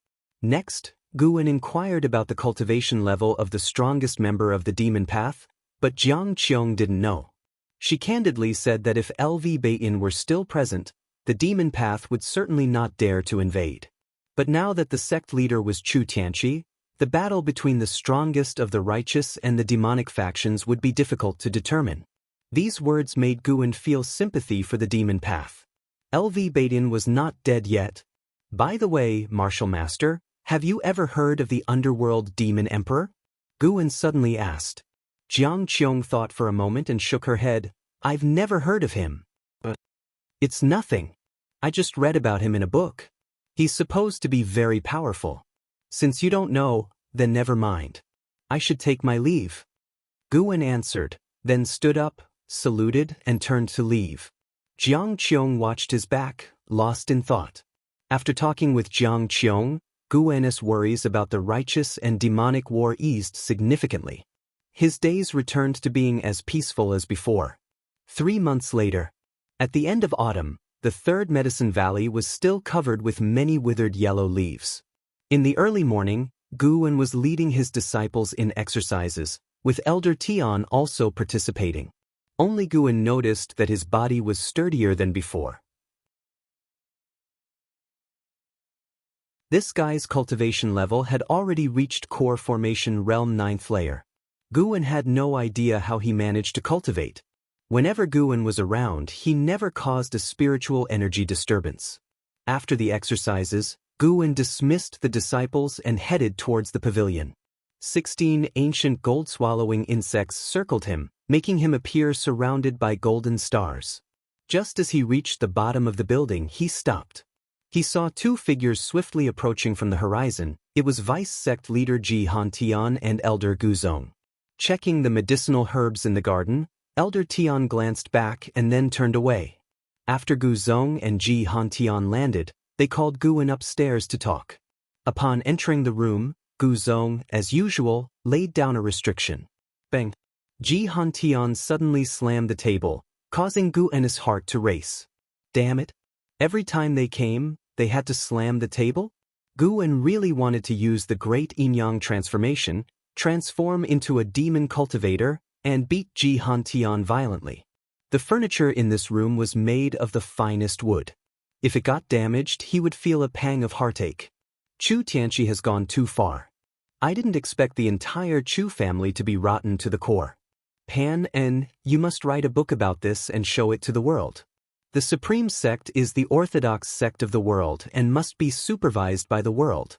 Speaker 1: Next, Guwen inquired about the cultivation level of the strongest member of the demon path, but Jianghu didn't know. She candidly said that if LV Beiyin were still present, the demon path would certainly not dare to invade. But now that the sect leader was Chu Tianqi, the battle between the strongest of the righteous and the demonic factions would be difficult to determine. These words made Guwen feel sympathy for the demon path. LV Badian was not dead yet. By the way, Martial Master, have you ever heard of the underworld demon emperor? Guwen suddenly asked. Jiang Qiong thought for a moment and shook her head. I've never heard of him. But it's nothing. I just read about him in a book. He's supposed to be very powerful. Since you don't know, then never mind. I should take my leave. Guwen answered, then stood up, saluted, and turned to leave. Jiang Qiong watched his back, lost in thought. After talking with Jiang Qiong, Guwen's worries about the righteous and demonic war eased significantly. His days returned to being as peaceful as before. 3 months later, at the end of autumn, the third Medicine Valley was still covered with many withered yellow leaves. In the early morning, Guwen was leading his disciples in exercises, with Elder Tian also participating. Only Guwen noticed that his body was sturdier than before. This guy's cultivation level had already reached core formation realm 9th layer. Guwen had no idea how he managed to cultivate. Whenever Guwen was around, he never caused a spiritual energy disturbance. After the exercises, Guwen dismissed the disciples and headed towards the pavilion. 16 ancient gold-swallowing insects circled him, making him appear surrounded by golden stars. Just as he reached the bottom of the building, he stopped. He saw 2 figures swiftly approaching from the horizon. It was Vice Sect Leader Ji Hantian and Elder Guzong. Checking the medicinal herbs in the garden, Elder Tian glanced back and then turned away. After Guzong and Ji Hantian landed, they called Guwen upstairs to talk. Upon entering the room, Guzong, as usual, laid down a restriction. Bang! Ji Hantian suddenly slammed the table, causing Guwen's heart to race. Damn it! Every time they came, they had to slam the table? Guwen really wanted to use the great yin-yang transformation, transform into a demon cultivator, and beat Ji Hantian violently. The furniture in this room was made of the finest wood. If it got damaged, he would feel a pang of heartache. Chu Tianqi has gone too far. I didn't expect the entire Chu family to be rotten to the core. Pan En, you must write a book about this and show it to the world. The Supreme Sect is the orthodox sect of the world and must be supervised by the world.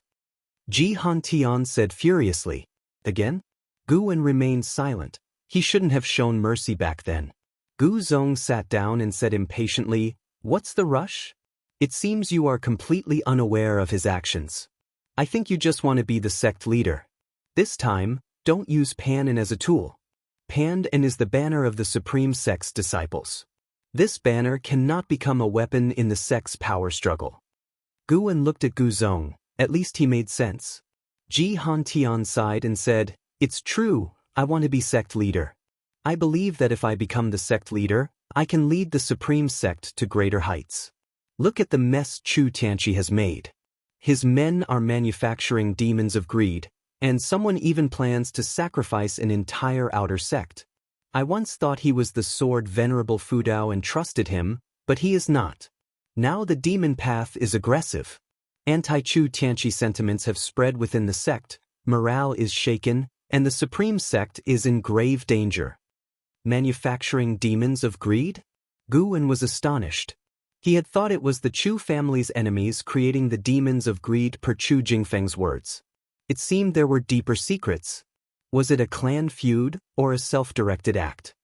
Speaker 1: Ji Hantian said furiously. Again? Guwen remained silent. He shouldn't have shown mercy back then. Guzong sat down and said impatiently, "What's the rush? It seems you are completely unaware of his actions. I think you just want to be the sect leader. This time, don't use Pan En as a tool. Pan En is the banner of the Supreme Sect's disciples. This banner cannot become a weapon in the sect's power struggle." Guwen looked at Guzong. At least he made sense. Ji Hantian sighed and said, "It's true, I want to be sect leader. I believe that if I become the sect leader, I can lead the Supreme Sect to greater heights. Look at the mess Chu Tianqi has made. His men are manufacturing demons of greed, and someone even plans to sacrifice an entire outer sect. I once thought he was the sword Venerable Fudao and trusted him, but he is not. Now the demon path is aggressive. Anti-Chu Tianqi sentiments have spread within the sect, morale is shaken, and the Supreme Sect is in grave danger. Manufacturing demons of greed? Guwen was astonished. He had thought it was the Chu family's enemies creating the demons of greed per Chu Jingfeng's words. It seemed there were deeper secrets. Was it a clan feud or a self-directed act?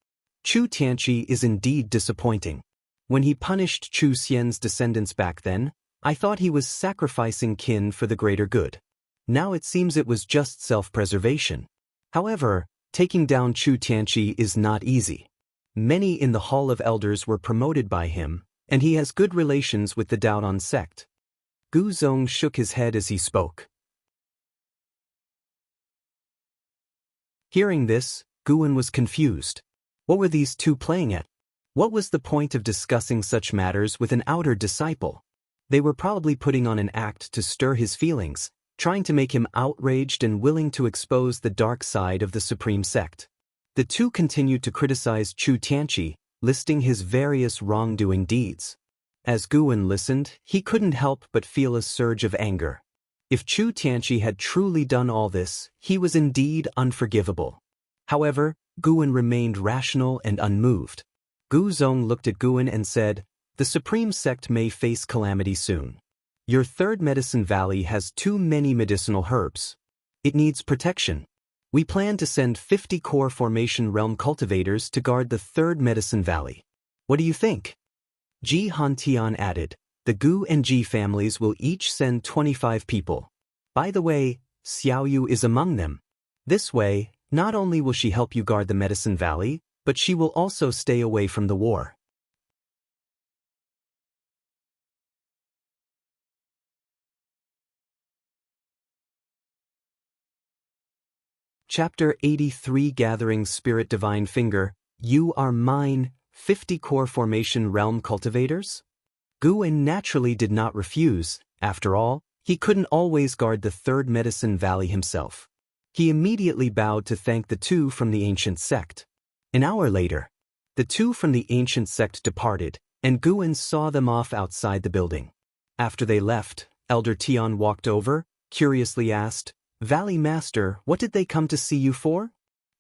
Speaker 1: Chu Tianqi is indeed disappointing. When he punished Chu Xian's descendants back then, I thought he was sacrificing kin for the greater good. Now it seems it was just self-preservation. However, taking down Chu Tianqi is not easy. Many in the Hall of Elders were promoted by him, and he has good relations with the Daodan sect. Guzong shook his head as he spoke. Hearing this, Guwen was confused. What were these two playing at? What was the point of discussing such matters with an outer disciple? They were probably putting on an act to stir his feelings, trying to make him outraged and willing to expose the dark side of the Supreme Sect. The two continued to criticize Chu Tianqi, listing his various wrongdoing deeds. As Guwen listened, he couldn't help but feel a surge of anger. If Chu Tianqi had truly done all this, he was indeed unforgivable. However, Guan remained rational and unmoved. Gu Zong looked at Guan and said, "The Supreme Sect may face calamity soon. Your third medicine valley has too many medicinal herbs. It needs protection. We plan to send 50 core formation realm cultivators to guard the third medicine valley. What do you think?" Ji Hantian added, "The Gu and Ji families will each send 25 people. By the way, Xiaoyu is among them. This way, not only will she help you guard the medicine valley, but she will also stay away from the war." Chapter 83 Gathering Spirit Divine Finger. You are mine, 50 core formation realm cultivators? Guan naturally did not refuse. After all, he couldn't always guard the third medicine valley himself. He immediately bowed to thank the two from the ancient sect. An hour later, the two from the ancient sect departed, and Guan saw them off outside the building. After they left, Elder Tian walked over, curiously asked, "Valley Master, what did they come to see you for?"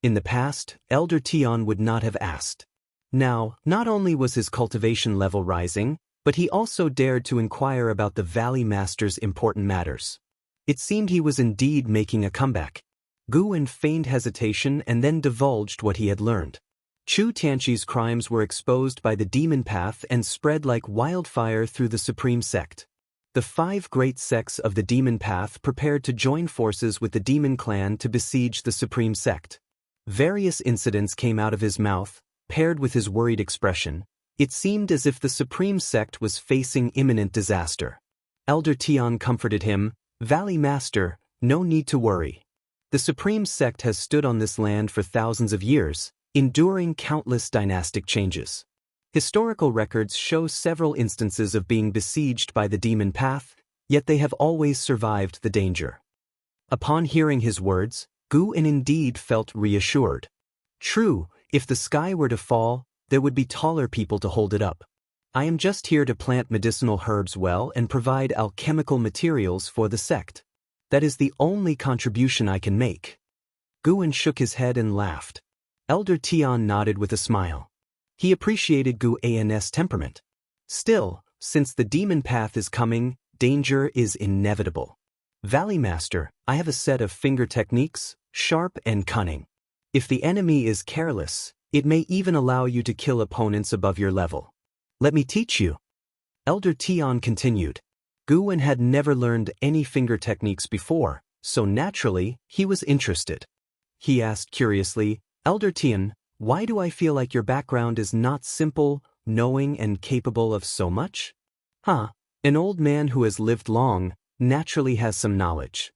Speaker 1: In the past, Elder Tian would not have asked. Now, not only was his cultivation level rising, but he also dared to inquire about the Valley Master's important matters. It seemed he was indeed making a comeback. Guan feigned hesitation and then divulged what he had learned. Chu Tianqi's crimes were exposed by the demon path and spread like wildfire through the Supreme Sect. The 5 great sects of the demon path prepared to join forces with the demon clan to besiege the Supreme Sect. Various incidents came out of his mouth, paired with his worried expression. It seemed as if the Supreme Sect was facing imminent disaster. Elder Tian comforted him, "Valley Master, no need to worry. The Supreme Sect has stood on this land for thousands of years, enduring countless dynastic changes. Historical records show several instances of being besieged by the demon path, yet they have always survived the danger." Upon hearing his words, Guan indeed felt reassured. True, if the sky were to fall, there would be taller people to hold it up. "I am just here to plant medicinal herbs well and provide alchemical materials for the sect. That is the only contribution I can make." Guan shook his head and laughed. Elder Tian nodded with a smile. He appreciated Guan's temperament. Still, since the demon path is coming, danger is inevitable. "Valley Master, I have a set of finger techniques, sharp and cunning. If the enemy is careless, it may even allow you to kill opponents above your level. Let me teach you." Elder Tian continued. Guan had never learned any finger techniques before, so naturally, he was interested. He asked curiously, "Elder Tian, why do I feel like your background is not simple, knowing and capable of so much?" An old man who has lived long naturally has some knowledge."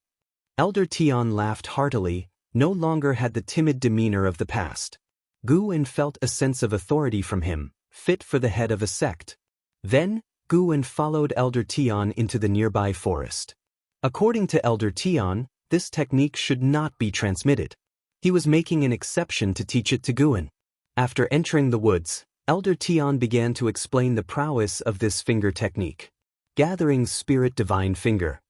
Speaker 1: Elder Tian laughed heartily, no longer had the timid demeanor of the past. Guan felt a sense of authority from him, fit for the head of a sect. Then, Guan followed Elder Tian into the nearby forest. According to Elder Tian, this technique should not be transmitted. He was making an exception to teach it to Guan. After entering the woods, Elder Tian began to explain the prowess of this finger technique. Gathering Spirit Divine Finger.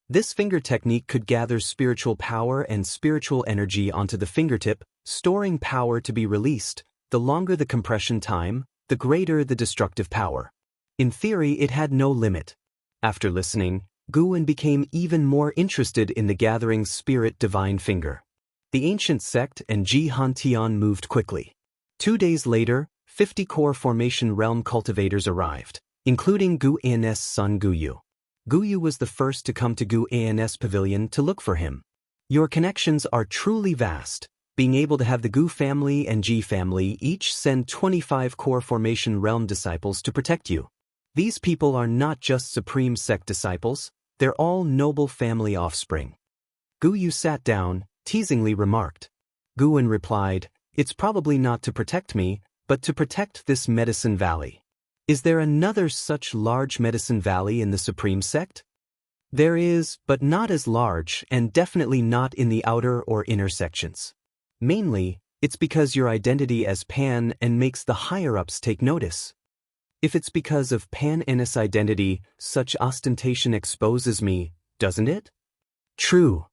Speaker 1: This finger technique could gather spiritual power and spiritual energy onto the fingertip, storing power to be released. The longer the compression time, the greater the destructive power. In theory, it had no limit. After listening, Guan became even more interested in the gathering Spirit Divine Finger. The ancient sect and Ji Hantian moved quickly. 2 days later, 50 core formation realm cultivators arrived, including Guan's son Guyu. Guyu was the first to come to Guan's pavilion to look for him. "Your connections are truly vast. Being able to have the Gu family and Ji family each send 25 core formation realm disciples to protect you. These people are not just Supreme Sect disciples, they're all noble family offspring." Guyu sat down, teasingly remarked. Guan replied, "It's probably not to protect me, but to protect this medicine valley. Is there another such large medicine valley in the Supreme Sect?" "There is, but not as large and definitely not in the outer or inner sections. Mainly, it's because your identity as Pan and makes the higher-ups take notice. If it's because of Pan-Ennis identity, such ostentation exposes me, doesn't it?" "True.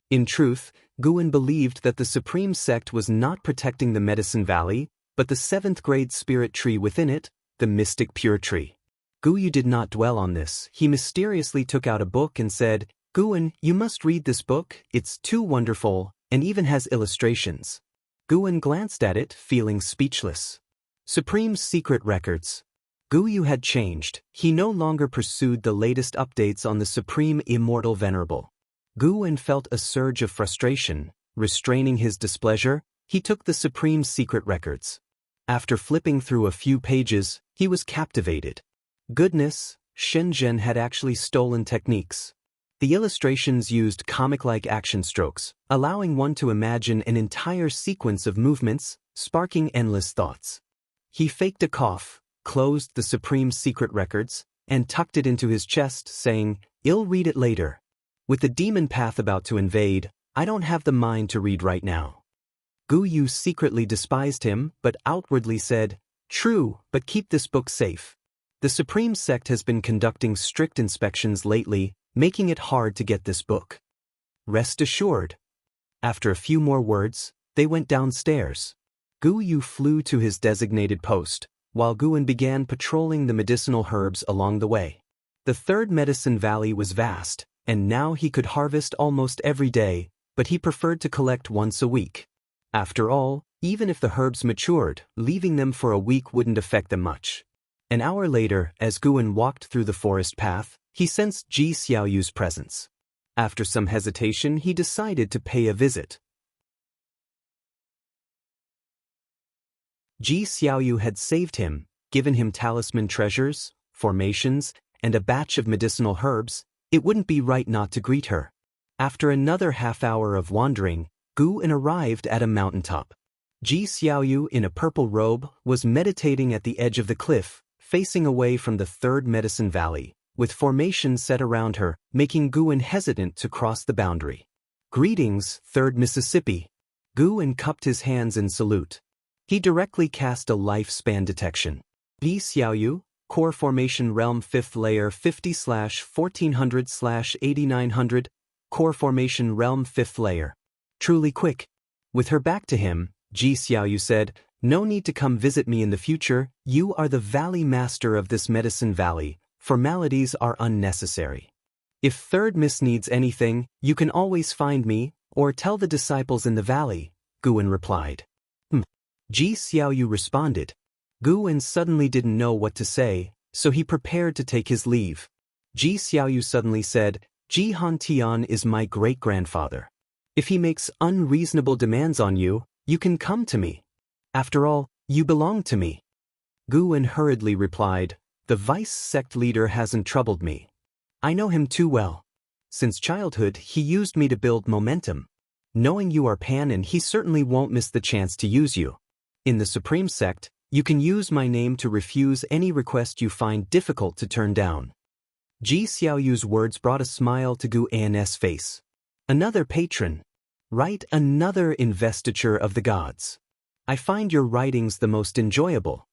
Speaker 1: In truth, Guan believed that the Supreme Sect was not protecting the Medicine Valley, but the 7th grade spirit tree within it, the Mystic Pure Tree. Guyu did not dwell on this. He mysteriously took out a book and said, "Guan, you must read this book, it's too wonderful, and even has illustrations." Guan glanced at it, feeling speechless. Supreme's Secret Records. Guyu had changed. He no longer pursued the latest updates on the Supreme Immortal Venerable. Guan felt a surge of frustration. Restraining his displeasure, he took the Supreme's Secret Records. After flipping through a few pages, he was captivated. Goodness, Shenzhen had actually stolen techniques. The illustrations used comic-like action strokes, allowing one to imagine an entire sequence of movements, sparking endless thoughts. He faked a cough, closed the Supreme Secret Records, and tucked it into his chest, saying, "I'll read it later. With the demon path about to invade, I don't have the mind to read right now." Guyu secretly despised him, but outwardly said, "True, but keep this book safe. The Supreme Sect has been conducting strict inspections lately, making it hard to get this book. Rest assured." After a few more words, they went downstairs. Guyu flew to his designated post, while Guan began patrolling the medicinal herbs along the way. The 3rd Medicine Valley was vast, and now he could harvest almost every day, but he preferred to collect once a week. After all, even if the herbs matured, leaving them for a week wouldn't affect them much. An hour later, as Guan walked through the forest path, he sensed Ji Xiaoyu's presence. After some hesitation, he decided to pay a visit. Ji Xiaoyu had saved him, given him talisman treasures, formations, and a batch of medicinal herbs. It wouldn't be right not to greet her. After another half-hour of wandering, Guan arrived at a mountaintop. Ji Xiaoyu, in a purple robe, was meditating at the edge of the cliff, facing away from the 3rd Medicine Valley, with formations set around her, making Guan hesitant to cross the boundary. "Greetings, 3rd Mississippi." Guan cupped his hands in salute. He directly cast a lifespan detection. Ji Xiaoyu, Core Formation Realm 5th Layer 50/1400/8900, Core Formation Realm 5th Layer. Truly quick. With her back to him, Ji Xiaoyu said, "No need to come visit me in the future, you are the Valley Master of this Medicine Valley, formalities are unnecessary. If 3rd Miss needs anything, you can always find me, or tell the disciples in the valley," Guan replied. Ji Xiaoyu responded. Guan suddenly didn't know what to say, so he prepared to take his leave. Ji Xiaoyu suddenly said, "Ji Han Tian is my great-grandfather. If he makes unreasonable demands on you, you can come to me. After all, you belong to me." Guan hurriedly replied, "The vice sect leader hasn't troubled me. I know him too well. Since childhood, he used me to build momentum. Knowing you are Panin, he certainly won't miss the chance to use you. In the Supreme Sect, you can use my name to refuse any request you find difficult to turn down." Ji Xiaoyu's words brought a smile to Guan's face. "Another patron. Right, another investiture of the gods. I find your writings the most enjoyable."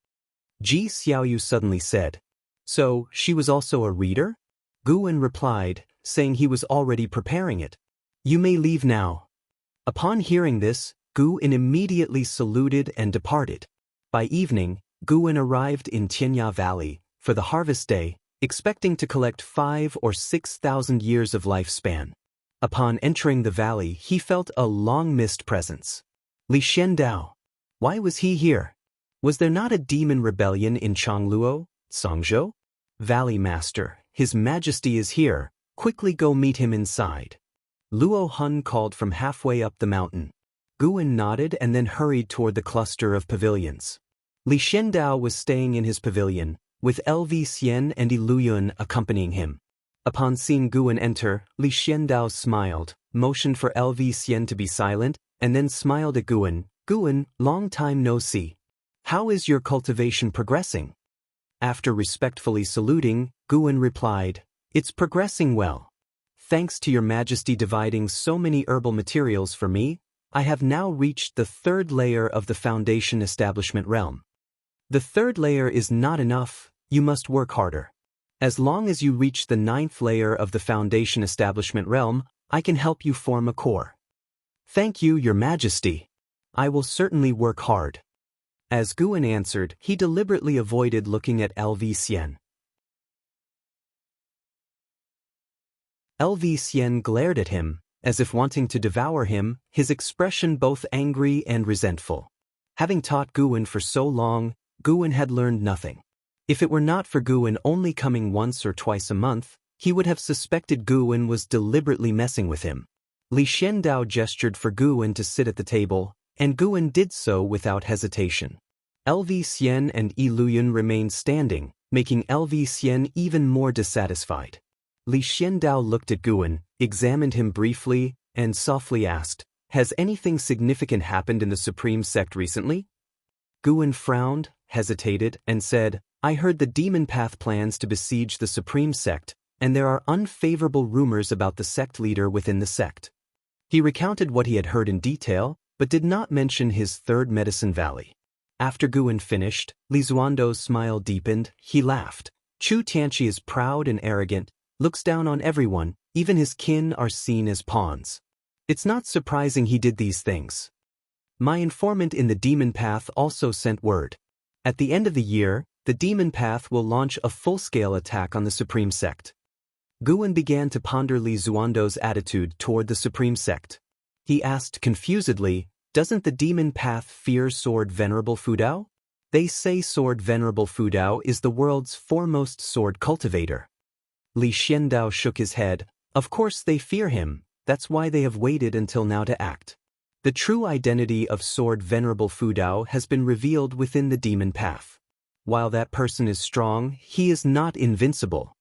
Speaker 1: Ji Xiaoyu suddenly said. "So, she was also a reader?" Guan replied, saying he was already preparing it. "You may leave now." Upon hearing this, Guan immediately saluted and departed. By evening, Guan arrived in Tianya Valley for the harvest day, expecting to collect 5,000 or 6,000 years of lifespan. Upon entering the valley, he felt a long-missed presence. Li Xiandao. Why was he here? Was there not a demon rebellion in Changluo, Songzhou? "Valley Master, His Majesty is here, quickly go meet him inside." Luo Hun called from halfway up the mountain. Guan nodded and then hurried toward the cluster of pavilions. Li Xiandao was staying in his pavilion, with LV Xian and Iluyun accompanying him. Upon seeing Guan enter, Li Xiandao smiled, motioned for LV Xian to be silent, and then smiled at Guan. "Guan, long time no see. How is your cultivation progressing?" After respectfully saluting, Guan replied, "It's progressing well. Thanks to your Majesty dividing so many herbal materials for me, I have now reached the 3rd layer of the Foundation Establishment realm. The 3rd layer is not enough, you must work harder. As long as you reach the 9th layer of the Foundation Establishment realm, I can help you form a core. Thank you, Your Majesty. I will certainly work hard. As Guan answered, he deliberately avoided looking at LV Xian. LV Xian glared at him, as if wanting to devour him, his expression both angry and resentful. Having taught Guan for so long, Guan had learned nothing. If it were not for Guan only coming once or twice a month, he would have suspected Guan was deliberately messing with him. Li Xiandao gestured for Guan to sit at the table, and Guan did so without hesitation. LV Xian and Yi Luyan remained standing, making LV Xian even more dissatisfied. Li Xiandao looked at Guan, examined him briefly, and softly asked, "Has anything significant happened in the Supreme Sect recently?" Guan frowned, hesitated, and said, "I heard the Demon Path plans to besiege the Supreme Sect, and there are unfavorable rumors about the sect leader within the sect." He recounted what he had heard in detail, but did not mention his third Medicine Valley. After Guan finished, Li Zuando's smile deepened. He laughed. Chu Tianqi is proud and arrogant, looks down on everyone, even his kin are seen as pawns. It's not surprising he did these things. My informant in the Demon Path also sent word. At the end of the year, the Demon Path will launch a full-scale attack on the Supreme Sect. Guan began to ponder Li Zuando's attitude toward the Supreme Sect. He asked confusedly, "Doesn't the Demon Path fear Sword Venerable Fudao? They say Sword Venerable Fudao is the world's foremost sword cultivator." Li Xiandao shook his head. "Of course they fear him, that's why they have waited until now to act. The true identity of Sword Venerable Fudao has been revealed within the Demon Path. While that person is strong, he is not invincible."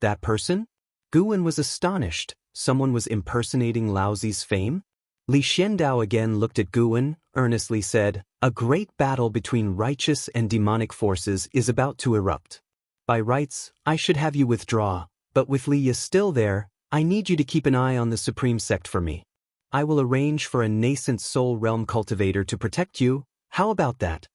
Speaker 1: That person? Guan was astonished. Someone was impersonating Lao Zi's fame? Li Xiandao again looked at Guan, earnestly said, "A great battle between righteous and demonic forces is about to erupt. By rights, I should have you withdraw, but with Li Yi still there, I need you to keep an eye on the Supreme Sect for me. I will arrange for a nascent soul realm cultivator to protect you. How about that?"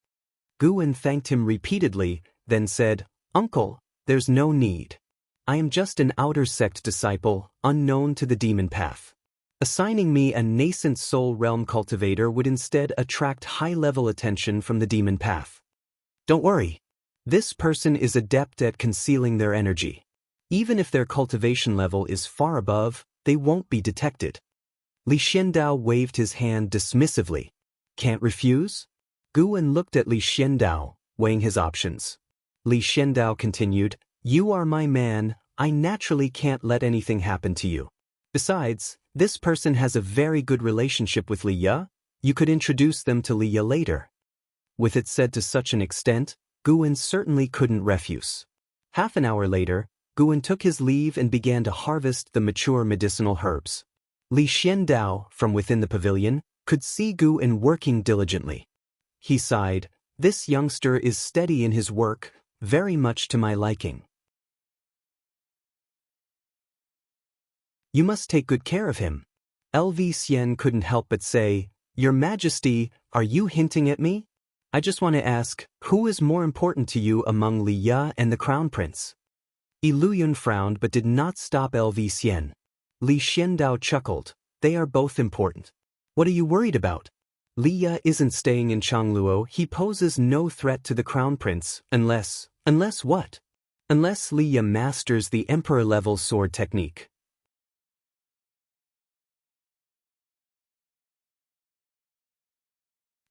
Speaker 1: Guan thanked him repeatedly, then said, "Uncle, there's no need. I am just an outer sect disciple, unknown to the Demon Path. Assigning me a nascent soul realm cultivator would instead attract high-level attention from the Demon Path. Don't worry. This person is adept at concealing their energy. Even if their cultivation level is far above, they won't be detected." Li Xiandao waved his hand dismissively. "Can't refuse?" Guan looked at Li Xiandao, weighing his options. Li Xiandao continued, "You are my man, I naturally can't let anything happen to you. Besides, this person has a very good relationship with Li Yi. You could introduce them to Li Yi later." With it said to such an extent, Guan certainly couldn't refuse. Half an hour later, Guan took his leave and began to harvest the mature medicinal herbs. Li Xiandao, from within the pavilion, could see Guan working diligently. He sighed, "This youngster is steady in his work, very much to my liking. You must take good care of him." LV Xian couldn't help but say, "Your Majesty, are you hinting at me? I just want to ask, who is more important to you among Li Yi and the Crown Prince?" Yi Luyan frowned but did not stop LV Xian. Li Xiandao chuckled, "They are both important. What are you worried about? Li Yi isn't staying in Changluo. He poses no threat to the Crown Prince, unless what? Unless Li Yi masters the Emperor-level sword technique."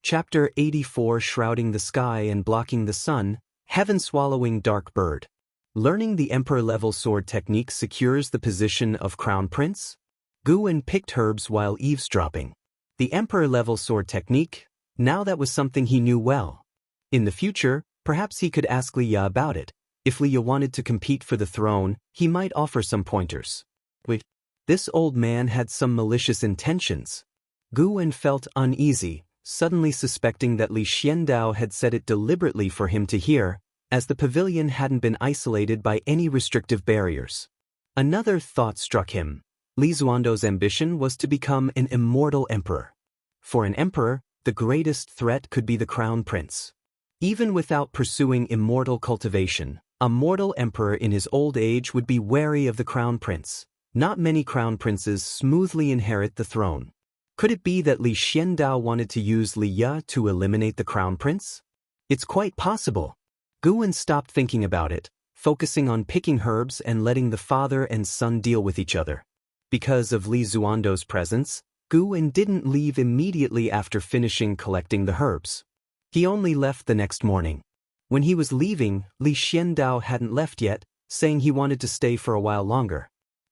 Speaker 1: Chapter 84 Shrouding the Sky and Blocking the Sun, Heaven-Swallowing Dark Bird. Learning the Emperor-level sword technique secures the position of Crown Prince? Guan picked herbs while eavesdropping. The Emperor-level sword technique? Now that was something he knew well. In the future, perhaps he could ask Li Yi about it. If Li Yi wanted to compete for the throne, he might offer some pointers. Wait, this old man had some malicious intentions. Guan felt uneasy, suddenly suspecting that Li Xiandao had said it deliberately for him to hear, as the pavilion hadn't been isolated by any restrictive barriers. Another thought struck him. Li Zuando's ambition was to become an immortal emperor. For an emperor, the greatest threat could be the crown prince. Even without pursuing immortal cultivation, a mortal emperor in his old age would be wary of the crown prince. Not many crown princes smoothly inherit the throne. Could it be that Li Xiandao wanted to use Li Ya to eliminate the crown prince? It's quite possible. Guwen stopped thinking about it, focusing on picking herbs and letting the father and son deal with each other. Because of Li Zuando's presence, Guwen didn't leave immediately after finishing collecting the herbs. He only left the next morning. When he was leaving, Li Xiandao hadn't left yet, saying he wanted to stay for a while longer.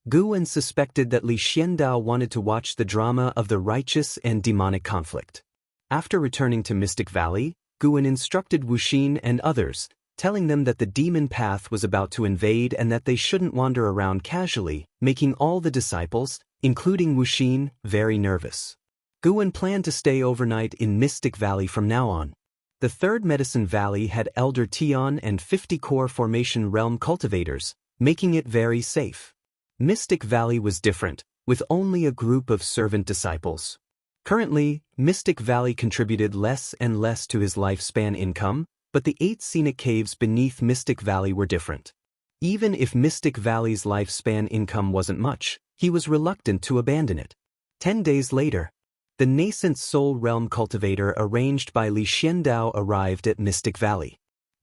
Speaker 1: Guwen suspected that Li Xiandao wanted to watch the drama of the righteous and demonic conflict. After returning to Mystic Valley, Guwen instructed Wuxin and others, telling them that the demon path was about to invade and that they shouldn't wander around casually, making all the disciples, including Wuxin, very nervous. Guwen planned to stay overnight in Mystic Valley from now on. The third Medicine Valley had Elder Tian and 50 core formation realm cultivators, making it very safe. Mystic Valley was different, with only a group of servant disciples. Currently, Mystic Valley contributed less and less to his lifespan income, but the 8 scenic caves beneath Mystic Valley were different. Even if Mystic Valley's lifespan income wasn't much, he was reluctant to abandon it. 10 days later, the nascent soul realm cultivator arranged by Li Xiandao arrived at Mystic Valley.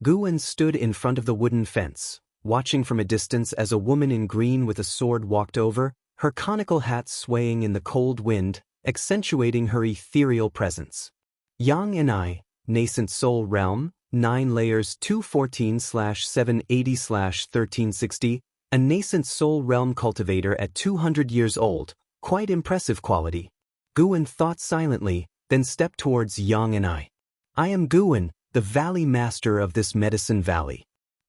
Speaker 1: Guwen stood in front of the wooden fence, watching from a distance as a woman in green with a sword walked over, her conical hat swaying in the cold wind, accentuating her ethereal presence. Yang and I, Nascent Soul Realm, 9 layers 214/780/1360, a Nascent Soul Realm cultivator at 200 years old, quite impressive quality. Guwen thought silently, then stepped towards Yang and I. I am Guwen, the Valley Master of this Medicine Valley.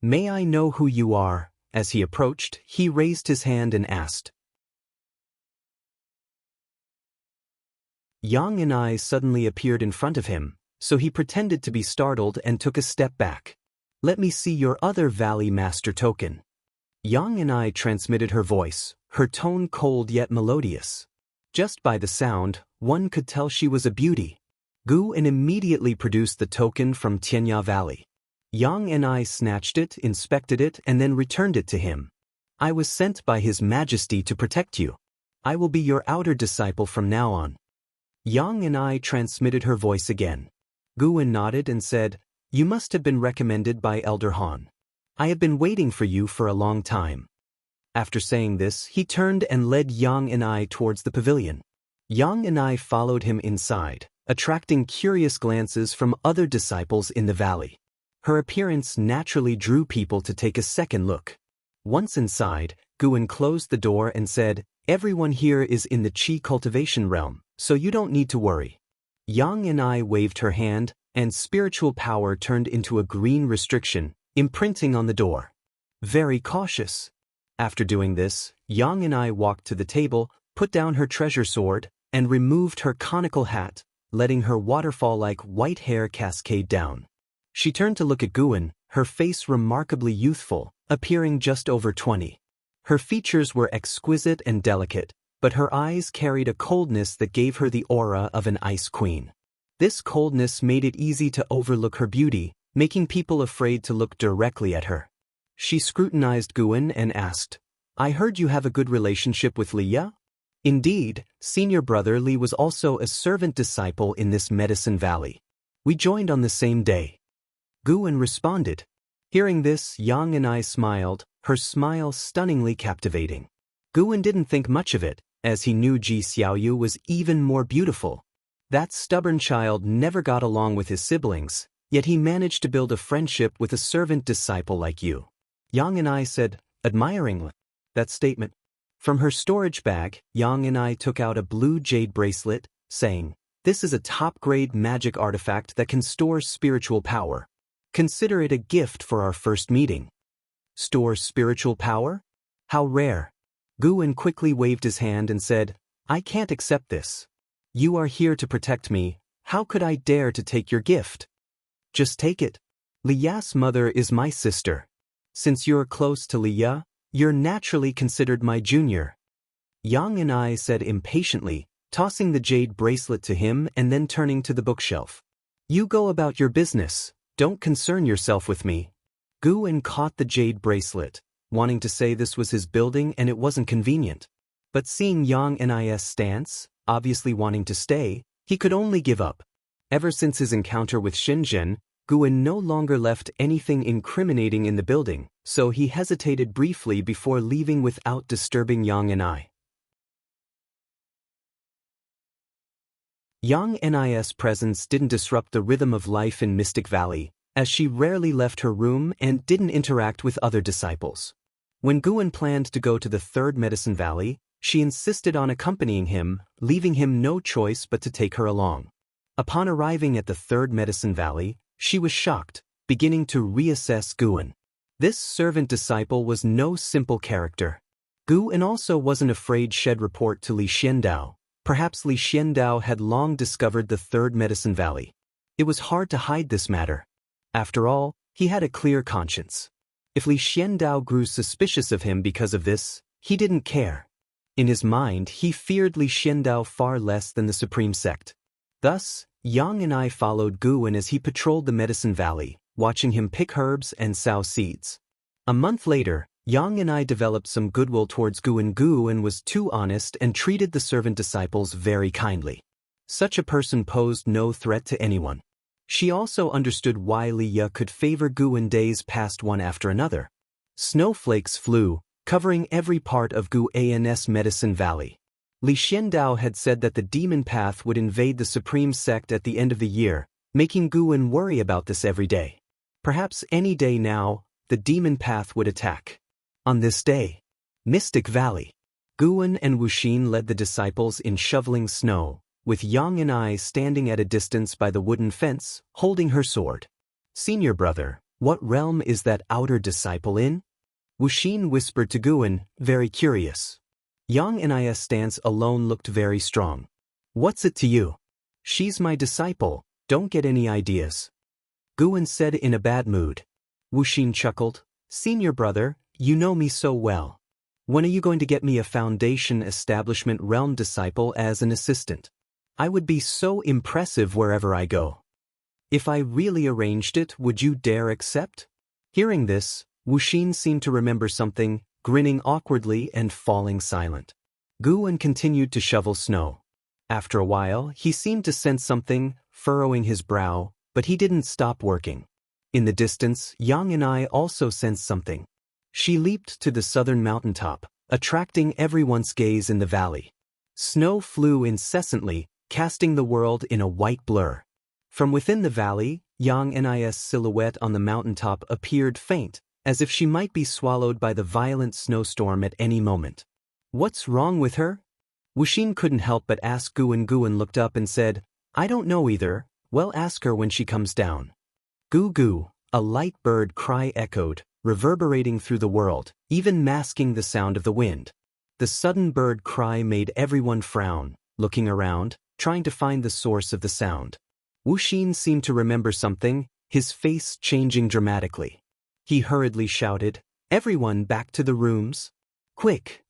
Speaker 1: May I know who you are? As he approached, he raised his hand and asked. Yang and I suddenly appeared in front of him, so he pretended to be startled and took a step back. Let me see your other Valley Master token. Yang and I transmitted her voice, her tone cold yet melodious. Just by the sound, one could tell she was a beauty. Guwen immediately produced the token from Tianya Valley. Yang and I snatched it, inspected it, and then returned it to him. I was sent by His Majesty to protect you. I will be your outer disciple from now on. Yang and I transmitted her voice again. Guwen nodded and said, You must have been recommended by Elder Han. I have been waiting for you for a long time. After saying this, he turned and led Yang and I towards the pavilion. Yang and I followed him inside, attracting curious glances from other disciples in the valley. Her appearance naturally drew people to take a second look. Once inside, Guwen closed the door and said, Everyone here is in the Qi cultivation realm, so you don't need to worry. Yang and I waved her hand, and spiritual power turned into a green restriction, imprinting on the door. Very cautious. After doing this, Yang and I walked to the table, put down her treasure sword, and removed her conical hat, letting her waterfall-like white hair cascade down. She turned to look at Guwen, her face remarkably youthful, appearing just over 20. Her features were exquisite and delicate, but her eyes carried a coldness that gave her the aura of an ice queen. This coldness made it easy to overlook her beauty, making people afraid to look directly at her. She scrutinized Guwen and asked, I heard you have a good relationship with Li Ya? Indeed, senior brother Li was also a servant disciple in this Medicine Valley. We joined on the same day. Guwen responded. Hearing this, Yang and I smiled, her smile stunningly captivating. Guwen didn't think much of it, as he knew Ji Xiaoyu was even more beautiful. That stubborn child never got along with his siblings, yet he managed to build a friendship with a servant disciple like you. Yang and I said, admiringly, that statement. From her storage bag, Yang and I took out a blue jade bracelet, saying, This is a top-grade magic artifact that can store spiritual power. Consider it a gift for our first meeting. Store spiritual power? How rare. Guwen quickly waved his hand and said, I can't accept this. You are here to protect me, how could I dare to take your gift? Just take it. Li Ya's mother is my sister. Since you're close to Li Ya, you're naturally considered my junior. Yang and I said impatiently, tossing the jade bracelet to him and then turning to the bookshelf. You go about your business, don't concern yourself with me. Guwen caught the jade bracelet, wanting to say this was his building and it wasn't convenient. But seeing Yang Ni's stance, obviously wanting to stay, he could only give up. Ever since his encounter with Shenzhen, Guan no longer left anything incriminating in the building, so he hesitated briefly before leaving without disturbing Yang Ni. Yang Ni's presence didn't disrupt the rhythm of life in Mystic Valley, as she rarely left her room and didn't interact with other disciples. When Guan planned to go to the third Medicine Valley, she insisted on accompanying him, leaving him no choice but to take her along. Upon arriving at the third Medicine Valley, she was shocked, beginning to reassess Guan. This servant disciple was no simple character. Guan also wasn't afraid shed report to Li Xiandao. Perhaps Li Xiandao had long discovered the third Medicine Valley. It was hard to hide this matter. After all, he had a clear conscience. If Li Xiandao grew suspicious of him because of this, he didn't care. In his mind, he feared Li Xiandao far less than the Supreme Sect. Thus, Yang Ni followed Guan as he patrolled the Medicine Valley, watching him pick herbs and sow seeds. A month later, Yang Ni developed some goodwill towards Guan. Guan was too honest and treated the servant disciples very kindly. Such a person posed no threat to anyone. She also understood why Li Ya could favor Guan. Days passed one after another. Snowflakes flew, covering every part of Guan's Medicine Valley. Li Xiandao had said that the demon path would invade the Supreme Sect at the end of the year, making Guan worry about this every day. Perhaps any day now, the demon path would attack. On this day, Mystic Valley, Guan and Wuxia led the disciples in shoveling snow, with Yang Ni standing at a distance by the wooden fence, holding her sword. "Senior brother, what realm is that outer disciple in?" Wuxia whispered to Guan, very curious. Yang Ni's stance alone looked very strong. "What's it to you? She's my disciple, don't get any ideas," Guan said in a bad mood. Wuxia chuckled, "Senior brother, you know me so well. When are you going to get me a Foundation Establishment Realm disciple as an assistant? I would be so impressive wherever I go. If I really arranged it, would you dare accept?" Hearing this, Wuxia seemed to remember something, grinning awkwardly and falling silent. Guan continued to shovel snow. After a while, he seemed to sense something, furrowing his brow, but he didn't stop working. In the distance, Yang Ni also sensed something. She leaped to the southern mountaintop, attracting everyone's gaze in the valley. Snow flew incessantly, casting the world in a white blur. From within the valley, Yang Ni's silhouette on the mountaintop appeared faint, as if she might be swallowed by the violent snowstorm at any moment. "What's wrong with her?" Wuxia couldn't help but ask Guan. Guan looked up and said, "I don't know either, well ask her when she comes down." "Goo goo," a light bird cry echoed, reverberating through the world, even masking the sound of the wind. The sudden bird cry made everyone frown, looking around, trying to find the source of the sound. Wuxia seemed to remember something, his face changing dramatically. He hurriedly shouted, "Everyone back to the rooms! Quick!"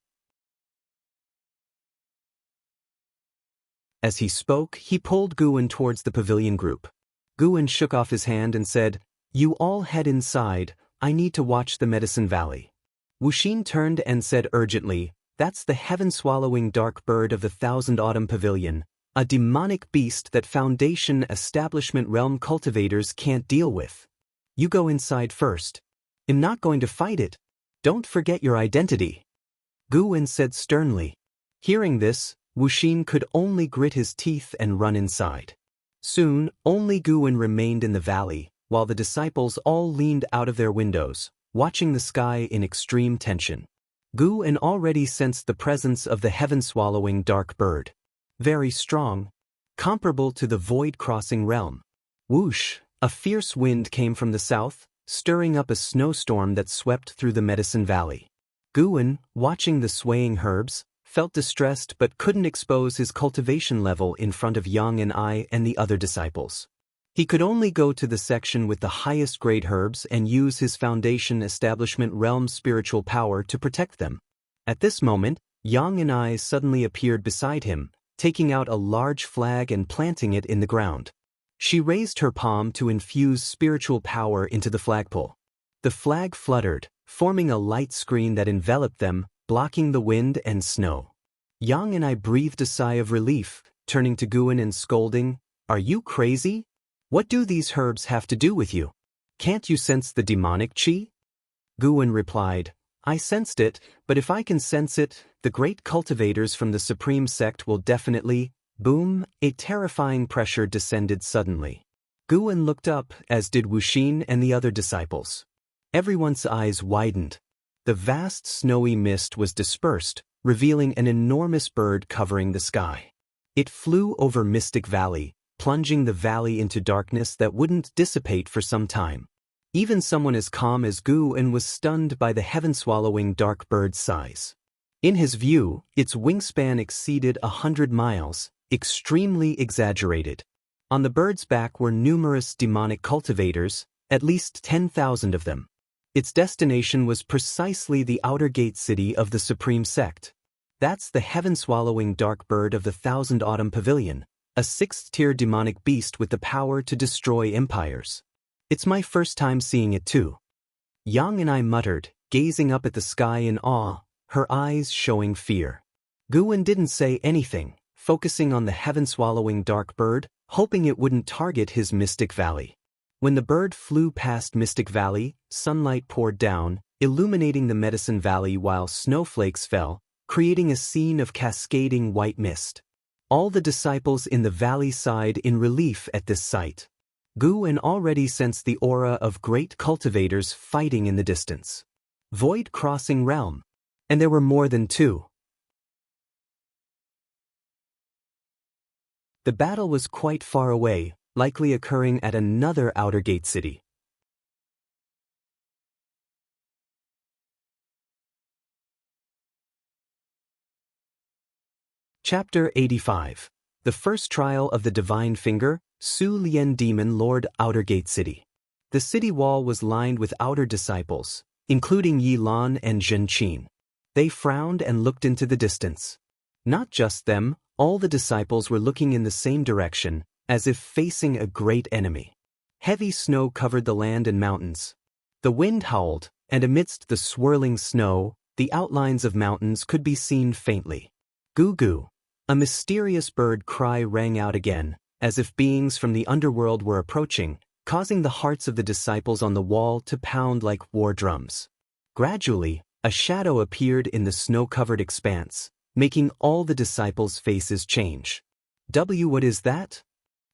Speaker 1: As he spoke, he pulled Guan towards the pavilion group. Guan shook off his hand and said, "You all head inside, I need to watch the Medicine Valley." Wuxia turned and said urgently, "That's the heaven-swallowing dark bird of the Thousand Autumn Pavilion, a demonic beast that Foundation Establishment Realm cultivators can't deal with. You go inside first. I'm not going to fight it. Don't forget your identity," Guan said sternly. Hearing this, Wuxia could only grit his teeth and run inside. Soon, only Guan remained in the valley, while the disciples all leaned out of their windows, watching the sky in extreme tension. Guan already sensed the presence of the heaven-swallowing dark bird. Very strong, comparable to the void-crossing realm. Whoosh! A fierce wind came from the south, stirring up a snowstorm that swept through the Medicine Valley. Guan, watching the swaying herbs, felt distressed but couldn't expose his cultivation level in front of Yang Ni and the other disciples. He could only go to the section with the highest grade herbs and use his Foundation Establishment Realm spiritual power to protect them. At this moment, Yang Ni suddenly appeared beside him, taking out a large flag and planting it in the ground. She raised her palm to infuse spiritual power into the flagpole. The flag fluttered, forming a light screen that enveloped them, blocking the wind and snow. Yang and I breathed a sigh of relief, turning to Guan and scolding, "Are you crazy? What do these herbs have to do with you? Can't you sense the demonic qi?" Guan replied, "I sensed it, but if I can sense it, the great cultivators from the Supreme Sect will definitely..." Boom, a terrifying pressure descended suddenly. Guan looked up, as did Wuxia and the other disciples. Everyone's eyes widened. The vast snowy mist was dispersed, revealing an enormous bird covering the sky. It flew over Mystic Valley, plunging the valley into darkness that wouldn't dissipate for some time. Even someone as calm as Guan was stunned by the heaven-swallowing dark bird's size. In his view, its wingspan exceeded 100 miles, extremely exaggerated. On the bird's back were numerous demonic cultivators, at least 10,000 of them. Its destination was precisely the outer gate city of the Supreme Sect. That's the heaven-swallowing dark bird of the Thousand Autumn Pavilion, a 6th-tier demonic beast with the power to destroy empires. It's my first time seeing it too. Yang and I muttered, gazing up at the sky in awe, her eyes showing fear. Guan didn't say anything, focusing on the heaven-swallowing dark bird, hoping it wouldn't target his Mystic Valley. When the bird flew past Mystic Valley, sunlight poured down, illuminating the Medicine Valley while snowflakes fell, creating a scene of cascading white mist. All the disciples in the valley sighed in relief at this sight. Guan already sensed the aura of great cultivators fighting in the distance. Void crossing realm. And there were more than two. The battle was quite far away, likely occurring at another outer gate city. Chapter 85. The First Trial of the Divine Finger, Su Lian Demon Lord Outer Gate City. The city wall was lined with outer disciples, including Yi Lan and Zhen Qin. They frowned and looked into the distance. Not just them, all the disciples were looking in the same direction, as if facing a great enemy. Heavy snow covered the land and mountains. The wind howled, and amidst the swirling snow, the outlines of mountains could be seen faintly. Goo-goo. A mysterious bird cry rang out again, as if beings from the underworld were approaching, causing the hearts of the disciples on the wall to pound like war drums. Gradually, a shadow appeared in the snow-covered expanse, making all the disciples' faces change. What is that?"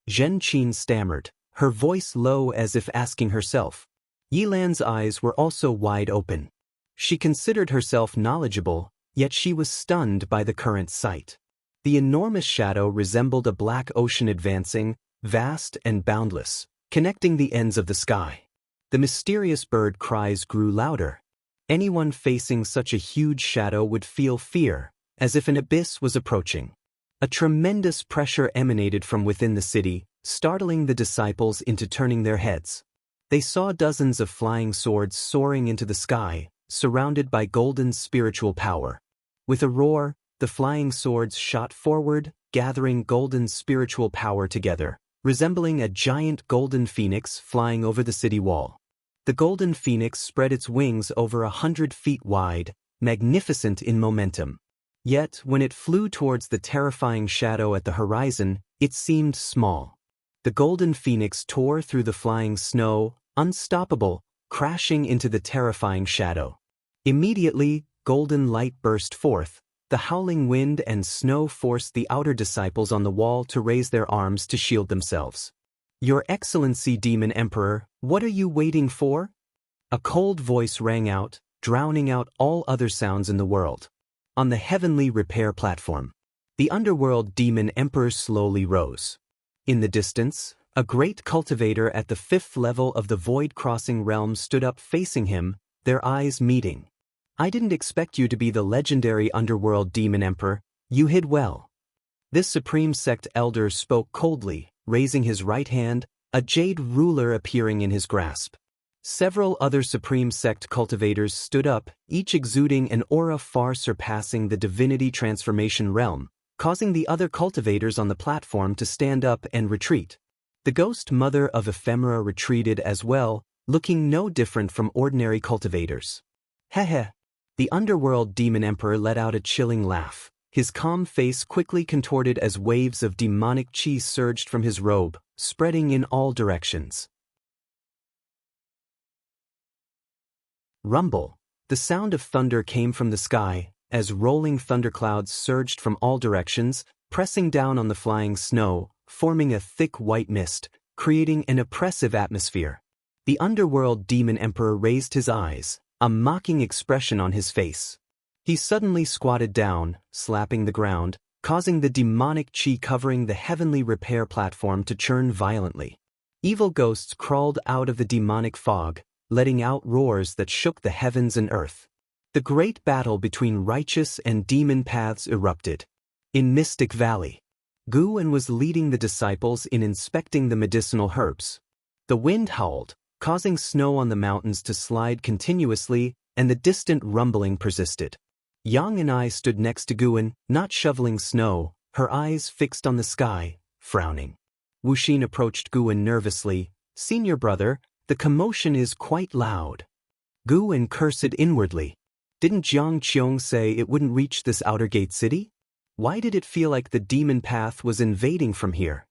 Speaker 1: Zhen Qin stammered, her voice low as if asking herself. Yi Lan's eyes were also wide open. She considered herself knowledgeable, yet she was stunned by the current sight. The enormous shadow resembled a black ocean advancing, vast and boundless, connecting the ends of the sky. The mysterious bird cries grew louder. Anyone facing such a huge shadow would feel fear, as if an abyss was approaching. A tremendous pressure emanated from within the city, startling the disciples into turning their heads. They saw dozens of flying swords soaring into the sky, surrounded by golden spiritual power. With a roar, the flying swords shot forward, gathering golden spiritual power together, resembling a giant golden phoenix flying over the city wall. The golden phoenix spread its wings over 100 feet wide, magnificent in momentum. Yet, when it flew towards the terrifying shadow at the horizon, it seemed small. The golden phoenix tore through the flying snow, unstoppable, crashing into the terrifying shadow. Immediately, golden light burst forth. The howling wind and snow forced the outer disciples on the wall to raise their arms to shield themselves. "Your Excellency, Demon Emperor, what are you waiting for?" A cold voice rang out, drowning out all other sounds in the world. On the heavenly repair platform, the underworld Demon Emperor slowly rose. In the distance, a great cultivator at the 5th level of the void-crossing realm stood up facing him, their eyes meeting. "I didn't expect you to be the legendary underworld Demon Emperor. You hid well." This Supreme Sect elder spoke coldly, raising his right hand, a jade ruler appearing in his grasp. Several other Supreme Sect cultivators stood up, each exuding an aura far surpassing the divinity transformation realm, causing the other cultivators on the platform to stand up and retreat. The Ghost Mother of Ephemera retreated as well, looking no different from ordinary cultivators. Heh. The Underworld Demon Emperor let out a chilling laugh, His calm face quickly contorted as waves of demonic chi surged from his robe, spreading in all directions. Rumble. The sound of thunder came from the sky, as rolling thunderclouds surged from all directions, pressing down on the flying snow, forming a thick white mist, creating an oppressive atmosphere. The underworld demon emperor raised his eyes, a mocking expression on his face. He suddenly squatted down, slapping the ground, causing the demonic chi covering the heavenly repair platform to churn violently. Evil ghosts crawled out of the demonic fog, letting out roars that shook the heavens and earth. The great battle between righteous and demon paths erupted. In Mystic Valley, Guan was leading the disciples in inspecting the medicinal herbs. The wind howled, causing snow on the mountains to slide continuously, and the distant rumbling persisted. Yang and I stood next to Guan, not shoveling snow, her eyes fixed on the sky, frowning. Wuxia approached Guan nervously. "Senior brother, the commotion is quite loud." Guan cursed inwardly. Didn't Jiang Qiong say it wouldn't reach this outer gate city? Why did it feel like the demon path was invading from here?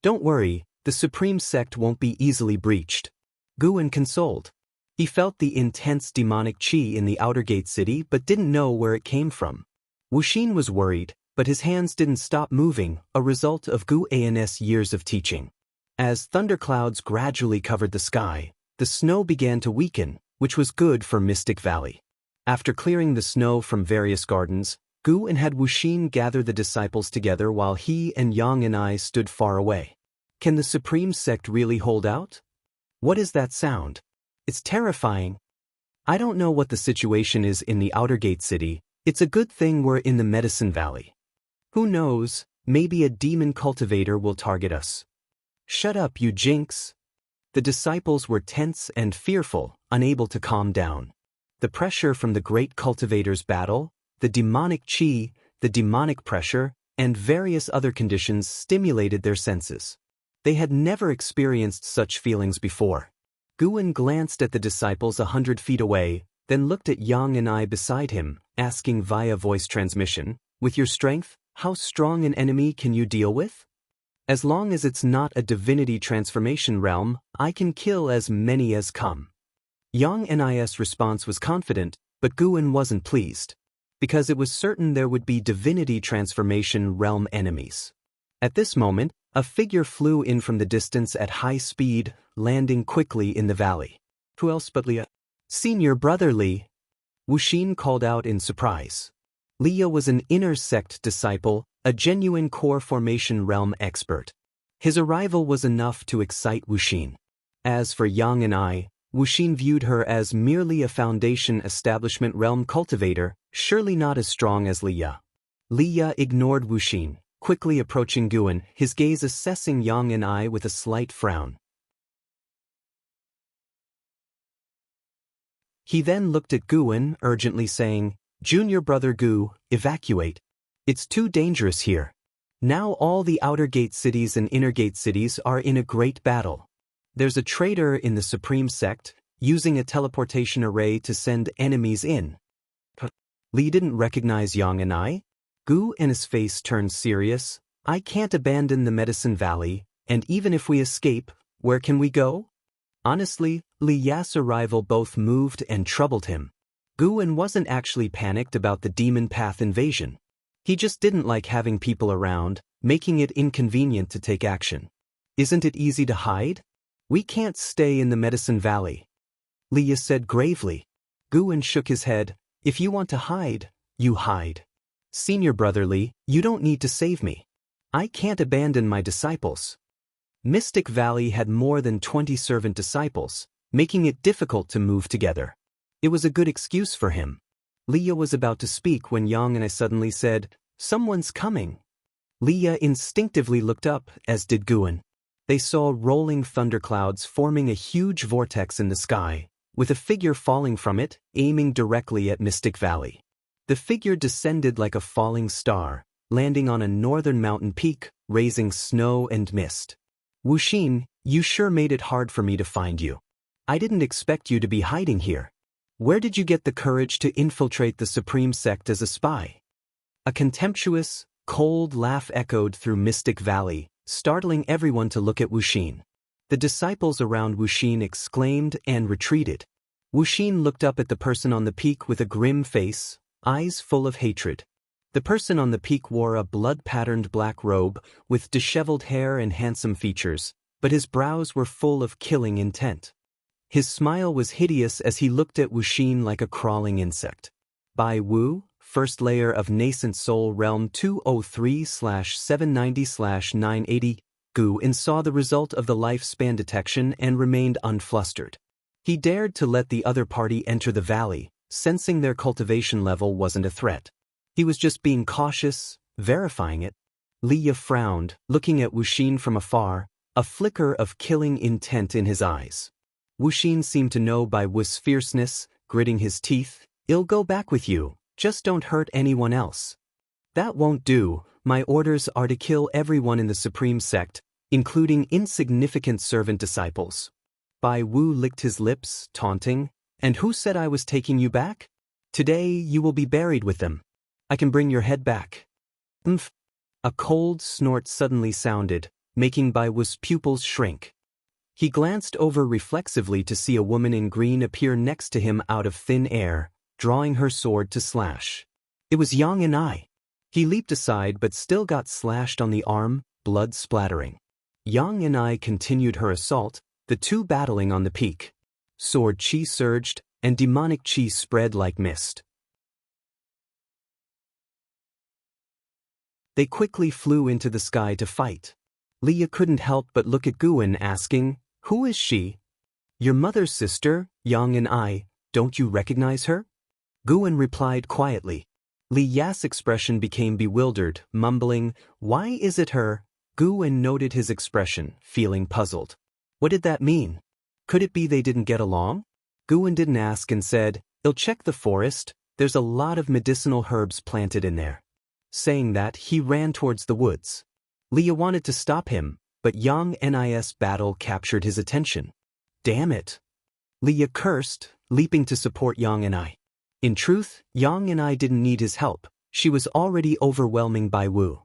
Speaker 1: Don't worry, the supreme sect won't be easily breached. Guan consoled. He felt the intense demonic chi in the outer gate city but didn't know where it came from. Wuxia was worried, but his hands didn't stop moving, a result of Guan's years of teaching. As thunderclouds gradually covered the sky, the snow began to weaken, which was good for Mystic Valley. After clearing the snow from various gardens, Guan had Wuxia gather the disciples together while he and Yang and I stood far away. Can the supreme sect really hold out? What is that sound? It's terrifying. I don't know what the situation is in the outer gate city. It's a good thing we're in the Medicine Valley. Who knows, maybe a demon cultivator will target us. Shut up, you jinx. The disciples were tense and fearful, unable to calm down. The pressure from the great cultivator's battle, the demonic chi, the demonic pressure, and various other conditions stimulated their senses. They had never experienced such feelings before. Guan glanced at the disciples 100 feet away, then looked at Yang and I beside him, asking via voice transmission, "With your strength, how strong an enemy can you deal with?" "As long as it's not a divinity transformation realm, I can kill as many as come." Yang and I's response was confident, but Guan wasn't pleased, because it was certain there would be divinity transformation realm enemies. At this moment, a figure flew in from the distance at high speed, landing quickly in the valley. Who else but Leah? "Senior brother Li," Wuxia called out in surprise. Leah was an inner sect disciple, a genuine core formation realm expert. His arrival was enough to excite Wuxia. As for Yang and I, Wuxia viewed her as merely a foundation establishment realm cultivator, surely not as strong as Leah. Leah ignored Wuxia, quickly approaching Guan, his gaze assessing Yang and I with a slight frown. He then looked at Guan, urgently saying, "Junior brother Gu, evacuate. It's too dangerous here. Now all the outer gate cities and inner gate cities are in a great battle. There's a traitor in the supreme sect, using a teleportation array to send enemies in." Li didn't recognize Yang and I. Gu and his face turned serious. "I can't abandon the Medicine Valley, and even if we escape, where can we go?" Honestly, Li Ya's arrival both moved and troubled him. Guan wasn't actually panicked about the demon path invasion. He just didn't like having people around, making it inconvenient to take action. "Isn't it easy to hide? We can't stay in the Medicine Valley," Li said gravely. Guan shook his head. "If you want to hide, you hide. Senior brother Li, you don't need to save me. I can't abandon my disciples." Mystic Valley had more than 20 servant disciples, making it difficult to move together. It was a good excuse for him. Leah was about to speak when Yang and I suddenly said, "Someone's coming." Leah instinctively looked up, as did Guan. They saw rolling thunderclouds forming a huge vortex in the sky, with a figure falling from it, aiming directly at Mystic Valley. The figure descended like a falling star, landing on a northern mountain peak, raising snow and mist. "Wuxia, you sure made it hard for me to find you. I didn't expect you to be hiding here. Where did you get the courage to infiltrate the supreme sect as a spy?" A contemptuous, cold laugh echoed through Mystic Valley, startling everyone to look at Wuxia. The disciples around Wuxia exclaimed and retreated. Wuxia looked up at the person on the peak with a grim face, eyes full of hatred. The person on the peak wore a blood-patterned black robe, with disheveled hair and handsome features, but his brows were full of killing intent. His smile was hideous as he looked at Wuxia like a crawling insect. Bai Wu, First Layer of Nascent Soul Realm 203/790/980, Gu saw the result of the lifespan detection and remained unflustered. He dared to let the other party enter the valley, sensing their cultivation level wasn't a threat. He was just being cautious, verifying it. Liya frowned, looking at Wuxia from afar, a flicker of killing intent in his eyes. Wuxia seemed to know Bai Wu's fierceness, gritting his teeth. "I'll go back with you, just don't hurt anyone else." "That won't do. My orders are to kill everyone in the Supreme Sect, including insignificant servant disciples." Bai Wu licked his lips, taunting. "And who said I was taking you back? Today you will be buried with them. I can bring your head back." "Umph." A cold snort suddenly sounded, making Bai Wu's pupils shrink. He glanced over reflexively to see a woman in green appear next to him out of thin air, drawing her sword to slash. It was Yang. He leaped aside but still got slashed on the arm, blood splattering. Yang continued her assault, the two battling on the peak. Sword chi surged, and demonic chi spread like mist. They quickly flew into the sky to fight. Liya couldn't help but look at Guan, asking, "Who is she?" "Your mother's sister, Yang. Don't you recognize her?" Guan replied quietly. Liya's expression became bewildered, mumbling, "Why is it her?" Guan noted his expression, feeling puzzled. What did that mean? Could it be they didn't get along? Guan didn't ask and said, "I'll check the forest, there's a lot of medicinal herbs planted in there." Saying that, he ran towards the woods. Liya wanted to stop him, but Yang's battle captured his attention. "Damn it!" Liya cursed, leaping to support Yang. In truth, Yang didn't need his help. She was already overwhelming Bai Wu.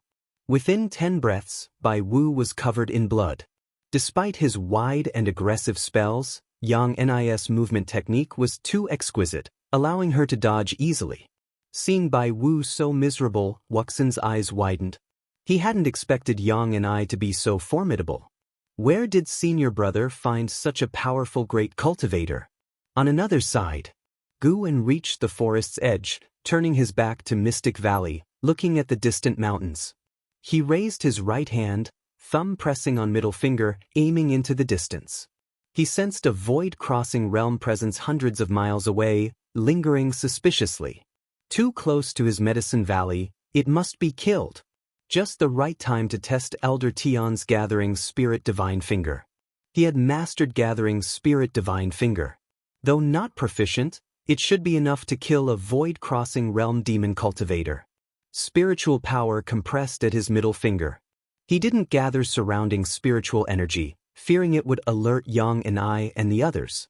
Speaker 1: Within 10 breaths, Bai Wu was covered in blood. Despite his wide and aggressive spells, Yang's movement technique was too exquisite, allowing her to dodge easily. Seeing Bai Wu so miserable, Wuxia's eyes widened. He hadn't expected Yang to be so formidable. Where did senior brother find such a powerful great cultivator? On another side, Guan reached the forest's edge, turning his back to Mystic Valley, looking at the distant mountains. He raised his right hand, thumb pressing on middle finger, aiming into the distance. He sensed a void-crossing realm presence hundreds of miles away, lingering suspiciously. Too close to his medicine valley, it must be killed. Just the right time to test Elder Tian's Gathering Spirit Divine Finger. He had mastered Gathering Spirit Divine Finger. Though not proficient, it should be enough to kill a void-crossing realm demon cultivator. Spiritual power compressed at his middle finger. He didn't gather surrounding spiritual energy, fearing it would alert Yang and the others.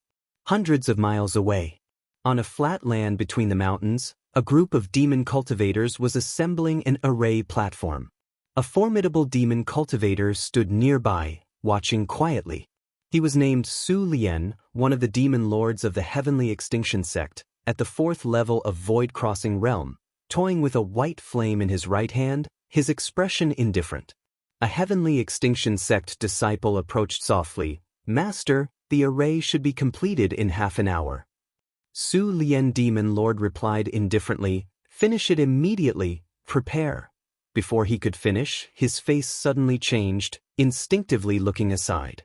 Speaker 1: Hundreds of miles away, on a flat land between the mountains, a group of demon cultivators was assembling an array platform. A formidable demon cultivator stood nearby, watching quietly. He was named Su Lian, one of the demon lords of the Heavenly Extinction Sect, at the 4th level of Void-Crossing Realm, toying with a white flame in his right hand, his expression indifferent. A Heavenly Extinction Sect disciple approached softly. "Master, the array should be completed in half an hour." Su Lian Demon Lord replied indifferently, "Finish it immediately, prepare." Before he could finish, his face suddenly changed, instinctively looking aside.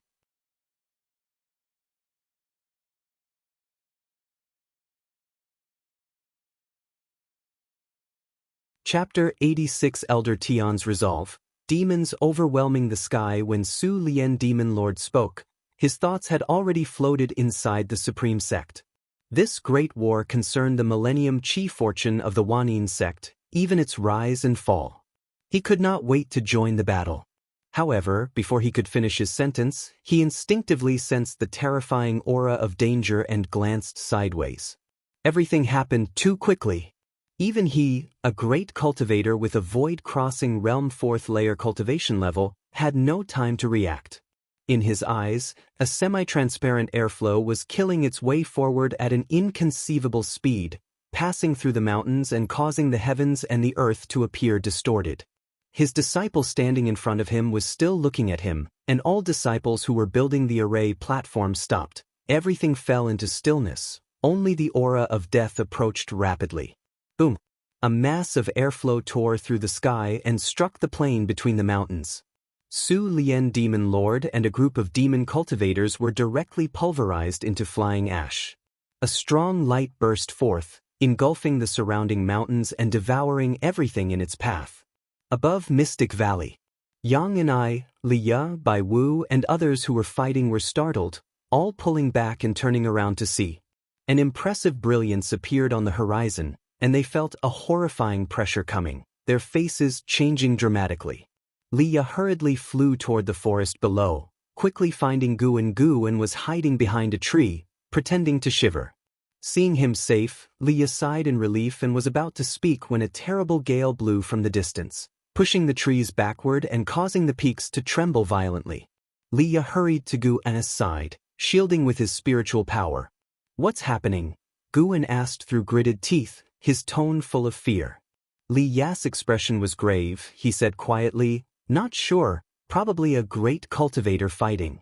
Speaker 1: Chapter 86 Elder Tian's Resolve. Demons overwhelming the sky. When Su Lian Demon Lord spoke, his thoughts had already floated inside the Supreme Sect. This great war concerned the Millennium Chi fortune of the Wanin sect, even its rise and fall. He could not wait to join the battle. However, before he could finish his sentence, he instinctively sensed the terrifying aura of danger and glanced sideways. Everything happened too quickly. Even he, a great cultivator with a void-crossing realm 4th layer cultivation level, had no time to react. In his eyes, a semi-transparent airflow was killing its way forward at an inconceivable speed, passing through the mountains and causing the heavens and the earth to appear distorted. His disciple standing in front of him was still looking at him, and all disciples who were building the array platform stopped. Everything fell into stillness. Only the aura of death approached rapidly. Boom! A mass of airflow tore through the sky and struck the plain between the mountains. Su Lian Demon Lord and a group of demon cultivators were directly pulverized into flying ash. A strong light burst forth, engulfing the surrounding mountains and devouring everything in its path. Above Mystic Valley, Yang and I, Li Ya, Bai Wu, and others who were fighting were startled, all pulling back and turning around to see. An impressive brilliance appeared on the horizon, and they felt a horrifying pressure coming, their faces changing dramatically. Li Ya hurriedly flew toward the forest below, quickly finding Gu and was hiding behind a tree, pretending to shiver. Seeing him safe, Li Ya sighed in relief and was about to speak when a terrible gale blew from the distance, pushing the trees backward and causing the peaks to tremble violently. Li Ya hurried to Gu's side, shielding with his spiritual power. "What's happening?" Guan asked through gritted teeth, his tone full of fear. Li Ya's expression was grave. He said quietly, "Not sure, probably a great cultivator fighting."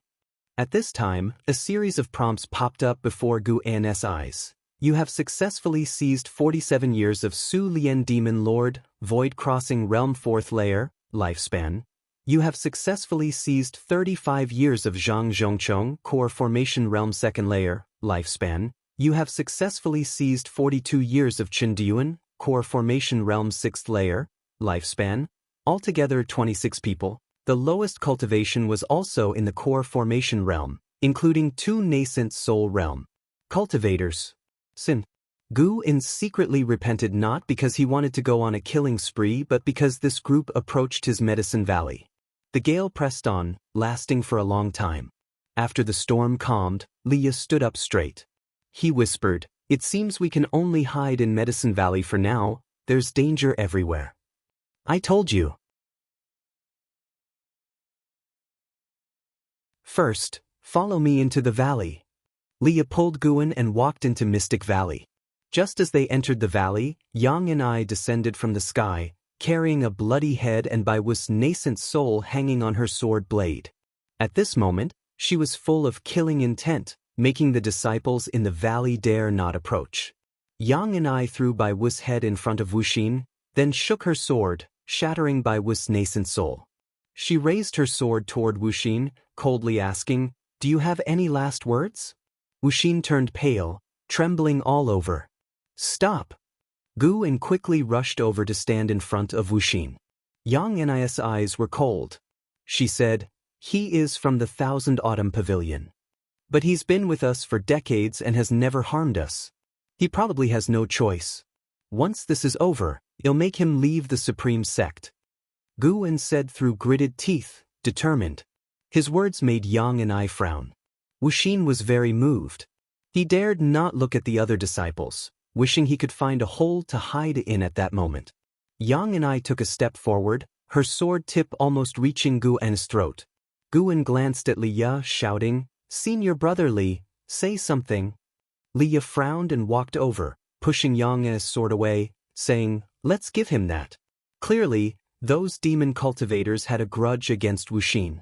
Speaker 1: At this time, a series of prompts popped up before Guan's eyes. "You have successfully seized 47 years of Su Lian Demon Lord, Void Crossing Realm 4th Layer, Lifespan. You have successfully seized 35 years of Zhang Zhongchong, Core Formation Realm 2nd Layer, Lifespan. You have successfully seized 42 years of Chen Duan, Core Formation Realm 6th Layer, Lifespan. Altogether 26 people. The lowest cultivation was also in the Core Formation Realm, including 2 nascent Soul Realm cultivators. Sin. Guan secretly repented not because he wanted to go on a killing spree but because this group approached his Medicine Valley. The gale pressed on, lasting for a long time. After the storm calmed, Li Ya stood up straight. He whispered, "It seems we can only hide in Medicine Valley for now. There's danger everywhere. I told you." "First, follow me into the valley." Li Ya pulled Guan and walked into Mystic Valley. Just as they entered the valley, Yang and I descended from the sky, carrying a bloody head and Bai Wu's nascent soul hanging on her sword blade. At this moment, she was full of killing intent, making the disciples in the valley dare not approach. Yang and I threw Bai Wu's head in front of Wuxin, then shook her sword, shattering Bai Wu's nascent soul. She raised her sword toward Wuxin, coldly asking, "Do you have any last words?" Wuxin turned pale, trembling all over. "Stop!" Guan quickly rushed over to stand in front of Wuxin. Yang Ni's eyes were cold. She said, "He is from the 1000 Autumn Pavilion. But he's been with us for decades and has never harmed us. He probably has no choice. Once this is over, it'll make him leave the Supreme Sect." Guan said through gritted teeth, determined. His words made Yang and I frown. Wuxin was very moved. He dared not look at the other disciples, wishing he could find a hole to hide in at that moment. Yang and I took a step forward, her sword tip almost reaching Guan's throat. Guan glanced at Li Ya, shouting, "Senior brother Li, say something." Li Ya frowned and walked over, pushing Yang's sword away, saying, "Let's give him that." Clearly, those demon cultivators had a grudge against Wuxin.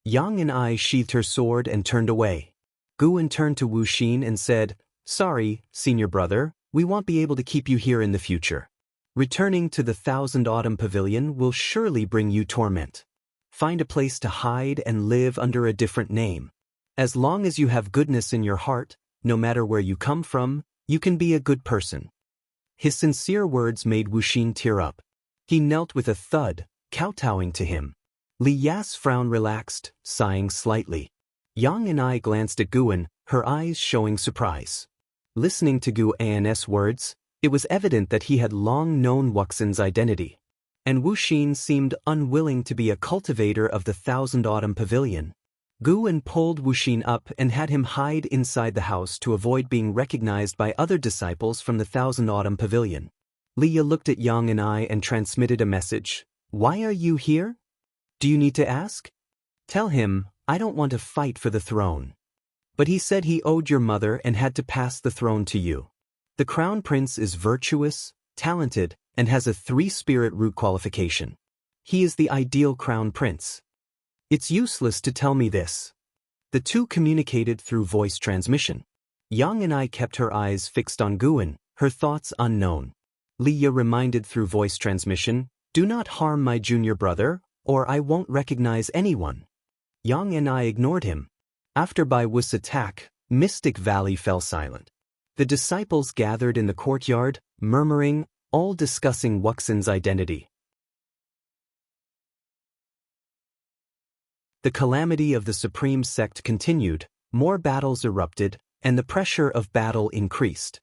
Speaker 1: Yang and I sheathed her sword and turned away. Guan turned to Wuxin and said, "Sorry, senior brother, we won't be able to keep you here in the future. Returning to the 1000 Autumn Pavilion will surely bring you torment. Find a place to hide and live under a different name. As long as you have goodness in your heart, no matter where you come from, you can be a good person." His sincere words made Wuxin tear up. He knelt with a thud, kowtowing to him. Li Ya's frown relaxed, sighing slightly. Yang and I glanced at Guan, her eyes showing surprise. Listening to Guan's words, it was evident that he had long known Wuxin's identity. And Wuxin seemed unwilling to be a cultivator of the 1000 Autumn Pavilion. Guan pulled Wuxin up and had him hide inside the house to avoid being recognized by other disciples from the Thousand Autumn Pavilion. Leah looked at Yang and I and transmitted a message. Why are you here? Do you need to ask? Tell him, I don't want to fight for the throne. But he said he owed your mother and had to pass the throne to you. The Crown Prince is virtuous, talented, and has a 3-spirit root qualification. He is the ideal Crown Prince. It's useless to tell me this. The two communicated through voice transmission. Yang and I kept her eyes fixed on Guan, her thoughts unknown. Leah reminded through voice transmission, do not harm my junior brother, or I won't recognize anyone. Yang and I ignored him. After Bai Wu's attack, Mystic Valley fell silent. The disciples gathered in the courtyard, murmuring, all discussing Wuxia's identity. The calamity of the Supreme Sect continued, more battles erupted, and the pressure of battle increased.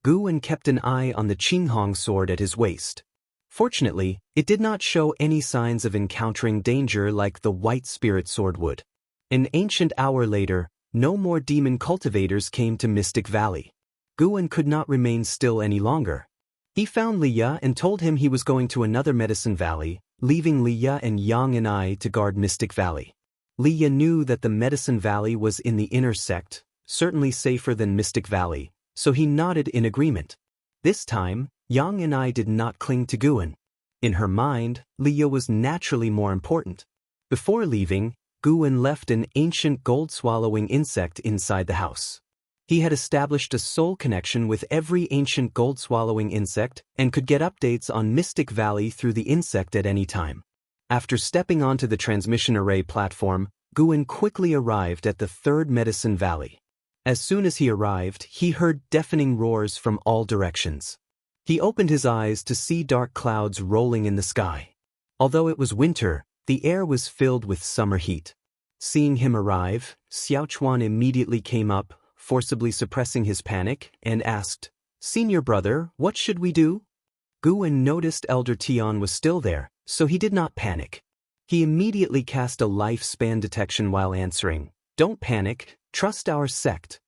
Speaker 1: Guan kept an eye on the Qinghong sword at his waist. Fortunately, it did not show any signs of encountering danger like the white spirit sword would. An ancient hour later, no more demon cultivators came to Mystic Valley. Guan could not remain still any longer. He found Leah and told him he was going to another medicine valley, leaving Leah and Yang and I to guard Mystic Valley. Leah knew that the Medicine Valley was in the inner sect, certainly safer than Mystic Valley, so he nodded in agreement. This time, Yang and I did not cling to Guan. In her mind, Leah was naturally more important. Before leaving, Guan left an ancient gold-swallowing insect inside the house. He had established a soul connection with every ancient gold-swallowing insect and could get updates on Mystic Valley through the insect at any time. After stepping onto the transmission array platform, Guan quickly arrived at the third Medicine Valley. As soon as he arrived, he heard deafening roars from all directions. He opened his eyes to see dark clouds rolling in the sky. Although it was winter, the air was filled with summer heat. Seeing him arrive, Xiaochuan immediately came up, forcibly suppressing his panic, and asked, Senior brother, what should we do? Guan noticed Elder Tian was still there, so he did not panic. He immediately cast a lifespan detection while answering, Don't panic, trust our sect.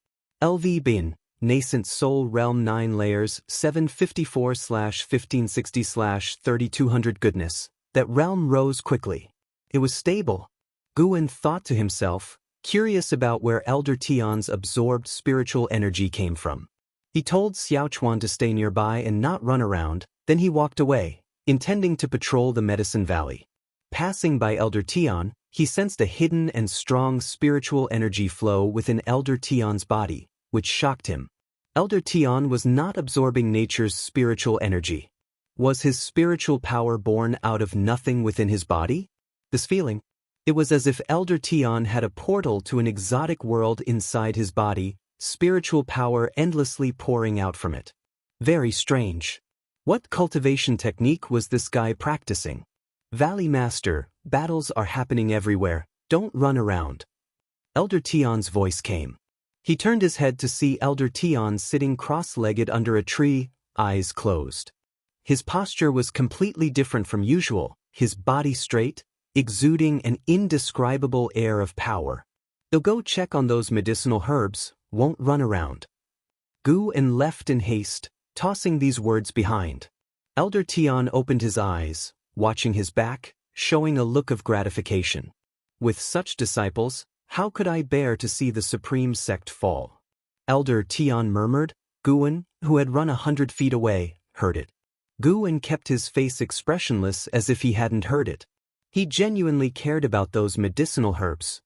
Speaker 1: LV Bin, Nascent Soul Realm 9 Layers 754/1560/3200 Goodness. That realm rose quickly. It was stable. Guan thought to himself, curious about where Elder Tian's absorbed spiritual energy came from. He told Xiaochuan to stay nearby and not run around, then he walked away, intending to patrol the Medicine Valley. Passing by Elder Tian, he sensed a hidden and strong spiritual energy flow within Elder Tian's body, which shocked him. Elder Tian was not absorbing nature's spiritual energy. Was his spiritual power born out of nothing within his body? This feeling, it was as if Elder Tian had a portal to an exotic world inside his body, spiritual power endlessly pouring out from it. Very strange. What cultivation technique was this guy practicing? Valley Master, battles are happening everywhere, don't run around. Elder Tian's voice came. He turned his head to see Elder Tian sitting cross-legged under a tree, eyes closed. His posture was completely different from usual, his body straight, exuding an indescribable air of power. He'll go check on those medicinal herbs, won't run around. Guan left in haste, tossing these words behind. Elder Tian opened his eyes, watching his back, showing a look of gratification. With such disciples, how could I bear to see the Supreme Sect fall? Elder Tian murmured. Guan, who had run 100 feet away, heard it. Guan kept his face expressionless as if he hadn't heard it. He genuinely cared about those medicinal herbs.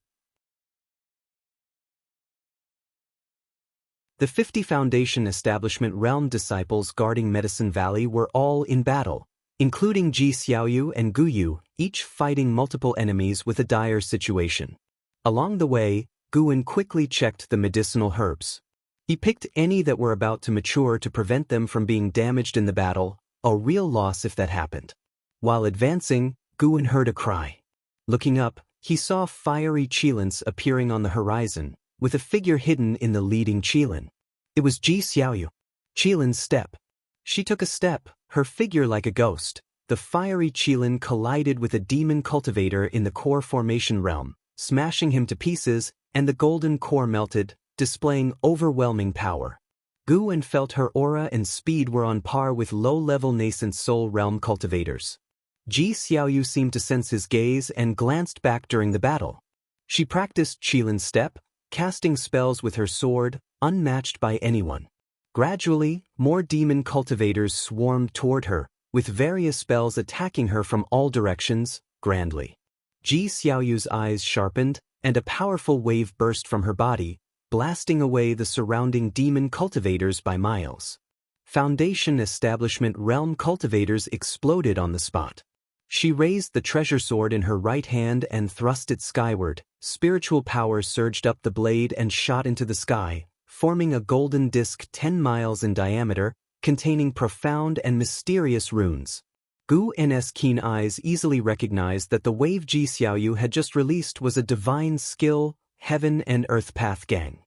Speaker 1: The 50 Foundation Establishment Realm disciples guarding Medicine Valley were all in battle, including Ji Xiaoyu and Gu Yu, each fighting multiple enemies with a dire situation. Along the way, Guan quickly checked the medicinal herbs. He picked any that were about to mature to prevent them from being damaged in the battle, a real loss if that happened. While advancing, Guan heard a cry. Looking up, he saw fiery Qilins appearing on the horizon, with a figure hidden in the leading Qilin. It was Ji Xiaoyu. Qilin's step. She took a step, her figure like a ghost. The fiery Qilin collided with a demon cultivator in the core formation realm, smashing him to pieces, and the golden core melted, displaying overwhelming power. Guwen felt her aura and speed were on par with low-level nascent soul realm cultivators. Ji Xiaoyu seemed to sense his gaze and glanced back during the battle. She practiced Qilin's step, casting spells with her sword, unmatched by anyone. Gradually, more demon cultivators swarmed toward her, with various spells attacking her from all directions, grandly. Ji Xiaoyu's eyes sharpened, and a powerful wave burst from her body, blasting away the surrounding demon cultivators by miles. Foundation Establishment realm cultivators exploded on the spot. She raised the treasure sword in her right hand and thrust it skyward. Spiritual power surged up the blade and shot into the sky, forming a golden disc 10 miles in diameter, containing profound and mysterious runes. Gu N's keen eyes easily recognized that the wave Ji Xiaoyu had just released was a divine skill, Heaven and Earth Path Gang.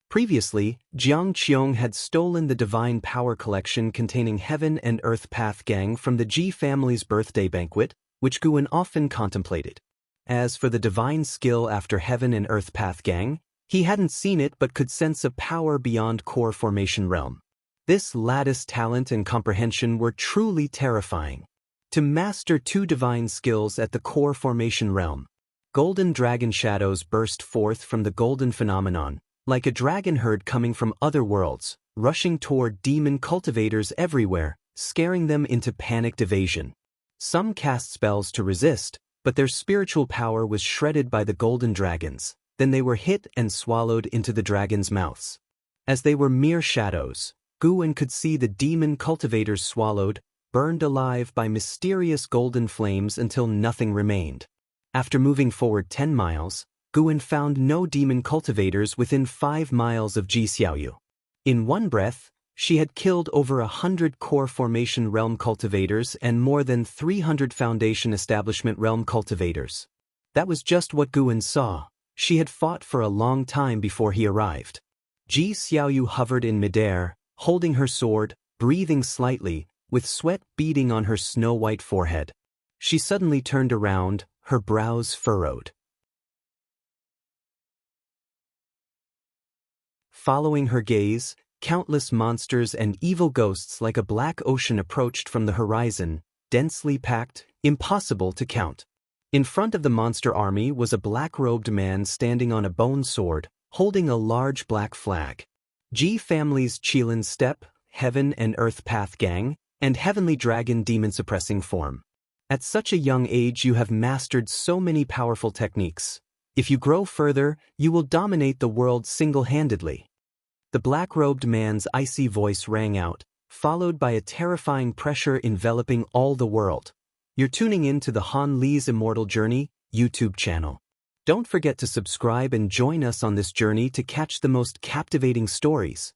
Speaker 1: Previously, Jiang Qiong had stolen the divine power collection containing Heaven and Earth Path Gang from the Ji family's birthday banquet, which Guwen often contemplated. As for the divine skill after Heaven and Earth Path Gang, he hadn't seen it but could sense a power beyond core formation realm. This lattice talent and comprehension were truly terrifying. To master two divine skills at the core formation realm, golden dragon shadows burst forth from the golden phenomenon, like a dragon herd coming from other worlds, rushing toward demon cultivators everywhere, scaring them into panicked evasion. Some cast spells to resist, but their spiritual power was shredded by the golden dragons. Then they were hit and swallowed into the dragons' mouths. As they were mere shadows, Guwen could see the demon cultivators swallowed, burned alive by mysterious golden flames until nothing remained. After moving forward 10 miles, Guwen found no demon cultivators within 5 miles of Ji Xiaoyu. In one breath, she had killed over 100 core formation realm cultivators and more than 300 foundation establishment realm cultivators. That was just what Guwen saw. She had fought for a long time before he arrived. Ji Xiaoyu hovered in midair, holding her sword, breathing slightly, with sweat beading on her snow-white forehead. She suddenly turned around, her brows furrowed. Following her gaze, countless monsters and evil ghosts like a black ocean approached from the horizon, densely packed, impossible to count. In front of the monster army was a black-robed man standing on a bone sword, holding a large black flag. Ji family's Qilin's Step, Heaven and Earth Path Gang, and Heavenly Dragon demon-suppressing form. At such a young age you have mastered so many powerful techniques. If you grow further, you will dominate the world single-handedly. The black-robed man's icy voice rang out, followed by a terrifying pressure enveloping all the world. You're tuning in to the Han Li's Immortal Journey YouTube channel. Don't forget to subscribe and join us on this journey to catch the most captivating stories.